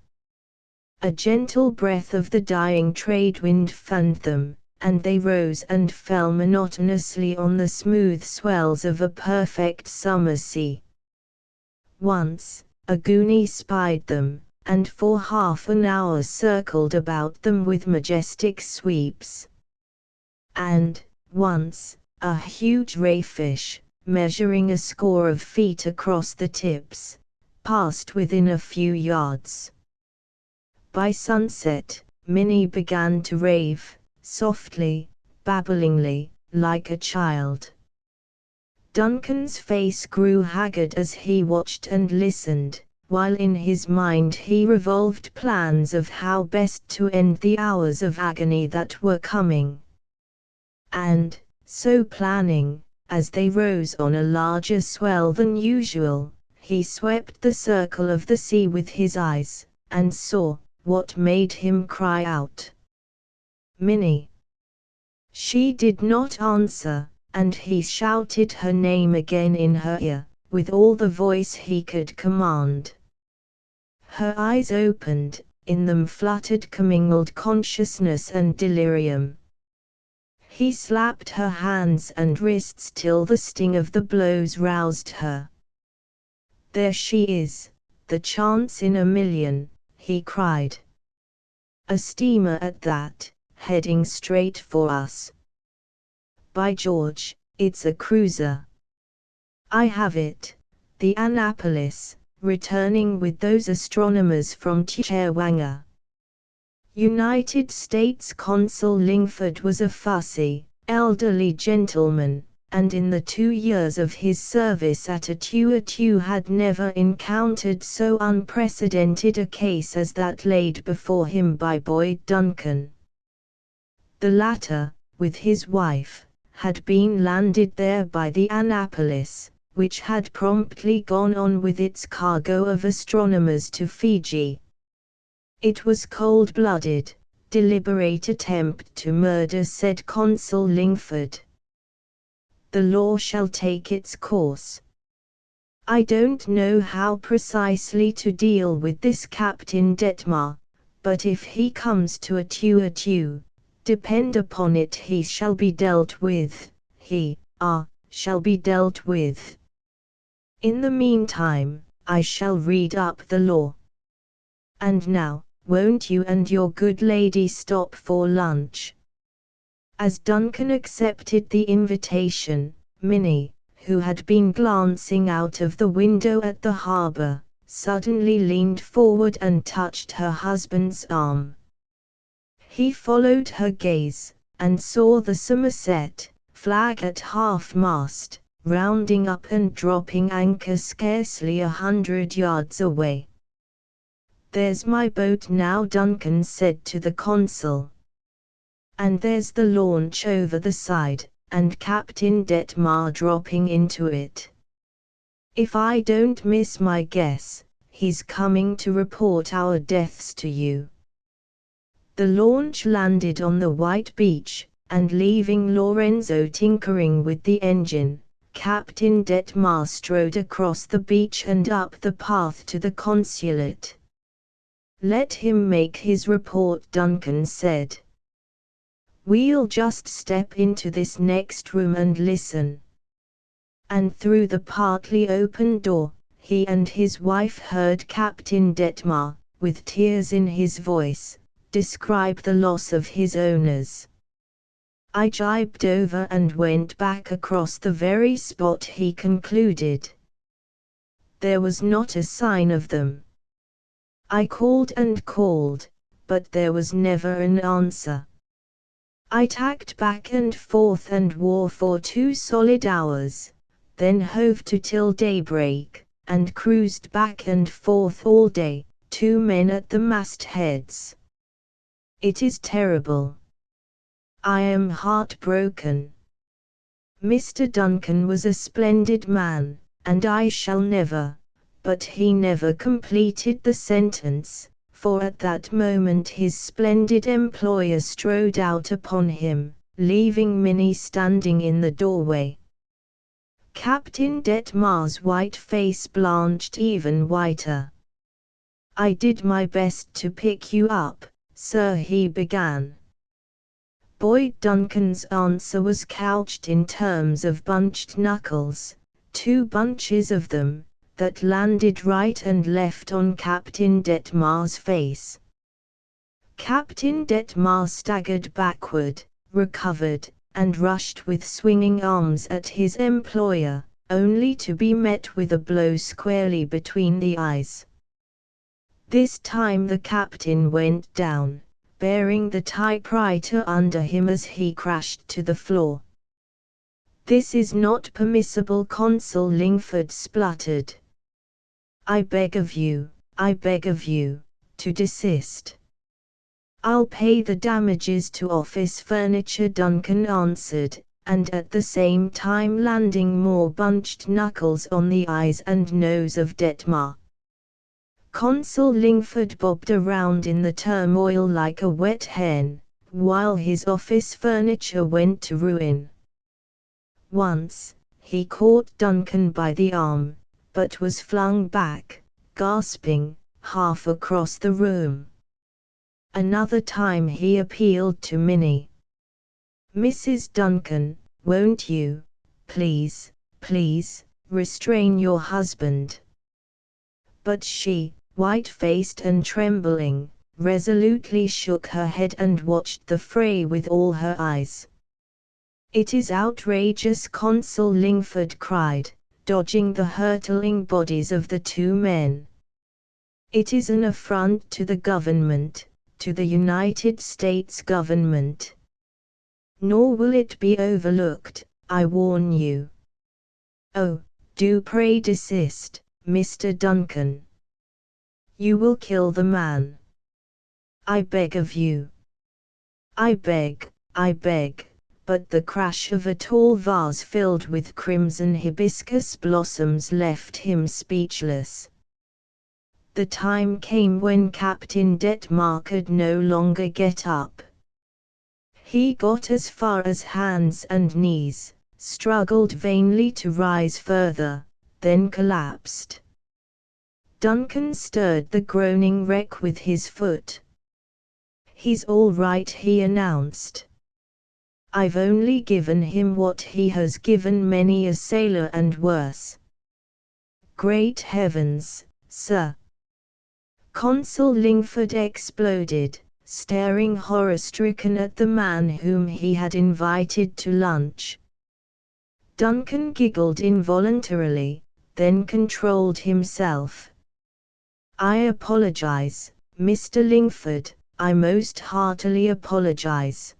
S1: A gentle breath of the dying trade wind fanned them, and they rose and fell monotonously on the smooth swells of a perfect summer sea. Once, a Goonie spied them, and for half an hour circled about them with majestic sweeps. And, once, a huge rayfish, measuring a score of feet across the tips, passed within a few yards. By sunset, Minnie began to rave, softly, babblingly, like a child. Duncan's face grew haggard as he watched and listened, while in his mind he revolved plans of how best to end the hours of agony that were coming. And, so planning, as they rose on a larger swell than usual, he swept the circle of the sea with his eyes, and saw what made him cry out. "Minnie!" She did not answer, and he shouted her name again in her ear, with all the voice he could command. Her eyes opened, in them fluttered commingled consciousness and delirium. He slapped her hands and wrists till the sting of the blows roused her. "There she is, the chance in a million," he cried. "A steamer at that, heading straight for us. By George, it's a cruiser. I have it, the Annapolis, returning with those astronomers from Chewanga." United States Consul Lingford was a fussy, elderly gentleman, and in the 2 years of his service at Atuatu had never encountered so unprecedented a case as that laid before him by Boyd Duncan. The latter, with his wife, had been landed there by the Annapolis, which had promptly gone on with its cargo of astronomers to Fiji. It was cold-blooded, deliberate attempt to murder, said Consul Lingford. The law shall take its course. I don't know how precisely to deal with this Captain Detmar, but if he comes to Atuatu, depend upon it he shall be dealt with, shall be dealt with. In the meantime, I shall read up the law. And now, won't you and your good lady stop for lunch?" As Duncan accepted the invitation, Minnie, who had been glancing out of the window at the harbor, suddenly leaned forward and touched her husband's arm. He followed her gaze, and saw the Somerset, flag at half-mast, rounding up and dropping anchor scarcely 100 yards away. "There's my boat now," Duncan said to the consul. "And there's the launch over the side, and Captain Detmar dropping into it." If I don't miss my guess, he's coming to report our deaths to you. The launch landed on the white beach, and leaving Lorenzo tinkering with the engine, Captain Detmar strode across the beach and up the path to the consulate. Let him make his report, Duncan said. We'll just step into this next room and listen. And through the partly open door, he and his wife heard Captain Detmar, with tears in his voice, describe the loss of his owners. I jibed over and went back across the very spot, he concluded. There was not a sign of them. I called and called, but there was never an answer. I tacked back and forth and wore for 2 solid hours, then hove to till daybreak, and cruised back and forth all day, 2 men at the mastheads. It is terrible. I am heartbroken. Mr. Duncan was a splendid man, and I shall never, but he never completed the sentence, for at that moment his splendid employer strode out upon him, leaving Minnie standing in the doorway. Captain Detmar's white face blanched even whiter. I did my best to pick you up, sir, he began. Boyd Duncan's answer was couched in terms of bunched knuckles, 2 bunches of them, that landed right and left on Captain Detmar's face. Captain Detmar staggered backward, recovered, and rushed with swinging arms at his employer, only to be met with a blow squarely between the eyes. This time the captain went down, bearing the typewriter under him as he crashed to the floor. This is not permissible, Consul Lingford spluttered. I beg of you, to desist. I'll pay the damages to office furniture, Duncan answered, and at the same time landing more bunched knuckles on the eyes and nose of Detmar. Consul Lingford bobbed around in the turmoil like a wet hen, while his office furniture went to ruin. Once, he caught Duncan by the arm, but was flung back, gasping, half across the room. Another time he appealed to Minnie. Mrs. Duncan, won't you, please, restrain your husband? But she, white-faced and trembling, resolutely shook her head and watched the fray with all her eyes. It is outrageous, Consul Lingford cried, dodging the hurtling bodies of the 2 men. It is an affront to the government, to the United States government. Nor will it be overlooked, I warn you. Oh, do pray desist, Mr. Duncan. You will kill the man. I beg of you. I beg, but the crash of a tall vase filled with crimson hibiscus blossoms left him speechless. The time came when Captain Detmar could no longer get up. He got as far as hands and knees, struggled vainly to rise further, then collapsed. Duncan stirred the groaning wreck with his foot. He's all right, he announced. I've only given him what he has given many a sailor and worse. Great heavens, sir! Consul Lingford exploded, staring horror-stricken at the man whom he had invited to lunch. Duncan giggled involuntarily, then controlled himself. I apologize, Mr. Lingford, I most heartily apologize.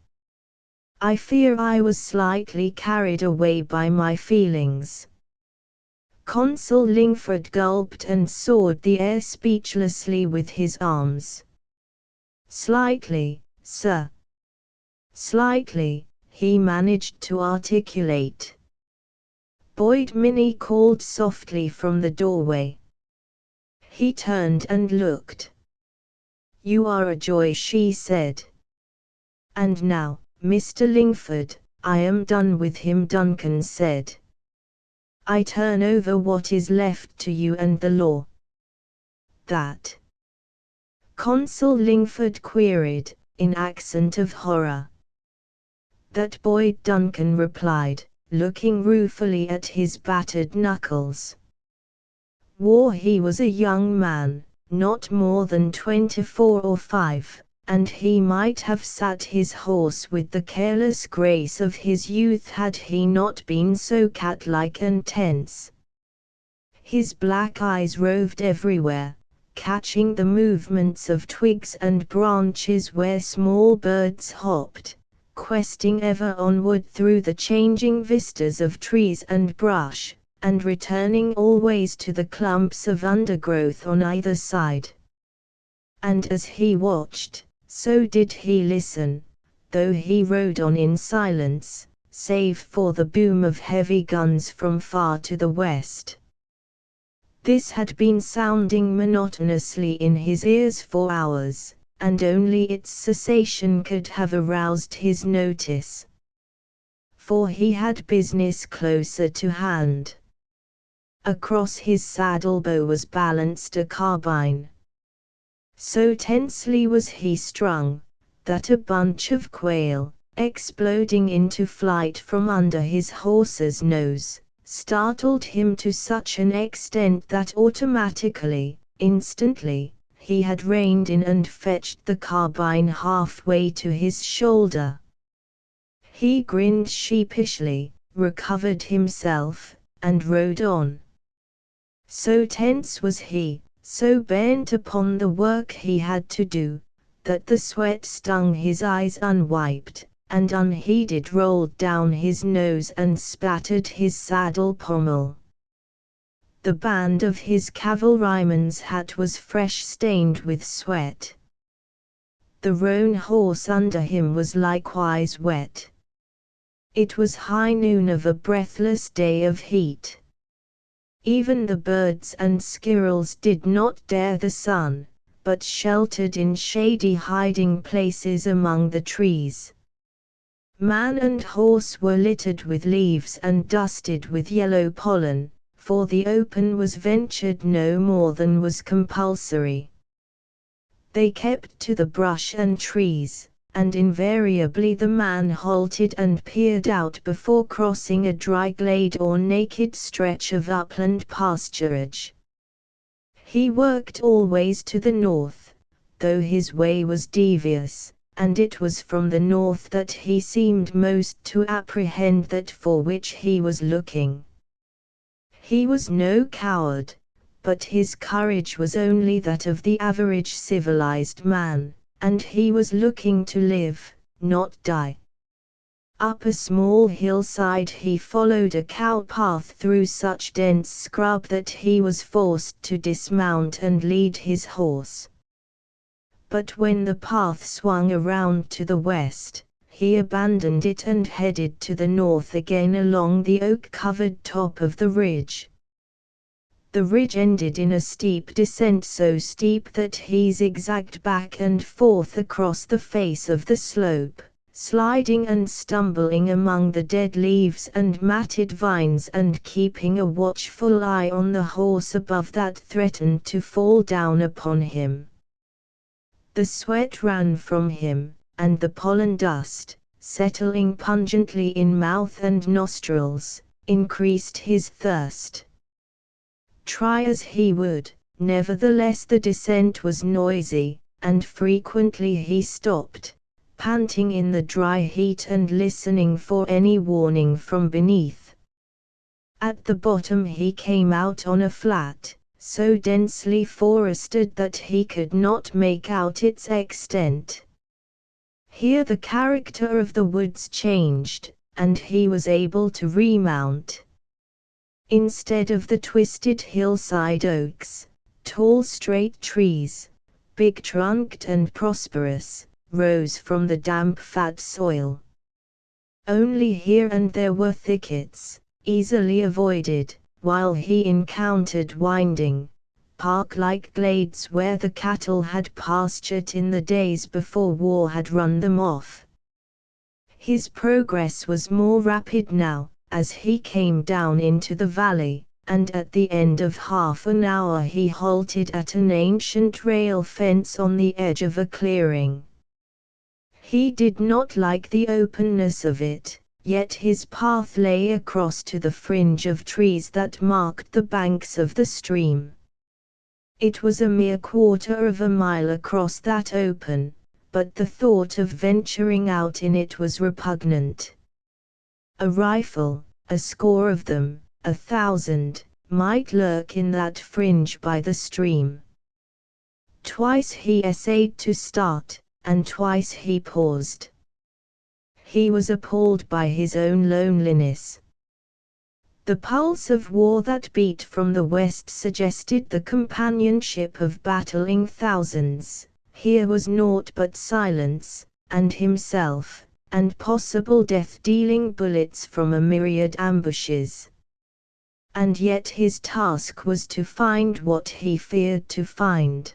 S1: I fear I was slightly carried away by my feelings. Consul Lingford gulped and sawed the air speechlessly with his arms. Slightly, sir. Slightly, he managed to articulate. Boyd Minnie called softly from the doorway. He turned and looked. "You are a joy," she said. "And now, Mr. Lingford, I am done with him," Duncan said. "I turn over what is left to you and the law." "That?" Consul Lingford queried, in accent of horror. "That," Boyd Duncan replied, looking ruefully at his battered knuckles. He was a young man, not more than 24 or 5, and he might have sat his horse with the careless grace of his youth had he not been so cat-like and tense. His black eyes roved everywhere, catching the movements of twigs and branches where small birds hopped, questing ever onward through the changing vistas of trees and brush, and returning always to the clumps of undergrowth on either side. And as he watched, so did he listen, though he rode on in silence, save for the boom of heavy guns from far to the west. This had been sounding monotonously in his ears for hours, and only its cessation could have aroused his notice. For he had business closer to hand. Across his saddlebow was balanced a carbine. So tensely was he strung, that a bunch of quail, exploding into flight from under his horse's nose, startled him to such an extent that automatically, instantly, he had reined in and fetched the carbine halfway to his shoulder. He grinned sheepishly, recovered himself, and rode on. So tense was he, so bent upon the work he had to do, that the sweat stung his eyes unwiped, and unheeded rolled down his nose and spattered his saddle pommel. The band of his cavalryman's hat was fresh stained with sweat. The roan horse under him was likewise wet. It was high noon of a breathless day of heat. Even the birds and squirrels did not dare the sun, but sheltered in shady hiding places among the trees. Man and horse were littered with leaves and dusted with yellow pollen, for the open was ventured no more than was compulsory. They kept to the brush and trees, and invariably the man halted and peered out before crossing a dry glade or naked stretch of upland pasturage. He worked always to the north, though his way was devious, and it was from the north that he seemed most to apprehend that for which he was looking. He was no coward, but his courage was only that of the average civilized man, and he was looking to live, not die. Up a small hillside he followed a cow path through such dense scrub that he was forced to dismount and lead his horse. But when the path swung around to the west, he abandoned it and headed to the north again along the oak-covered top of the ridge. The ridge ended in a steep descent, so steep that he zigzagged back and forth across the face of the slope, sliding and stumbling among the dead leaves and matted vines and keeping a watchful eye on the horse above that threatened to fall down upon him. The sweat ran from him, and the pollen dust, settling pungently in mouth and nostrils, increased his thirst. Try as he would, nevertheless the descent was noisy, and frequently he stopped, panting in the dry heat and listening for any warning from beneath. At the bottom he came out on a flat, so densely forested that he could not make out its extent. Here the character of the woods changed, and he was able to remount. Instead of the twisted hillside oaks, tall straight trees, big-trunked and prosperous, rose from the damp fat soil. Only here and there were thickets, easily avoided, while he encountered winding, park-like glades where the cattle had pastured in the days before war had run them off. His progress was more rapid now, as he came down into the valley, and at the end of half an hour he halted at an ancient rail fence on the edge of a clearing. He did not like the openness of it, yet his path lay across to the fringe of trees that marked the banks of the stream. It was a mere quarter of a mile across that open, but the thought of venturing out in it was repugnant. A rifle, a score of them, 1,000, might lurk in that fringe by the stream. Twice he essayed to start, and twice he paused. He was appalled by his own loneliness. The pulse of war that beat from the west suggested the companionship of battling thousands. Here was naught but silence, and himself, and possible death-dealing bullets from a myriad ambushes. And yet his task was to find what he feared to find.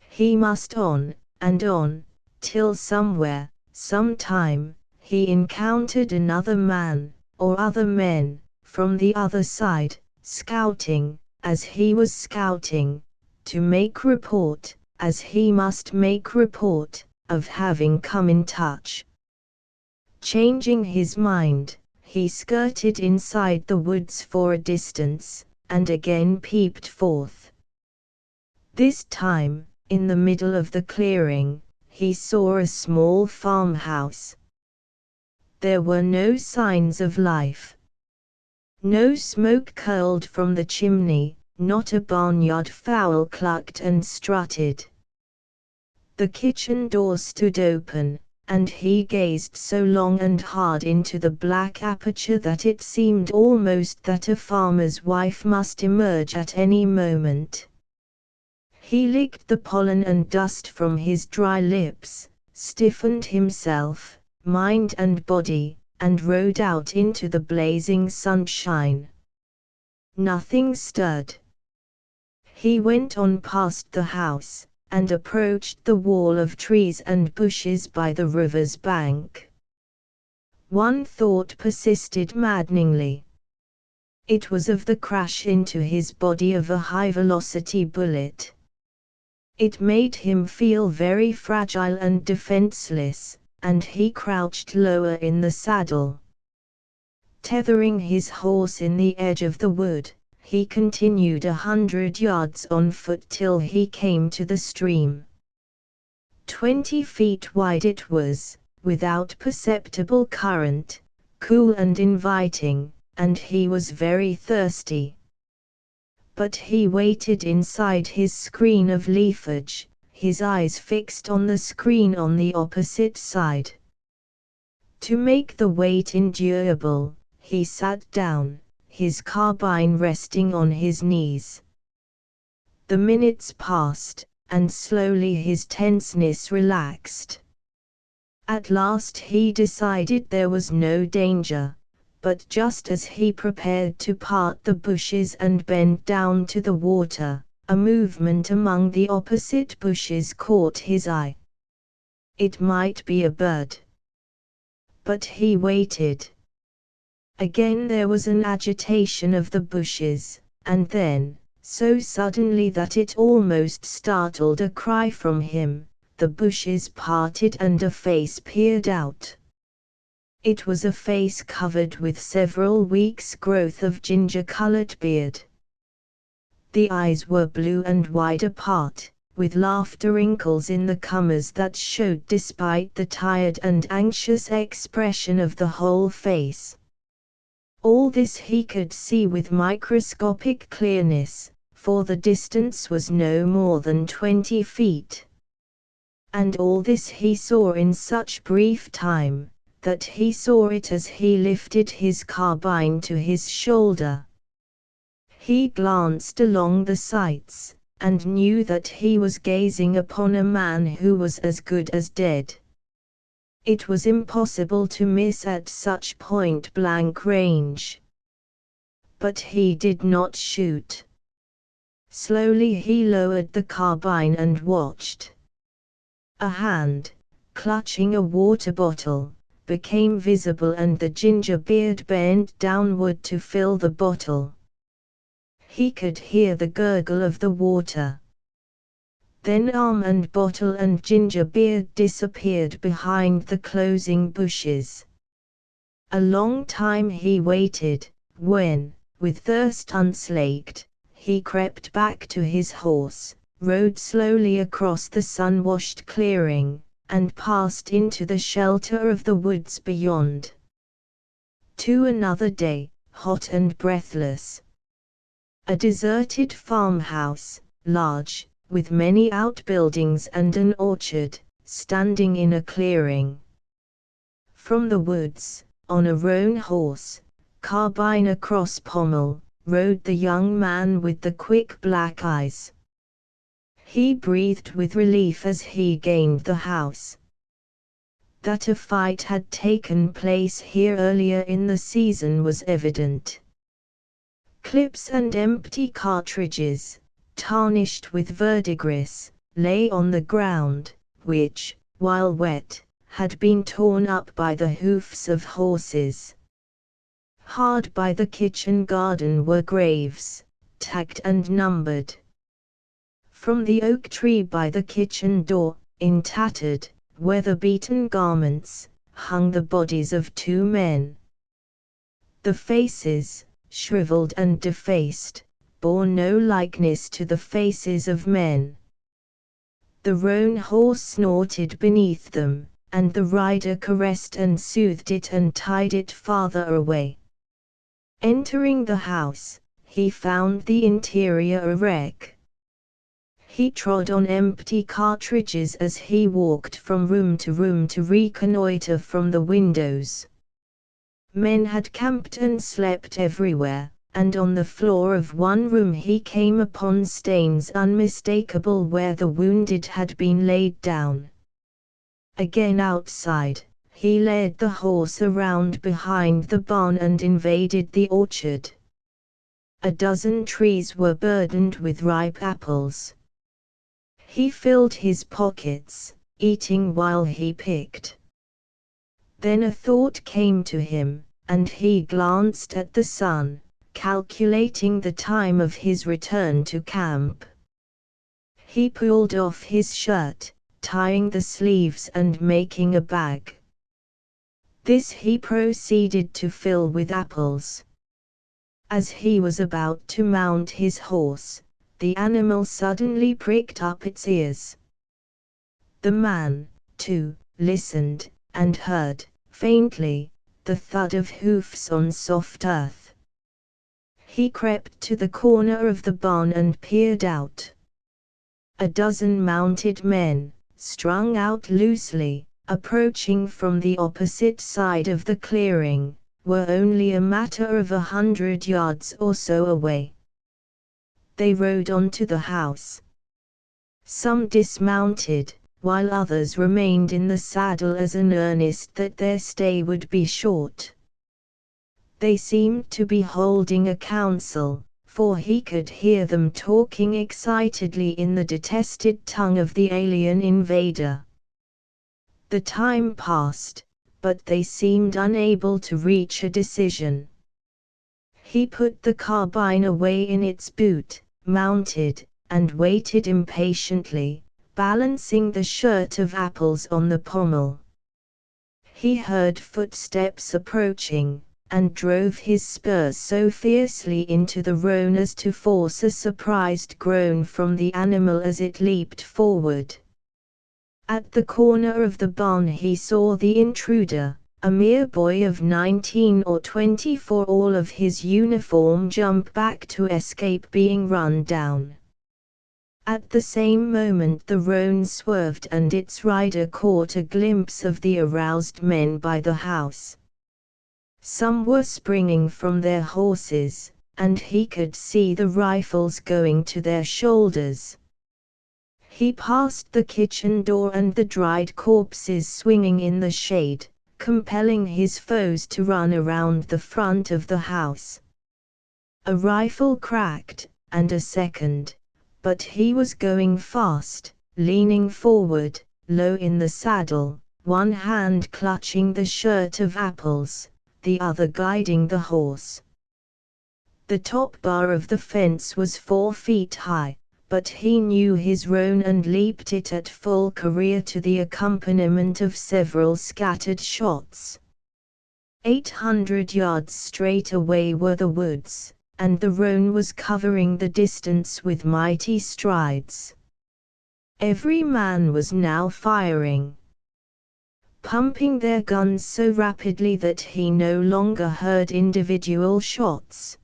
S1: He must on, till somewhere, sometime, he encountered another man, or other men, from the other side, scouting, as he was scouting, to make report, as he must make report, of having come in touch. Changing his mind, he skirted inside the woods for a distance, and again peeped forth. This time, in the middle of the clearing, he saw a small farmhouse. There were no signs of life. No smoke curled from the chimney, not a barnyard fowl clucked and strutted. The kitchen door stood open, and he gazed so long and hard into the black aperture that it seemed almost that a farmer's wife must emerge at any moment. He licked the pollen and dust from his dry lips, stiffened himself, mind and body, and rode out into the blazing sunshine. Nothing stirred. He went on past the house, and approached the wall of trees and bushes by the river's bank. One thought persisted maddeningly. It was of the crash into his body of a high-velocity bullet. It made him feel very fragile and defenseless, and he crouched lower in the saddle. Tethering his horse in the edge of the wood, he continued 100 yards on foot till he came to the stream. 20 feet wide it was, without perceptible current, cool and inviting, and he was very thirsty. But he waited inside his screen of leafage, his eyes fixed on the screen on the opposite side. To make the wait endurable, he sat down, his carbine resting on his knees. The minutes passed, and slowly his tenseness relaxed. At last he decided there was no danger, but just as he prepared to part the bushes and bend down to the water, a movement among the opposite bushes caught his eye. It might be a bird. But he waited. Again there was an agitation of the bushes, and then, so suddenly that it almost startled a cry from him, the bushes parted and a face peered out. It was a face covered with several weeks' growth of ginger-colored beard. The eyes were blue and wide apart, with laughter wrinkles in the comers that showed despite the tired and anxious expression of the whole face. All this he could see with microscopic clearness, for the distance was no more than 20 feet. And all this he saw in such brief time, that he saw it as he lifted his carbine to his shoulder. He glanced along the sights, and knew that he was gazing upon a man who was as good as dead. It was impossible to miss at such point-blank range, but he did not shoot. Slowly he lowered the carbine and watched. A hand, clutching a water bottle, became visible and the gingerbeard bent downward to fill the bottle. He could hear the gurgle of the water. Then arm and bottle and gingerbeard disappeared behind the closing bushes. A long time he waited, when, with thirst unslaked, he crept back to his horse, rode slowly across the sun-washed clearing, and passed into the shelter of the woods beyond. To another day, hot and breathless. A deserted farmhouse, large, with many outbuildings and an orchard, standing in a clearing. From the woods, on a roan horse, carbine across pommel, rode the young man with the quick black eyes. He breathed with relief as he gained the house. That a fight had taken place here earlier in the season was evident. Clips and empty cartridges, tarnished with verdigris, lay on the ground, which, while wet, had been torn up by the hoofs of horses. Hard by the kitchen garden were graves, tagged and numbered. From the oak tree by the kitchen door, in tattered, weather-beaten garments, hung the bodies of 2 men. The faces, shriveled and defaced, bore no likeness to the faces of men. The roan horse snorted beneath them, and the rider caressed and soothed it and tied it farther away. Entering the house, he found the interior a wreck. He trod on empty cartridges as he walked from room to reconnoiter from the windows. Men had camped and slept everywhere, and on the floor of one room he came upon stains unmistakable where the wounded had been laid down. Again outside, he led the horse around behind the barn and invaded the orchard. A dozen trees were burdened with ripe apples. He filled his pockets, eating while he picked. Then a thought came to him, and he glanced at the sun, calculating the time of his return to camp. He pulled off his shirt, tying the sleeves and making a bag. This he proceeded to fill with apples. As he was about to mount his horse, the animal suddenly pricked up its ears. The man, too, listened, and heard, faintly, the thud of hoofs on soft earth. He crept to the corner of the barn and peered out. A dozen mounted men, strung out loosely, approaching from the opposite side of the clearing, were only a matter of 100 yards or so away. They rode on to the house. Some dismounted, while others remained in the saddle as an earnest that their stay would be short. They seemed to be holding a council, for he could hear them talking excitedly in the detested tongue of the alien invader. The time passed, but they seemed unable to reach a decision. He put the carbine away in its boot, mounted, and waited impatiently, balancing the shirt of apples on the pommel. He heard footsteps approaching, and drove his spurs so fiercely into the roan as to force a surprised groan from the animal as it leaped forward. At the corner of the barn he saw the intruder, a mere boy of 19 or 20, for all of his uniform, jump back to escape being run down. At the same moment the roan swerved and its rider caught a glimpse of the aroused men by the house. Some were springing from their horses, and he could see the rifles going to their shoulders. He passed the kitchen door and the dried corpses swinging in the shade, compelling his foes to run around the front of the house. A rifle cracked, and a second. But he was going fast, leaning forward, low in the saddle, one hand clutching the shirt of apples, the other guiding the horse. The top bar of the fence was 4 feet high, but he knew his roan and leaped it at full career to the accompaniment of several scattered shots. 800 yards straight away were the woods, and the roan was covering the distance with mighty strides. Every man was now firing, pumping their guns so rapidly that he no longer heard individual shots.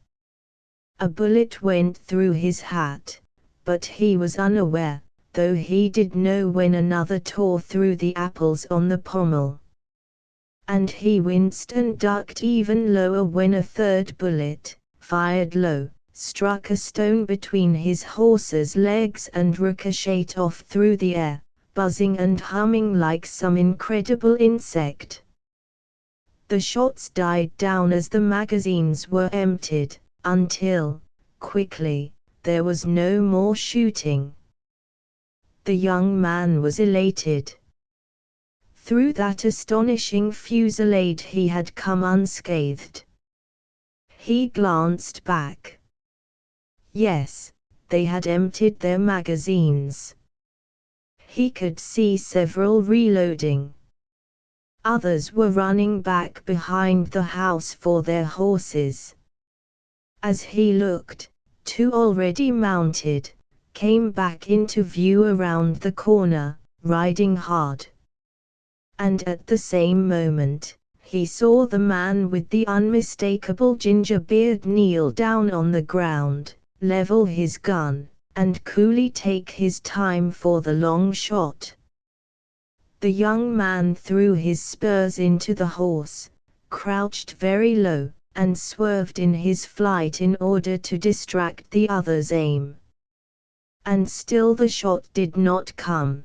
S1: A bullet went through his hat, but he was unaware, though he did know, when another tore through the apples on the pommel. And he winced and ducked even lower when a third bullet, fired low, struck a stone between his horse's legs and ricocheted off through the air, buzzing and humming like some incredible insect. The shots died down as the magazines were emptied, until, quickly, there was no more shooting. The young man was elated. Through that astonishing fusillade he had come unscathed. He glanced back. Yes, they had emptied their magazines. He could see several reloading. Others were running back behind the house for their horses. As he looked, 2 already mounted, came back into view around the corner, riding hard. And at the same moment, he saw the man with the unmistakable ginger beard kneel down on the ground, level his gun, and coolly take his time for the long shot. The young man threw his spurs into the horse, crouched very low, and swerved in his flight in order to distract the other's aim. And still the shot did not come.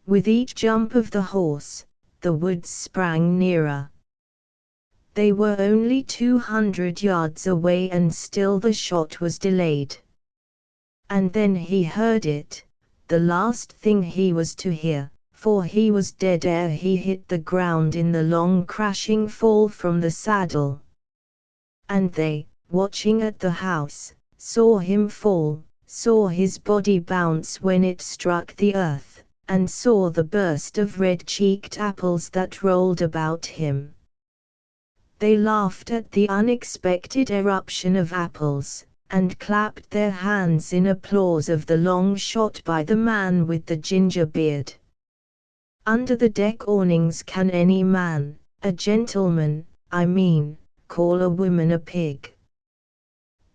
S1: With each jump of the horse, the woods sprang nearer. They were only 200 yards away and still the shot was delayed. And then he heard it, the last thing he was to hear, for he was dead ere he hit the ground in the long crashing fall from the saddle. And they, watching at the house, saw him fall, saw his body bounce when it struck the earth, and saw the burst of red-cheeked apples that rolled about him. They laughed at the unexpected eruption of apples, and clapped their hands in applause of the long shot by the man with the ginger beard. Under the deck awnings can any man, a gentleman, I mean, call a woman a pig?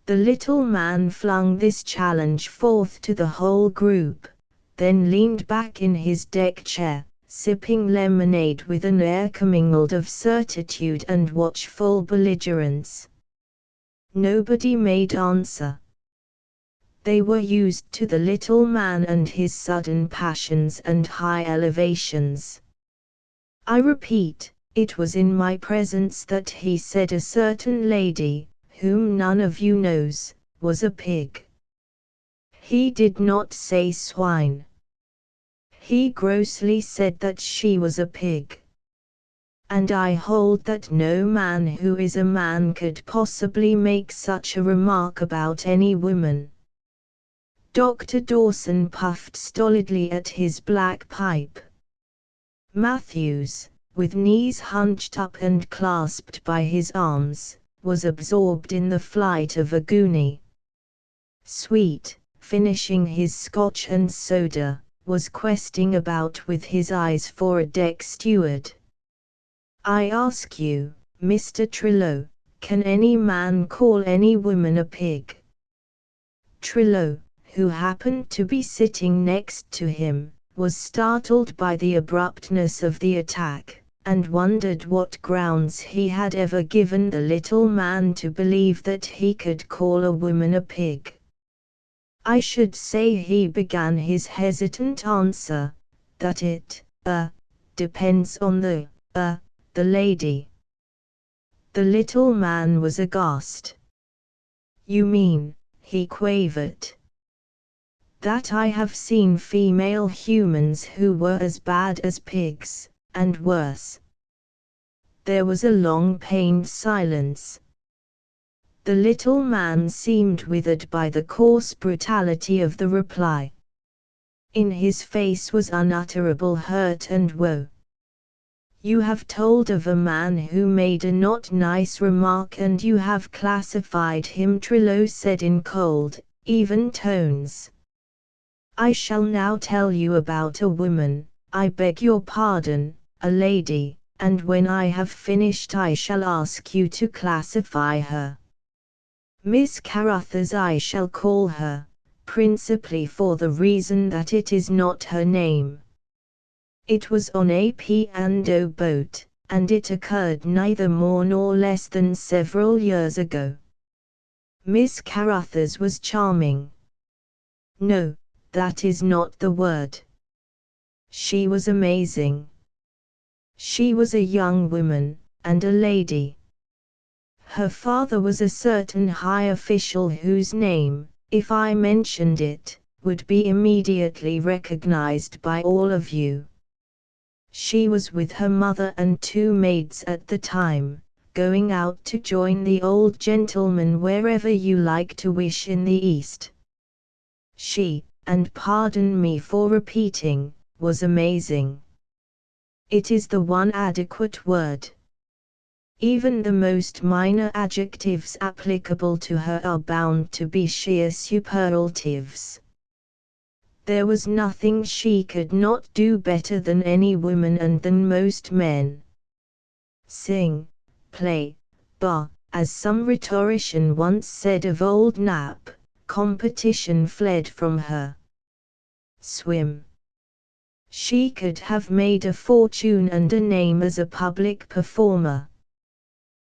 S1: The little man flung this challenge forth to the whole group, then leaned back in his deck chair, sipping lemonade with an air commingled of certitude and watchful belligerence. Nobody made answer. They were used to the little man and his sudden passions and high elevations. I repeat, it was in my presence that he said a certain lady, whom none of you knows, was a pig. He did not say swine. He grossly said that she was a pig. And I hold that no man who is a man could possibly make such a remark about any woman. Dr. Dawson puffed stolidly at his black pipe. Matthews, with knees hunched up and clasped by his arms, was absorbed in the flight of a goonie. Sweet, finishing his scotch and soda, was questing about with his eyes for a deck steward. I ask you, Mr. Trillo, can any man call any woman a pig? Trillo, who happened to be sitting next to him, was startled by the abruptness of the attack, and wondered what grounds he had ever given the little man to believe that he could call a woman a pig. I should say, he began his hesitant answer, that it, depends on the lady. The little man was aghast. You mean, he quavered, that I have seen female humans who were as bad as pigs, and worse. There was a long pained silence. The little man seemed withered by the coarse brutality of the reply. In his face was unutterable hurt and woe. You have told of a man who made a not nice remark and you have classified him, Trillo said in cold, even tones. I shall now tell you about a woman, I beg your pardon, a lady, and when I have finished I shall ask you to classify her. Miss Carruthers I shall call her, principally for the reason that it is not her name. It was on a P&O boat, and it occurred neither more nor less than several years ago. Miss Carruthers was charming. No, that is not the word. She was amazing. She was a young woman, and a lady. Her father was a certain high official whose name, if I mentioned it, would be immediately recognized by all of you. She was with her mother and two maids at the time, going out to join the old gentleman wherever you like to wish in the East. She, and pardon me for repeating, was amazing. It is the one adequate word. Even the most minor adjectives applicable to her are bound to be sheer superlatives. There was nothing she could not do better than any woman and than most men. Sing, play, as some rhetorician once said of old Nap, competition fled from her. Swim. She could have made a fortune and a name as a public performer.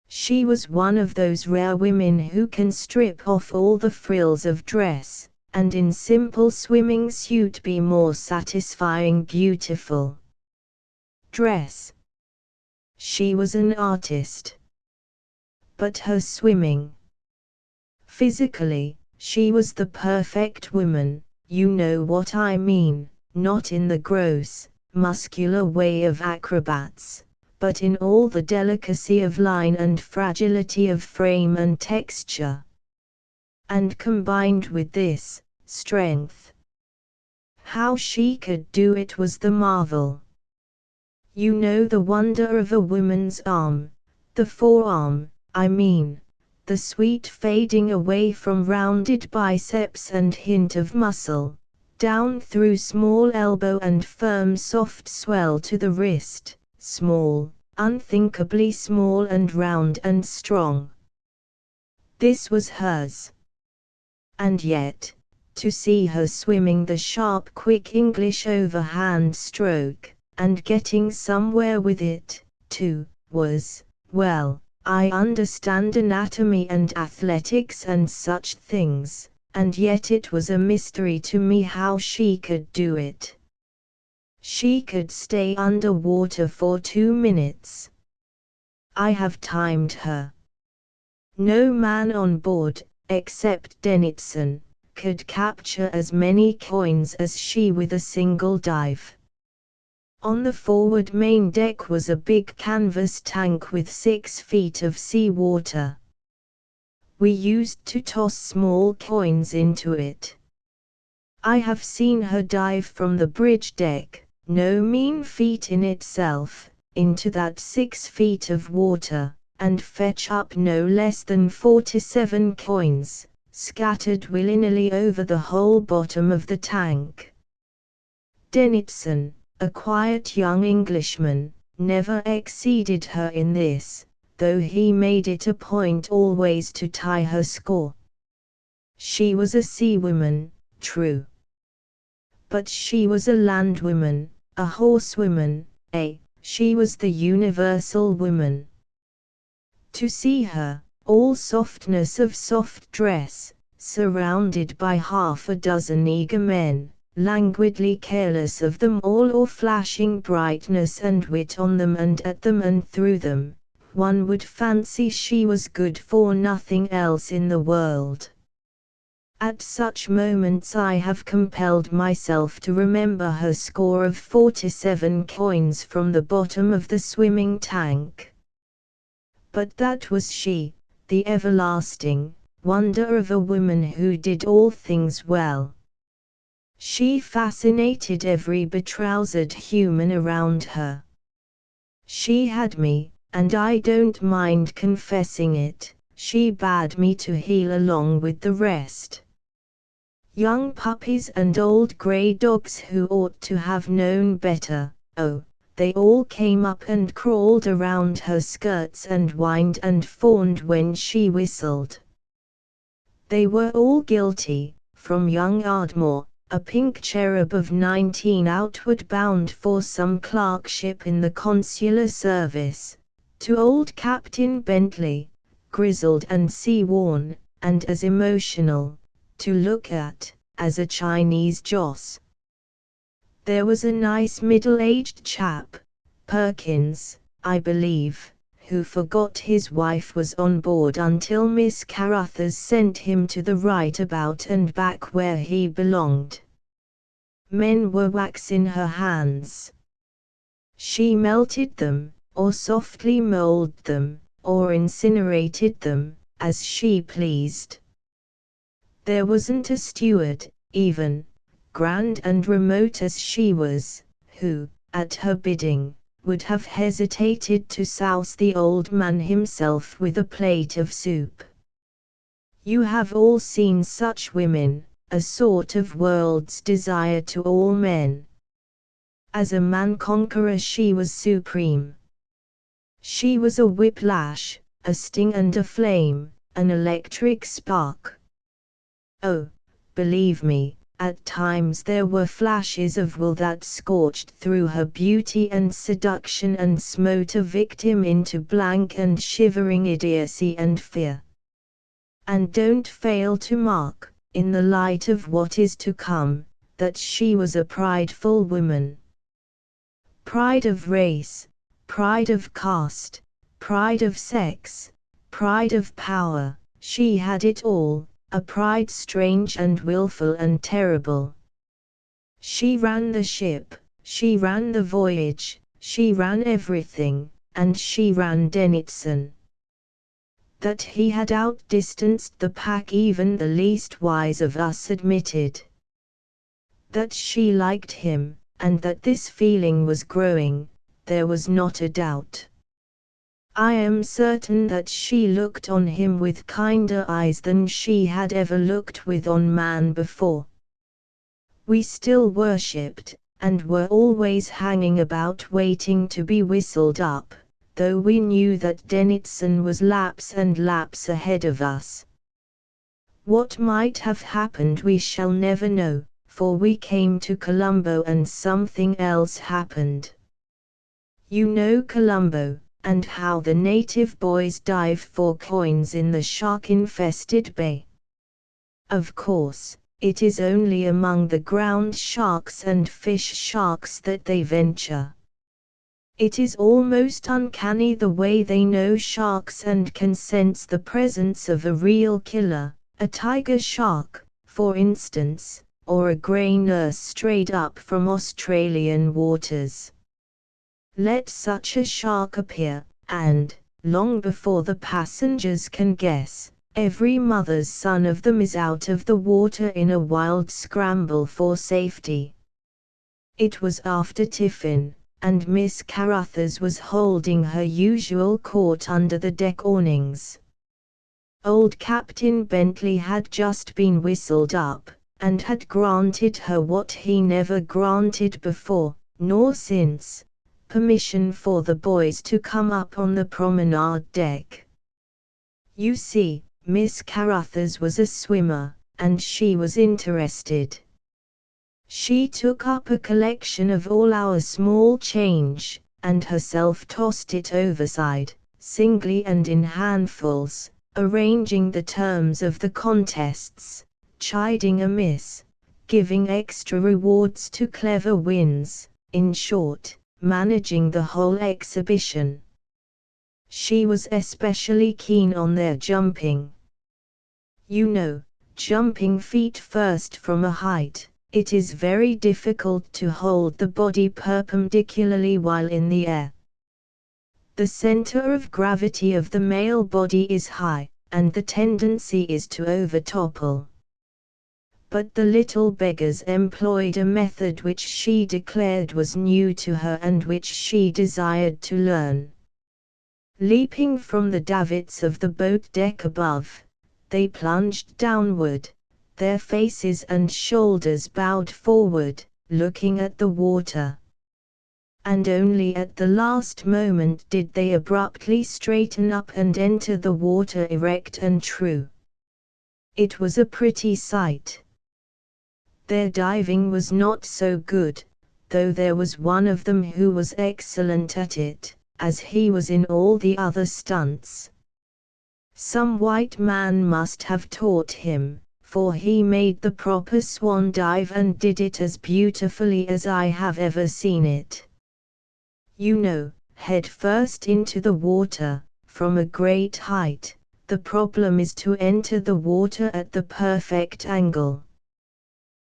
S1: She was one of those rare women who can strip off all the frills of dress, and in simple swimming suit be more satisfying beautiful. Dress. She was an artist. But her swimming. Physically, she was the perfect woman, you know what I mean, not in the gross, muscular way of acrobats, but in all the delicacy of line and fragility of frame and texture. And combined with this, strength. How she could do it was the marvel. You know the wonder of a woman's arm, the forearm, I mean, the sweet fading away from rounded biceps and hint of muscle, down through small elbow and firm soft swell to the wrist, small, unthinkably small and round and strong. This was hers. And yet, to see her swimming the sharp quick English overhand stroke, and getting somewhere with it, too, was, well, I understand anatomy and athletics and such things, and yet it was a mystery to me how she could do it. She could stay under water for 2 minutes. I have timed her. No man on board, except Dennison, could capture as many coins as she with a single dive. On the forward main deck was a big canvas tank with 6 feet of sea water. We used to toss small coins into it. I have seen her dive from the bridge deck, no mean feat in itself, into that 6 feet of water, and fetch up no less than 47 coins, scattered willy-nilly over the whole bottom of the tank. Dennison, a quiet young Englishman, never exceeded her in this, though he made it a point always to tie her score. She was a seawoman, true. But she was a landwoman, a horsewoman, she was the universal woman. To see her, all softness of soft dress, surrounded by half a dozen eager men, languidly careless of them all or flashing brightness and wit on them and at them and through them, one would fancy she was good for nothing else in the world. At such moments I have compelled myself to remember her score of 47 coins from the bottom of the swimming tank. But that was she, the everlasting wonder of a woman who did all things well. She fascinated every betrousered human around her. She had me, and I don't mind confessing it, she bade me to heel along with the rest. Young puppies and old grey dogs who ought to have known better, oh, they all came up and crawled around her skirts and whined and fawned when she whistled. They were all guilty, from young Ardmore, a pink cherub of 19 outward bound for some clerkship in the consular service, to old Captain Bentley, grizzled and sea-worn, and as emotional to look at as a Chinese Joss. There was a nice middle-aged chap, Perkins, I believe, who forgot his wife was on board until Miss Carruthers sent him to the right about and back where he belonged. Men were wax in her hands. She melted them, or softly molded them, or incinerated them, as she pleased. There wasn't a steward, even, grand and remote as she was, who, at her bidding, would have hesitated to souse the old man himself with a plate of soup. You have all seen such women, a sort of world's desire to all men. As a man-conqueror she was supreme. She was a whiplash, a sting and a flame, an electric spark. Oh, believe me, at times there were flashes of will that scorched through her beauty and seduction and smote a victim into blank and shivering idiocy and fear. And don't fail to mark, in the light of what is to come, that she was a prideful woman. Pride of race, pride of caste, pride of sex, pride of power, she had it all. A pride strange and willful and terrible. She ran the ship, she ran the voyage, she ran everything, and she ran Dennison. That he had outdistanced the pack even the least wise of us admitted. That she liked him, and that this feeling was growing, there was not a doubt. I am certain that she looked on him with kinder eyes than she had ever looked with on man before. We still worshipped, and were always hanging about waiting to be whistled up, though we knew that Dennison was laps and laps ahead of us. What might have happened we shall never know, for we came to Colombo and something else happened. You know Colombo, and how the native boys dive for coins in the shark-infested bay. Of course, it is only among the ground sharks and fish sharks that they venture. It is almost uncanny the way they know sharks and can sense the presence of a real killer, a tiger shark, for instance, or a grey nurse strayed up from Australian waters. Let such a shark appear, and, long before the passengers can guess, every mother's son of them is out of the water in a wild scramble for safety. It was after tiffin, and Miss Carruthers was holding her usual court under the deck awnings. Old Captain Bentley had just been whistled up, and had granted her what he never granted before, nor since, permission for the boys to come up on the promenade deck. You see, Miss Carruthers was a swimmer, and she was interested. She took up a collection of all our small change, and herself tossed it overside, singly and in handfuls, arranging the terms of the contests, chiding a miss, giving extra rewards to clever wins, in short, managing the whole exhibition. She was especially keen on their jumping. You know, jumping feet first from a height, it is very difficult to hold the body perpendicularly while in the air. The center of gravity of the male body is high, and the tendency is to overtopple. But the little beggars employed a method which she declared was new to her and which she desired to learn. Leaping from the davits of the boat deck above, they plunged downward, their faces and shoulders bowed forward, looking at the water. And only at the last moment did they abruptly straighten up and enter the water erect and true. It was a pretty sight. Their diving was not so good, though there was one of them who was excellent at it, as he was in all the other stunts. Some white man must have taught him, for he made the proper swan dive and did it as beautifully as I have ever seen it. You know, head first into the water, from a great height. The problem is to enter the water at the perfect angle.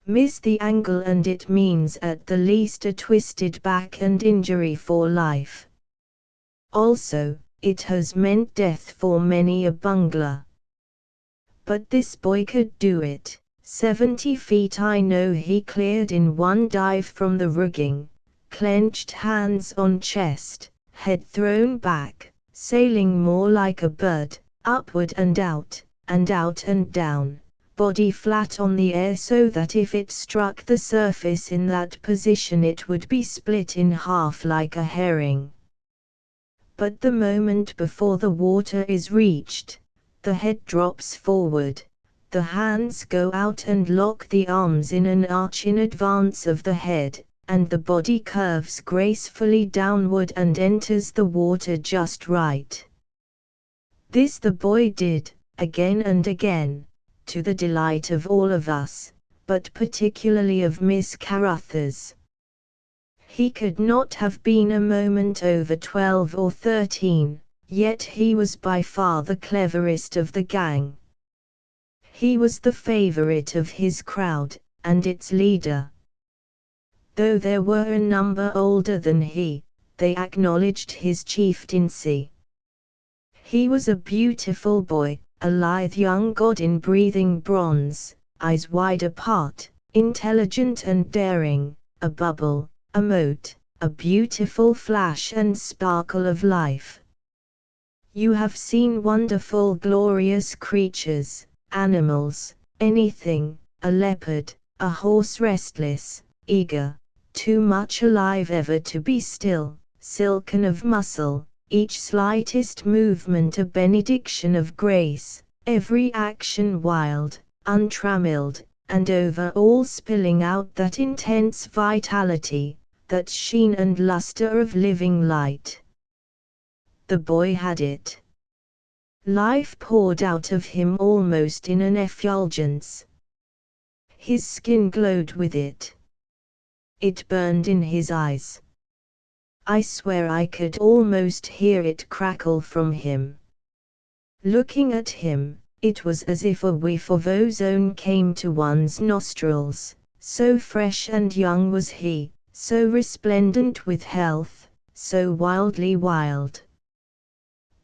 S1: Miss the angle and it means at the least a twisted back and injury for life. Also, it has meant death for many a bungler. But this boy could do it. 70 feet I know he cleared in one dive from the rigging, clenched hands on chest, head thrown back, sailing more like a bird, upward and out and down, body flat on the air so that if it struck the surface in that position it would be split in half like a herring. But the moment before the water is reached, the head drops forward, the hands go out and lock the arms in an arch in advance of the head, and the body curves gracefully downward and enters the water just right. This the boy did, again and again, to the delight of all of us, but particularly of Miss Carruthers. He could not have been a moment over 12 or 13, yet he was by far the cleverest of the gang. He was the favorite of his crowd, and its leader. Though there were a number older than he, they acknowledged his chieftaincy. He was a beautiful boy, a lithe young god in breathing bronze, eyes wide apart, intelligent and daring, a bubble, a mote, a beautiful flash and sparkle of life. You have seen wonderful glorious creatures, animals, anything, a leopard, a horse restless, eager, too much alive ever to be still, silken of muscle, each slightest movement a benediction of grace, every action wild, untrammelled, and over all spilling out that intense vitality, that sheen and luster of living light. The boy had it. Life poured out of him almost in an effulgence. His skin glowed with it. It burned in his eyes. I swear I could almost hear it crackle from him. Looking at him, it was as if a whiff of ozone came to one's nostrils, so fresh and young was he, so resplendent with health, so wildly wild.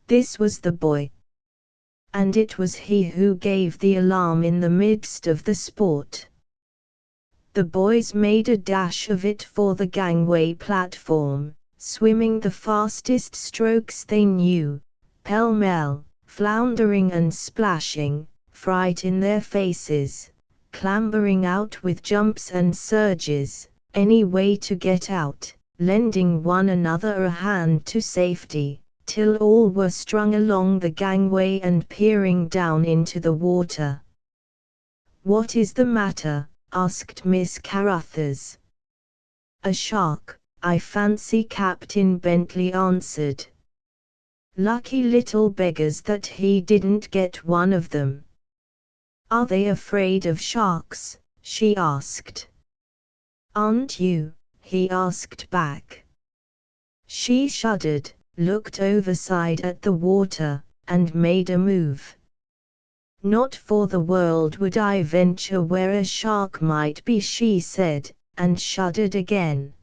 S1: This was the boy. And it was he who gave the alarm in the midst of the sport. The boys made a dash of it for the gangway platform, swimming the fastest strokes they knew, pell-mell, floundering and splashing, fright in their faces, clambering out with jumps and surges, any way to get out, lending one another a hand to safety, till all were strung along the gangway and peering down into the water. "What is the matter?" asked Miss Carruthers. "A shark, I fancy," Captain Bentley answered. "Lucky little beggars that he didn't get one of them." "Are they afraid of sharks?" she asked. "Aren't you?" he asked back. She shuddered, looked overside at the water, and made a move. Not for the world would I venture where a shark might be, she said, and shuddered again.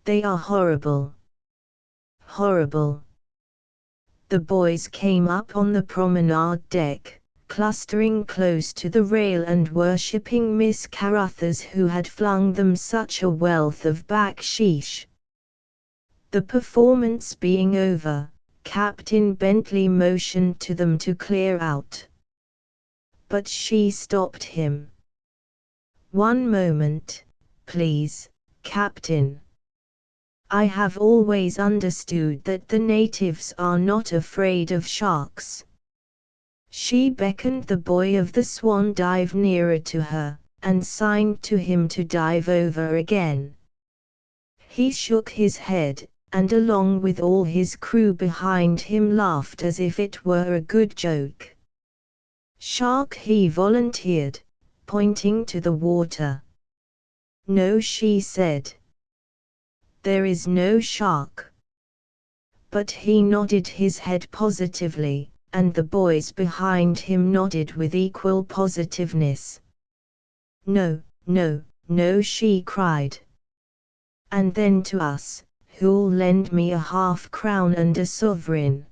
S1: They are horrible. Horrible. The boys came up on the promenade deck, clustering close to the rail and worshipping Miss Carruthers, who had flung them such a wealth of baksheesh. The performance being over, Captain Bentley motioned to them to clear out. But she stopped him. "One moment, please, Captain. I have always understood that the natives are not afraid of sharks." She beckoned the boy of the Swan Dive nearer to her, and signed to him to dive over again. He shook his head, and along with all his crew behind him laughed as if it were a good joke. "Shark," he volunteered, pointing to the water. "No," she said. "There is no shark." But he nodded his head positively, and the boys behind him nodded with equal positiveness. "No, no, no," she cried. "And then to us, who'll lend me a half-crown and a sovereign?"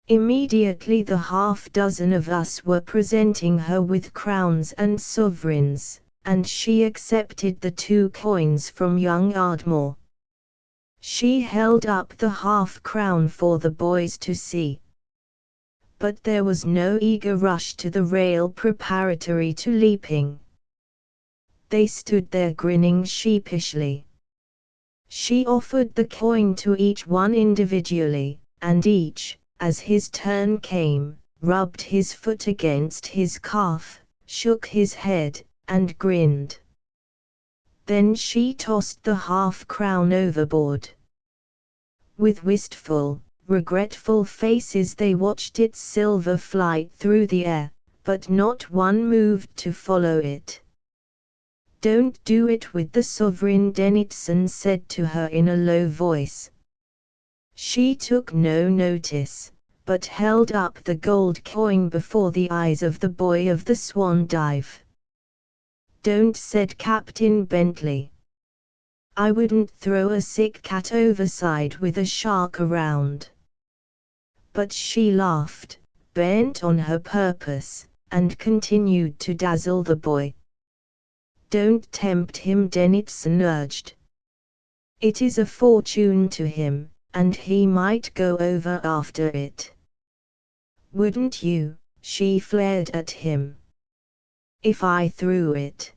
S1: Immediately the half-dozen of us were presenting her with crowns and sovereigns, and she accepted the 2 coins from young Ardmore. She held up the half-crown for the boys to see. But there was no eager rush to the rail preparatory to leaping. They stood there grinning sheepishly. She offered the coin to each one individually, and each, as his turn came, rubbed his foot against his calf, shook his head, and grinned. Then she tossed the half-crown overboard. With wistful, regretful faces they watched its silver flight through the air, but not one moved to follow it. "Don't do it with the sovereign," Dennison said to her in a low voice. She took no notice, but held up the gold coin before the eyes of the boy of the Swan Dive. "Don't," said Captain Bentley. "I wouldn't throw a sick cat overside with a shark around." But she laughed, bent on her purpose, and continued to dazzle the boy. "Don't tempt him," Dennison urged. "It is a fortune to him, and he might go over after it." "Wouldn't you?" she flared at him. "If I threw it?"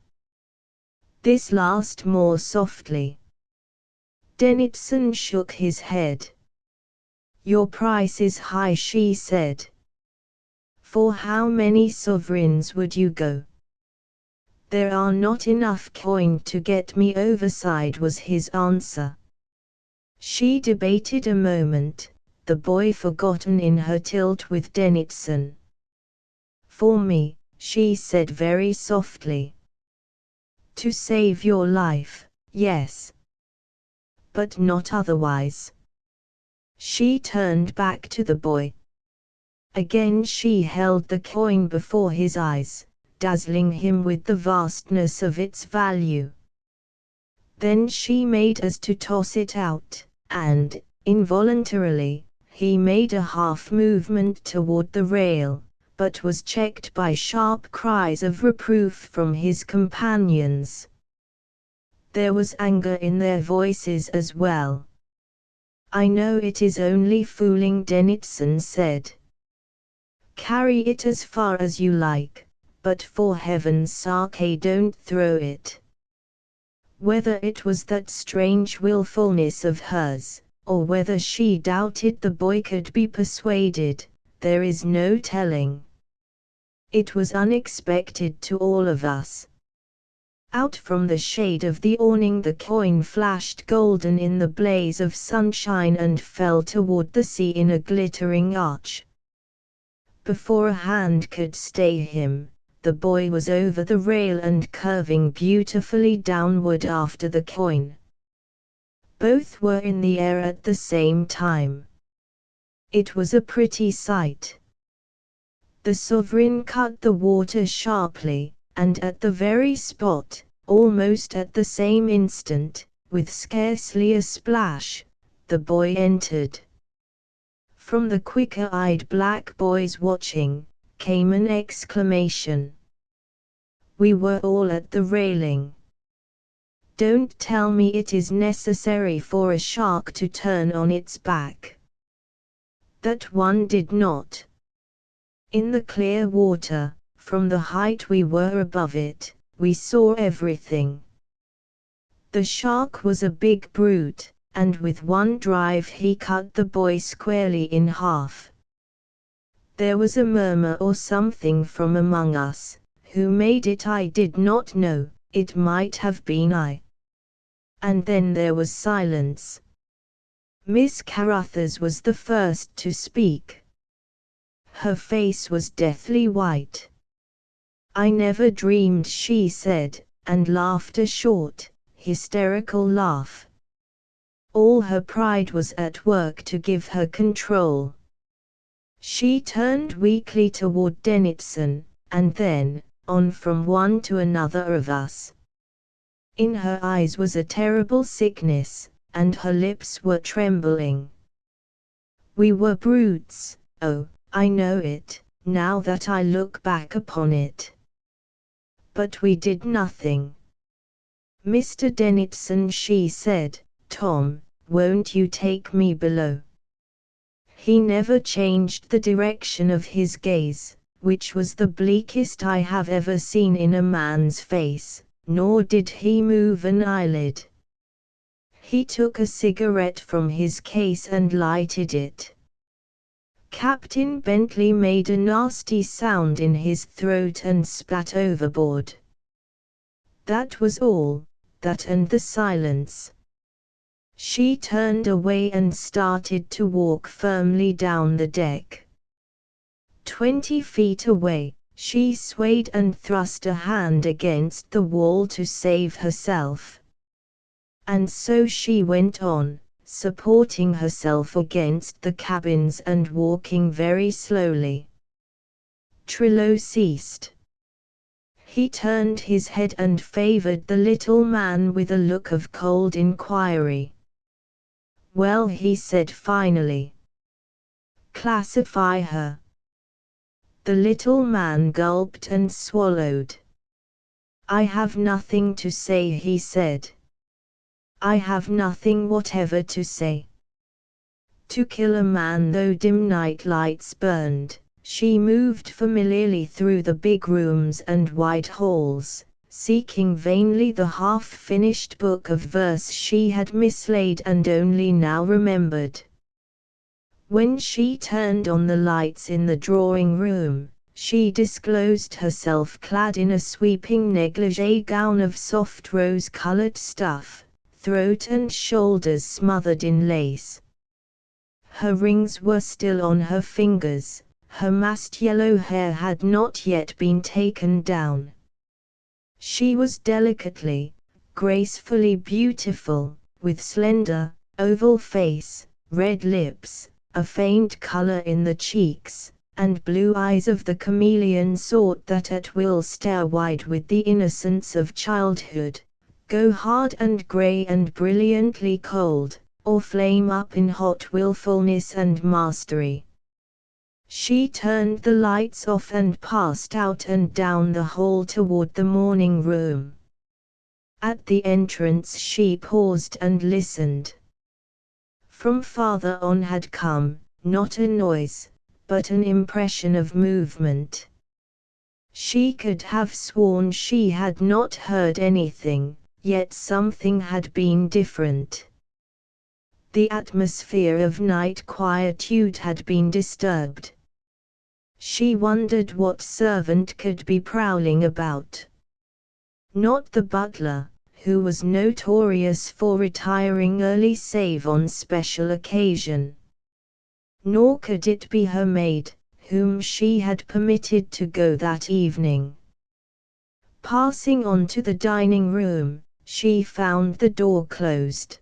S1: This last more softly. Dennison shook his head. "Your price is high," she said. "For how many sovereigns would you go?" "There are not enough coin to get me overside," was his answer. She debated a moment, the boy forgotten in her tilt with Dennison. "For me," she said very softly. "To save your life, yes. But not otherwise." She turned back to the boy. Again she held the coin before his eyes, dazzling him with the vastness of its value. Then she made as to toss it out, and, involuntarily, he made a half-movement toward the rail, but was checked by sharp cries of reproof from his companions. There was anger in their voices as well. "I know it is only fooling," Dennison said. "Carry it as far as you like, but for heaven's sake don't throw it." Whether it was that strange willfulness of hers, or whether she doubted the boy could be persuaded, there is no telling. It was unexpected to all of us. Out from the shade of the awning the coin flashed golden in the blaze of sunshine and fell toward the sea in a glittering arch. Before a hand could stay him, the boy was over the rail and curving beautifully downward after the coin. Both were in the air at the same time. It was a pretty sight. The sovereign cut the water sharply, and at the very spot, almost at the same instant, with scarcely a splash, the boy entered. From the quicker-eyed black boys watching, came an exclamation. We were all at the railing. Don't tell me it is necessary for a shark to turn on its back. That one did not. In the clear water, from the height we were above it, we saw everything. The shark was a big brute, and with one drive he cut the boy squarely in half. There was a murmur or something from among us. Who made it I did not know, it might have been I. And then there was silence. Miss Carruthers was the first to speak. Her face was deathly white. I never dreamed, she said, and laughed a short, hysterical laugh. All her pride was at work to give her control. She turned weakly toward Dennison, and then, on from one to another of us. In her eyes was a terrible sickness, and her lips were trembling. We were brutes, oh, I know it, now that I look back upon it. But we did nothing. Mr. Dennison, she said, Tom, won't you take me below? He never changed the direction of his gaze, which was the bleakest I have ever seen in a man's face, nor did he move an eyelid. He took a cigarette from his case and lighted it. Captain Bentley made a nasty sound in his throat and spat overboard. That was all, that and the silence. She turned away and started to walk firmly down the deck. 20 feet away, she swayed and thrust a hand against the wall to save herself. And so she went on, supporting herself against the cabins and walking very slowly. Trillo ceased. He turned his head and favored the little man with a look of cold inquiry. Well, he said finally. Classify her. The little man gulped and swallowed. I have nothing to say, he said. I have nothing whatever to say. To kill a man though dim night lights burned, she moved familiarly through the big rooms and wide halls, seeking vainly the half-finished book of verse she had mislaid and only now remembered. When she turned on the lights in the drawing-room, she disclosed herself clad in a sweeping negligee gown of soft rose-colored stuff, throat and shoulders smothered in lace. Her rings were still on her fingers, her massed yellow hair had not yet been taken down. She was delicately, gracefully beautiful, with slender, oval face, red lips, a faint color in the cheeks, and blue eyes of the chameleon sort that at will stare wide with the innocence of childhood, go hard and grey and brilliantly cold, or flame up in hot willfulness and mastery. She turned the lights off and passed out and down the hall toward the morning room. At the entrance she paused and listened. From farther on had come, not a noise, but an impression of movement. She could have sworn she had not heard anything, yet something had been different. The atmosphere of night quietude had been disturbed. She wondered what servant could be prowling about. Not the butler, who was notorious for retiring early save on special occasion. Nor could it be her maid, whom she had permitted to go that evening. Passing on to the dining room, she found the door closed.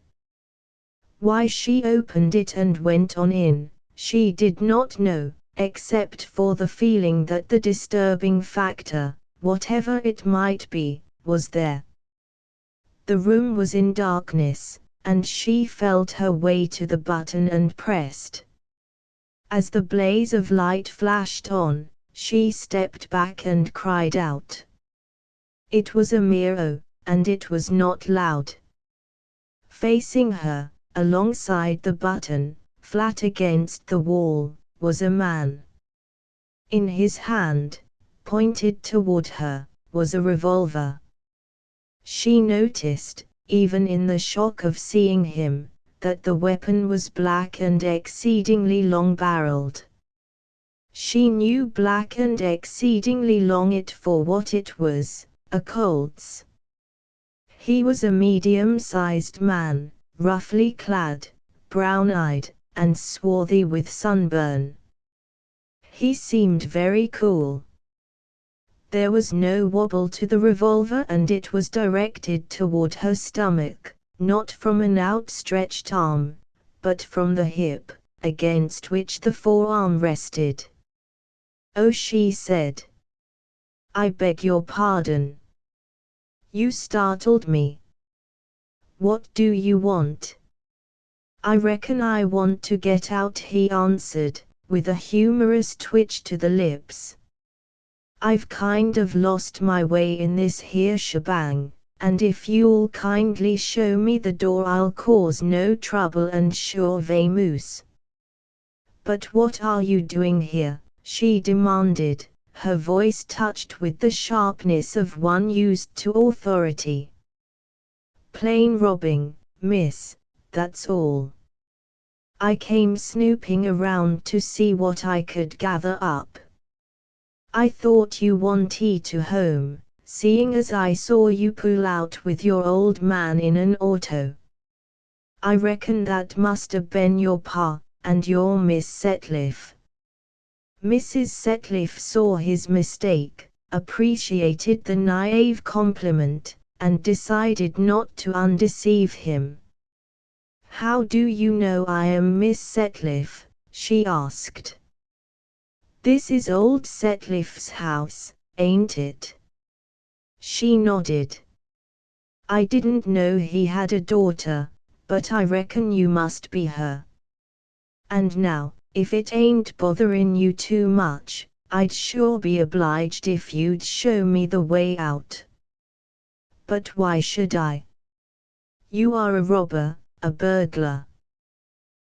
S1: Why she opened it and went on in, she did not know, except for the feeling that the disturbing factor, whatever it might be, was there. The room was in darkness, and she felt her way to the button and pressed. As the blaze of light flashed on, she stepped back and cried out. It was a mere "oh," and it was not loud. Facing her, alongside the button, flat against the wall, was a man. In his hand, pointed toward her, was a revolver. She noticed, even in the shock of seeing him, that the weapon was black and exceedingly long-barreled. She knew black and exceedingly long it for what it was, a Colt's. He was a medium-sized man, roughly clad, brown-eyed, and swarthy with sunburn. He seemed very cool. There was no wobble to the revolver and it was directed toward her stomach, not from an outstretched arm, but from the hip, against which the forearm rested. "Oh," she said. "I beg your pardon. You startled me. What do you want?" "I reckon I want to get out," he answered, with a humorous twitch to the lips. "I've kind of lost my way in this here shebang, and if you'll kindly show me the door I'll cause no trouble and sure vamoose." "But what are you doing here?" she demanded, her voice touched with the sharpness of one used to authority. "Plain robbing, miss, that's all. I came snooping around to see what I could gather up. I thought you wanted to home, seeing as I saw you pull out with your old man in an auto. I reckon that must have been your pa, and your Miss Setliff." Mrs. Setliff saw his mistake, appreciated the naive compliment, and decided not to undeceive him. "How do you know I am Miss Setliff?" she asked. "This is old Setliff's house, ain't it?" She nodded. "I didn't know he had a daughter, but I reckon you must be her. And now, if it ain't botherin' you too much, I'd sure be obliged if you'd show me the way out." "But why should I? You are a robber, a burglar.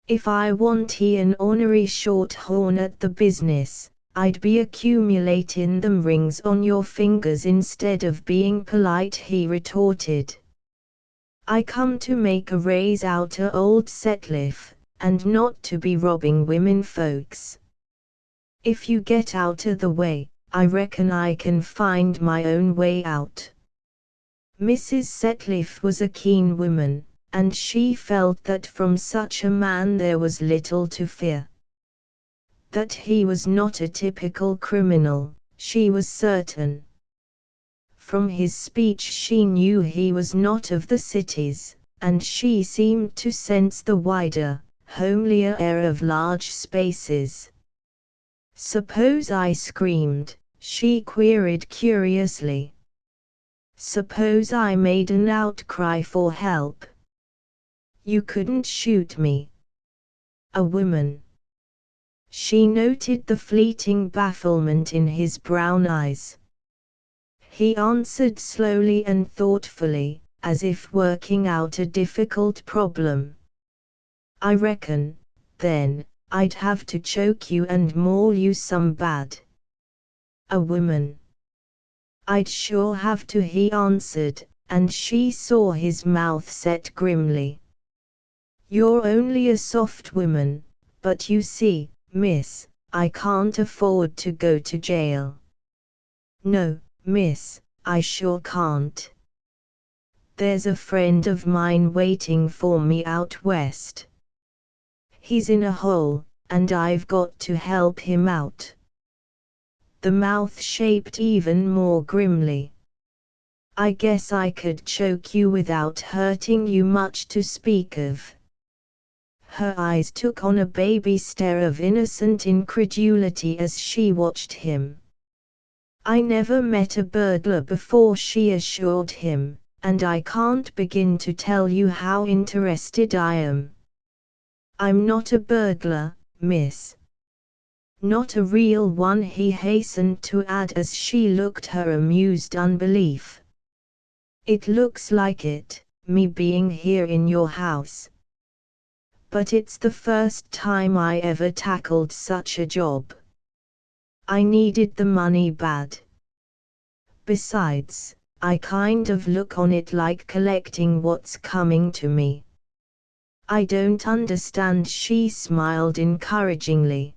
S1: If I want an ornery shorthorn at the business, I'd be accumulatin' them rings on your fingers instead of being polite," he retorted. "I come to make a raise out o' old Setliff, and not to be robbing women folks. If you get out o' the way, I reckon I can find my own way out." Mrs. Setliff was a keen woman, and she felt that from such a man there was little to fear. That he was not a typical criminal, she was certain. From his speech she knew he was not of the cities, and she seemed to sense the wider, homelier air of large spaces. "Suppose I screamed?" she queried curiously. "Suppose I made an outcry for help? You couldn't shoot me. A woman." She noted the fleeting bafflement in his brown eyes. He answered slowly and thoughtfully, as if working out a difficult problem. "I reckon, then, I'd have to choke you and maul you some bad." "A woman? I'd sure have to," he answered, and she saw his mouth set grimly. "You're only a soft woman, but you see, miss, I can't afford to go to jail." "No, miss, I sure can't. There's a friend of mine waiting for me out west. He's in a hole, and I've got to help him out." The mouth shaped even more grimly. "I guess I could choke you without hurting you much to speak of." Her eyes took on a baby stare of innocent incredulity as she watched him. "I never met a burglar before," she assured him, "and I can't begin to tell you how interested I am." "I'm not a burglar, miss." "Not a real one," he hastened to add as she looked her amused unbelief. "It looks like it, me being here in your house. But it's the first time I ever tackled such a job. I needed the money bad. Besides, I kind of look on it like collecting what's coming to me." "I don't understand," she smiled encouragingly.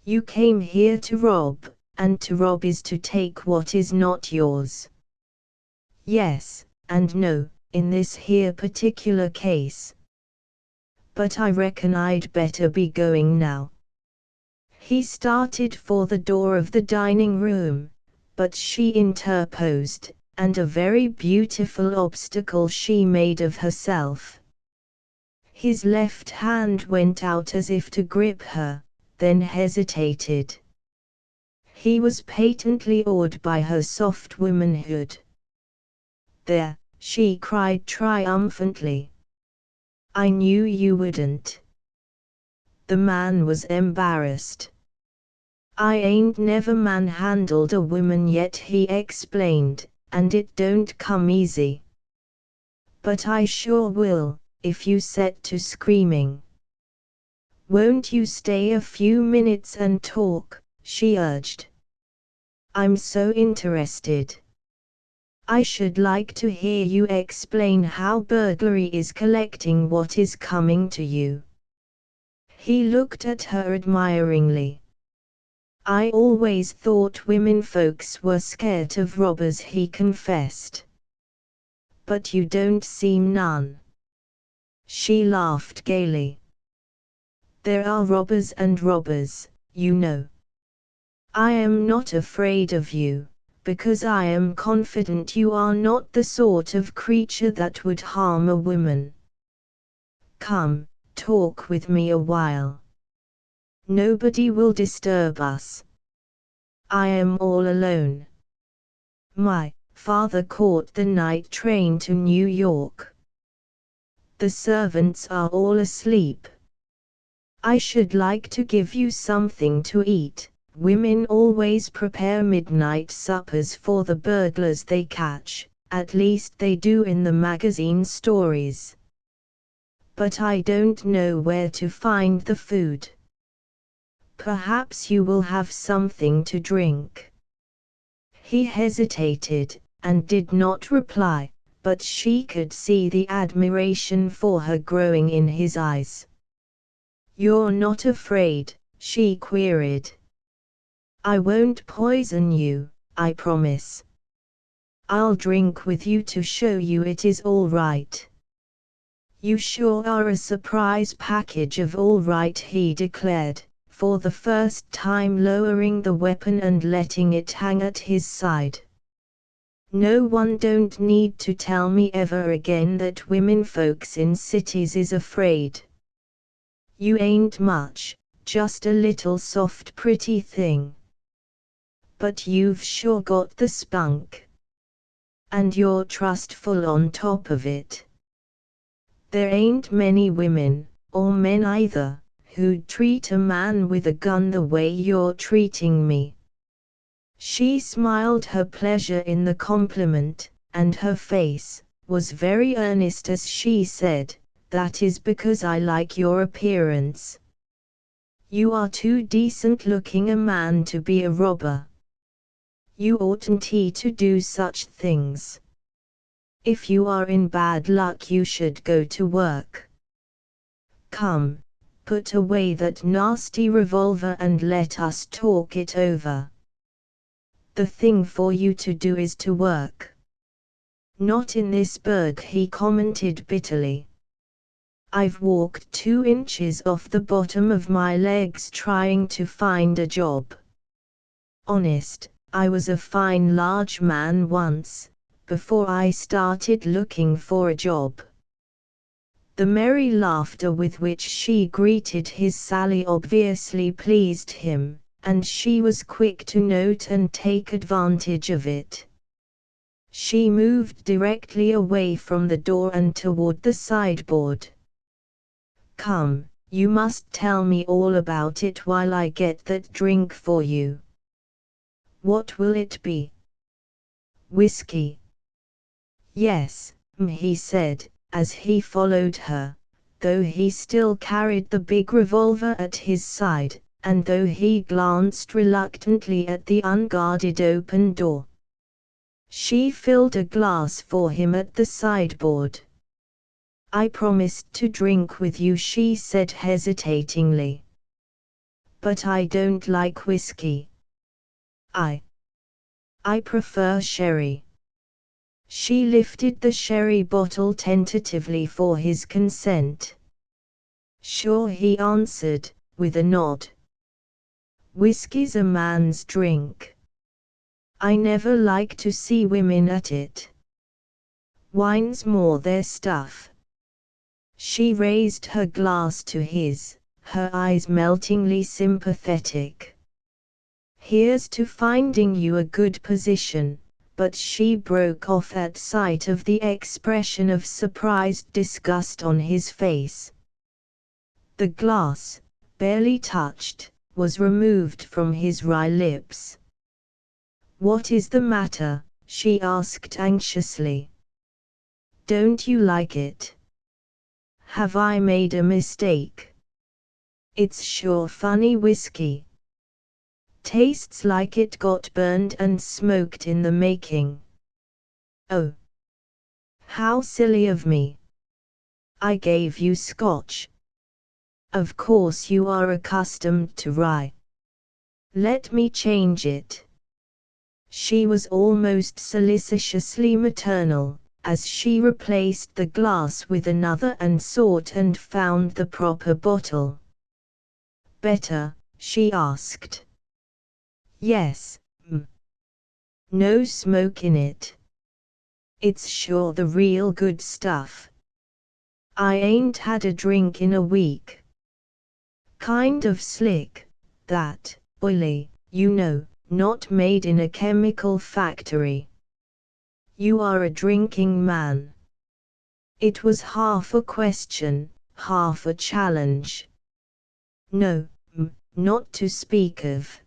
S1: "You came here to rob, and to rob is to take what is not yours." "Yes, and no, in this here particular case. But I reckon I'd better be going now." He started for the door of the dining room, but she interposed, and a very beautiful obstacle she made of herself. His left hand went out as if to grip her, then hesitated. He was patently awed by her soft womanhood. "There," she cried triumphantly. "I knew you wouldn't." The man was embarrassed. "I ain't never manhandled a woman yet," he explained, "and it don't come easy. But I sure will, if you set to screaming." "Won't you stay a few minutes and talk?" she urged. "I'm so interested. I should like to hear you explain how burglary is collecting what is coming to you." He looked at her admiringly. "I always thought women folks were scared of robbers," he confessed. "But you don't seem none." She laughed gaily. "There are robbers and robbers, you know. I am not afraid of you, because I am confident you are not the sort of creature that would harm a woman. Come, talk with me a while. Nobody will disturb us. I am all alone. My father caught the night train to New York. The servants are all asleep. I should like to give you something to eat. Women always prepare midnight suppers for the burglars they catch, at least they do in the magazine stories. But I don't know where to find the food. Perhaps you will have something to drink." He hesitated, and did not reply, but she could see the admiration for her growing in his eyes. "You're not afraid?" she queried. "I won't poison you, I promise. I'll drink with you to show you it is all right." "You sure are a surprise package of all right," he declared, for the first time lowering the weapon and letting it hang at his side. "No one don't need to tell me ever again that women folks in cities is afraid. You ain't much, just a little soft pretty thing. But you've sure got the spunk. And you're trustful on top of it. There ain't many women, or men either, who'd treat a man with a gun the way you're treating me." She smiled her pleasure in the compliment, and her face was very earnest as she said, "That is because I like your appearance. You are too decent looking a man to be a robber. You oughtn't to do such things. If you are in bad luck you should go to work. Come, put away that nasty revolver and let us talk it over. The thing for you to do is to work." "Not in this burg," he commented bitterly. "I've walked 2 inches off the bottom of my legs trying to find a job. Honest, I was a fine large man once, before I started looking for a job. The merry laughter with which she greeted his sally obviously pleased him, and she was quick to note and take advantage of it. She moved directly away from the door and toward the sideboard. "Come, you must tell me all about it while I get that drink for you." "What will it be?" "Whiskey." "Yes," he said, as he followed her, though he still carried the big revolver at his side, and though he glanced reluctantly at the unguarded open door. She filled a glass for him at the sideboard. "I promised to drink with you," she said hesitatingly. "But I don't like whiskey. I prefer sherry." She lifted the sherry bottle tentatively for his consent. "Sure," he answered, with a nod. "Whiskey's a man's drink. I never like to see women at it. Wine's more their stuff." She raised her glass to his, her eyes meltingly sympathetic. "Here's to finding you a good position," but she broke off at sight of the expression of surprised disgust on his face. The glass, barely touched, was removed from his wry lips. "What is the matter?" she asked anxiously. "Don't you like it? Have I made a mistake? It's sure funny whiskey. Tastes like it got burned and smoked in the making." "Oh, how silly of me. I gave you Scotch. Of course you are accustomed to rye. Let me change it." She was almost solicitously maternal, as she replaced the glass with another and sought and found the proper bottle. "Better?" she asked. "Yes, no smoke in it. It's sure the real good stuff. I ain't had a drink in a week. Kind of slick, that, oily, you know, not made in a chemical factory." "You are a drinking man." It was half a question, half a challenge. "No, not to speak of.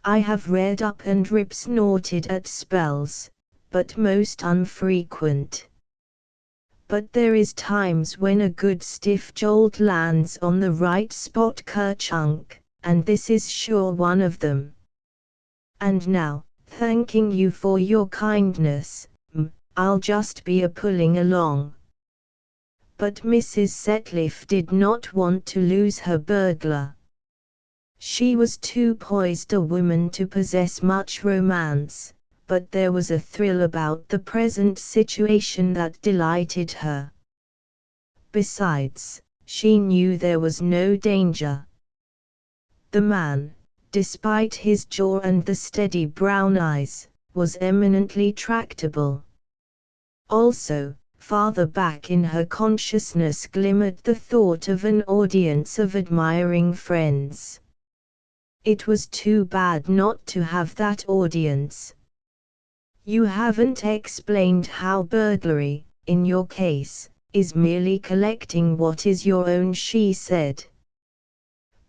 S1: I have read up and rip snorted at spells, but most unfrequent. But there is times when a good stiff jolt lands on the right spot, kerchunk, and this is sure one of them. And now, thanking you for your kindness, I'll just be a pulling along." But Mrs. Setliff did not want to lose her burglar. She was too poised a woman to possess much romance, but there was a thrill about the present situation that delighted her. Besides, she knew there was no danger. The man, despite his jaw and the steady brown eyes, was eminently tractable. Also, farther back in her consciousness glimmered the thought of an audience of admiring friends. It was too bad not to have that audience. "You haven't explained how burglary, in your case, is merely collecting what is your own," she said.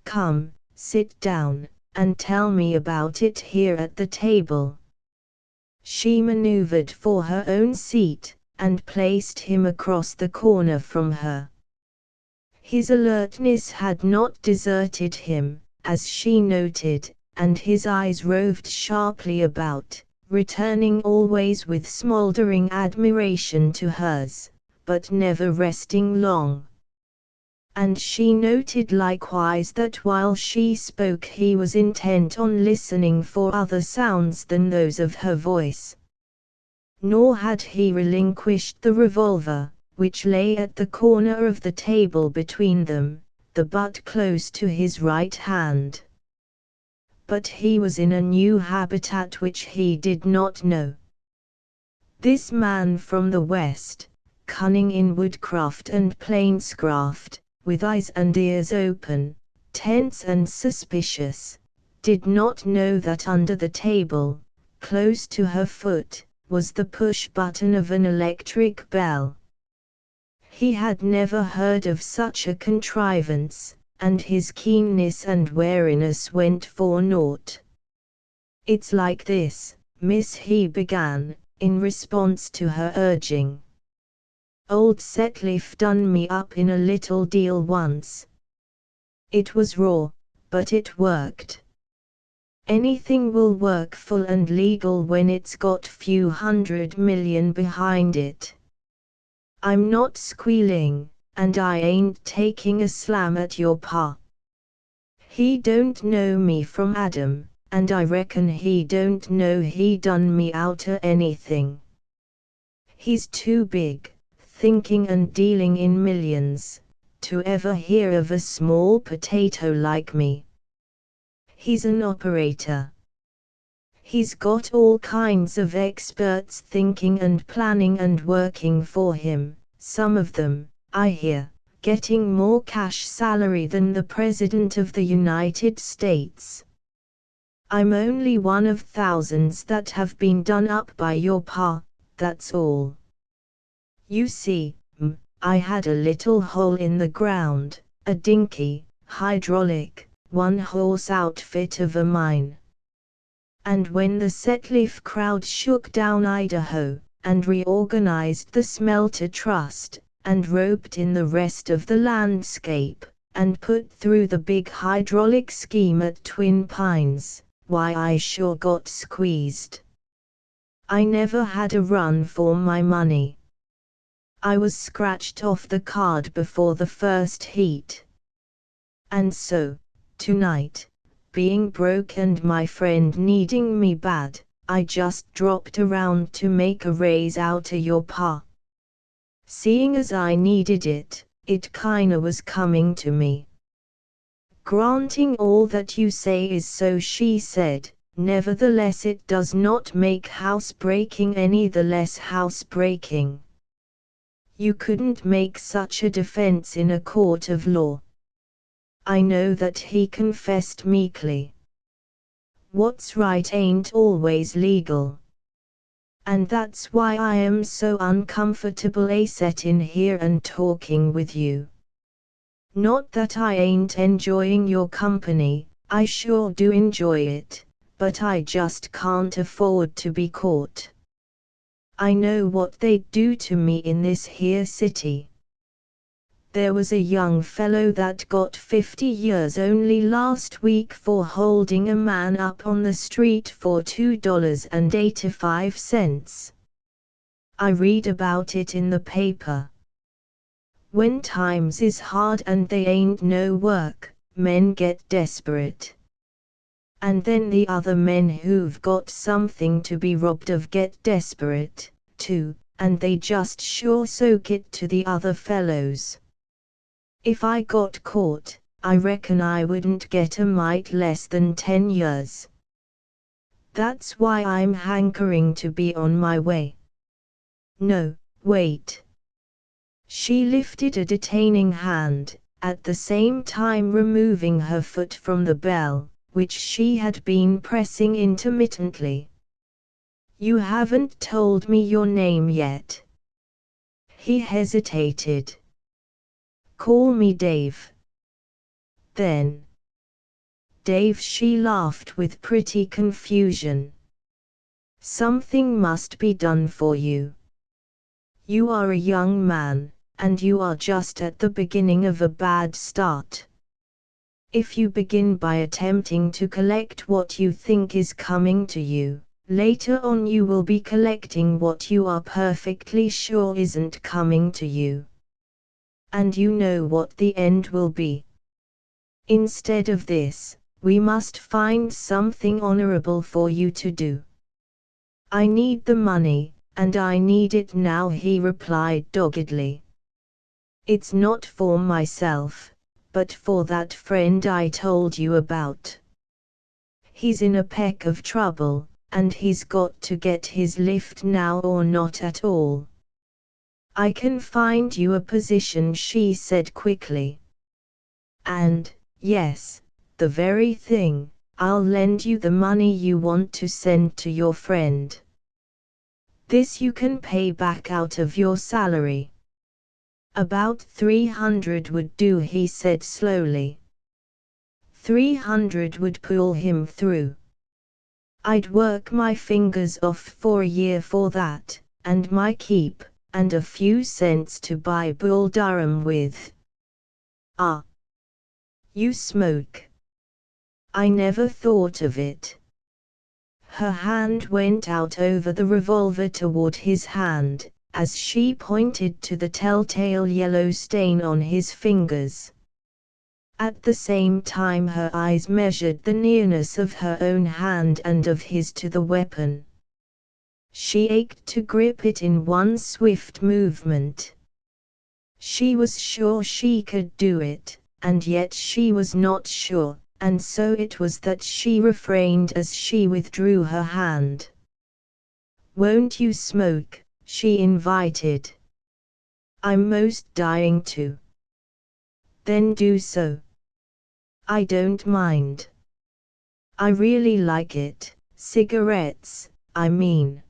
S1: "Come, sit down, and tell me about it here at the table." She maneuvered for her own seat, and placed him across the corner from her. His alertness had not deserted him, as she noted, and his eyes roved sharply about, returning always with smoldering admiration to hers, but never resting long. And she noted likewise that while she spoke he was intent on listening for other sounds than those of her voice. Nor had he relinquished the revolver, which lay at the corner of the table between them, the butt close to his right hand. But he was in a new habitat which he did not know. This man from the West, cunning in woodcraft and plainscraft, with eyes and ears open, tense and suspicious, did not know that under the table, close to her foot, was the push button of an electric bell. He had never heard of such a contrivance, and his keenness and wariness went for naught. "It's like this, miss," he began, in response to her urging. "Old Setliff done me up in a little deal once. It was raw, but it worked. Anything will work full and legal when it's got few $100 million behind it. I'm not squealing, and I ain't taking a slam at your pa. He don't know me from Adam, and I reckon he don't know he done me outer anything. He's too big, thinking and dealing in millions, to ever hear of a small potato like me. He's an operator. He's got all kinds of experts thinking and planning and working for him, some of them, I hear, getting more cash salary than the President of the United States. I'm only one of thousands that have been done up by your pa, that's all. You see, I had a little hole in the ground, a dinky, hydraulic, one-horse outfit of a mine. And when the Setliff crowd shook down Idaho, and reorganized the smelter trust, and roped in the rest of the landscape, and put through the big hydraulic scheme at Twin Pines, why I sure got squeezed. I never had a run for my money. I was scratched off the card before the first heat. And so, tonight, being broke and my friend needing me bad, I just dropped around to make a raise out of your pa. Seeing as I needed it, it kinda was coming to me. Granting all that you say is so," she said, "nevertheless it does not make housebreaking any the less housebreaking. You couldn't make such a defense in a court of law." I know that he confessed meekly. What's right ain't always legal. And that's why I am so uncomfortable setting here and talking with you. Not that I ain't enjoying your company, I sure do enjoy it, but I just can't afford to be caught. I know what they'd do to me in this here city. There was a young fellow that got 50 years only last week for holding a man up on the street for $2.85. I read about it in the paper. When times is hard and they ain't no work, men get desperate. And then the other men who've got something to be robbed of get desperate, too, and they just sure soak it to the other fellows. If I got caught, I reckon I wouldn't get a mite less than 10 years. That's why I'm hankering to be on my way. No, wait. She lifted a detaining hand, at the same time removing her foot from the bell, which she had been pressing intermittently. You haven't told me your name yet. He hesitated. Call me Dave. Then. Dave, she laughed with pretty confusion. Something must be done for you. You are a young man, and you are just at the beginning of a bad start. If you begin by attempting to collect what you think is coming to you, later on you will be collecting what you are perfectly sure isn't coming to you. And you know what the end will be. Instead of this, we must find something honorable for you to do. I need the money, and I need it now, he replied doggedly. It's not for myself, but for that friend I told you about. He's in a peck of trouble, and he's got to get his lift now or not at all. I can find you a position, she said quickly. And, yes, the very thing, I'll lend you the money you want to send to your friend. This you can pay back out of your salary. About 300 would do, he said slowly. 300 would pull him through. I'd work my fingers off for a year for that, and my keep, and a few cents to buy Bull Durham with. Ah. You smoke. I never thought of it. Her hand went out over the revolver toward his hand, as she pointed to the telltale yellow stain on his fingers. At the same time her eyes measured the nearness of her own hand and of his to the weapon. She ached to grip it in one swift movement. She was sure she could do it, and yet she was not sure, and so it was that she refrained as she withdrew her hand. "Won't you smoke?" she invited. "I'm most dying to." "Then do so." "I don't mind. I really like it, cigarettes, I mean."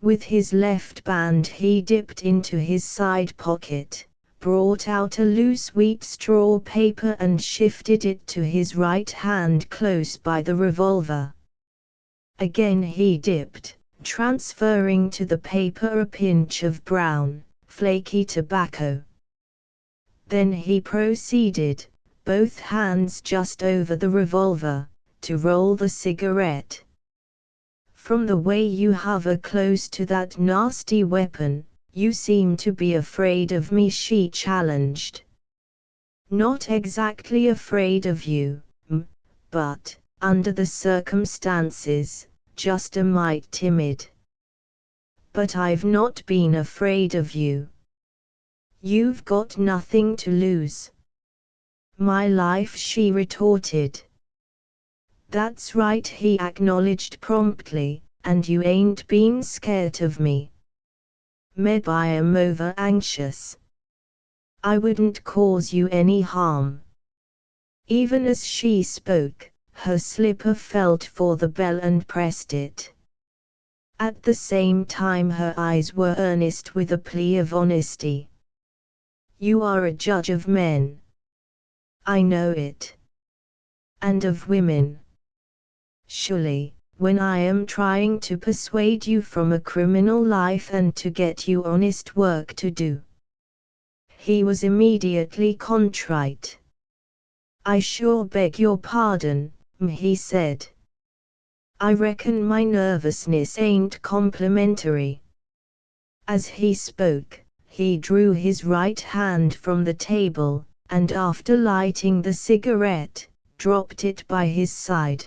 S1: With his left hand he dipped into his side pocket, brought out a loose wheat straw paper and shifted it to his right hand close by the revolver. Again he dipped, transferring to the paper a pinch of brown, flaky tobacco. Then he proceeded, both hands just over the revolver, to roll the cigarette. "From the way you hover close to that nasty weapon, you seem to be afraid of me," she challenged. "Not exactly afraid of you, but, under the circumstances, just a mite timid." "But I've not been afraid of you." "You've got nothing to lose." "My life," she retorted. "That's right," he acknowledged promptly, "and you ain't been scared of me. Maybe I'm over anxious. I wouldn't cause you any harm." Even as she spoke, her slipper felt for the bell and pressed it. At the same time her eyes were earnest with a plea of honesty. "You are a judge of men." "I know it. And of women. Surely, when I am trying to persuade you from a criminal life and to get you honest work to do." He was immediately contrite. "I sure beg your pardon," he said. "I reckon my nervousness ain't complimentary." As he spoke, he drew his right hand from the table, and after lighting the cigarette, dropped it by his side.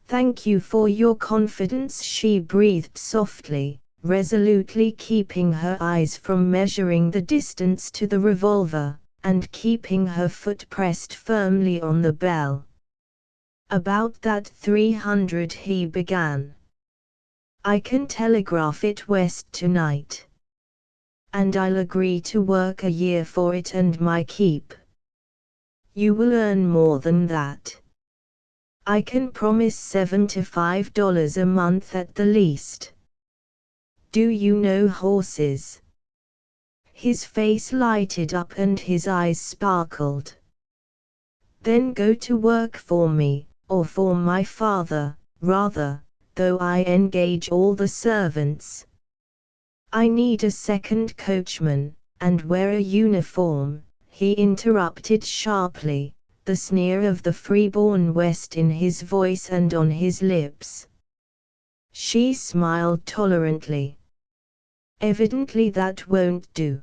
S1: "Thank you for your confidence," she breathed softly, resolutely keeping her eyes from measuring the distance to the revolver, and keeping her foot pressed firmly on the bell. "About that 300 he began. "I can telegraph it west tonight. And I'll agree to work a year for it and my keep." "You will earn more than that. I can promise $75 a month at the least." "Do you know horses?" His face lighted up and his eyes sparkled. "Then go to work for me, or for my father, rather, though I engage all the servants." "I need a second coachman, and wear a uniform," he interrupted sharply, the sneer of the freeborn West in his voice and on his lips. She smiled tolerantly. "Evidently that won't do."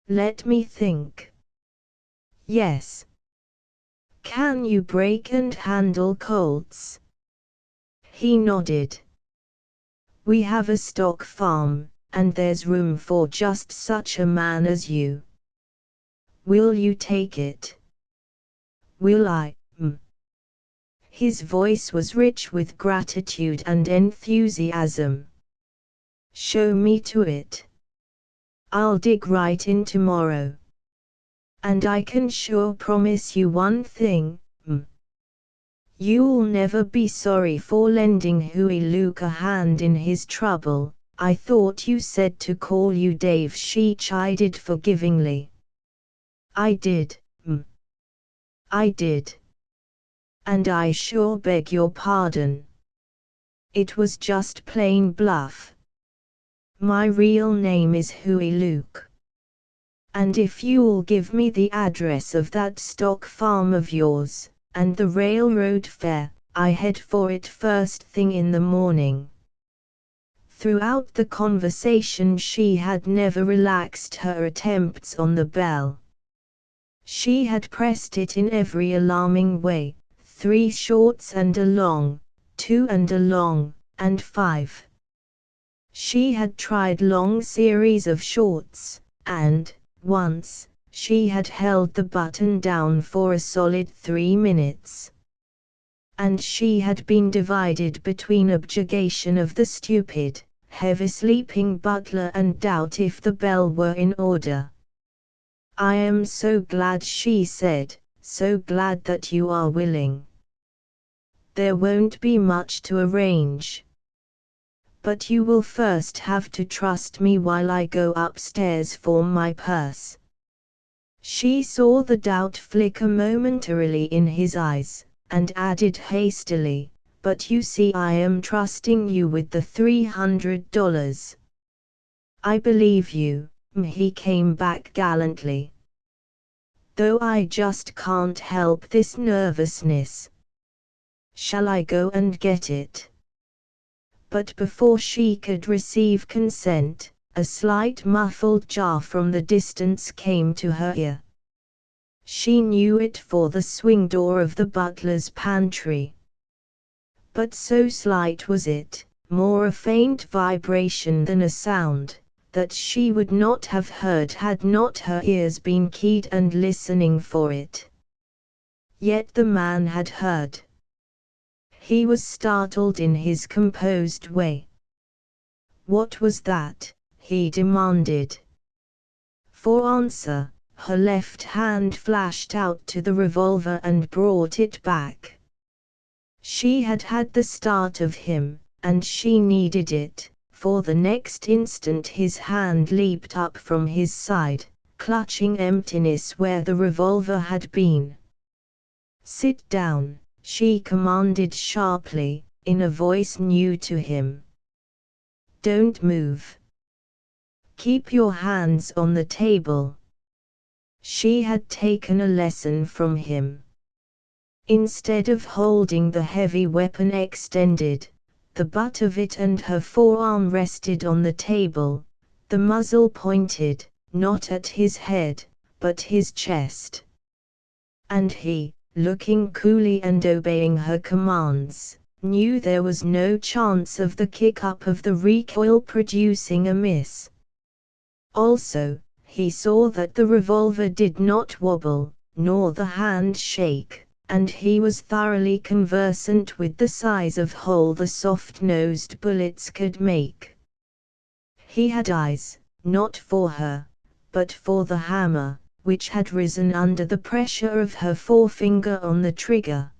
S1: "Let me think." "Yes. Can you break and handle colts?" He nodded. "We have a stock farm, and there's room for just such a man as you." "Will you take it?" "Will I?" His voice was rich with gratitude and enthusiasm. "Show me to it." I'll dig right in tomorrow. And I can sure promise you one thing, you'll never be sorry for lending Huey Luke a hand in his trouble. I thought you said to call you Dave, she chided forgivingly. I did, I did. And I sure beg your pardon. It was just plain bluff. My real name is Huey Luke. And if you'll give me the address of that stock farm of yours, and the railroad fare, I head for it first thing in the morning. Throughout the conversation she had never relaxed her attempts on the bell. She had pressed it in every alarming way, 3 shorts and a long, 2 and a long, and 5. She had tried long series of shorts, and, once, she had held the button down for a solid 3 minutes. And she had been divided between objurgation of the stupid, heavy-sleeping butler and doubt if the bell were in order. I am so glad, she said, so glad that you are willing. There won't be much to arrange. But you will first have to trust me while I go upstairs for my purse. She saw the doubt flicker momentarily in his eyes, and added hastily, but you see I am trusting you with the $300. I believe you, he came back gallantly. Though I just can't help this nervousness. Shall I go and get it? But before she could receive consent, a slight muffled jar from the distance came to her ear. She knew it for the swing door of the butler's pantry. But so slight was it, more a faint vibration than a sound, that she would not have heard had not her ears been keyed and listening for it. Yet the man had heard. He was startled in his composed way. What was that? He demanded. For answer, her left hand flashed out to the revolver and brought it back. She had had the start of him, and she needed it, for the next instant his hand leaped up from his side, clutching emptiness where the revolver had been. Sit down, she commanded sharply, in a voice new to him. Don't move. Keep your hands on the table. She had taken a lesson from him. Instead of holding the heavy weapon extended, the butt of it and her forearm rested on the table, the muzzle pointed, not at his head, but his chest. And he, looking coolly and obeying her commands, knew there was no chance of the kick-up of the recoil producing a miss. Also, he saw that the revolver did not wobble, nor the hand shake, and he was thoroughly conversant with the size of hole the soft-nosed bullets could make. He had eyes, not for her, but for the hammer, which had risen under the pressure of her forefinger on the trigger.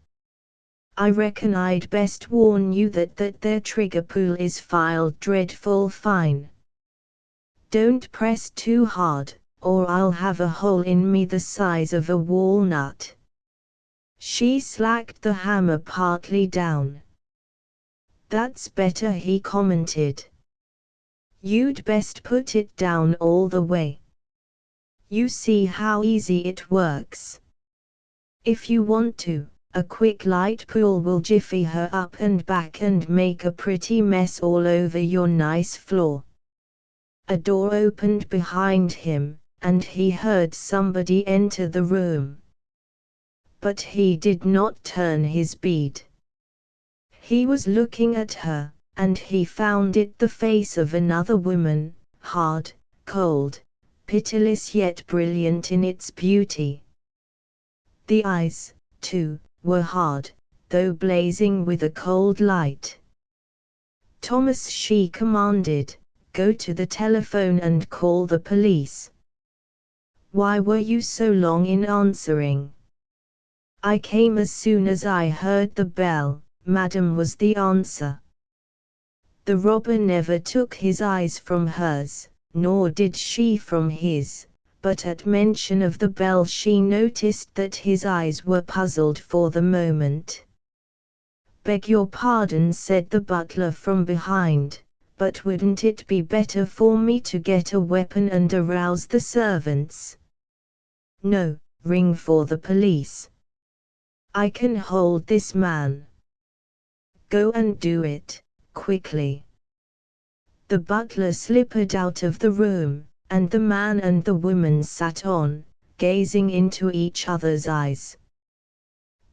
S1: I reckon I'd best warn you that their trigger pull is filed dreadful fine. Don't press too hard, or I'll have a hole in me the size of a walnut. She slacked the hammer partly down. That's better, he commented. You'd best put it down all the way. You see how easy it works. If you want to, a quick light pull will jiffy her up and back and make a pretty mess all over your nice floor. A door opened behind him, and he heard somebody enter the room. But he did not turn his bead. He was looking at her, and he found it the face of another woman, hard, cold, pitiless yet brilliant in its beauty. The eyes, too, were hard, though blazing with a cold light. Thomas, she commanded, Go to the telephone and call the police. Why were you so long in answering? I came as soon as I heard the bell, madam, was the answer. The robber never took his eyes from hers, nor did she from his, but at mention of the bell she noticed that his eyes were puzzled for the moment. Beg your pardon, said the butler from behind, but wouldn't it be better for me to get a weapon and arouse the servants? No, ring for the police. I can hold this man. Go and do it, quickly. The butler slipped out of the room, and the man and the woman sat on, gazing into each other's eyes.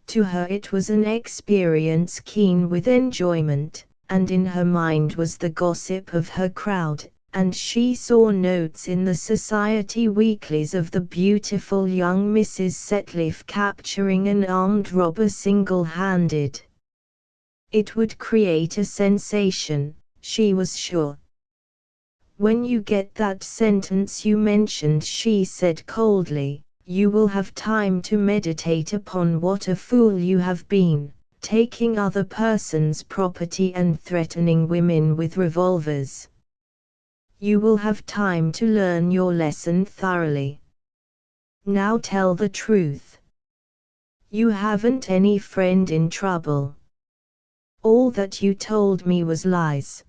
S1: To her it was an experience keen with enjoyment, and in her mind was the gossip of her crowd, and she saw notes in the society weeklies of the beautiful young Mrs. Setliff capturing an armed robber single-handed. It would create a sensation, she was sure. When you get that sentence you mentioned, she said coldly, you will have time to meditate upon what a fool you have been, taking other persons' property and threatening women with revolvers. You will have time to learn your lesson thoroughly. Now tell the truth. You haven't any friend in trouble. All that you told me was lies.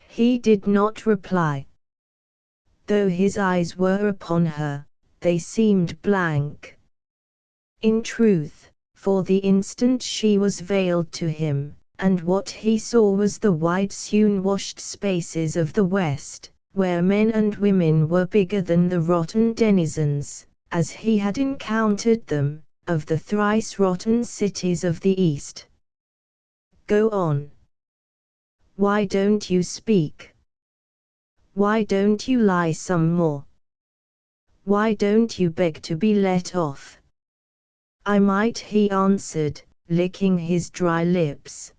S1: He did not reply. Though his eyes were upon her, they seemed blank. In truth, for the instant she was veiled to him, and what he saw was the wide sun-washed spaces of the West, where men and women were bigger than the rotten denizens, as he had encountered them, of the thrice rotten cities of the East. Go on. Why don't you speak? Why don't you lie some more? Why don't you beg to be let off? I might, he answered, licking his dry lips.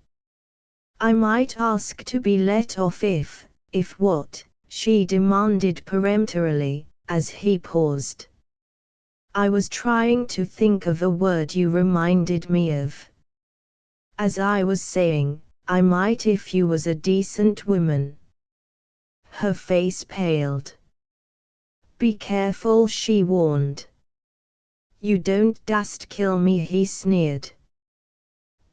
S1: I might ask to be let off if what? She demanded peremptorily, as he paused. I was trying to think of a word you reminded me of. As I was saying, I might if you was a decent woman. Her face paled. Be careful, she warned. You don't dast kill me, he sneered.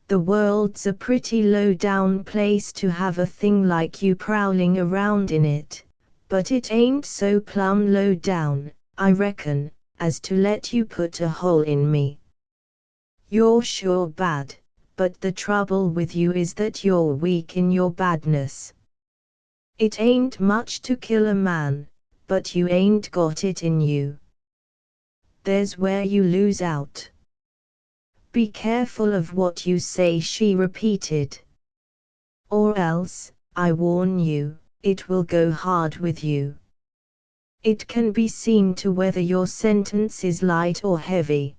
S1: The world's a pretty low-down place to have a thing like you prowling around in it, but it ain't so plumb low down, I reckon, as to let you put a hole in me. You're sure bad, but the trouble with you is that you're weak in your badness. It ain't much to kill a man, but you ain't got it in you. There's where you lose out. Be careful of what you say, she repeated. Or else, I warn you, it will go hard with you. It can be seen to whether your sentence is light or heavy.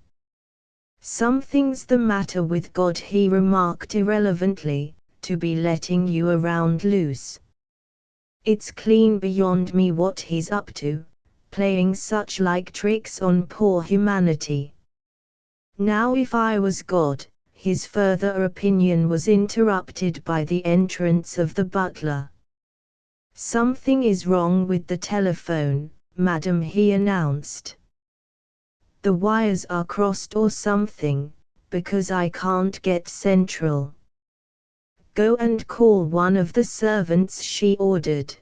S1: Something's the matter with God, he remarked irrelevantly, to be letting you around loose. It's clean beyond me what he's up to, playing such like tricks on poor humanity. Now if I was God, his further opinion was interrupted by the entrance of the butler. Something is wrong with the telephone, madam, he announced. The wires are crossed or something, because I can't get central. Go and call one of the servants, she ordered.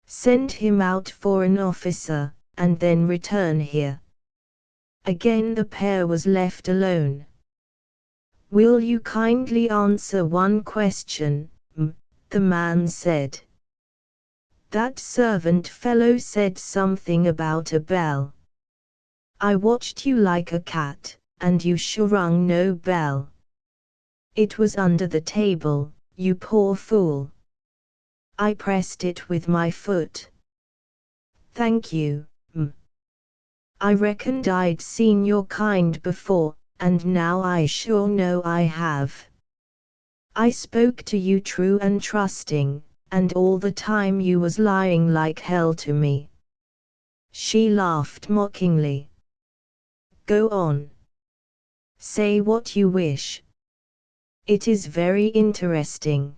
S1: Send him out for an officer, and then return here. Again the pair was left alone. Will you kindly answer one question, the man said. That servant fellow said something about a bell. I watched you like a cat, and you sure rung no bell. It was under the table, you poor fool. I pressed it with my foot. Thank you, I reckoned I'd seen your kind before, and now I sure know I have. I spoke to you true and trusting, and all the time you was lying like hell to me." She laughed mockingly. "Go on. Say what you wish. It is very interesting."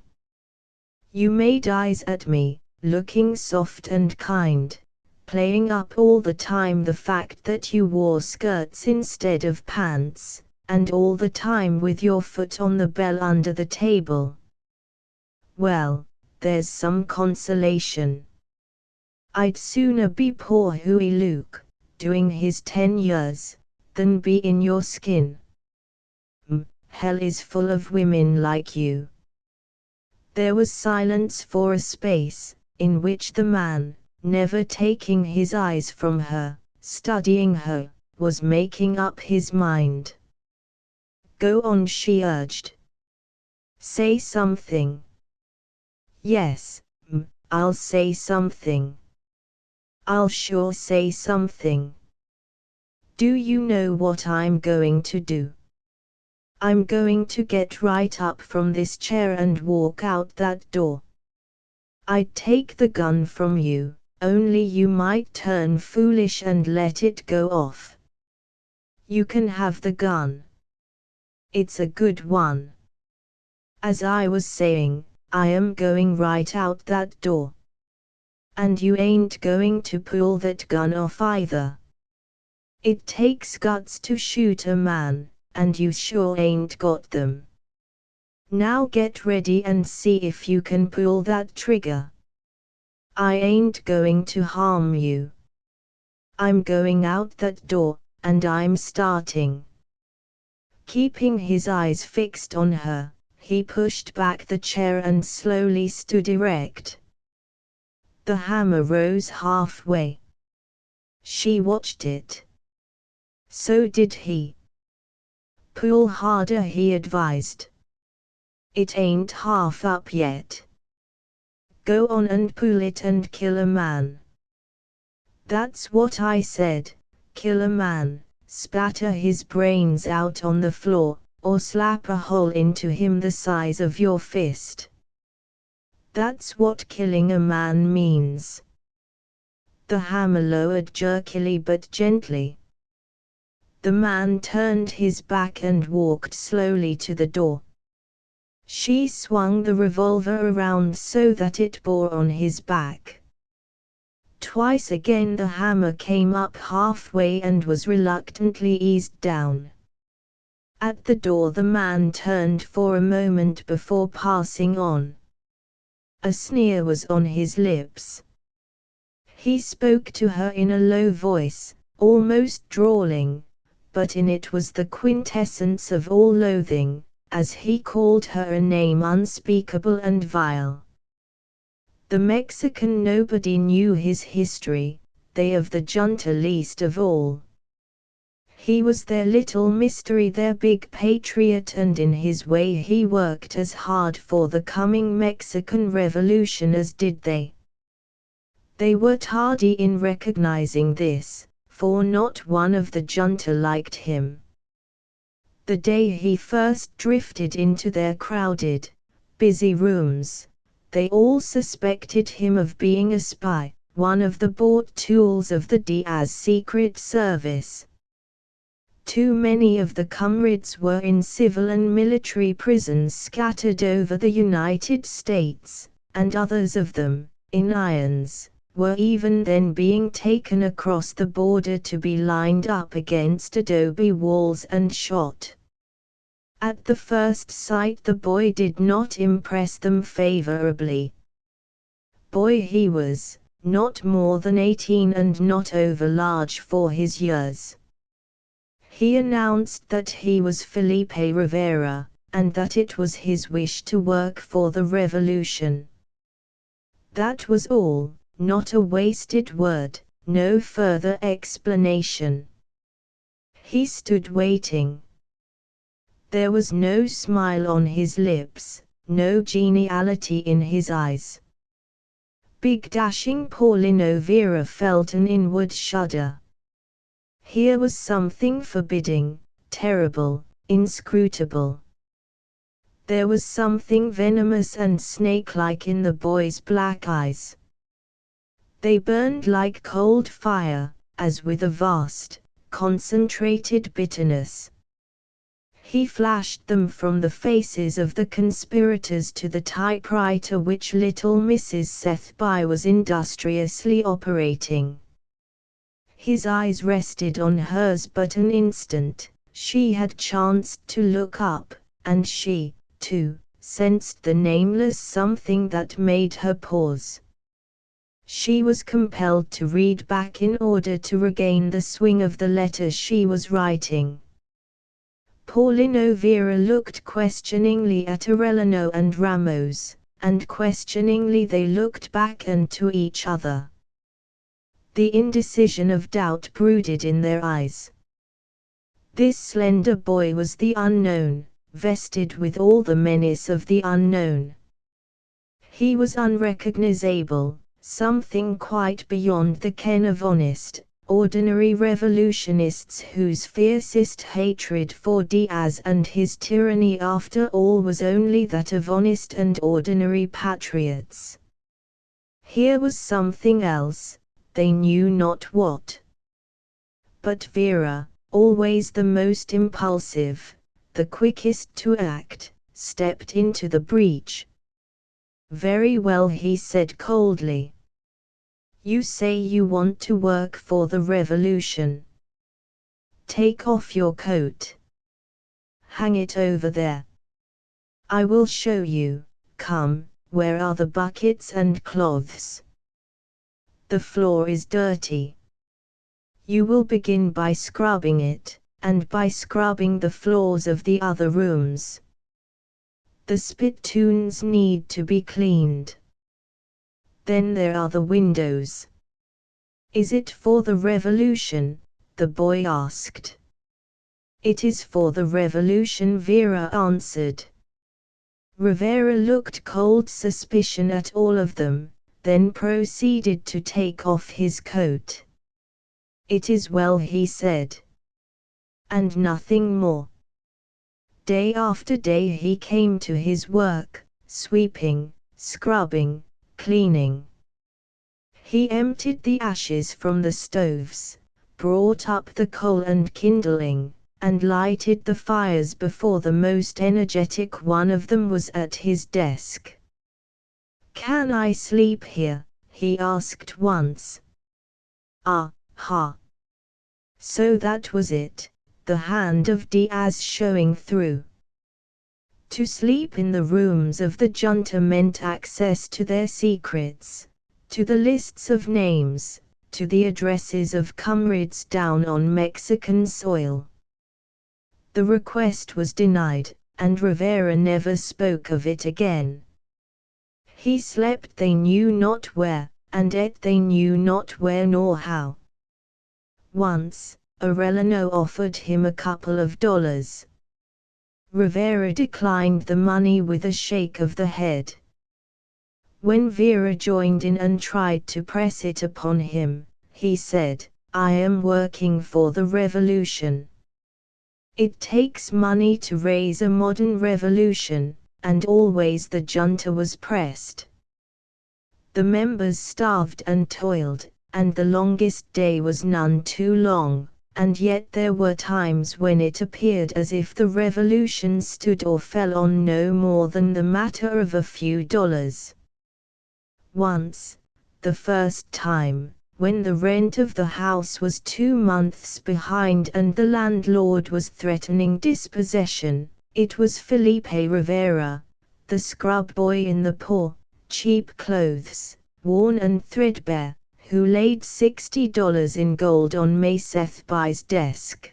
S1: You made eyes at me, looking soft and kind, playing up all the time the fact that you wore skirts instead of pants, and all the time with your foot on the bell under the table. Well, there's some consolation. I'd sooner be poor Huey Luke, doing his 10 years, than be in your skin. Hell is full of women like you." There was silence for a space, in which the man, never taking his eyes from her, studying her, was making up his mind. "Go on," she urged. "Say something." "Yes, I'll say something. I'll sure say something. Do you know what I'm going to do? I'm going to get right up from this chair and walk out that door. I'd take the gun from you, only you might turn foolish and let it go off. You can have the gun. It's a good one. As I was saying, I am going right out that door. And you ain't going to pull that gun off either. It takes guts to shoot a man, and you sure ain't got them. Now get ready and see if you can pull that trigger. I ain't going to harm you. I'm going out that door, and I'm starting." Keeping his eyes fixed on her, he pushed back the chair and slowly stood erect. The hammer rose halfway. She watched it. So did he. "Pull harder," he advised. "It ain't half up yet. Go on and pull it and kill a man." "That's what I said, kill a man, spatter his brains out on the floor, or slap a hole into him the size of your fist. That's what killing a man means." The hammer lowered jerkily but gently. The man turned his back and walked slowly to the door. She swung the revolver around so that it bore on his back. Twice again the hammer came up halfway and was reluctantly eased down. At the door the man turned for a moment before passing on. A sneer was on his lips. He spoke to her in a low voice, almost drawling, but in it was the quintessence of all loathing, as he called her a name unspeakable and vile. The Mexican nobody knew his history, they of the junta least of all. He was their little mystery, their big patriot, and in his way he worked as hard for the coming Mexican Revolution as did they. They were tardy in recognizing this, for not one of the junta liked him. The day he first drifted into their crowded, busy rooms, they all suspected him of being a spy, one of the bought tools of the Diaz Secret Service. Too many of the comrades were in civil and military prisons scattered over the United States, and others of them, in irons, were even then being taken across the border to be lined up against adobe walls and shot. At the first sight the boy did not impress them favorably. Boy he was, not more than 18 and not over large for his years. He announced that he was Felipe Rivera, and that it was his wish to work for the revolution. That was all. Not a wasted word, no further explanation. He stood waiting. There was no smile on his lips, no geniality in his eyes. Big dashing Paulino Vera felt an inward shudder. Here was something forbidding, terrible, inscrutable. There was something venomous and snake-like in the boy's black eyes. They burned like cold fire, as with a vast, concentrated bitterness. He flashed them from the faces of the conspirators to the typewriter which little Mrs. Sethby was industriously operating. His eyes rested on hers but an instant. She had chanced to look up, and she, too, sensed the nameless something that made her pause. She was compelled to read back in order to regain the swing of the letter she was writing. Paulino Vera looked questioningly at Arellano and Ramos, and questioningly they looked back and to each other. The indecision of doubt brooded in their eyes. This slender boy was the unknown, vested with all the menace of the unknown. He was unrecognizable, something quite beyond the ken of honest, ordinary revolutionists whose fiercest hatred for Diaz and his tyranny after all was only that of honest and ordinary patriots. Here was something else, they knew not what. But Vera, always the most impulsive, the quickest to act, stepped into the breach. "Very well," he said coldly. "You say you want to work for the revolution. Take off your coat. Hang it over there. I will show you. Come, where are the buckets and cloths? The floor is dirty. You will begin by scrubbing it, and by scrubbing the floors of the other rooms. The spittoons need to be cleaned. Then there are the windows." "Is it for the revolution?" the boy asked. "It is for the revolution," Vera answered. Rivera looked cold suspicion at all of them, then proceeded to take off his coat. "It is well," he said. And nothing more. Day after day he came to his work, sweeping, scrubbing, cleaning. He emptied the ashes from the stoves, brought up the coal and kindling, and lighted the fires before the most energetic one of them was at his desk. "Can I sleep here?" he asked once. "Ah, ha." So that was it, the hand of Diaz showing through. To sleep in the rooms of the junta meant access to their secrets, to the lists of names, to the addresses of comrades down on Mexican soil. The request was denied, and Rivera never spoke of it again. He slept they knew not where, and ate they knew not where nor how. Once, Arellano offered him a couple of dollars. Rivera declined the money with a shake of the head. When Vera joined in and tried to press it upon him, he said, "I am working for the revolution. It takes money to raise a modern revolution," and always the junta was pressed. The members starved and toiled, and the longest day was none too long, and yet there were times when it appeared as if the revolution stood or fell on no more than the matter of a few dollars. Once, the first time, when the rent of the house was 2 months behind and the landlord was threatening dispossession, it was Felipe Rivera, the scrub boy in the poor, cheap clothes, worn and threadbare, who laid $60 in gold on May Sethby's desk.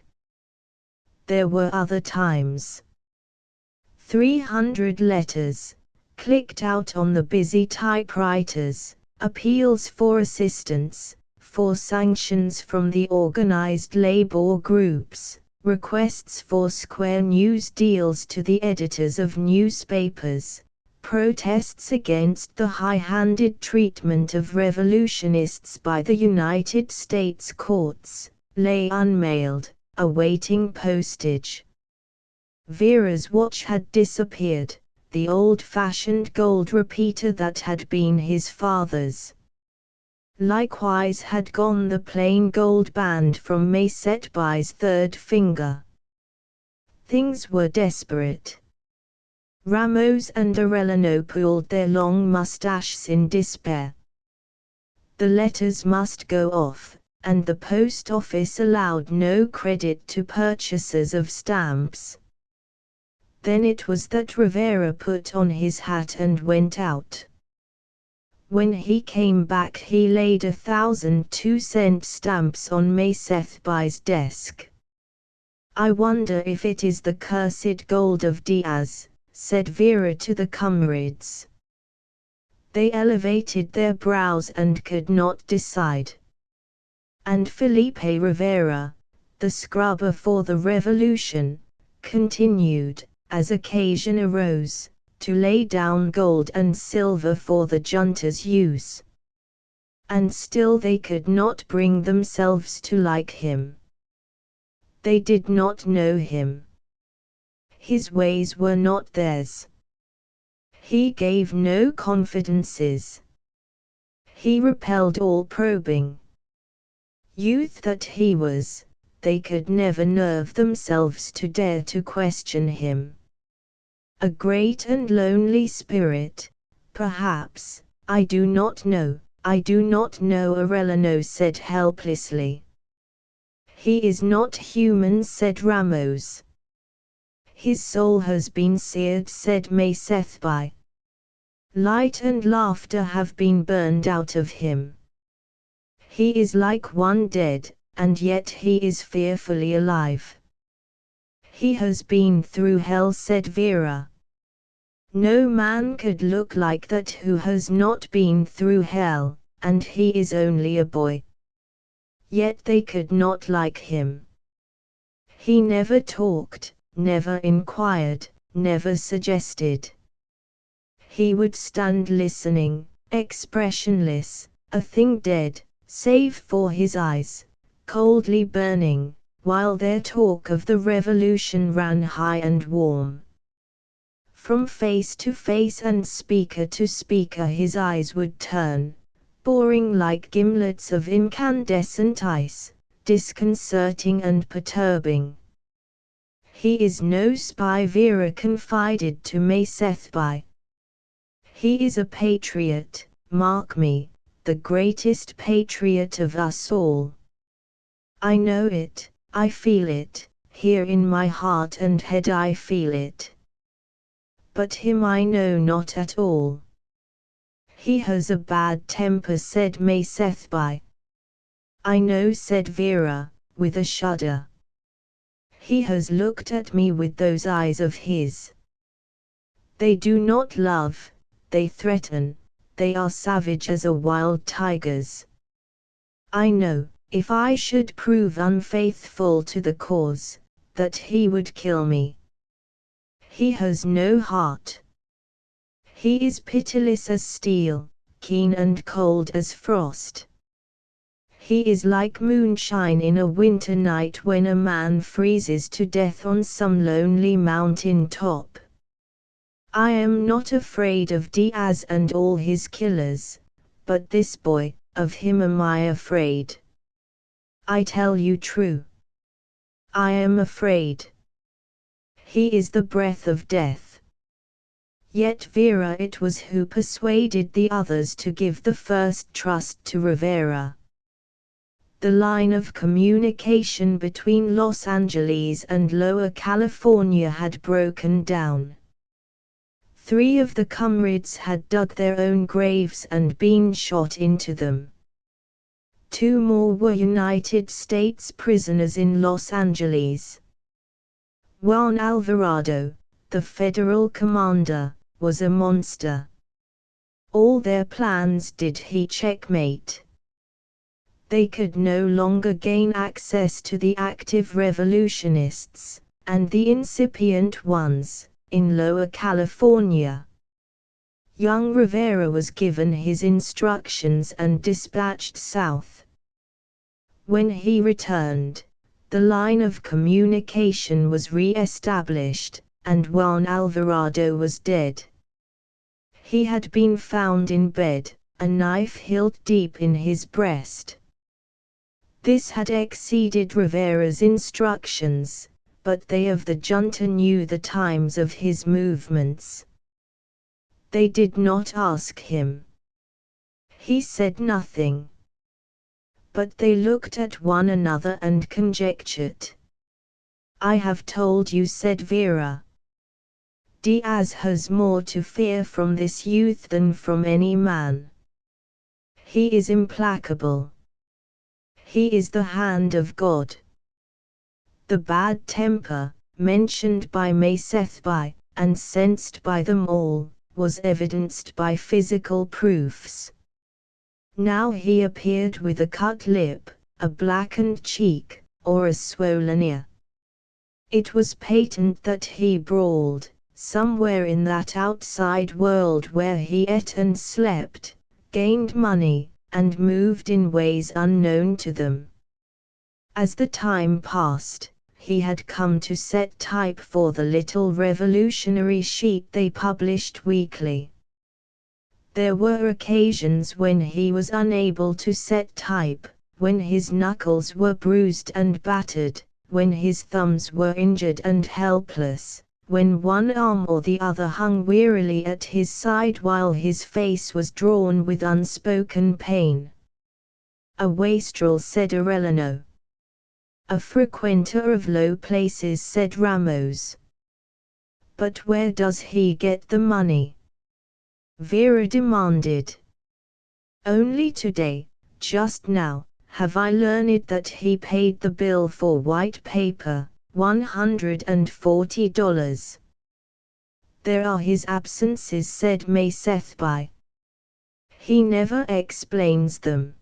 S1: There were other times. 300 letters, clicked out on the busy typewriters, appeals for assistance, for sanctions from the organized labor groups, requests for square news deals to the editors of newspapers, protests against the high-handed treatment of revolutionists by the United States courts, lay unmailed, awaiting postage. Vera's watch had disappeared, the old-fashioned gold repeater that had been his father's. Likewise had gone the plain gold band from Maysetbai's third finger. Things were desperate. Ramos and Arellano pulled their long mustaches in despair. The letters must go off, and the post office allowed no credit to purchasers of stamps. Then it was that Rivera put on his hat and went out. When he came back he laid 1,000 2-cent stamps on Maysetbai's desk. "I wonder if it is the cursed gold of Diaz," said Vera to the comrades. They elevated their brows and could not decide. And Felipe Rivera, the scrubber for the revolution, continued, as occasion arose, to lay down gold and silver for the junta's use. And still they could not bring themselves to like him. They did not know him. His ways were not theirs. He gave no confidences. He repelled all probing. Youth that he was, they could never nerve themselves to dare to question him. A great and lonely spirit, perhaps, I do not know, Arellano said helplessly. He is not human, said Ramos. His soul has been seared, said Maysetbai. Light and laughter have been burned out of him. He is like one dead, and yet he is fearfully alive. He has been through hell, said Vera. No man could look like that who has not been through hell, and he is only a boy. Yet they could not like him. He never talked, never inquired, never suggested. He would stand listening, expressionless, a thing dead, save for his eyes, coldly burning, while their talk of the revolution ran high and warm. From face to face and speaker to speaker his eyes would turn, boring like gimlets of incandescent ice, disconcerting and perturbing. He is no spy, Vera confided to Maysetbai. He is a patriot, mark me, the greatest patriot of us all. I know it, I feel it, here in my heart and head I feel it. But him I know not at all. He has a bad temper, said Maysetbai. I know, said Vera, with a shudder. He has looked at me with those eyes of his. They do not love, they threaten, they are savage as a wild tiger's. I know, if I should prove unfaithful to the cause, that he would kill me. He has no heart. He is pitiless as steel, keen and cold as frost. He is like moonshine in a winter night when a man freezes to death on some lonely mountain top. I am not afraid of Diaz and all his killers, but this boy, of him am I afraid. I tell you true. I am afraid. He is the breath of death. Yet Vera it was who persuaded the others to give the first trust to Rivera. The line of communication between Los Angeles and Lower California had broken down. 3 of the comrades had dug their own graves and been shot into them. 2 more were United States prisoners in Los Angeles. Juan Alvarado, the federal commander, was a monster. All their plans did he checkmate. They could no longer gain access to the active revolutionists, and the incipient ones, in Lower California. Young Rivera was given his instructions and dispatched south. When he returned, the line of communication was re-established, and Juan Alvarado was dead. He had been found in bed, a knife hilt deep in his breast. This had exceeded Rivera's instructions, but they of the junta knew the times of his movements. They did not ask him. He said nothing. But they looked at one another and conjectured. "I have told you," said Vera. "Diaz has more to fear from this youth than from any man. He is implacable. He is the hand of God." The bad temper, mentioned by Maysethbai, and sensed by them all, was evidenced by physical proofs. Now he appeared with a cut lip, a blackened cheek, or a swollen ear. It was patent that he brawled, somewhere in that outside world where he ate and slept, gained money, and moved in ways unknown to them. As the time passed, he had come to set type for the little revolutionary sheet they published weekly. There were occasions when he was unable to set type, when his knuckles were bruised and battered, when his thumbs were injured and helpless, when one arm or the other hung wearily at his side while his face was drawn with unspoken pain. "A wastrel," said Arellano. "A frequenter of low places," said Ramos. "But where does he get the money?" Vera demanded. "Only today, just now, have I learned that he paid the bill for white paper, $140. "There are his absences," said Maysethbai. "He never explains them."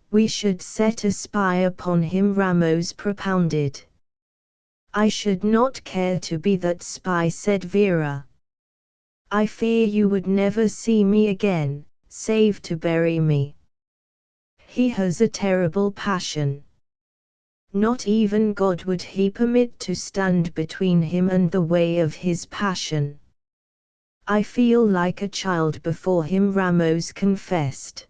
S1: "We should set a spy upon him," Ramos propounded. "I should not care to be that spy," said Vera. "I fear you would never see me again, save to bury me. He has a terrible passion. Not even God would he permit to stand between him and the way of his passion. I feel like a child before him," Ramos confessed.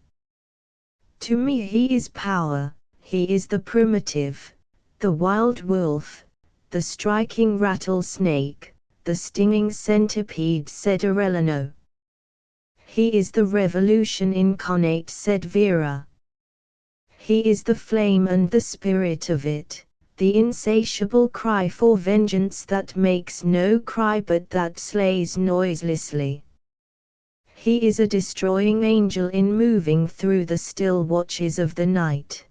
S1: "To me he is power, he is the primitive, the wild wolf, the striking rattlesnake, the stinging centipede," said Arellano. "He is the revolution incarnate," said Vera. "He is the flame and the spirit of it, the insatiable cry for vengeance that makes no cry but that slays noiselessly. He is a destroying angel in moving through the still watches of the night."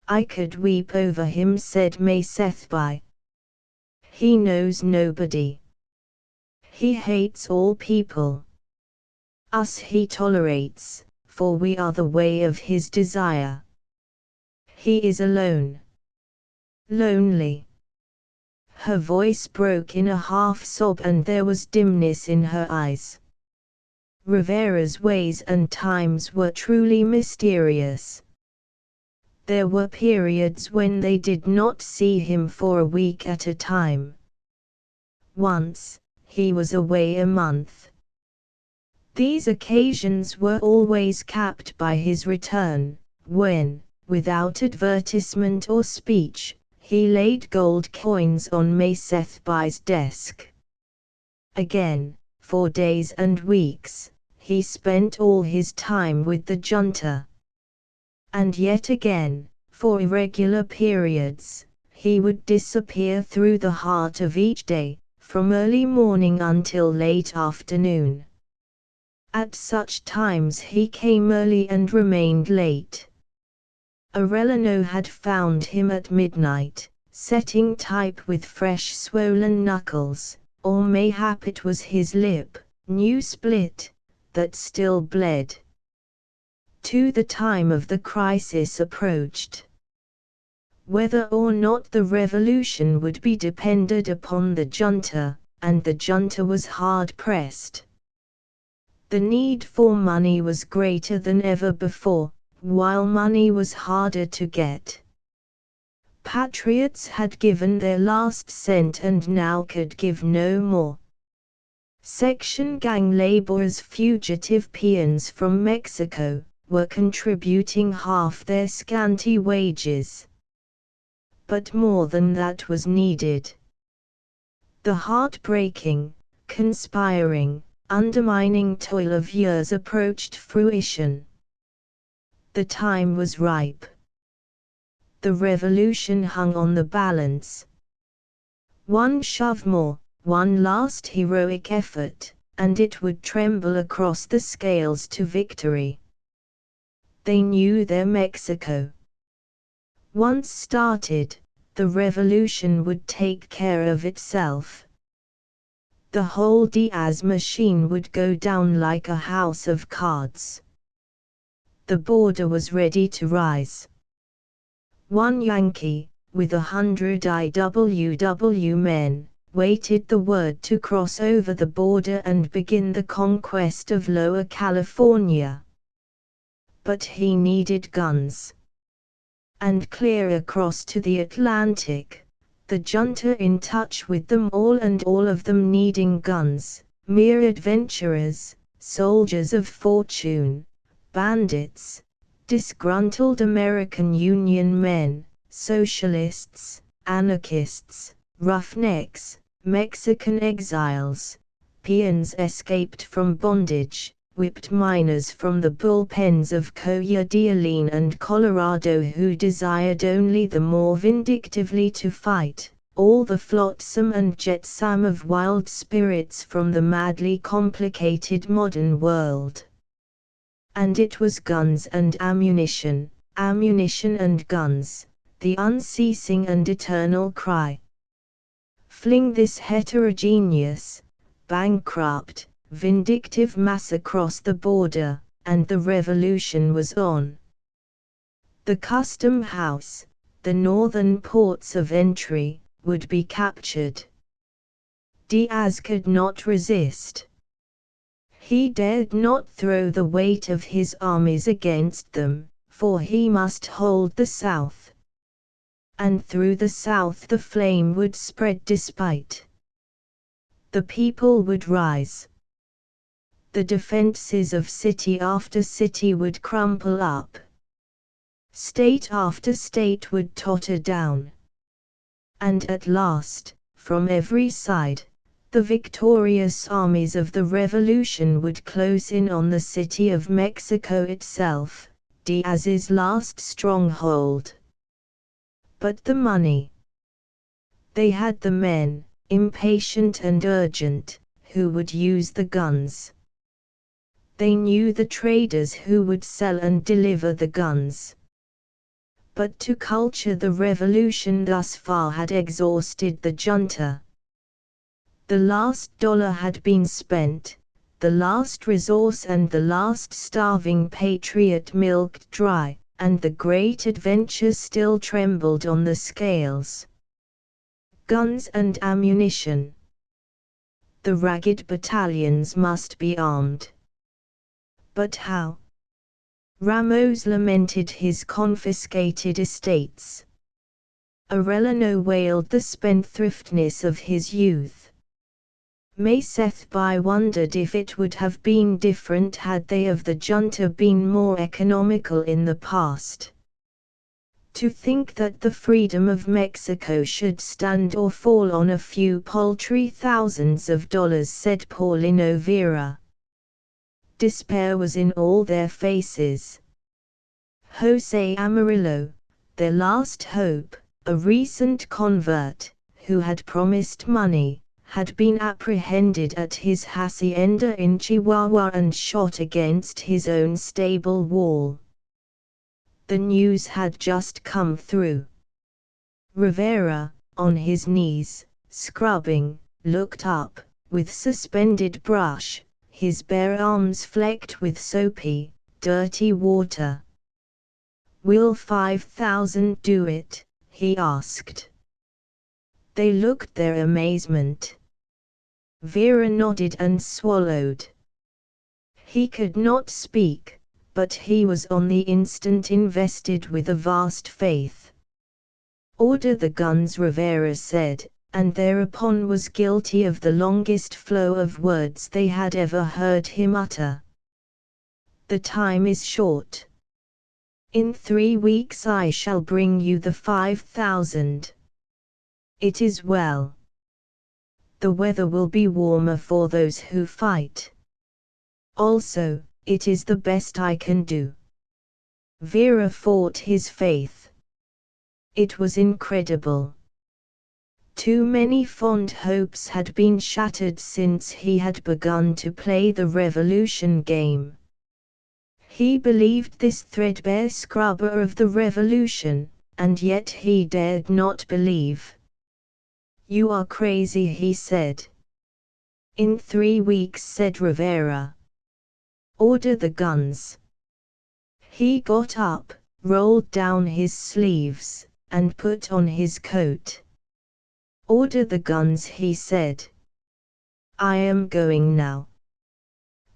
S1: "I could weep over him," said Maysethbai. "He knows nobody. He hates all people. Us he tolerates, for we are the way of his desire. He is alone. Lonely." Her voice broke in a half-sob and there was dimness in her eyes. Rivera's ways and times were truly mysterious. There were periods when they did not see him for a week at a time. Once, he was away a month. These occasions were always capped by his return, when, without advertisement or speech, he laid gold coins on Maysethbai's desk. Again, for days and weeks, he spent all his time with the junta. And yet again, for irregular periods, he would disappear through the heart of each day, from early morning until late afternoon. At such times he came early and remained late. Arellano had found him at midnight, setting type with fresh swollen knuckles, or mayhap it was his lip, new split, that still bled. The time of the crisis approached. Whether or not the revolution would be depended upon the junta, and the junta was hard-pressed. The need for money was greater than ever before, while money was harder to get. patriots had given their last cent and now could give no more. Section gang laborers, fugitive peons from Mexico, were contributing half their scanty wages. But more than that was needed. The heartbreaking, conspiring, undermining toil of years approached fruition. The time was ripe. The revolution hung on the balance. One shove more, one last heroic effort, and it would tremble across the scales to victory. They knew their Mexico. Once started, the revolution would take care of itself. The whole Diaz machine would go down like a house of cards. The border was ready to rise. One Yankee, with 100 IWW men, waited the word to cross over the border and begin the conquest of Lower California. But he needed guns. And clear across to the Atlantic, the junta in touch with them all and all of them needing guns, mere adventurers, soldiers of fortune, bandits, disgruntled American Union men, socialists, anarchists, roughnecks, Mexican exiles, peons escaped from bondage, whipped miners from the bullpens of Coya d'Alene and Colorado who desired only the more vindictively to fight, all the flotsam and jetsam of wild spirits from the madly complicated modern world. And it was guns and ammunition and guns, the unceasing and eternal cry. Fling this heterogeneous, bankrupt, vindictive mass across the border, and the revolution was on. The custom house, the northern ports of entry, would be captured. Diaz could not resist. He dared not throw the weight of his armies against them, for he must hold the South. And through the South the flame would spread despite. The people would rise. The defenses of city after city would crumple up. State after state would totter down. And at last, from every side, the victorious armies of the revolution would close in on the city of Mexico itself, Diaz's last stronghold. But the money. They had the men, impatient and urgent, who would use the guns. They knew the traders who would sell and deliver the guns. But to culture the revolution thus far had exhausted the junta. The last dollar had been spent, the last resource and the last starving patriot milked dry, and the great adventure still trembled on the scales. Guns and ammunition. The ragged battalions must be armed. But how? Ramos lamented his confiscated estates. Arellano wailed the spendthriftness of his youth. Macethby wondered if it would have been different had they of the junta been more economical in the past. To think that the freedom of Mexico should stand or fall on a few paltry thousands of dollars, said Paulino Vera. Despair was in all their faces. Jose Amarillo, their last hope, a recent convert, who had promised money, had been apprehended at his hacienda in Chihuahua and shot against his own stable wall. The news had just come through. Rivera, on his knees, scrubbing, looked up, with suspended brush, his bare arms flecked with soapy, dirty water. "Will 5,000 do it?" he asked. They looked their amazement. Vera nodded and swallowed. He could not speak, but he was on the instant invested with a vast faith. "Order the guns," Rivera said, and thereupon was guilty of the longest flow of words they had ever heard him utter. "The time is short. In 3 weeks I shall bring you the 5,000. It is well. The weather will be warmer for those who fight. Also, it is the best I can do." Vera fought his faith. It was incredible. Too many fond hopes had been shattered since he had begun to play the revolution game. He believed this threadbare scrubber of the revolution, and yet he dared not believe. "You are crazy," he said. "In 3 weeks," said Rivera. "Order the guns." He got up, rolled down his sleeves, and put on his coat. "Order the guns," he said. "I am going now."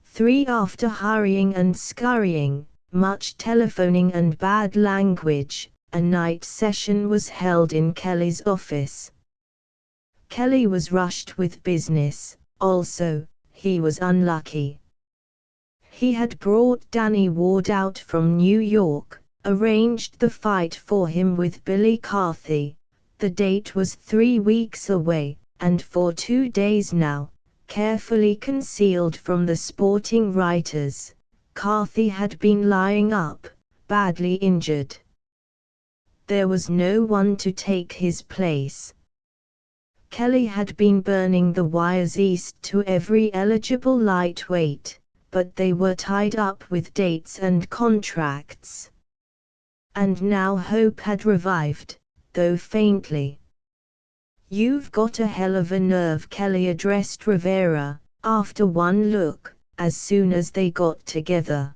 S1: 3. After hurrying and scurrying, much telephoning and bad language, a night session was held in Kelly's office. Kelly was rushed with business. Also, he was unlucky. He had brought Danny Ward out from New York, arranged the fight for him with Billy Carthy. The date was 3 weeks away, and for 2 days now, carefully concealed from the sporting writers, Carthy had been lying up, badly injured. There was no one to take his place. Kelly had been burning the wires east to every eligible lightweight, but they were tied up with dates and contracts. And now hope had revived, though faintly. "You've got a hell of a nerve," Kelly addressed Rivera, after one look, as soon as they got together.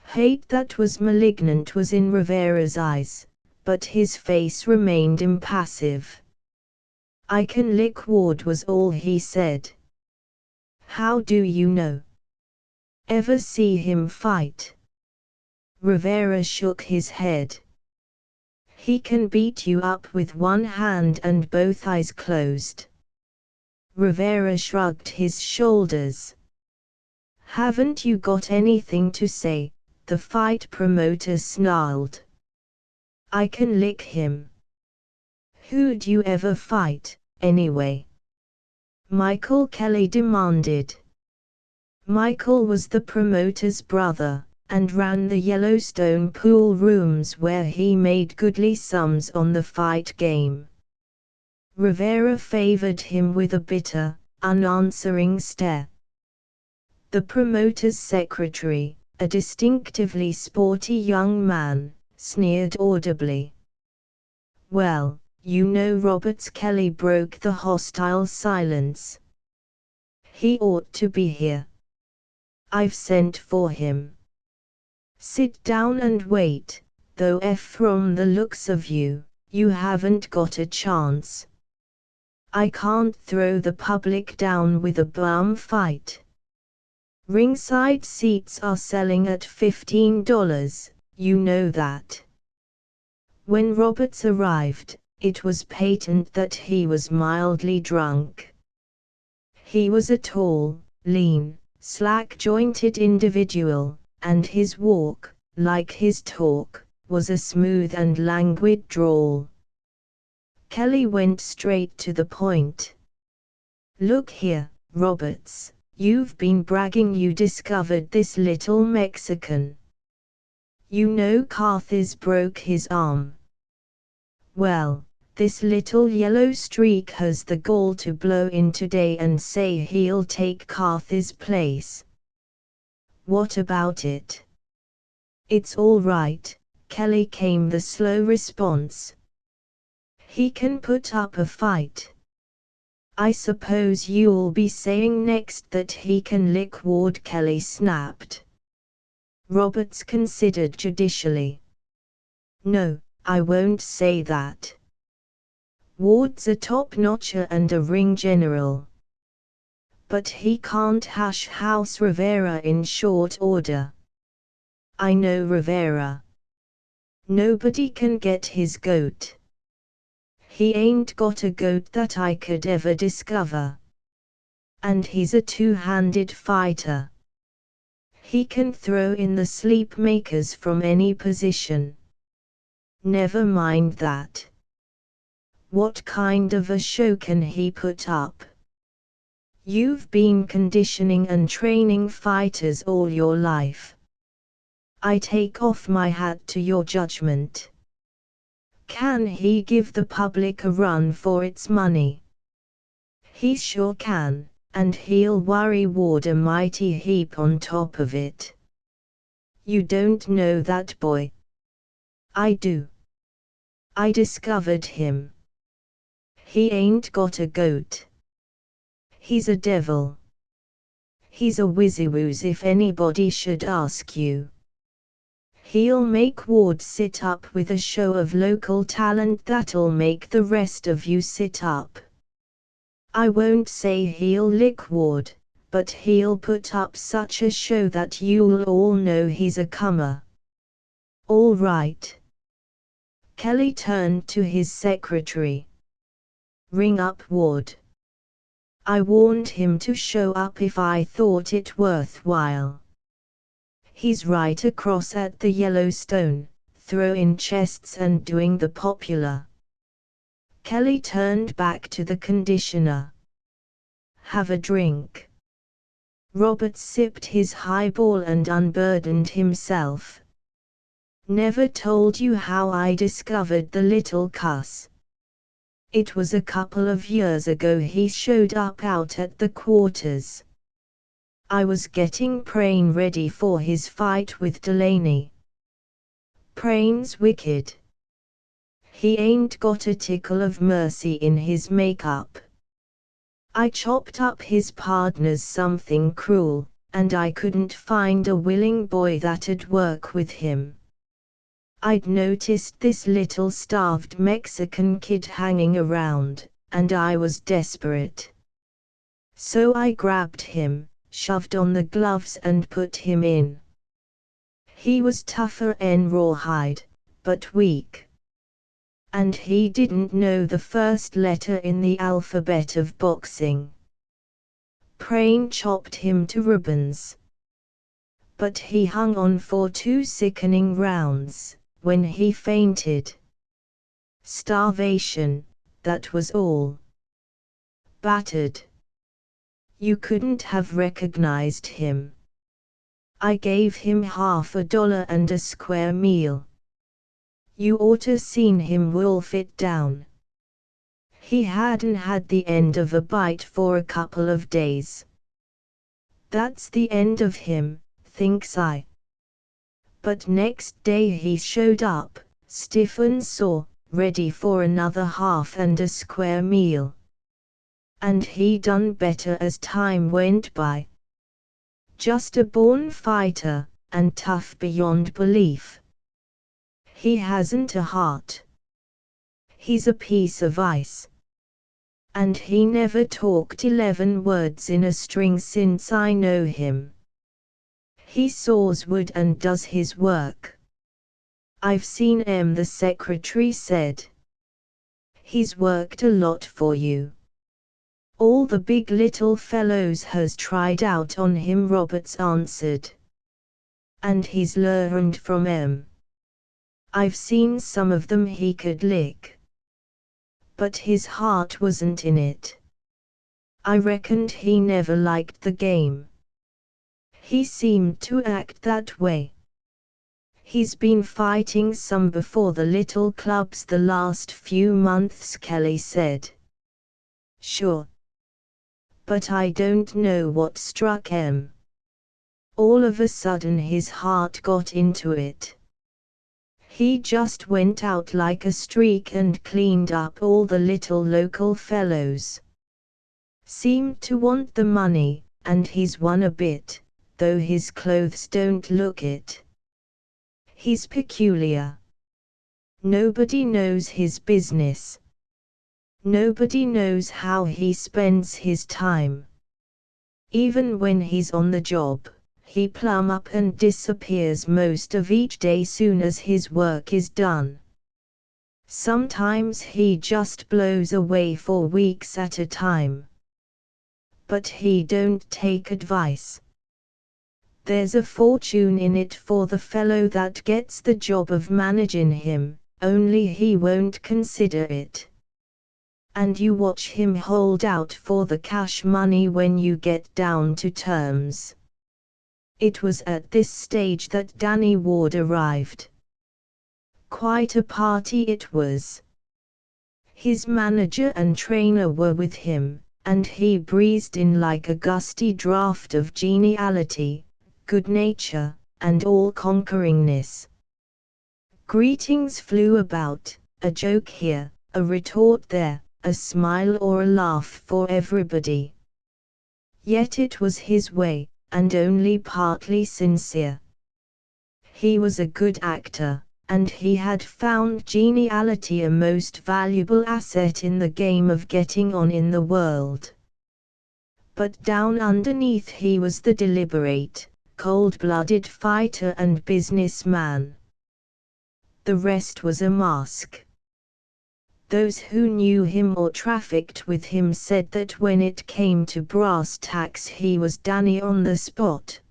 S1: Hate that was malignant was in Rivera's eyes, but his face remained impassive. "I can lick Ward," was all he said. "How do you know? Ever see him fight?" Rivera shook his head. "He can beat you up with one hand and both eyes closed." Rivera shrugged his shoulders. "Haven't you got anything to say?" the fight promoter snarled. "I can lick him." "Who'd you ever fight, anyway?" Michael Kelly demanded. Michael was the promoter's brother, and ran the Yellowstone pool rooms where he made goodly sums on the fight game. Rivera favored him with a bitter, unanswering stare. The promoter's secretary, a distinctively sporty young man, sneered audibly. "Well, you know Roberts," Kelly broke the hostile silence. "He ought to be here. I've sent for him. Sit down and wait, though from the looks of you, you haven't got a chance. I can't throw the public down with a bum fight. Ringside seats are selling at $15, you know that." When Roberts arrived, it was patent that he was mildly drunk. He was a tall, lean, slack-jointed individual, and his walk, like his talk, was a smooth and languid drawl. Kelly went straight to the point. "Look here, Roberts, you've been bragging you discovered this little Mexican. You know Carthy's broke his arm. Well, this little yellow streak has the gall to blow in today and say he'll take Carthy's place. What about it?" "It's all right," Kelly came the slow response. "He can put up a fight. I suppose you'll be saying next that he can lick Ward," Kelly snapped. Roberts considered judicially. "No, I won't say that. Ward's a top-notcher and a ring general. But he can't hash house Rivera in short order. I know Rivera. Nobody can get his goat. He ain't got a goat that I could ever discover. And he's a two-handed fighter. He can throw in the sleepmakers from any position. Never mind that. What kind of a show can he put up? You've been conditioning and training fighters all your life. I take off my hat to your judgment. Can he give the public a run for its money? He sure can, and he'll worry Ward a mighty heap on top of it. You don't know that boy. I do. I discovered him. He ain't got a goat. He's a devil. He's a wizzywoos if anybody should ask you. He'll make Ward sit up with a show of local talent that'll make the rest of you sit up. I won't say he'll lick Ward, but he'll put up such a show that you'll all know he's a comer. All right. Kelly turned to his secretary. Ring up Ward. I warned him to show up if I thought it worthwhile. He's right across at the Yellowstone, throwing chests and doing the popular. Kelly turned back to the conditioner. Have a drink. Robert sipped his highball and unburdened himself. Never told you how I discovered the little cuss. It was a couple of years ago he showed up out at the quarters. I was getting Prane ready for his fight with Delaney. Prane's wicked. He ain't got a tickle of mercy in his makeup. I chopped up his partners something cruel, and I couldn't find a willing boy that'd work with him. I'd noticed this little starved Mexican kid hanging around, and I was desperate. So I grabbed him, shoved on the gloves and put him in. He was tougher 'n rawhide, but weak. And he didn't know the first letter in the alphabet of boxing. Prane chopped him to ribbons. But he hung on for 2 sickening rounds, when he fainted. Starvation, that was all. Battered. You couldn't have recognized him. I gave him $50 and a square meal. You oughta seen him wolf it down. He hadn't had the end of a bite for a couple of days. That's the end of him, thinks I. But next day he showed up, stiff and sore, ready for another half and a square meal. And he done better as time went by. Just a born fighter, and tough beyond belief. He hasn't a heart. He's a piece of ice. And he never talked 11 words in a string since I know him. He saws wood and does his work. I've seen him, the secretary said. He's worked a lot for you. All the big little fellows has tried out on him, Roberts answered. And he's learned from 'em. I've seen some of them he could lick. But his heart wasn't in it. I reckoned he never liked the game. He seemed to act that way. He's been fighting some before the little clubs the last few months, Kelly said. Sure. But I don't know what struck him. All of a sudden his heart got into it. He just went out like a streak and cleaned up all the little local fellows. Seemed to want the money, and he's won a bit, though his clothes don't look it. He's peculiar. Nobody knows his business. Nobody knows how he spends his time. Even when he's on the job, he plumb up and disappears most of each day soon as his work is done. Sometimes he just blows away for weeks at a time. But he don't take advice. There's a fortune in it for the fellow that gets the job of managing him, only he won't consider it. And you watch him hold out for the cash money when you get down to terms. It was at this stage that Danny Ward arrived. Quite a party it was. His manager and trainer were with him, and he breezed in like a gusty draught of geniality, good nature, and all-conqueringness. Greetings flew about, a joke here, a retort there, a smile or a laugh for everybody. Yet it was his way, and only partly sincere. He was a good actor, and he had found geniality a most valuable asset in the game of getting on in the world. But down underneath he was the deliberate, cold-blooded fighter and businessman. The rest was a mask. Those who knew him or trafficked with him said that when it came to brass tacks he was Danny on the spot.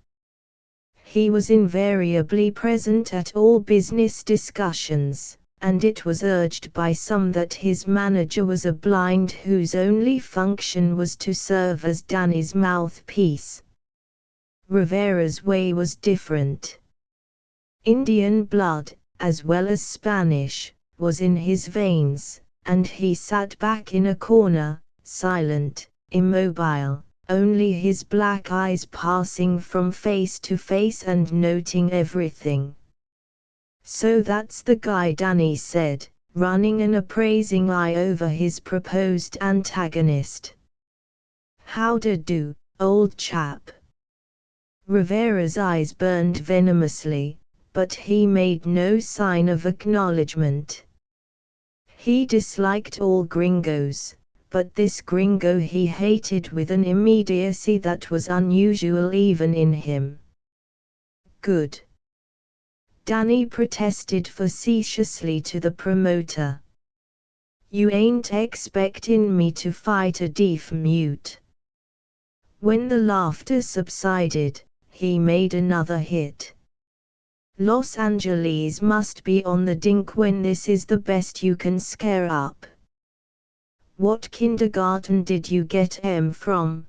S1: He was invariably present at all business discussions, and it was urged by some that his manager was a blind whose only function was to serve as Danny's mouthpiece. Rivera's way was different. Indian blood, as well as Spanish, was in his veins, and he sat back in a corner, silent, immobile, only his black eyes passing from face to face and noting everything. "So that's the guy," Danny said, running an appraising eye over his proposed antagonist. "How'd do, old chap?" Rivera's eyes burned venomously, but he made no sign of acknowledgement. He disliked all gringos, but this gringo he hated with an immediacy that was unusual even in him. "Good," Danny protested facetiously to the promoter. "You ain't expectin' me to fight a deaf mute?" When the laughter subsided, he made another hit. "Los Angeles must be on the dink when this is the best you can scare up. What kindergarten did you get him from?"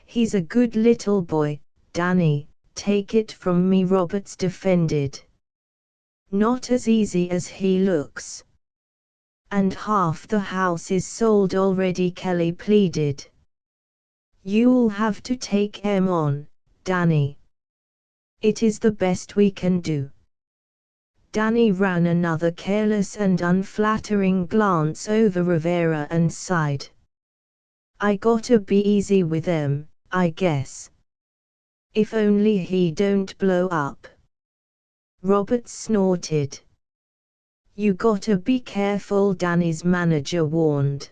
S1: "He's a good little boy, Danny, take it from me," Roberts defended. "Not as easy as he looks. And half the house is sold already," Kelly pleaded. "You'll have to take him on, Danny. It is the best we can do." Danny ran another careless and unflattering glance over Rivera and sighed. "I gotta be easy with 'em, I guess. If only he don't blow up." Roberts snorted. "You gotta be careful," Danny's manager warned.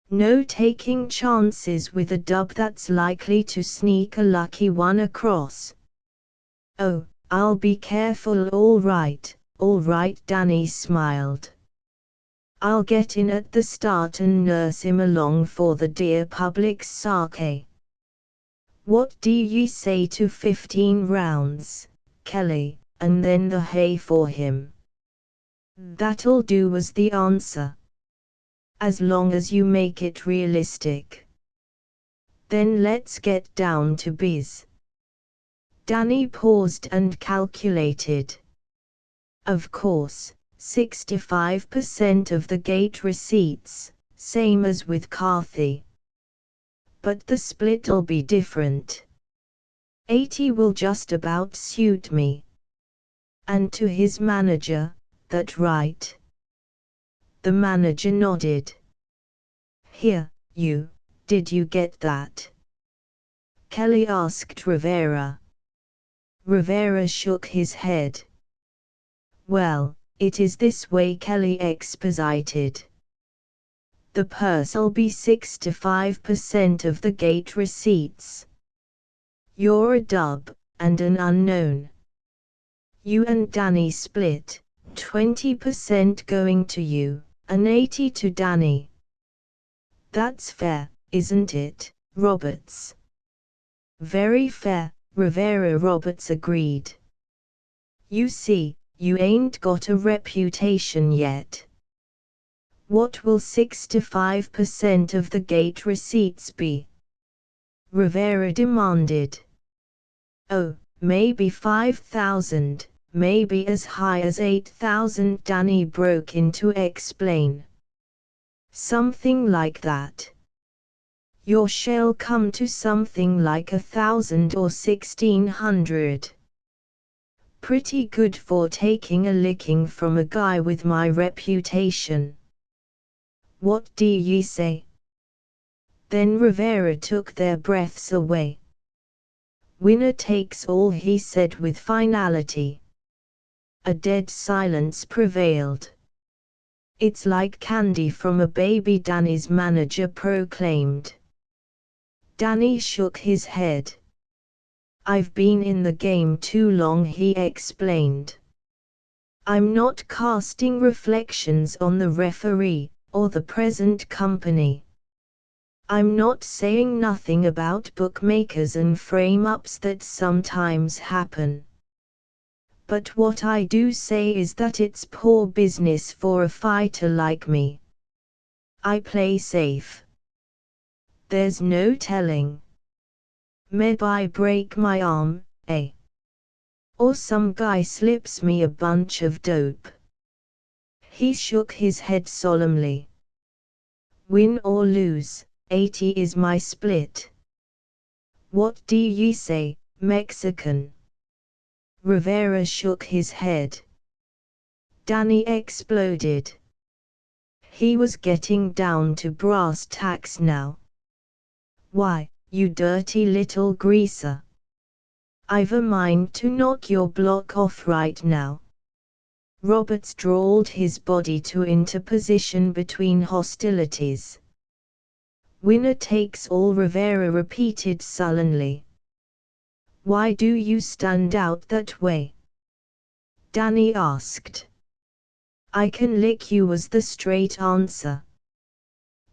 S1: "No taking chances with a dub that's likely to sneak a lucky one across." "Oh, I'll be careful, all right," Danny smiled. "I'll get in at the start and nurse him along for the dear public's sake." "What do ye say to 15 rounds, Kelly, and then the hay for him?" "That'll do," was the answer. "As long as you make it realistic." "Then let's get down to biz." Danny paused and calculated. "Of course, 65% of the gate receipts, same as with Carthy. But the split'll be different. 80 will just about suit me." And to his manager, "That right?" The manager nodded. "Here, you, did you get that?" Kelly asked Rivera. Rivera shook his head. "Well, it is this way," Kelly exposited. "The purse'll be 65% of the gate receipts. You're a dub, and an unknown. You and Danny split, 20% going to you, and 80 to Danny. That's fair, isn't it, Roberts? Very fair, Rivera. Roberts agreed. You see, you ain't got a reputation yet. What will 65% of the gate receipts be? Rivera demanded. Oh, maybe 5,000, maybe as high as 8,000. Danny broke in to explain. Something like that. Your shell'll come to something like 1,000 or 1,600. Pretty good for taking a licking from a guy with my reputation. What do ye say? Then Rivera took their breaths away. Winner takes all, he said with finality. A dead silence prevailed. It's like candy from a baby, Danny's manager proclaimed. Danny shook his head. I've been in the game too long, he explained. I'm not casting reflections on the referee, or the present company. I'm not saying nothing about bookmakers and frame-ups that sometimes happen. But what I do say is that it's poor business for a fighter like me. I play safe. There's no telling. Maybe I break my arm, eh? Or some guy slips me a bunch of dope. He shook his head solemnly. Win or lose, 80 is my split. What do ye say, Mexican? Rivera shook his head. Danny exploded. He was getting down to brass tacks now. Why, you dirty little greaser. I've a mind to knock your block off right now. Roberts drawled his body to interposition between hostilities. Winner takes all, Rivera repeated sullenly. Why do you stand out that way? Danny asked. I can lick you, was the straight answer.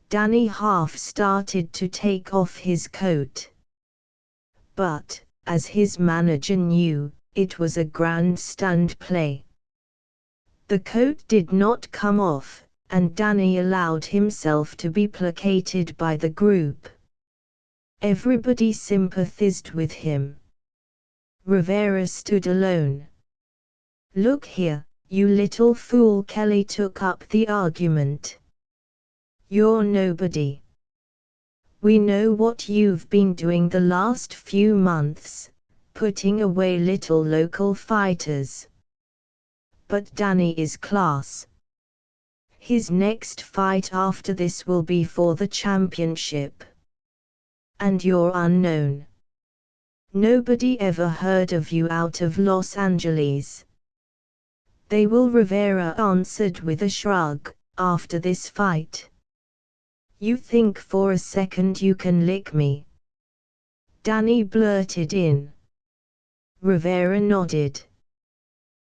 S1: Danny half started to take off his coat. But, as his manager knew, it was a grandstand play. The coat did not come off, and Danny allowed himself to be placated by the group. Everybody sympathized with him. Rivera stood alone. Look here, you little fool, Kelly took up the argument. You're nobody. We know what you've been doing the last few months, putting away little local fighters. But Danny is class. His next fight after this will be for the championship. And you're unknown. Nobody ever heard of you out of Los Angeles. They will, Rivera answered with a shrug, after this fight. You think for a second you can lick me? Danny blurted in. Rivera nodded.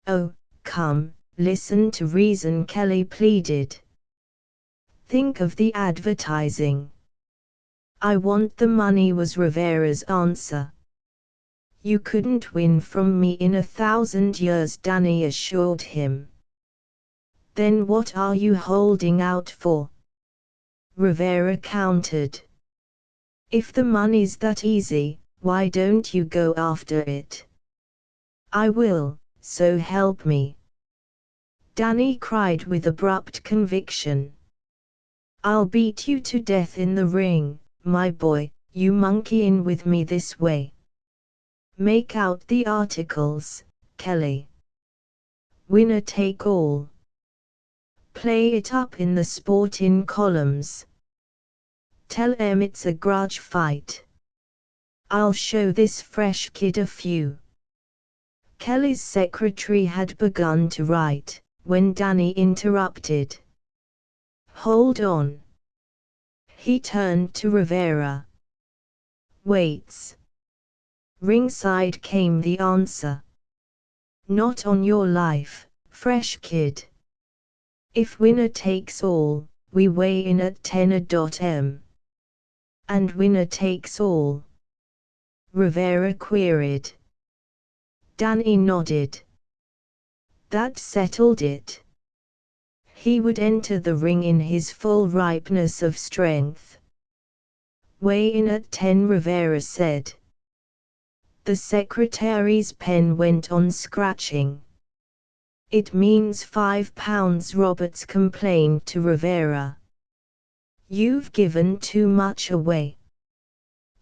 S1: Oh, come, listen to reason, Kelly pleaded. Think of the advertising. I want the money, was Rivera's answer. You couldn't win from me in 1,000 years, Danny assured him. Then what are you holding out for? Rivera countered. If the money's that easy, why don't you go after it? I will, so help me. Danny cried with abrupt conviction. I'll beat you to death in the ring, my boy, you monkey in with me this way. Make out the articles, Kelly. Winner take all. Play it up in the Sportin' columns. Tell 'em it's a grudge fight. I'll show this fresh kid a few. Kelly's secretary had begun to write, when Danny interrupted. Hold on. He turned to Rivera. Waits. Ringside came the answer. Not on your life, Fresh kid. If winner takes all, we weigh in at tenner.m. And winner takes all? Rivera queried. Danny nodded. That settled it. He would enter the ring in his full ripeness of strength. Weigh in at 10, Rivera said. The secretary's pen went on scratching. It means 5 pounds, Roberts complained to Rivera. You've given too much away.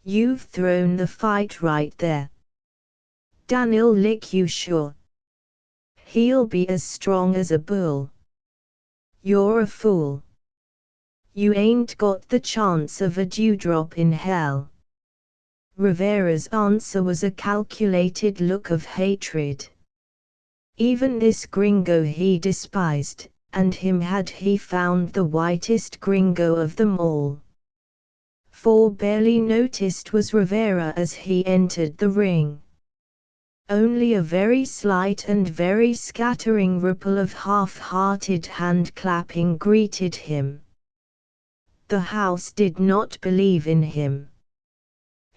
S1: You've thrown the fight right there. Dan'll lick you sure. He'll be as strong as a bull. You're a fool. You ain't got the chance of a dewdrop in hell. Rivera's answer was a calculated look of hatred. Even this gringo he despised, and him had he found the whitest gringo of them all. For barely noticed was Rivera as he entered the ring. Only a very slight and very scattering ripple of half-hearted hand-clapping greeted him. The house did not believe in him.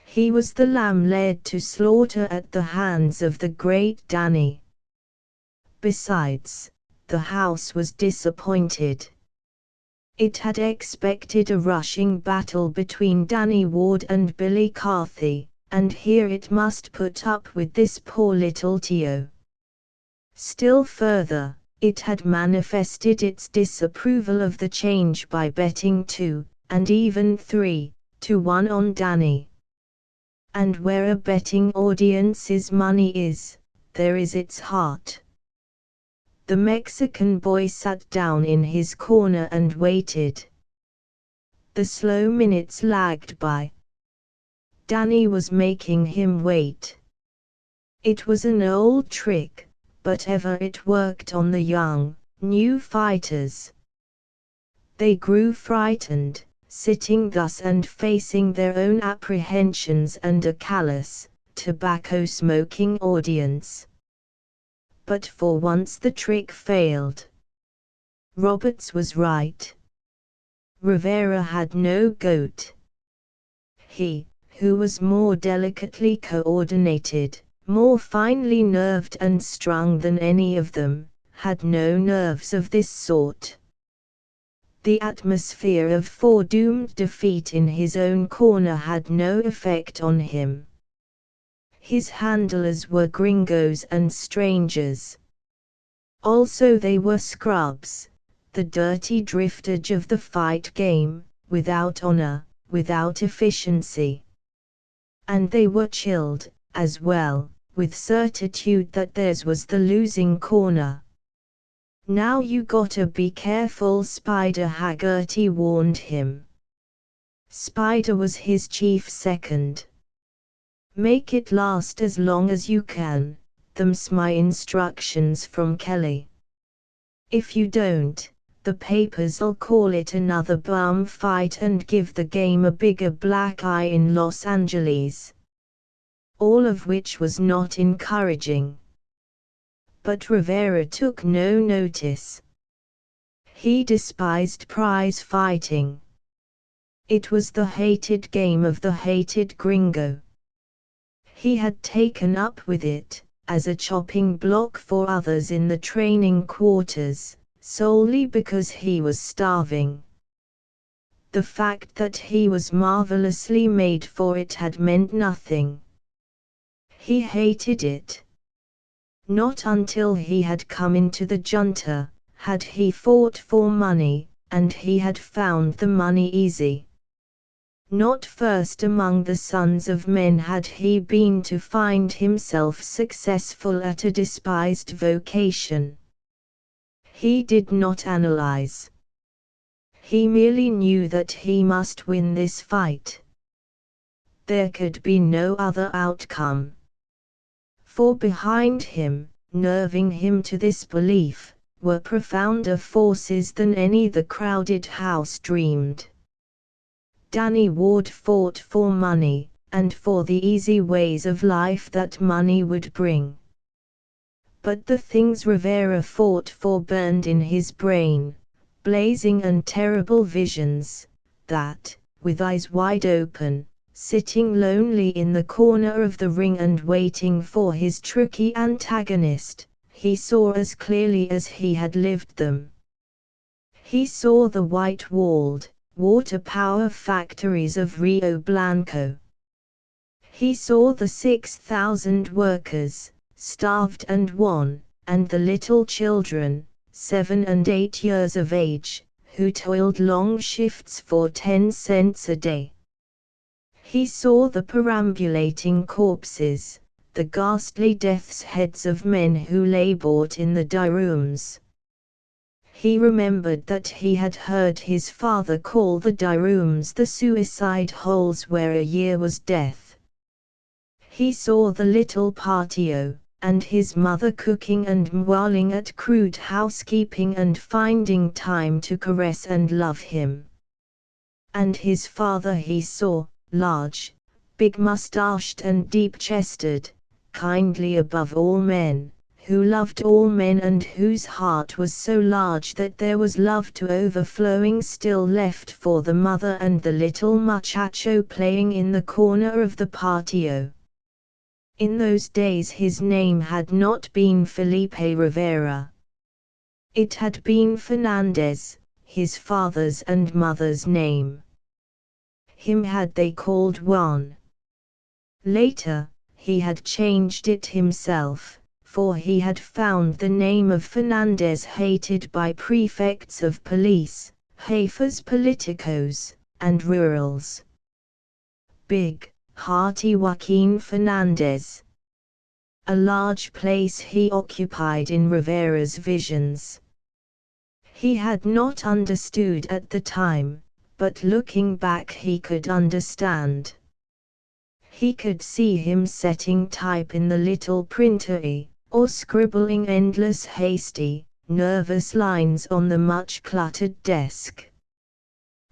S1: He was the lamb led to slaughter at the hands of the great Danny. Besides, the house was disappointed. It had expected a rushing battle between Danny Ward and Billy Carthy, and here it must put up with this poor little Tio. Still further, it had manifested its disapproval of the change by betting 2, and even 3-1 on Danny. And where a betting audience's money is, there is its heart. The Mexican boy sat down in his corner and waited. The slow minutes lagged by. Danny was making him wait. It was an old trick, but ever it worked on the young, new fighters. They grew frightened, sitting thus and facing their own apprehensions and a callous, tobacco-smoking audience. But for once the trick failed. Roberts was right. Rivera had no goat. He, who was more delicately coordinated, more finely nerved and strung than any of them, had no nerves of this sort. The atmosphere of foredoomed defeat in his own corner had no effect on him. His handlers were gringos and strangers. Also they were scrubs, the dirty driftage of the fight game, without honor, without efficiency. And they were chilled, as well, with certitude that theirs was the losing corner. Now you gotta be careful, Spider Haggerty warned him. Spider was his chief second. Make it last as long as you can, them's my instructions from Kelly. If you don't, the papers'll call it another bum fight and give the game a bigger black eye in Los Angeles. All of which was not encouraging. But Rivera took no notice. He despised prize fighting. It was the hated game of the hated gringo. He had taken up with it, as a chopping block for others in the training quarters, solely because he was starving. The fact that he was marvelously made for it had meant nothing. He hated it. Not until he had come into the junta, had he fought for money, and he had found the money easy. Not first among the sons of men had he been to find himself successful at a despised vocation. He did not analyze. He merely knew that he must win this fight. There could be no other outcome. For behind him, nerving him to this belief, were profounder forces than any the crowded house dreamed. Danny Ward fought for money, and for the easy ways of life that money would bring. But the things Rivera fought for burned in his brain, blazing and terrible visions, that, with eyes wide open, sitting lonely in the corner of the ring and waiting for his tricky antagonist, he saw as clearly as he had lived them. He saw the white-walled, water power factories of Rio Blanco. He saw the 6,000 workers, starved and wan, and the little children, 7 and 8 years of age, who toiled long shifts for 10 cents a day. He saw the perambulating corpses, the ghastly death's heads of men who lay bought in the die rooms. He remembered that he had heard his father call the die rooms the suicide holes where a year was death. He saw the little patio, and his mother cooking and mwaling at crude housekeeping and finding time to caress and love him. And his father he saw, large, big-mustached and deep-chested, kindly above all men, who loved all men and whose heart was so large that there was love to overflowing still left for the mother and the little muchacho playing in the corner of the patio. In those days his name had not been Felipe Rivera. It had been Fernandez, his father's and mother's name. Him had they called Juan. Later, he had changed it himself, for he had found the name of Fernandez hated by prefects of police, jefes politicos, and rurals. Big, hearty Joaquin Fernandez. A large place he occupied in Rivera's visions. He had not understood at the time, but looking back he could understand. He could see him setting type in the little printer, or scribbling endless hasty, nervous lines on the much cluttered desk.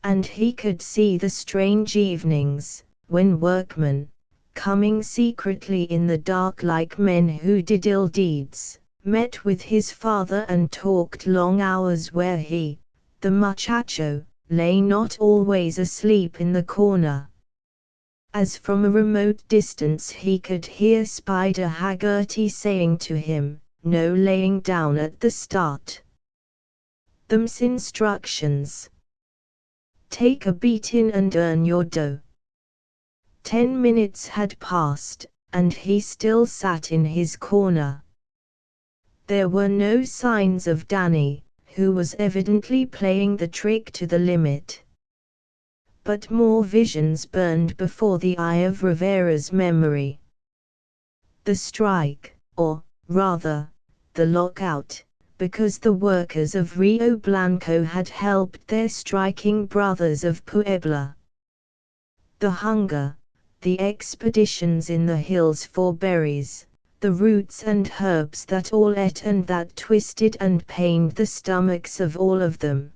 S1: And he could see the strange evenings, when workmen, coming secretly in the dark like men who did ill deeds, met with his father and talked long hours where he, the muchacho, lay not always asleep in the corner. As from a remote distance he could hear Spider Haggerty saying to him, "No laying down at the start. Them's instructions. Take a beatin' and earn your dough." 10 minutes had passed, and he still sat in his corner. There were no signs of Danny, who was evidently playing the trick to the limit. But more visions burned before the eye of Rivera's memory. The strike, or, rather, the lockout, because the workers of Rio Blanco had helped their striking brothers of Puebla. The hunger, the expeditions in the hills for berries, the roots and herbs that all ate and that twisted and pained the stomachs of all of them.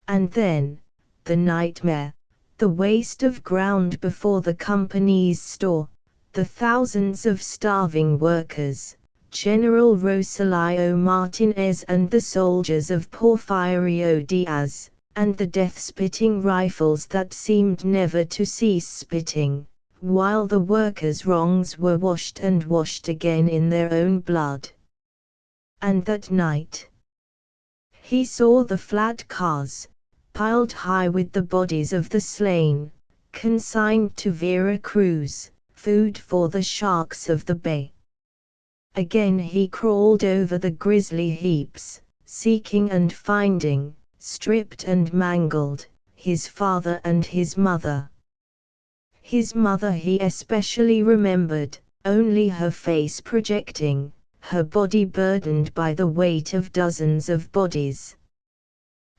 S1: And then, the nightmare, the waste of ground before the company's store, the thousands of starving workers, General Rosalio Martinez and the soldiers of Porfirio Diaz, and the death-spitting rifles that seemed never to cease spitting, while the workers' wrongs were washed and washed again in their own blood. And that night, he saw the flat cars, piled high with the bodies of the slain, consigned to Vera Cruz, food for the sharks of the bay. Again he crawled over the grisly heaps, seeking and finding, stripped and mangled, his father and his mother. His mother he especially remembered, only her face projecting, her body burdened by the weight of dozens of bodies.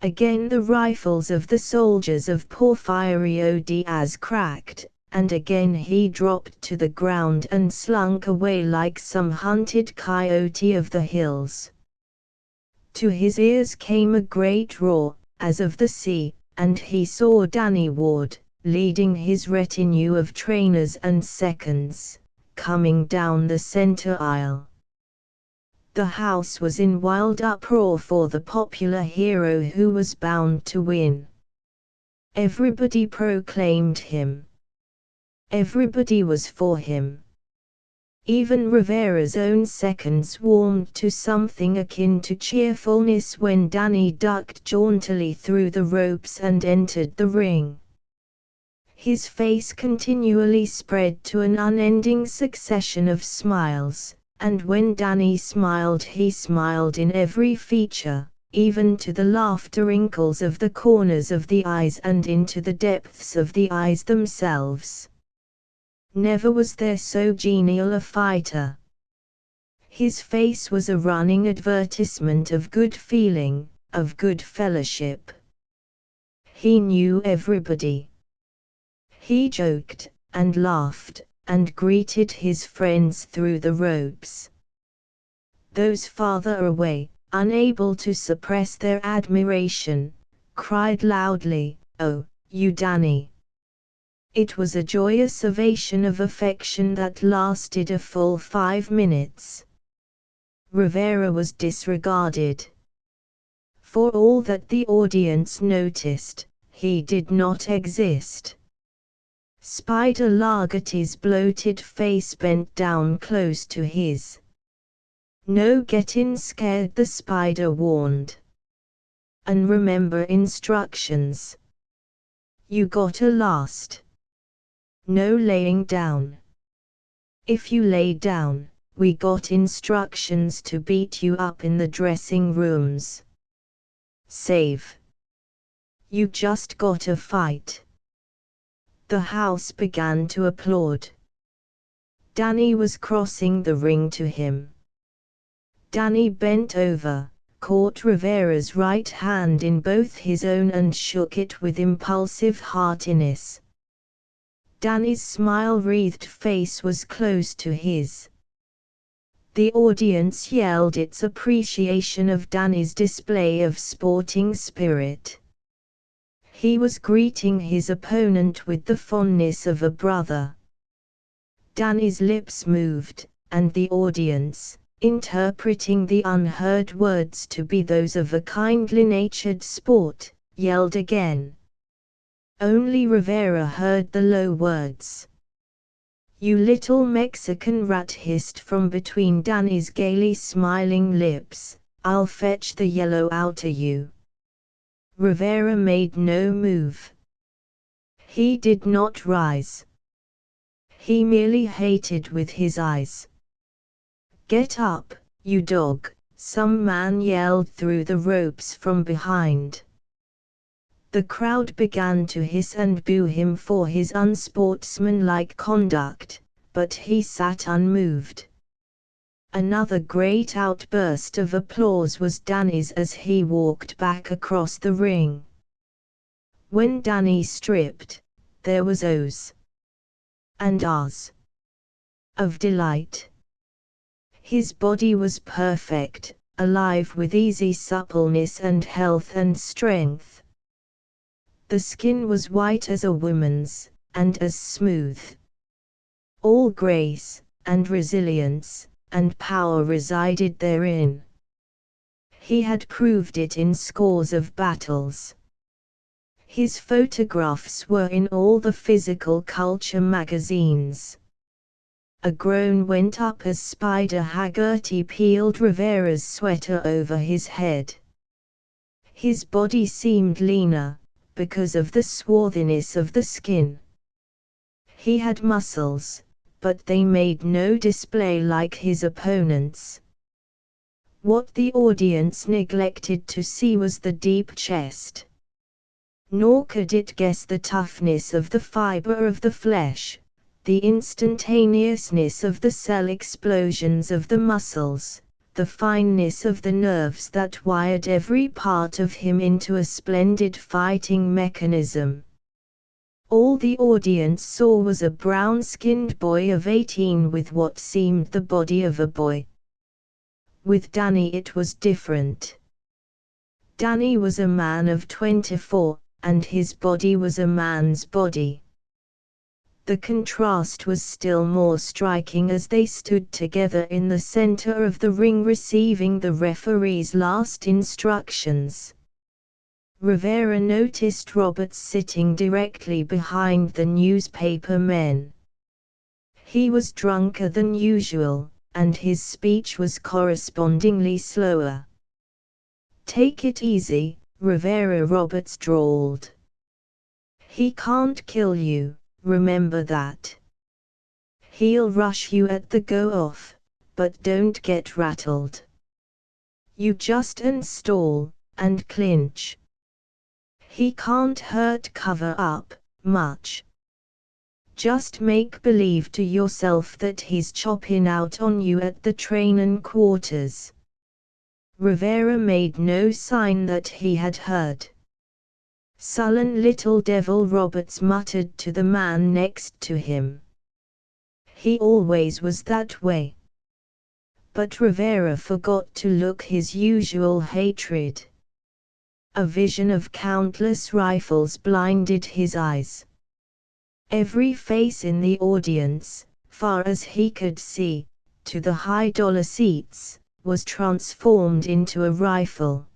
S1: Again the rifles of the soldiers of Porfirio Diaz cracked, and again he dropped to the ground and slunk away like some hunted coyote of the hills. To his ears came a great roar, as of the sea, and he saw Danny Ward, leading his retinue of trainers and seconds, coming down the center aisle. The house was in wild uproar for the popular hero who was bound to win. Everybody proclaimed him. Everybody was for him. Even Rivera's own seconds warmed to something akin to cheerfulness when Danny ducked jauntily through the ropes and entered the ring. His face continually spread to an unending succession of smiles, and when Danny smiled he smiled in every feature, even to the laughter wrinkles of the corners of the eyes and into the depths of the eyes themselves. Never was there so genial a fighter. His face was a running advertisement of good feeling, of good fellowship. He knew everybody. He joked, and laughed, and greeted his friends through the ropes. Those farther away, unable to suppress their admiration, cried loudly, "Oh, you Danny!" It was a joyous ovation of affection that lasted a full 5 minutes. Rivera was disregarded. For all that the audience noticed, he did not exist. Spider Lagarty's bloated face bent down close to his. "No gettin' scared," the spider warned. "And remember instructions. You gotta last. No laying down. If you lay down, we got instructions to beat you up in the dressing rooms. Save. You just gotta fight." The house began to applaud. Danny was crossing the ring to him. Danny bent over, caught Rivera's right hand in both his own and shook it with impulsive heartiness. Danny's smile-wreathed face was close to his. The audience yelled its appreciation of Danny's display of sporting spirit. He was greeting his opponent with the fondness of a brother. Danny's lips moved, and the audience, interpreting the unheard words to be those of a kindly-natured sport, yelled again. Only Rivera heard the low words. "You little Mexican rat," hissed from between Danny's gaily smiling lips, "I'll fetch the yellow outer you." Rivera made no move. He did not rise. He merely hated with his eyes. "Get up, you dog," some man yelled through the ropes from behind. The crowd began to hiss and boo him for his unsportsmanlike conduct, but he sat unmoved. Another great outburst of applause was Danny's as he walked back across the ring. When Danny stripped, there was ohs and ahs of delight. His body was perfect, alive with easy suppleness and health and strength. The skin was white as a woman's, and as smooth. All grace, and resilience, and power resided therein. He had proved it in scores of battles. His photographs were in all the physical culture magazines. A groan went up as Spider Haggerty peeled Rivera's sweater over his head. His body seemed leaner, because of the swarthiness of the skin. He had muscles, but they made no display like his opponents. What the audience neglected to see was the deep chest. Nor could it guess the toughness of the fiber of the flesh, the instantaneousness of the cell explosions of the muscles, the fineness of the nerves that wired every part of him into a splendid fighting mechanism. All the audience saw was a brown-skinned boy of 18 with what seemed the body of a boy. With Danny it was different. Danny was a man of 24, and his body was a man's body. The contrast was still more striking as they stood together in the center of the ring receiving the referee's last instructions. Rivera noticed Roberts sitting directly behind the newspaper men. He was drunker than usual, and his speech was correspondingly slower. "Take it easy," Rivera Roberts drawled. "He can't kill you. Remember that. He'll rush you at the go-off, but don't get rattled. You just stall, and clinch. He can't hurt cover up, much. Just make believe to yourself that he's chopping out on you at the trainin' quarters." Rivera made no sign that he had heard. "Sullen little devil," Roberts muttered to the man next to him. "He always was that way." But Rivera forgot to look his usual hatred. A vision of countless rifles blinded his eyes. Every face in the audience, far as he could see, to the high-dollar seats, was transformed into a rifle.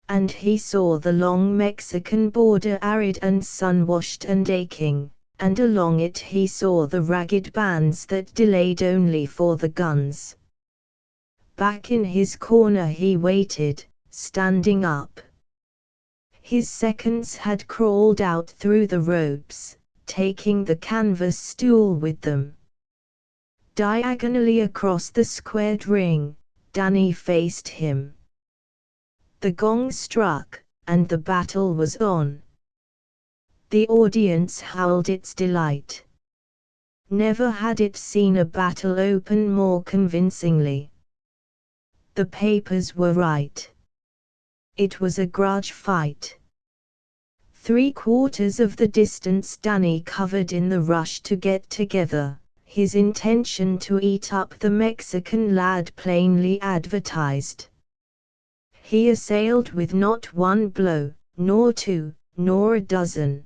S1: And he saw the long Mexican border arid and sun-washed and aching, and along it he saw the ragged bands that delayed only for the guns. Back in his corner he waited, standing up. His seconds had crawled out through the ropes, taking the canvas stool with them. Diagonally across the squared ring, Danny faced him. The gong struck, and the battle was on. The audience howled its delight. Never had it seen a battle open more convincingly. The papers were right. It was a grudge fight. 3/4 of the distance Danny covered in the rush to get together, his intention to eat up the Mexican lad plainly advertised. He assailed with not one blow, nor two, nor a dozen.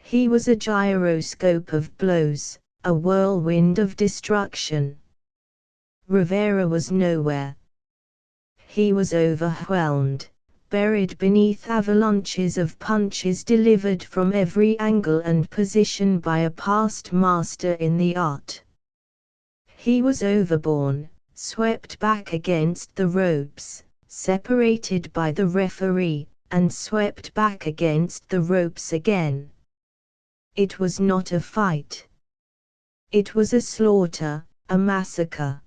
S1: He was a gyroscope of blows, a whirlwind of destruction. Rivera was nowhere. He was overwhelmed, buried beneath avalanches of punches delivered from every angle and position by a past master in the art. He was overborne, swept back against the ropes, separated by the referee, and swept back against the ropes again. It was not a fight. It was a slaughter, a massacre.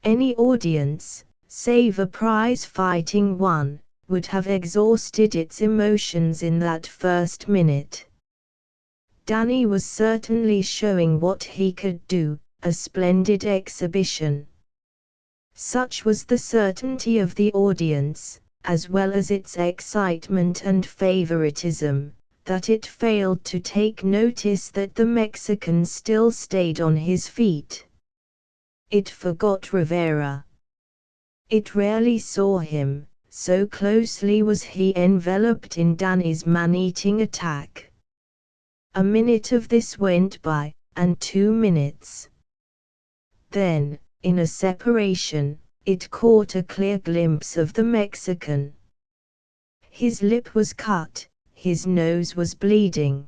S1: Any audience, save a prize-fighting one, would have exhausted its emotions in that first minute. Danny was certainly showing what he could do, a splendid exhibition. Such was the certainty of the audience, as well as its excitement and favoritism, that it failed to take notice that the Mexican still stayed on his feet. It forgot Rivera. It rarely saw him, so closely was he enveloped in Danny's man-eating attack. A minute of this went by, and 2 minutes. Then, in a separation, it caught a clear glimpse of the Mexican. His lip was cut, his nose was bleeding.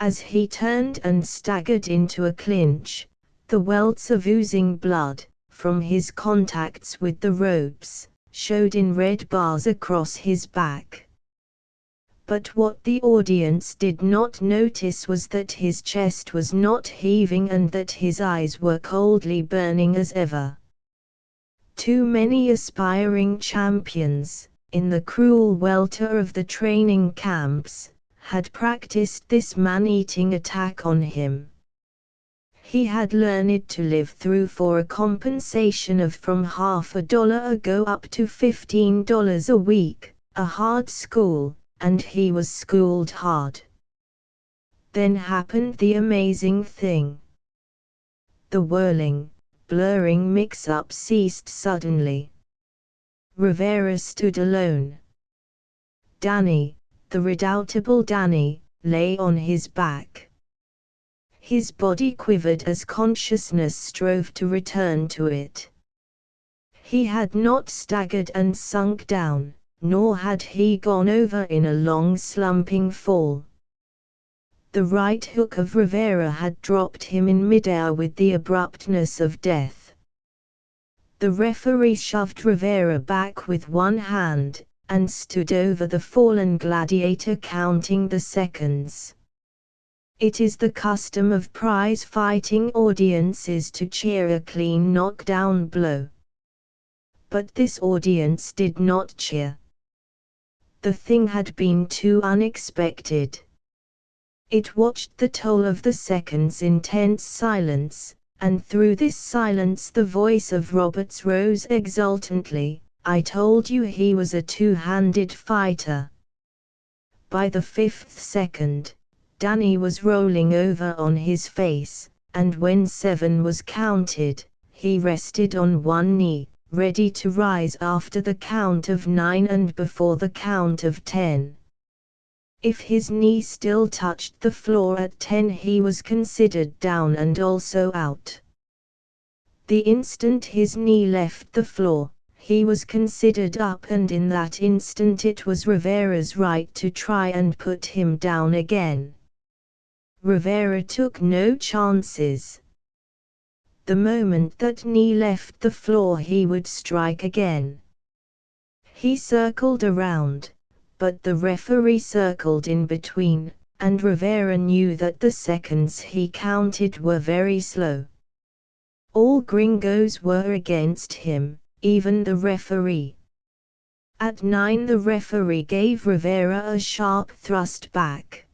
S1: As he turned and staggered into a clinch, the welts of oozing blood, from his contacts with the ropes, showed in red bars across his back. But what the audience did not notice was that his chest was not heaving and that his eyes were coldly burning as ever. Too many aspiring champions, in the cruel welter of the training camps, had practiced this man-eating attack on him. He had learned to live through for a compensation of from $50 a go up to $15 a week, a hard school, and he was schooled hard. Then happened the amazing thing. The whirling, blurring mix-up ceased suddenly. Rivera stood alone. Danny, the redoubtable Danny, lay on his back. His body quivered as consciousness strove to return to it. He had not staggered and sunk down, nor had he gone over in a long slumping fall. The right hook of Rivera had dropped him in midair with the abruptness of death. The referee shoved Rivera back with one hand, and stood over the fallen gladiator counting the seconds. It is the custom of prize fighting audiences to cheer a clean knockdown blow. But this audience did not cheer. The thing had been too unexpected. It watched the toll of the seconds in tense silence, and through this silence the voice of Roberts rose exultantly, "I told you he was a two-handed fighter." By the fifth second, Danny was rolling over on his face, and when 7 was counted, he rested on one knee, ready to rise after the count of 9 and before the count of 10. If his knee still touched the floor at 10, he was considered down and also out. The instant his knee left the floor, he was considered up, and in that instant it was Rivera's right to try and put him down again. Rivera took no chances. The moment that knee left the floor, he would strike again. He circled around, but the referee circled in between, and Rivera knew that the seconds he counted were very slow. All gringos were against him, even the referee. At 9 the referee gave Rivera a sharp thrust back.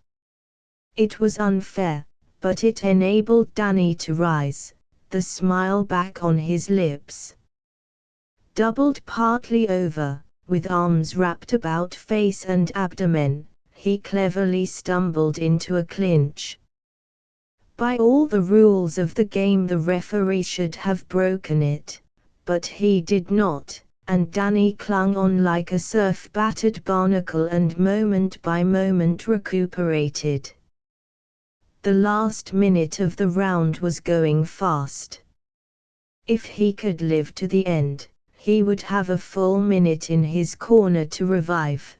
S1: It was unfair, but it enabled Danny to rise, the smile back on his lips. Doubled partly over, with arms wrapped about face and abdomen, he cleverly stumbled into a clinch. By all the rules of the game the referee should have broken it, but he did not, and Danny clung on like a surf-battered barnacle and moment by moment recuperated. The last minute of the round was going fast. If he could live to the end, he would have a full minute in his corner to revive.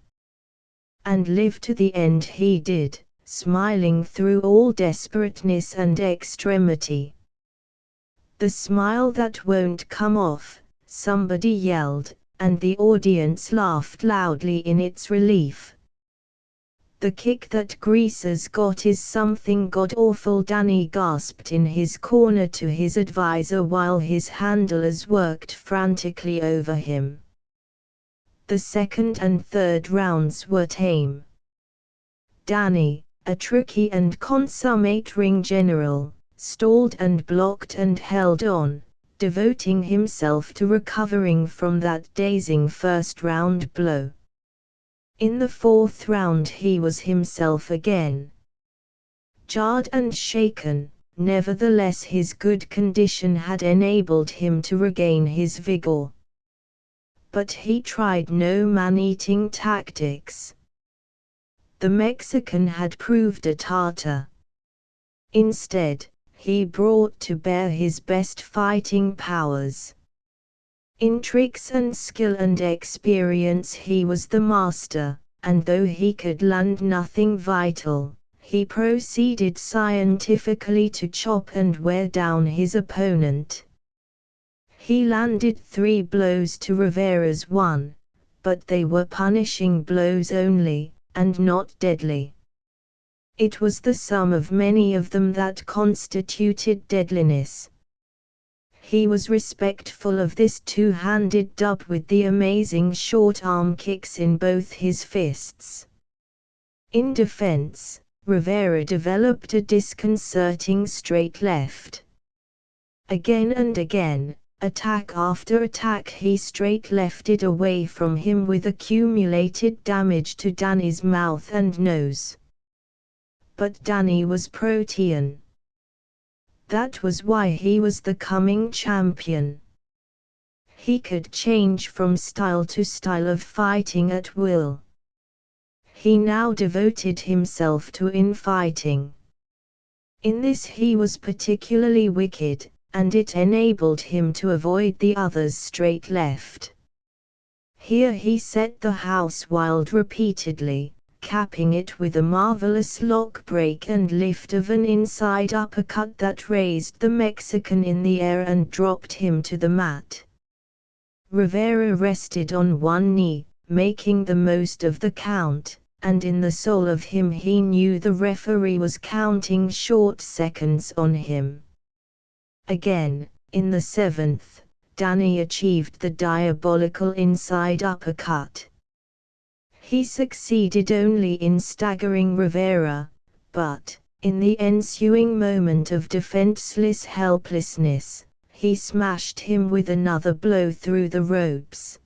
S1: And live to the end he did, smiling through all desperateness and extremity. "The smile that won't come off," somebody yelled, and the audience laughed loudly in its relief. "The kick that Greaser's got is something god-awful," Danny gasped in his corner to his advisor while his handlers worked frantically over him. The second and third rounds were tame. Danny, a tricky and consummate ring general, stalled and blocked and held on, devoting himself to recovering from that dazing first-round blow. In the fourth round he was himself again. Jarred and shaken, nevertheless his good condition had enabled him to regain his vigor. But he tried no man-eating tactics. The Mexican had proved a Tartar. Instead, he brought to bear his best fighting powers. In tricks and skill and experience he was the master, and though he could land nothing vital, he proceeded scientifically to chop and wear down his opponent. He landed 3 blows to Rivera's 1, but they were punishing blows only, and not deadly. It was the sum of many of them that constituted deadliness. He was respectful of this two-handed dub with the amazing short arm kicks in both his fists. In defense, Rivera developed a disconcerting straight left. Again and again, attack after attack, he straight-lefted away from him with accumulated damage to Danny's mouth and nose. But Danny was protean. That was why he was the coming champion. He could change from style to style of fighting at will. He now devoted himself to infighting. In this he was particularly wicked, and it enabled him to avoid the other's straight left. Here he set the house wild repeatedly, capping it with a marvelous lock break and lift of an inside uppercut that raised the Mexican in the air and dropped him to the mat. Rivera rested on one knee, making the most of the count, and in the soul of him he knew the referee was counting short seconds on him. Again, in the 7th, Danny achieved the diabolical inside uppercut. He succeeded only in staggering Rivera, but, in the ensuing moment of defenseless helplessness, he smashed him with another blow through the ropes.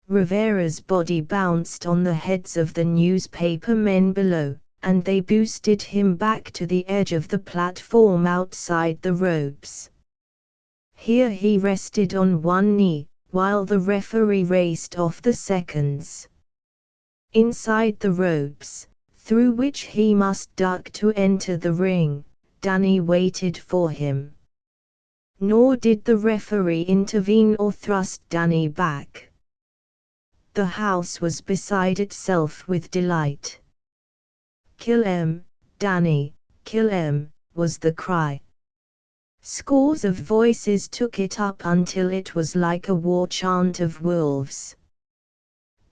S1: Rivera's body bounced on the heads of the newspaper men below, and they boosted him back to the edge of the platform outside the ropes. Here he rested on one knee, while the referee raced off the seconds. Inside the ropes, through which he must duck to enter the ring, Danny waited for him. Nor did the referee intervene or thrust Danny back. The house was beside itself with delight. "Kill him, Danny, kill him," was the cry. Scores of voices took it up until it was like a war chant of wolves.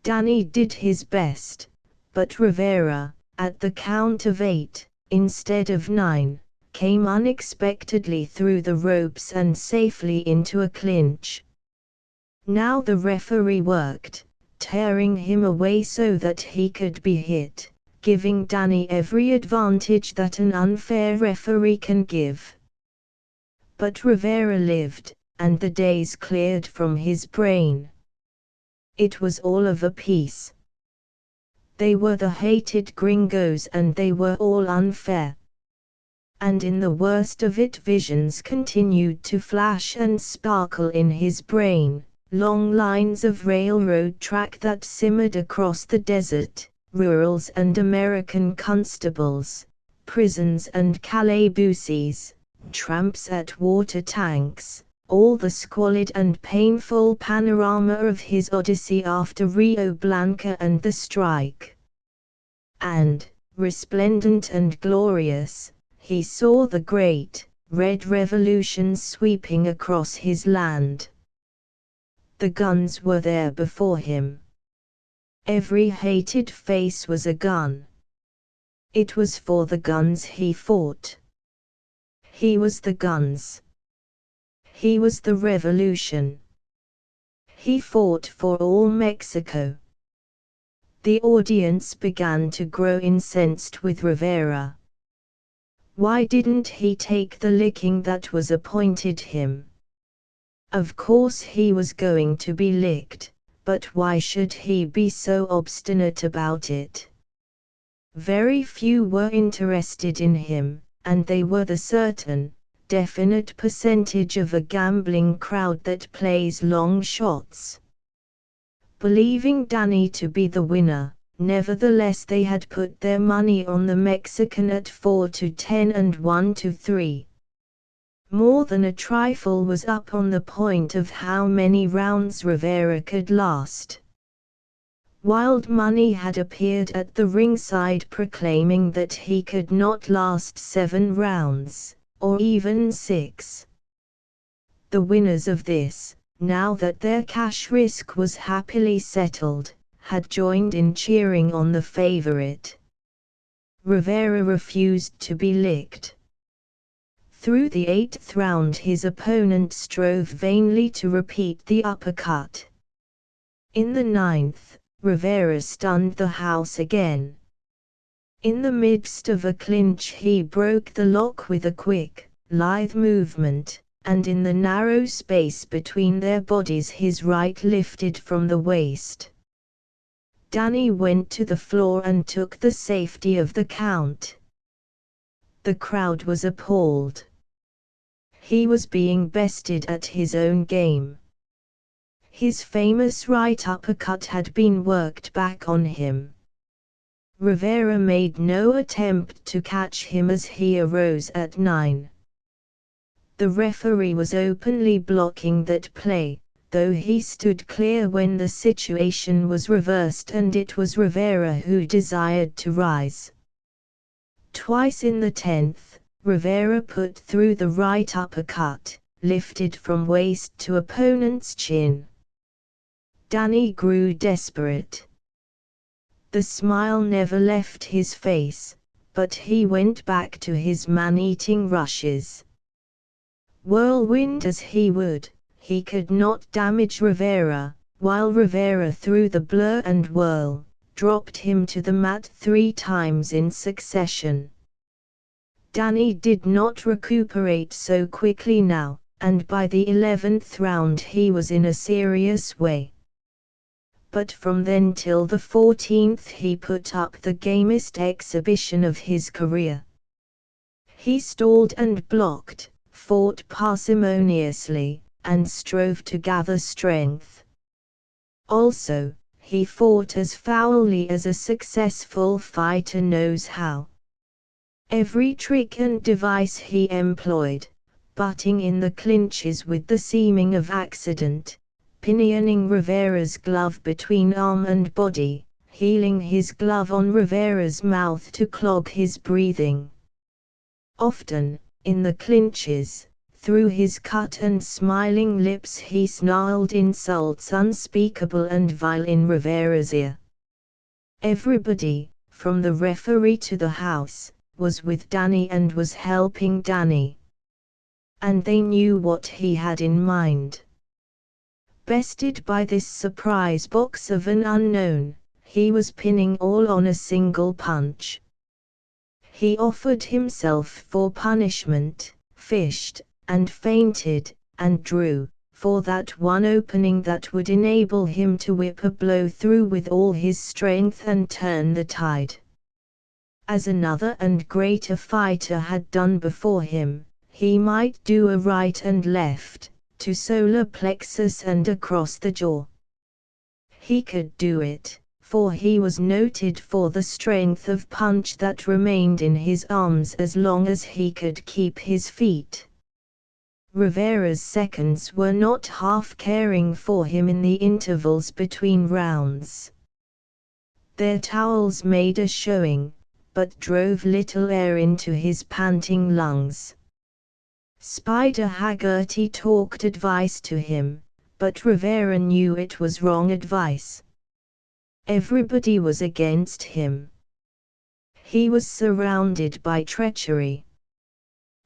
S1: Danny did his best, but Rivera, at the count of 8, instead of 9, came unexpectedly through the ropes and safely into a clinch. Now the referee worked, tearing him away so that he could be hit, giving Danny every advantage that an unfair referee can give. But Rivera lived, and the days cleared from his brain. It was all of a piece. They were the hated gringos and they were all unfair. And in the worst of it visions continued to flash and sparkle in his brain, long lines of railroad track that simmered across the desert, rurals and American constables, prisons and calabooses, tramps at water tanks, all the squalid and painful panorama of his odyssey after Rio Blanco and the strike. And, resplendent and glorious, he saw the great, red revolution sweeping across his land. The guns were there before him. Every hated face was a gun. It was for the guns he fought. He was the guns. He was the revolution. He fought for all Mexico. The audience began to grow incensed with Rivera. Why didn't he take the licking that was appointed him? Of course he was going to be licked, but why should he be so obstinate about it? Very few were interested in him, and they were the certain, definite percentage of a gambling crowd that plays long shots. Believing Danny to be the winner, nevertheless they had put their money on the Mexican at 4-10 and 1-3. More than a trifle was up on the point of how many rounds Rivera could last. Wild money had appeared at the ringside proclaiming that he could not last 7 rounds, or even 6. The winners of this, now that their cash risk was happily settled, had joined in cheering on the favorite. Rivera refused to be licked. Through the 8th round his opponent strove vainly to repeat the uppercut. In the 9th, Rivera stunned the house again. In the midst of a clinch he broke the lock with a quick, lithe movement, and in the narrow space between their bodies his right lifted from the waist. Danny went to the floor and took the safety of the count. The crowd was appalled. He was being bested at his own game. His famous right uppercut had been worked back on him. Rivera made no attempt to catch him as he arose at 9. The referee was openly blocking that play, though he stood clear when the situation was reversed and it was Rivera who desired to rise. Twice in the 10th, Rivera put through the right uppercut, lifted from waist to opponent's chin. Danny grew desperate. The smile never left his face, but he went back to his man-eating rushes. Whirlwind as he would, he could not damage Rivera, while Rivera threw the blur and whirl, dropped him to the mat 3 times in succession. Danny did not recuperate so quickly now, and by the 11th round he was in a serious way. But from then till the 14th he put up the gamest exhibition of his career. He stalled and blocked, fought parsimoniously, and strove to gather strength. Also, he fought as foully as a successful fighter knows how. Every trick and device he employed, butting in the clinches with the seeming of accident, pinioning Rivera's glove between arm and body, heeling his glove on Rivera's mouth to clog his breathing. Often, in the clinches, through his cut and smiling lips he snarled insults unspeakable and vile in Rivera's ear. Everybody, from the referee to the house, was with Danny and was helping Danny. And they knew what he had in mind. Bested by this surprise box of an unknown, he was pinning all on a single punch. He offered himself for punishment, fished, and feinted, and drew, for that one opening that would enable him to whip a blow through with all his strength and turn the tide. As another and greater fighter had done before him, he might do a right and left, to solar plexus and across the jaw. He could do it, for he was noted for the strength of punch that remained in his arms as long as he could keep his feet. Rivera's seconds were not half caring for him in the intervals between rounds. Their towels made a showing, but drove little air into his panting lungs. Spider Haggerty talked advice to him, but Rivera knew it was wrong advice. Everybody was against him. He was surrounded by treachery.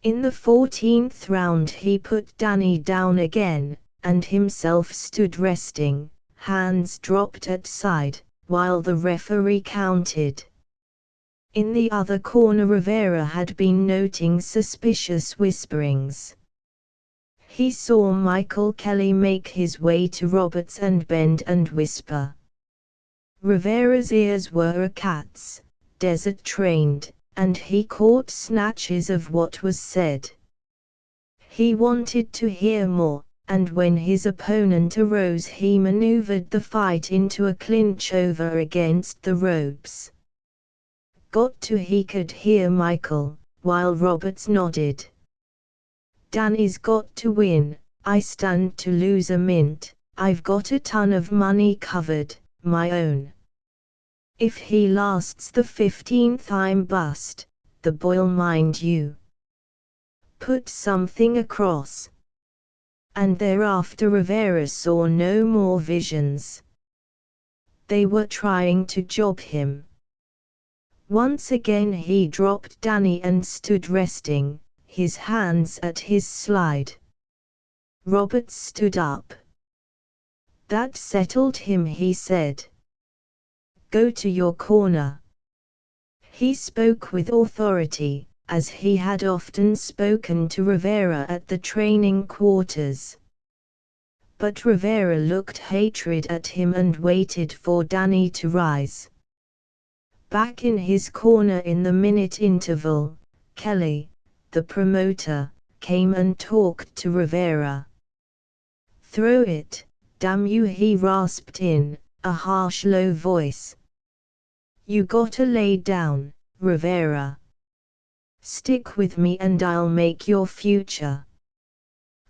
S1: In the 14th round he put Danny down again, and himself stood resting, hands dropped at side, while the referee counted. In the other corner Rivera had been noting suspicious whisperings. He saw Michael Kelly make his way to Roberts and bend and whisper. Rivera's ears were a cat's, desert-trained, and he caught snatches of what was said. He wanted to hear more, and when his opponent arose he maneuvered the fight into a clinch over against the ropes. He could hear Michael, while Roberts nodded. Danny's got to win, I stand to lose a mint, I've got a ton of money covered, my own. If he lasts the 15th I'm bust, the boy'll mind you. Put something across. And thereafter Rivera saw no more visions. They were trying to job him. Once again he dropped Danny and stood resting, his hands at his slide. Roberts stood up. That settled him, he said. Go to your corner. He spoke with authority, as he had often spoken to Rivera at the training quarters. But Rivera looked hatred at him and waited for Danny to rise. Back in his corner in the minute interval, Kelly, the promoter, came and talked to Rivera. Throw it, damn you, he rasped in a harsh low voice. You gotta lay down, Rivera. Stick with me and I'll make your future.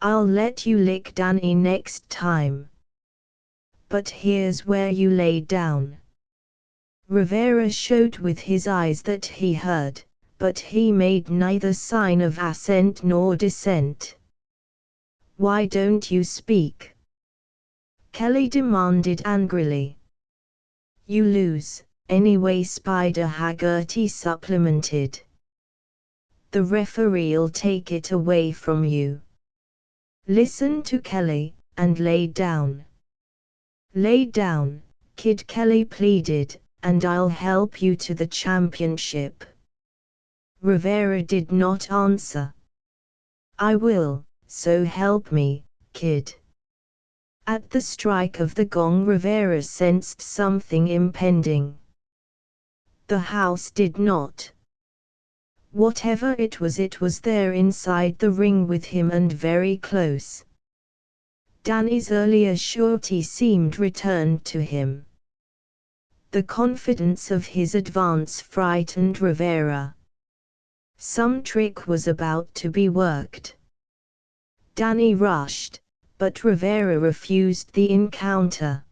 S1: I'll let you lick Danny next time. But here's where you lay down. Rivera showed with his eyes that he heard, but he made neither sign of assent nor dissent. Why don't you speak? Kelly demanded angrily. You lose, anyway, Spider Haggerty supplemented. The referee'll take it away from you. Listen to Kelly, and lay down. Lay down, Kid Kelly pleaded, and I'll help you to the championship. Rivera did not answer. I will, so help me, kid. At the strike of the gong, Rivera sensed something impending. The house did not. Whatever it was there inside the ring with him and very close. Danny's earlier surety seemed returned to him. The confidence of his advance frightened Rivera. Some trick was about to be worked. Danny rushed, but Rivera refused the encounter.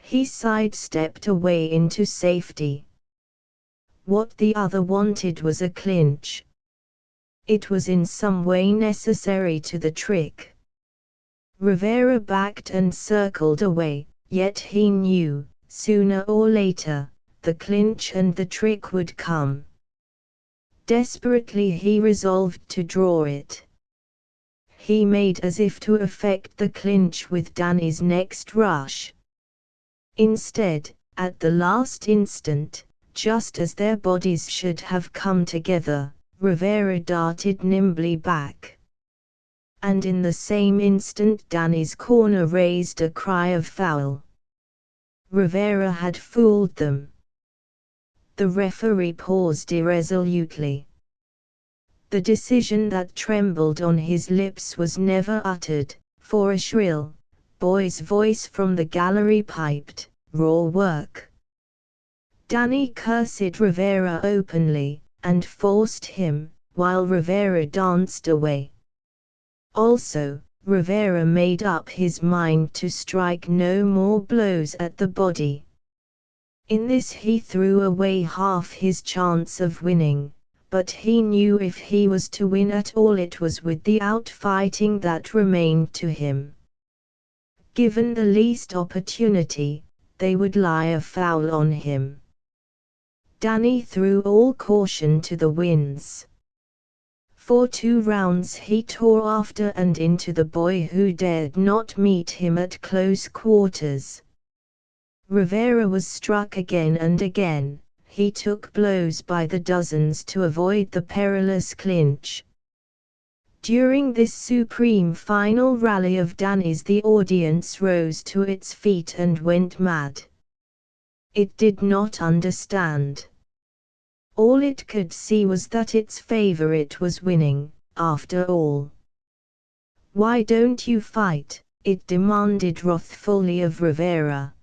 S1: He sidestepped away into safety. What the other wanted was a clinch. It was in some way necessary to the trick. Rivera backed and circled away, yet he knew, sooner or later, the clinch and the trick would come. Desperately he resolved to draw it. He made as if to effect the clinch with Danny's next rush. Instead, at the last instant, just as their bodies should have come together, Rivera darted nimbly back. And in the same instant Danny's corner raised a cry of foul. Rivera had fooled them. The referee paused irresolutely. The decision that trembled on his lips was never uttered, for a shrill, boy's voice from the gallery piped, "Raw work." Danny cursed Rivera openly, and forced him, while Rivera danced away. Also, Rivera made up his mind to strike no more blows at the body. In this he threw away half his chance of winning, but he knew if he was to win at all it was with the outfighting that remained to him. Given the least opportunity, they would lie a foul on him. Danny threw all caution to the winds. For 2 rounds he tore after and into the boy who dared not meet him at close quarters. Rivera was struck again and again. He took blows by the dozens to avoid the perilous clinch. During this supreme final rally of Danny's, the audience rose to its feet and went mad. It did not understand. All it could see was that its favorite was winning, after all. "Why don't you fight?" it demanded wrathfully of Rivera.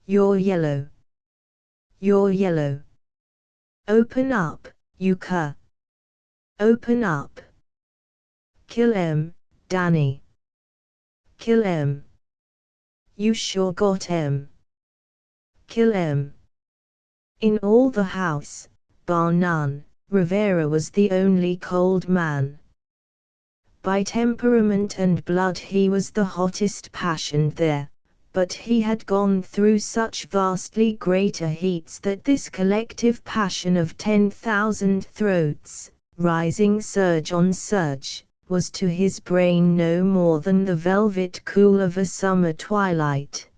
S1: "You're yellow. You're yellow. Open up, you cur. Open up. Kill him, Danny. Kill him. You sure got him. Kill him." In all the house, bar none, Rivera was the only cold man. By temperament and blood he was the hottest passion there, but he had gone through such vastly greater heats that this collective passion of 10,000 throats, rising surge on surge, was to his brain no more than the velvet cool of a summer twilight.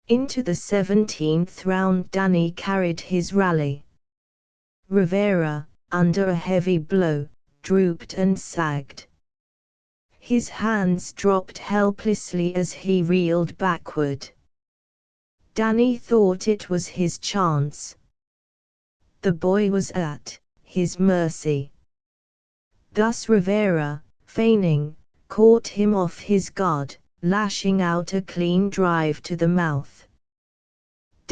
S1: Into the 17th round Danny carried his rally. Rivera, under a heavy blow, drooped and sagged. His hands dropped helplessly as he reeled backward. Danny thought it was his chance. The boy was at his mercy. Thus Rivera, feigning, caught him off his guard, lashing out a clean drive to the mouth.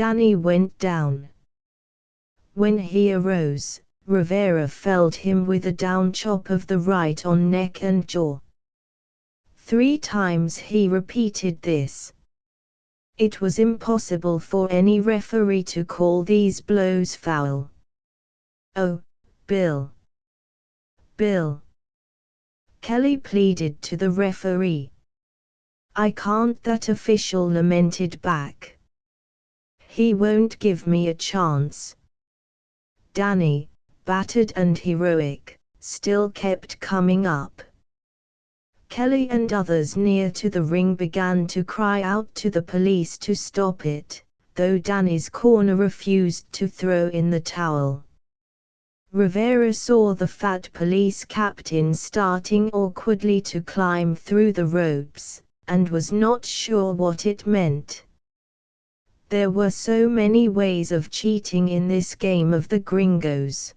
S1: Danny went down. When he arose, Rivera felled him with a down chop of the right on neck and jaw. 3 times he repeated this. It was impossible for any referee to call these blows foul. "Oh, Bill! Bill!" Kelly pleaded to the referee. "I can't," that official lamented back. "He won't give me a chance." Danny, battered and heroic, still kept coming up. Kelly and others near to the ring began to cry out to the police to stop it, though Danny's corner refused to throw in the towel. Rivera saw the fat police captain starting awkwardly to climb through the ropes, and was not sure what it meant. There were so many ways of cheating in this game of the gringos.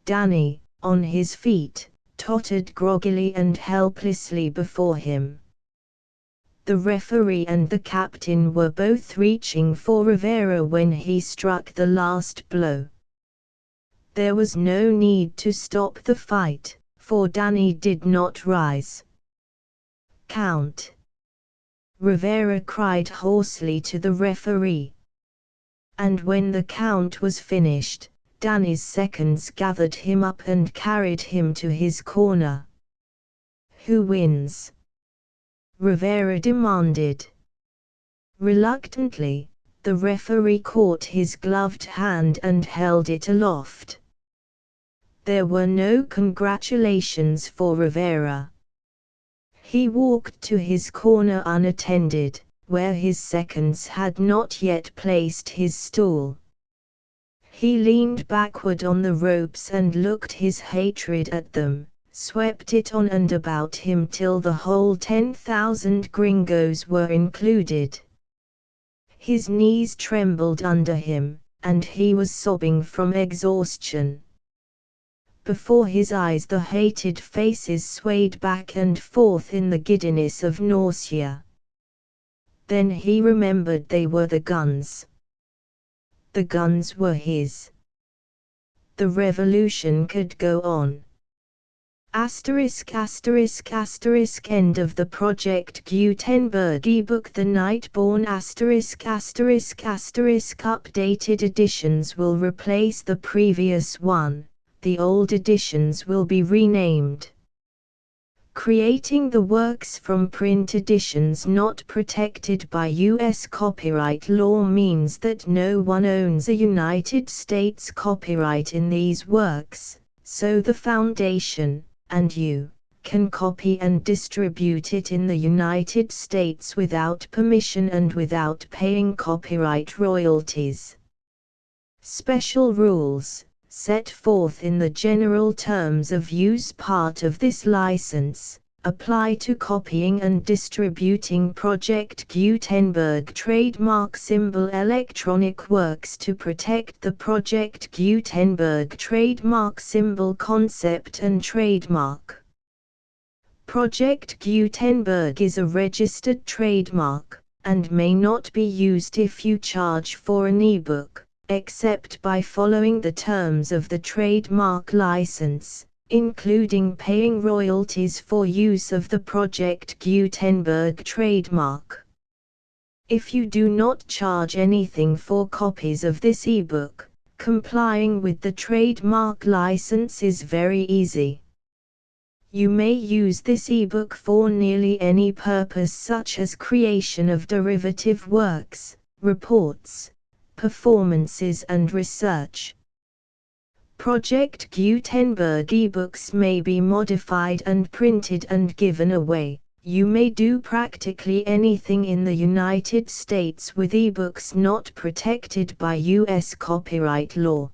S1: Danny, on his feet, tottered groggily and helplessly before him. The referee and the captain were both reaching for Rivera when he struck the last blow. There was no need to stop the fight, for Danny did not rise. "Count!" Rivera cried hoarsely to the referee. And when the count was finished, Danny's seconds gathered him up and carried him to his corner. "Who wins?" Rivera demanded. Reluctantly, the referee caught his gloved hand and held it aloft. There were no congratulations for Rivera. He walked to his corner unattended, where his seconds had not yet placed his stool. He leaned backward on the ropes and looked his hatred at them, swept it on and about him till the whole 10,000 gringos were included. His knees trembled under him, and he was sobbing from exhaustion. Before his eyes the hated faces swayed back and forth in the giddiness of nausea. Then he remembered they were the guns. The guns were his. The revolution could go on. Asterisk asterisk asterisk end of the Project Gutenberg ebook The Nightborn asterisk asterisk asterisk updated editions will replace the previous one. The old editions will be renamed. Creating the works from print editions not protected by U.S. copyright law means that no one owns a United States copyright in these works, so the Foundation, and you, can copy and distribute it in the United States without permission and without paying copyright royalties. Special rules, set forth in the general terms of use part of this license, apply to copying and distributing Project Gutenberg trademark symbol electronic works to protect the Project Gutenberg trademark symbol concept and trademark. Project Gutenberg is a registered trademark, and may not be used if you charge for an ebook, except by following the terms of the trademark license, including paying royalties for use of the Project Gutenberg trademark. If you do not charge anything for copies of this ebook, complying with the trademark license is very easy. You may use this ebook for nearly any purpose such as creation of derivative works, reports, performances and research. Project Gutenberg ebooks may be modified and printed and given away. You may do practically anything in the United States with ebooks not protected by U.S. copyright law.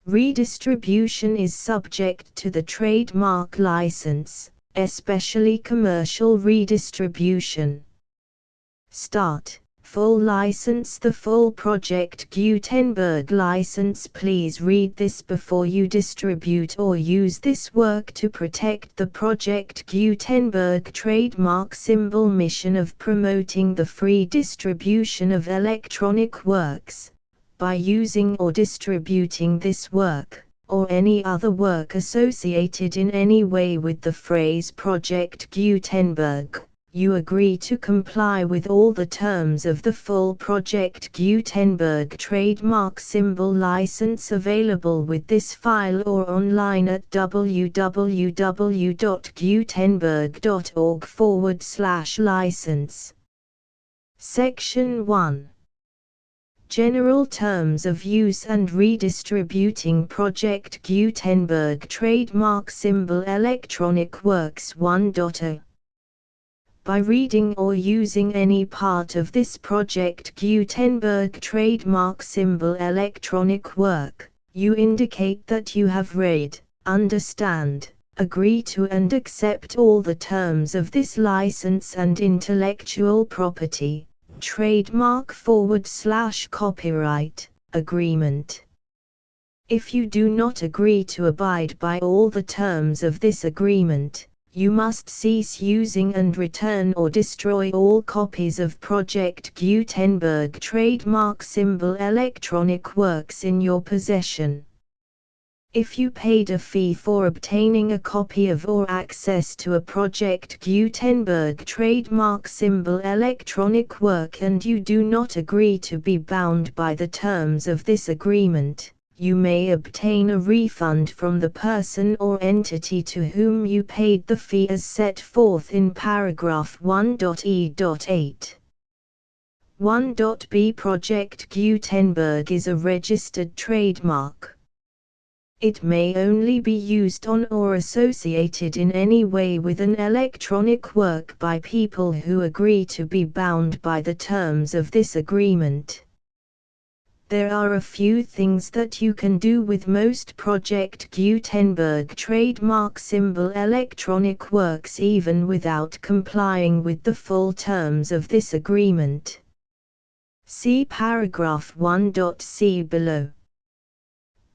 S1: Redistribution is subject to the trademark license, especially commercial redistribution. Start, Full license. The full Project Gutenberg license. Please read this before you distribute or use this work to protect the Project Gutenberg trademark symbol mission of promoting the free distribution of electronic works. By using or distributing this work, or any other work associated in any way with the phrase Project Gutenberg, you agree to comply with all the terms of the full Project Gutenberg trademark symbol license available with this file or online at www.gutenberg.org/license. Section 1. General Terms of Use and Redistributing Project Gutenberg Trademark Symbol Electronic Works 1.0. By reading or using any part of this Project Gutenberg trademark symbol electronic work, you indicate that you have read, understand, agree to and accept all the terms of this license and intellectual property, trademark/copyright, agreement. If you do not agree to abide by all the terms of this agreement, you must cease using and return or destroy all copies of Project Gutenberg trademark symbol electronic works in your possession. If you paid a fee for obtaining a copy of or access to a Project Gutenberg trademark symbol electronic work and you do not agree to be bound by the terms of this agreement, you may obtain a refund from the person or entity to whom you paid the fee as set forth in paragraph 1.e.8. 1.b Project Gutenberg is a registered trademark. It may only be used on or associated in any way with an electronic work by people who agree to be bound by the terms of this agreement. There are a few things that you can do with most Project Gutenberg trademark symbol electronic works even without complying with the full terms of this agreement. See paragraph 1.c below.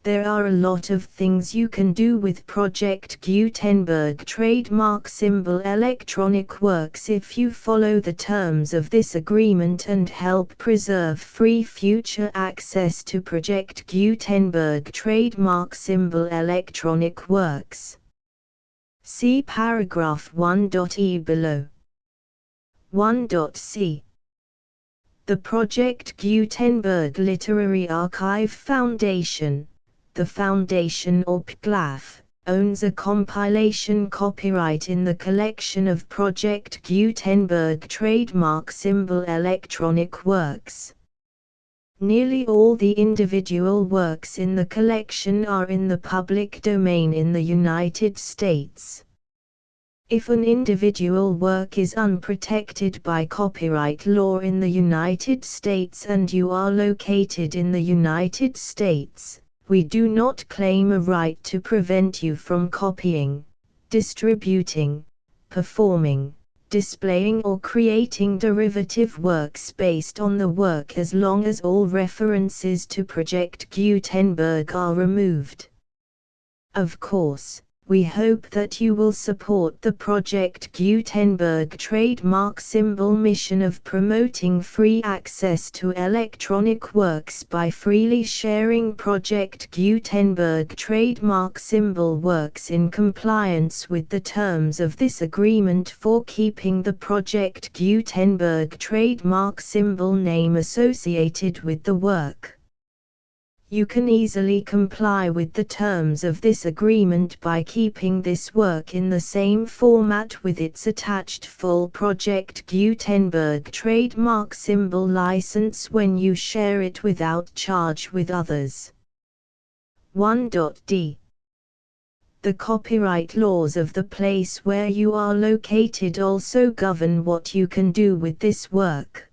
S1: There are a lot of things you can do with Project Gutenberg trademark symbol electronic works if you follow the terms of this agreement and help preserve free future access to Project Gutenberg trademark symbol electronic works. See paragraph 1.e below. 1.c. The Project Gutenberg Literary Archive Foundation, the Foundation or PGLAF, owns a compilation copyright in the collection of Project Gutenberg trademark symbol electronic works. Nearly all the individual works in the collection are in the public domain in the United States. If an individual work is unprotected by copyright law in the United States and you are located in the United States, we do not claim a right to prevent you from copying, distributing, performing, displaying or creating derivative works based on the work as long as all references to Project Gutenberg are removed. Of course, we hope that you will support the Project Gutenberg trademark symbol mission of promoting free access to electronic works by freely sharing Project Gutenberg trademark symbol works in compliance with the terms of this agreement for keeping the Project Gutenberg trademark symbol name associated with the work. You can easily comply with the terms of this agreement by keeping this work in the same format with its attached full Project Gutenberg trademark symbol license when you share it without charge with others. 1.d. The copyright laws of the place where you are located also govern what you can do with this work.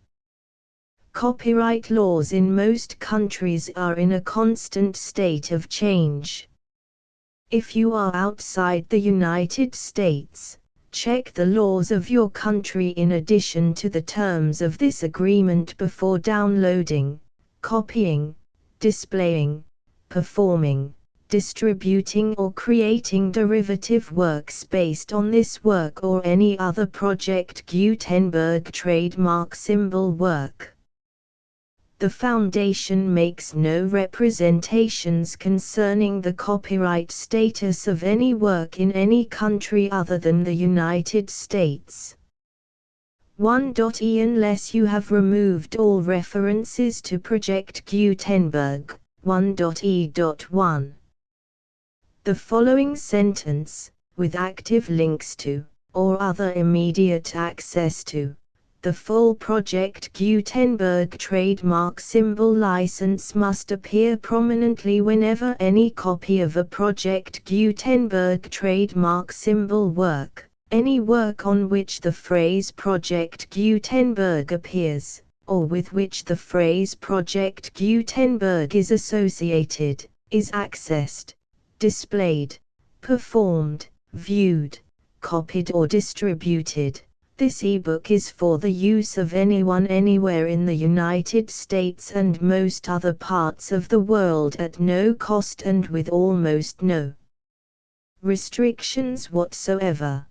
S1: Copyright laws in most countries are in a constant state of change. If you are outside the United States, Check the laws of your country in addition to the terms of this agreement before downloading, copying, displaying, performing, distributing or creating derivative works based on this work or any other Project Gutenberg trademark symbol work. The Foundation makes no representations concerning the copyright status of any work in any country other than the United States. 1.e Unless you have removed all references to Project Gutenberg, 1.e.1. The following sentence, with active links to, or other immediate access to, the full Project Gutenberg trademark symbol license must appear prominently whenever any copy of a Project Gutenberg trademark symbol work, any work on which the phrase Project Gutenberg appears, or with which the phrase Project Gutenberg is associated, is accessed, displayed, performed, viewed, copied or distributed. This ebook is for the use of anyone anywhere in the United States and most other parts of the world at no cost and with almost no restrictions whatsoever.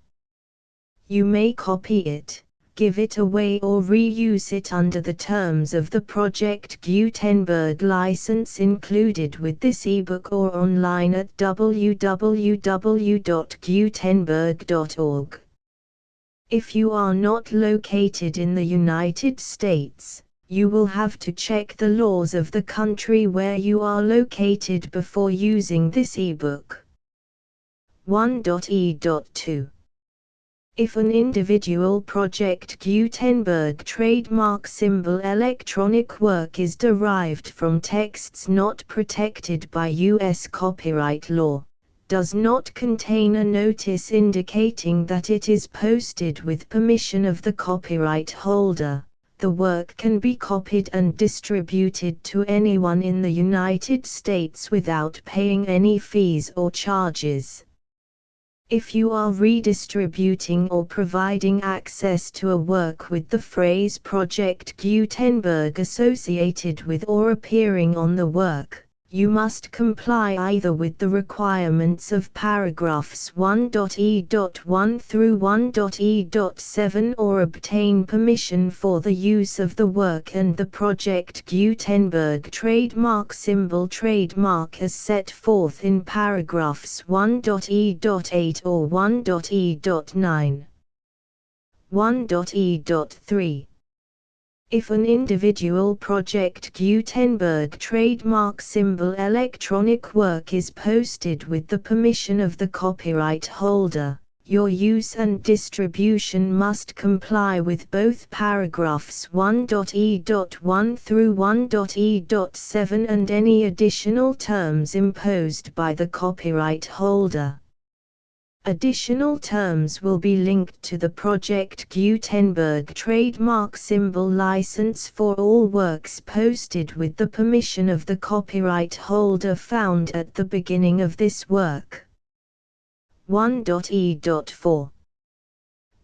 S1: You may copy it, give it away or reuse it under the terms of the Project Gutenberg license included with this ebook or online at www.gutenberg.org. If you are not located in the United States, you will have to check the laws of the country where you are located before using this ebook. 1.e.2. If an individual Project Gutenberg trademark symbol electronic work is derived from texts not protected by U.S. copyright law, does not contain a notice indicating that it is posted with permission of the copyright holder, the work can be copied and distributed to anyone in the United States without paying any fees or charges. If you are redistributing or providing access to a work with the phrase Project Gutenberg associated with or appearing on the work, you must comply either with the requirements of paragraphs 1.e.1 through 1.e.7 or obtain permission for the use of the work and the Project Gutenberg trademark symbol trademark as set forth in paragraphs 1.e.8 or 1.e.9. 1.e.3. If an individual Project Gutenberg trademark symbol electronic work is posted with the permission of the copyright holder, your use and distribution must comply with both paragraphs 1.e.1 through 1.e.7 and any additional terms imposed by the copyright holder. Additional terms will be linked to the Project Gutenberg trademark symbol license for all works posted with the permission of the copyright holder found at the beginning of this work. 1.e.4.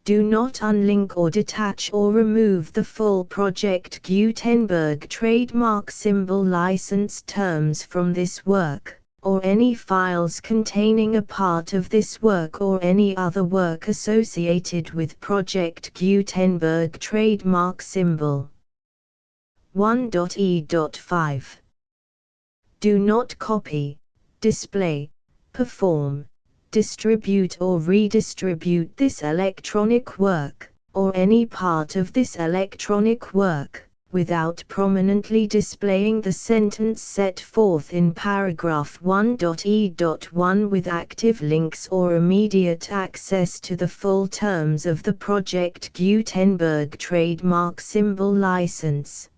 S1: Do not unlink or detach or remove the full Project Gutenberg trademark symbol license terms from this work, or any files containing a part of this work or any other work associated with Project Gutenberg trademark symbol. 1.e.5. Do not copy, display, perform, distribute or redistribute this electronic work, or any part of this electronic work, without prominently displaying the sentence set forth in paragraph 1.e.1 with active links or immediate access to the full terms of the Project Gutenberg trademark symbol license.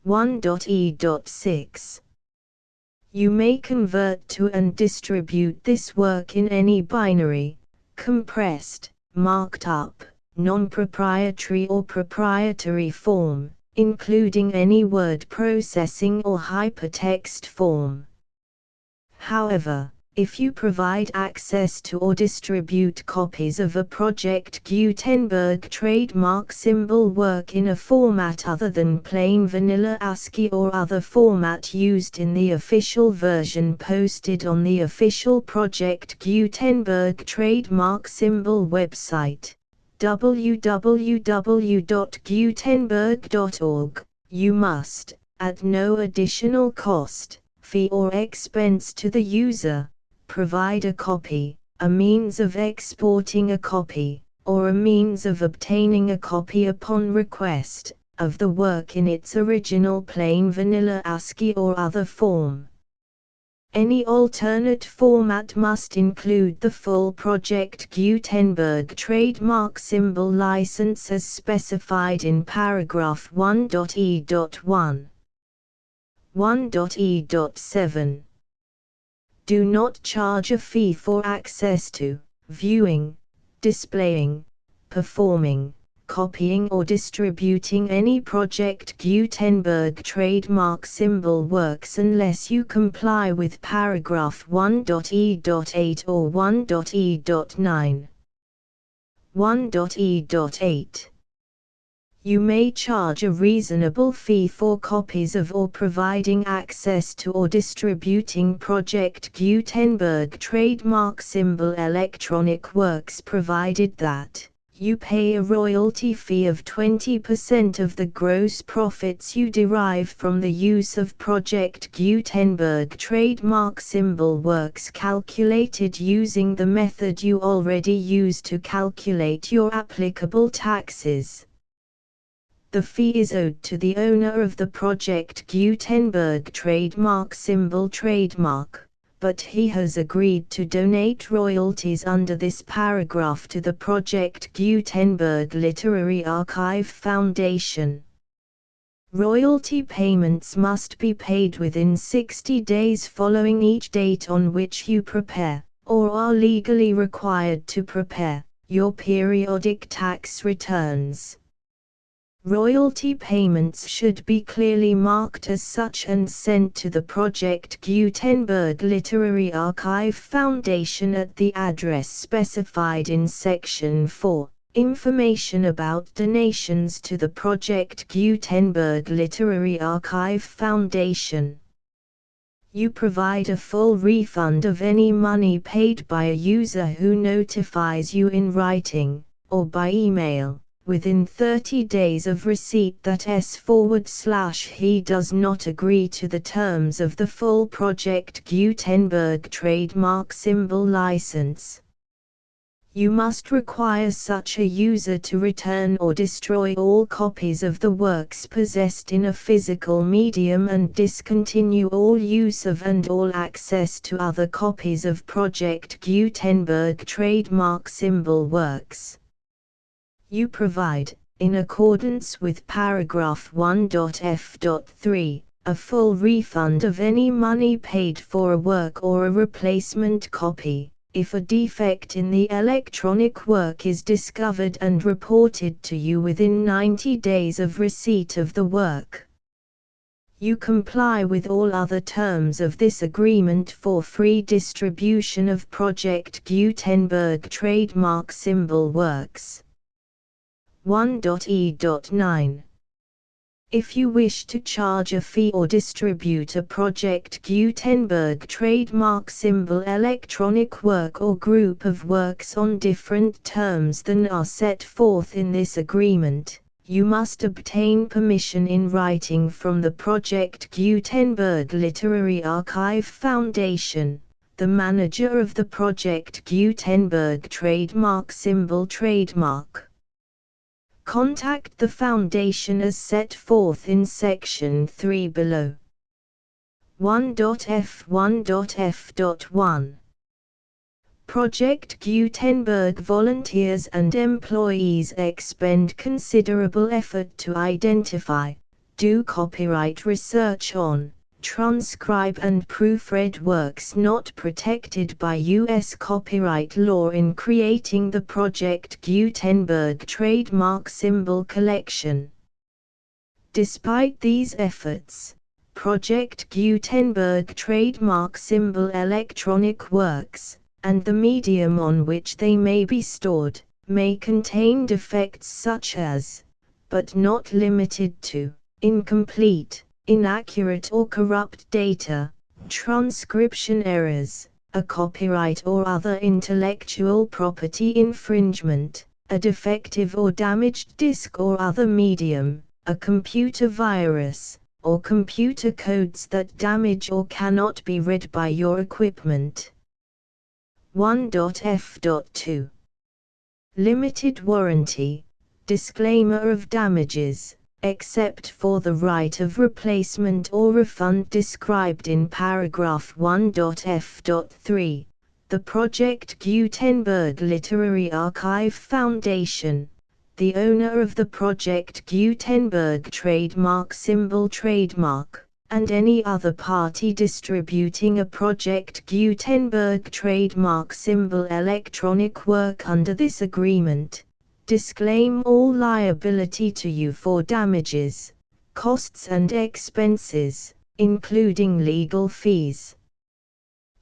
S1: 1.e.6. You may convert to and distribute this work in any binary, compressed, marked up, non-proprietary or proprietary form, including any word processing or hypertext form. However, If you provide access to or distribute copies of a Project Gutenberg trademark symbol work in a format other than plain vanilla ASCII or other format used in the official version posted on the official Project Gutenberg trademark symbol website, www.gutenberg.org, you must, at no additional cost, fee or expense to the user, provide a copy, a means of exporting a copy, or a means of obtaining a copy upon request, of the work in its original plain vanilla ASCII or other form. Any alternate format must include the full Project Gutenberg trademark symbol license as specified in paragraph 1.e.1. 1.e.7. Do not charge a fee for access to, viewing, displaying, performing, copying or distributing any Project Gutenberg trademark symbol works unless you comply with paragraph 1.e.8 or 1.e.9. 1.e.8. You may charge a reasonable fee for copies of or providing access to or distributing Project Gutenberg trademark symbol electronic works provided that you pay a royalty fee of 20% of the gross profits you derive from the use of Project Gutenberg trademark symbol works calculated using the method you already use to calculate your applicable taxes. The fee is owed to the owner of the Project Gutenberg trademark symbol trademark, but he has agreed to donate royalties under this paragraph to the Project Gutenberg Literary Archive Foundation. Royalty payments must be paid within 60 days following each date on which you prepare, or are legally required to prepare, your periodic tax returns. Royalty payments should be clearly marked as such and sent to the Project Gutenberg Literary Archive Foundation at the address specified in Section 4, Information about donations to the Project Gutenberg Literary Archive Foundation. You provide a full refund of any money paid by a user who notifies you in writing, or by email, within 30 days of receipt that he does not agree to the terms of the full Project Gutenberg trademark symbol license. You must require such a user to return or destroy all copies of the works possessed in a physical medium and discontinue all use of and all access to other copies of Project Gutenberg trademark symbol works. You provide, in accordance with paragraph 1.f.3, a full refund of any money paid for a work or a replacement copy, if a defect in the electronic work is discovered and reported to you within 90 days of receipt of the work. You comply with all other terms of this agreement for free distribution of Project Gutenberg trademark symbol works. 1.e.9. If you wish to charge a fee or distribute a Project Gutenberg trademark symbol electronic work or group of works on different terms than are set forth in this agreement, you must obtain permission in writing from the Project Gutenberg Literary Archive Foundation, the manager of the Project Gutenberg trademark symbol trademark. Contact the Foundation as set forth in Section 3 below. 1.f1.f.1. Project Gutenberg volunteers and employees expend considerable effort to identify, do copyright research on, transcribe and proofread works not protected by U.S. copyright law in creating the Project Gutenberg trademark symbol collection. Despite these efforts, Project Gutenberg trademark symbol electronic works, and the medium on which they may be stored, may contain defects such as, but not limited to, incomplete, inaccurate or corrupt data, transcription errors, a copyright or other intellectual property infringement, a defective or damaged disk or other medium, a computer virus, or computer codes that damage or cannot be read by your equipment. 1.f.2 Limited warranty. Disclaimer of damages, except for the right of replacement or refund described in paragraph 1.f.3. The Project Gutenberg Literary Archive Foundation, the owner of the Project Gutenberg trademark symbol trademark, and any other party distributing a Project Gutenberg trademark symbol electronic work under this agreement, disclaim all liability to you for damages, costs and expenses, including legal fees.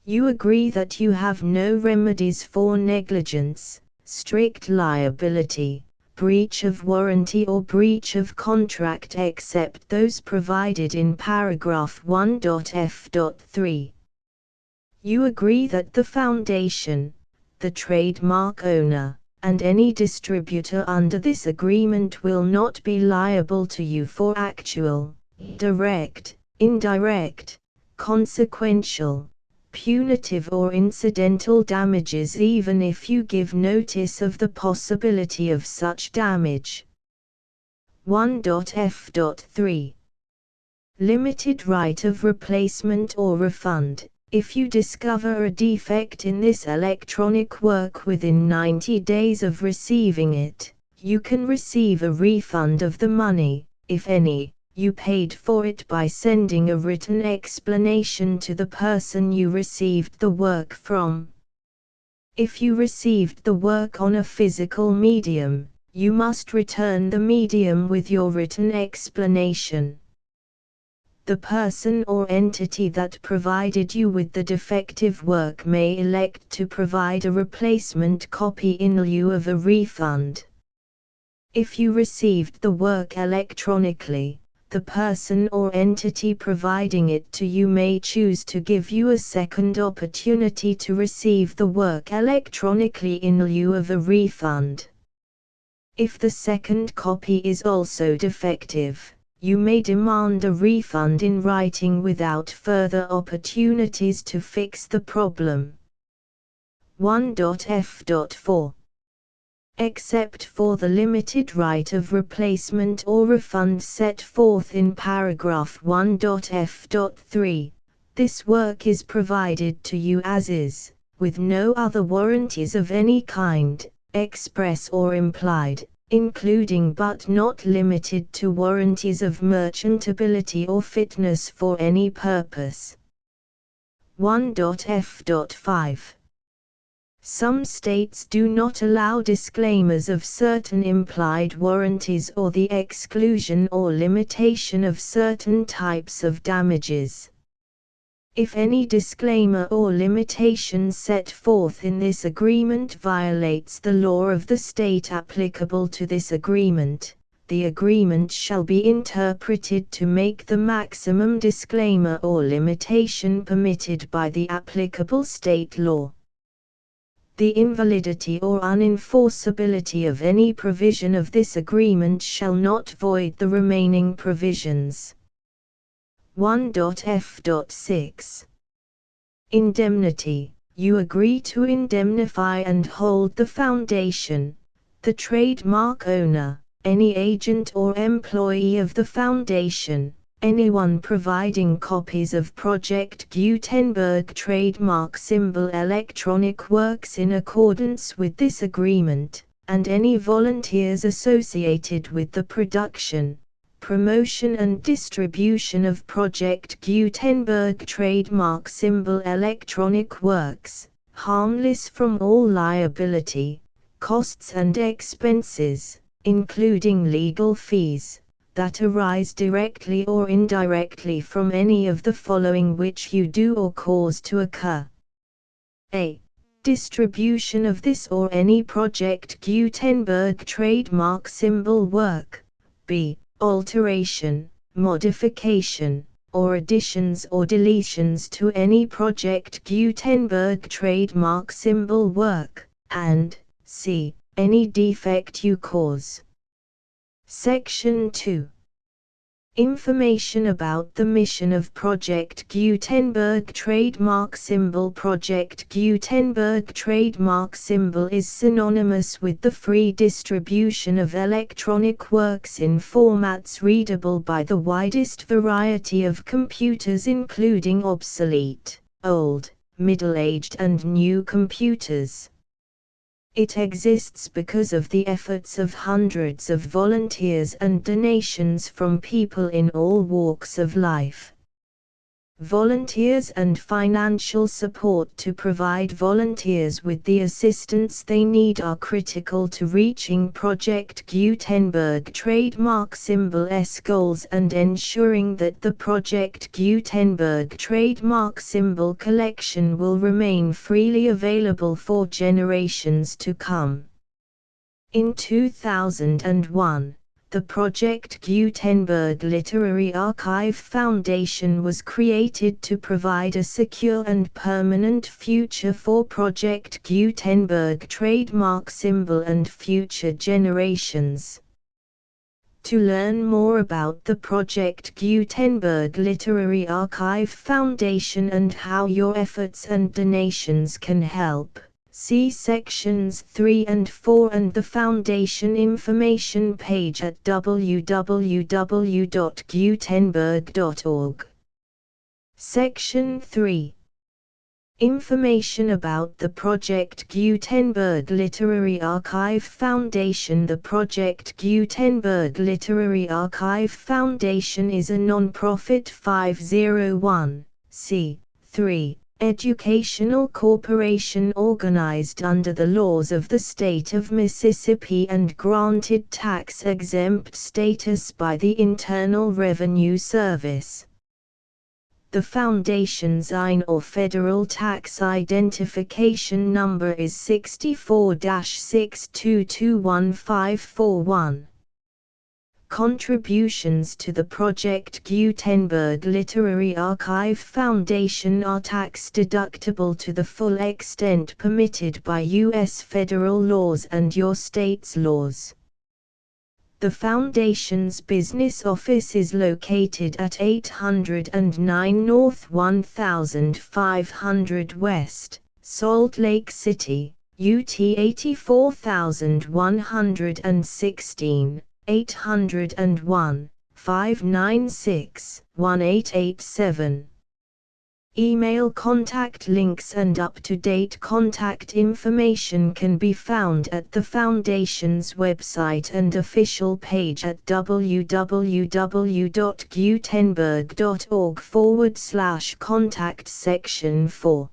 S1: You agree that you have no remedies for negligence, strict liability, breach of warranty or breach of contract except those provided in paragraph 1.f.3. You agree that the Foundation, the trademark owner, and any distributor under this agreement will not be liable to you for actual, direct, indirect, consequential, punitive or incidental damages even if you give notice of the possibility of such damage. 1.f.3 Limited right of replacement or refund. If you discover a defect in this electronic work within 90 days of receiving it, you can receive a refund of the money, if any, you paid for it by sending a written explanation to the person you received the work from. If you received the work on a physical medium, you must return the medium with your written explanation. The person or entity that provided you with the defective work may elect to provide a replacement copy in lieu of a refund. If you received the work electronically, the person or entity providing it to you may choose to give you a second opportunity to receive the work electronically in lieu of a refund. If the second copy is also defective, you may demand a refund in writing without further opportunities to fix the problem. 1.f.4 Except for the limited right of replacement or refund set forth in paragraph 1.f.3, this work is provided to you as is, with no other warranties of any kind, express or implied, including but not limited to warranties of merchantability or fitness for any purpose. 1.f.5 Some states do not allow disclaimers of certain implied warranties or the exclusion or limitation of certain types of damages. If any disclaimer or limitation set forth in this agreement violates the law of the state applicable to this agreement, the agreement shall be interpreted to make the maximum disclaimer or limitation permitted by the applicable state law. The invalidity or unenforceability of any provision of this agreement shall not void the remaining provisions. 1.f.6 Indemnity. You agree to indemnify and hold the Foundation, the trademark owner, any agent or employee of the Foundation, anyone providing copies of Project Gutenberg trademark symbol electronic works in accordance with this agreement, and any volunteers associated with the production, promotion and distribution of Project Gutenberg trademark symbol electronic works, harmless from all liability, costs and expenses, including legal fees, that arise directly or indirectly from any of the following which you do or cause to occur. A. Distribution of this or any Project Gutenberg trademark symbol work. B. Alteration, modification, or additions or deletions to any Project Gutenberg trademark symbol work, and C. Any defect you cause. Section 2. Information about the mission of Project Gutenberg trademark symbol. Project Gutenberg trademark symbol is synonymous with the free distribution of electronic works in formats readable by the widest variety of computers, including obsolete, old, middle-aged and new computers. It exists because of the efforts of hundreds of volunteers and donations from people in all walks of life. Volunteers and financial support to provide volunteers with the assistance they need are critical to reaching Project Gutenberg trademark symbol's goals and ensuring that the Project Gutenberg trademark symbol collection will remain freely available for generations to come. In 2001, the Project Gutenberg Literary Archive Foundation was created to provide a secure and permanent future for Project Gutenberg trademark symbol and future generations. To learn more about the Project Gutenberg Literary Archive Foundation and how your efforts and donations can help, see sections 3 and 4 and the Foundation information page at www.gutenberg.org. Section 3. Information about the Project Gutenberg Literary Archive Foundation. The Project Gutenberg Literary Archive Foundation is a non-profit 501(c)(3) educational corporation organized under the laws of the state of Mississippi and granted tax-exempt status by the Internal Revenue Service. The Foundation's IN or Federal Tax Identification Number is 64-6221541. Contributions to the Project Gutenberg Literary Archive Foundation are tax-deductible to the full extent permitted by U.S. federal laws and your state's laws. The Foundation's business office is located at 809 North 1500 West, Salt Lake City, UT 84116. 801-596-1887. Email contact links and up-to-date contact information can be found at the Foundation's website and official page at www.gutenberg.org/contact section 4.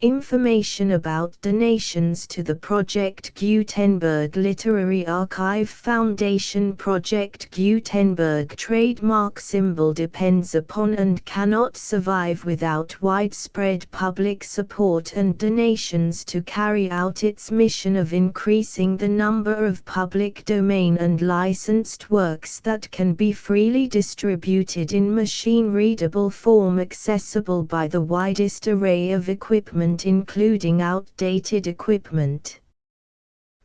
S1: Information about donations to the Project Gutenberg Literary Archive Foundation. Project Gutenberg trademark symbol depends upon and cannot survive without widespread public support and donations to carry out its mission of increasing the number of public domain and licensed works that can be freely distributed in machine-readable form accessible by the widest array of equipment, including outdated equipment.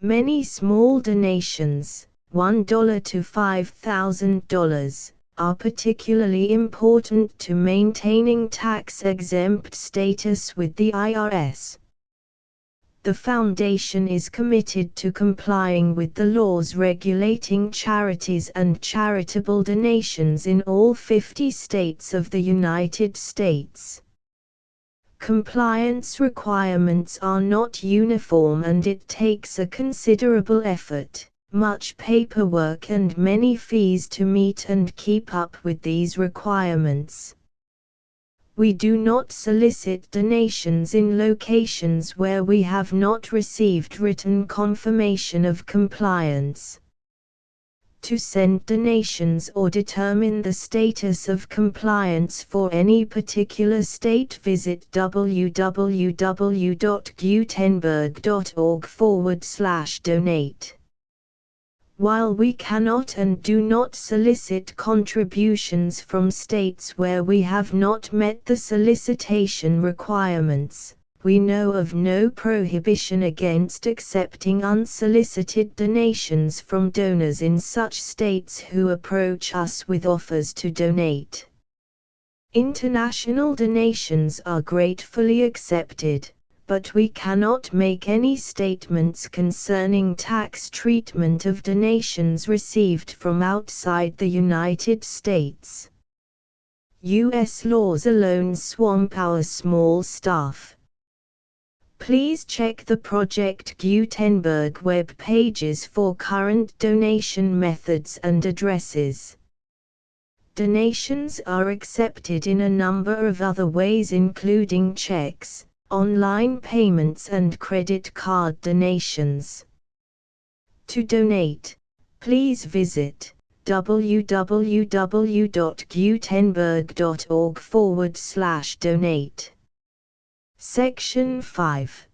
S1: Many small donations, $1 to $5,000, are particularly important to maintaining tax-exempt status with the IRS. The Foundation is committed to complying with the laws regulating charities and charitable donations in all 50 states of the United States. Compliance requirements are not uniform and it takes a considerable effort, much paperwork and many fees to meet and keep up with these requirements. We do not solicit donations in locations where we have not received written confirmation of compliance. to send donations or determine the status of compliance for any particular state, visit www.gutenberg.org/donate. While we cannot and do not solicit contributions from states where we have not met the solicitation requirements, we know of no prohibition against accepting unsolicited donations from donors in such states who approach us with offers to donate. International donations are gratefully accepted, but we cannot make any statements concerning tax treatment of donations received from outside the United States. U.S. laws alone swamp our small staff. Please check the Project Gutenberg web pages for current donation methods and addresses. Donations are accepted in a number of other ways, including checks, online payments and credit card donations. To donate, please visit www.gutenberg.org/donate. Section 5.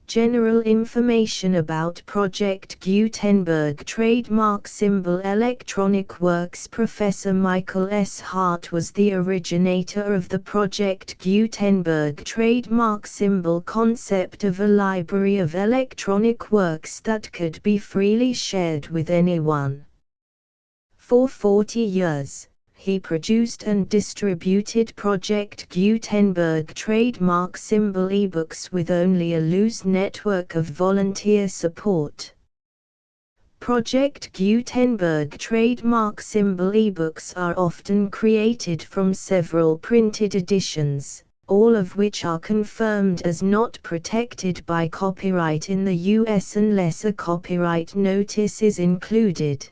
S1: General information about Project Gutenberg trademark symbol Electronic Works. Professor Michael S. Hart was the originator of the Project Gutenberg trademark symbol concept of a library of electronic works that could be freely shared with anyone. For 40 years, he produced and distributed Project Gutenberg trademark symbol ebooks with only a loose network of volunteer support. Project Gutenberg trademark symbol ebooks are often created from several printed editions, all of which are confirmed as not protected by copyright in the US unless a copyright notice is included.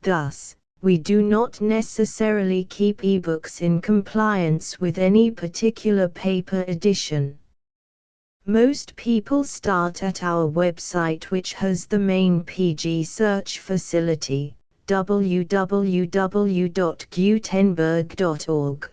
S1: Thus, we do not necessarily keep ebooks in compliance with any particular paper edition. Most people start at our website, which has the main PG search facility, www.gutenberg.org.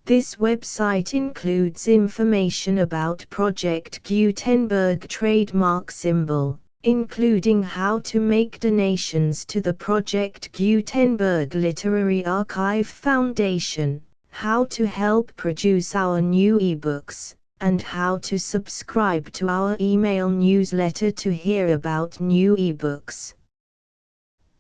S1: This website includes information about Project Gutenberg trademark symbol, including how to make donations to the Project Gutenberg Literary Archive Foundation, how to help produce our new ebooks, and how to subscribe to our email newsletter to hear about new ebooks.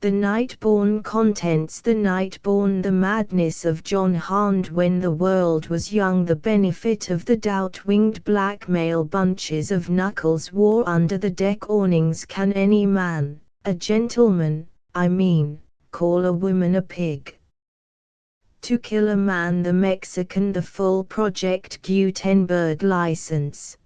S1: The Nightborn contents. The Nightborn, the madness of John Hand when the world was young, the benefit of the doubt-winged blackmail, bunches of knuckles war under the deck awnings. Can any man, a gentleman, I mean, call a woman a pig? To Kill a Man, the Mexican, the full Project Gutenberg license.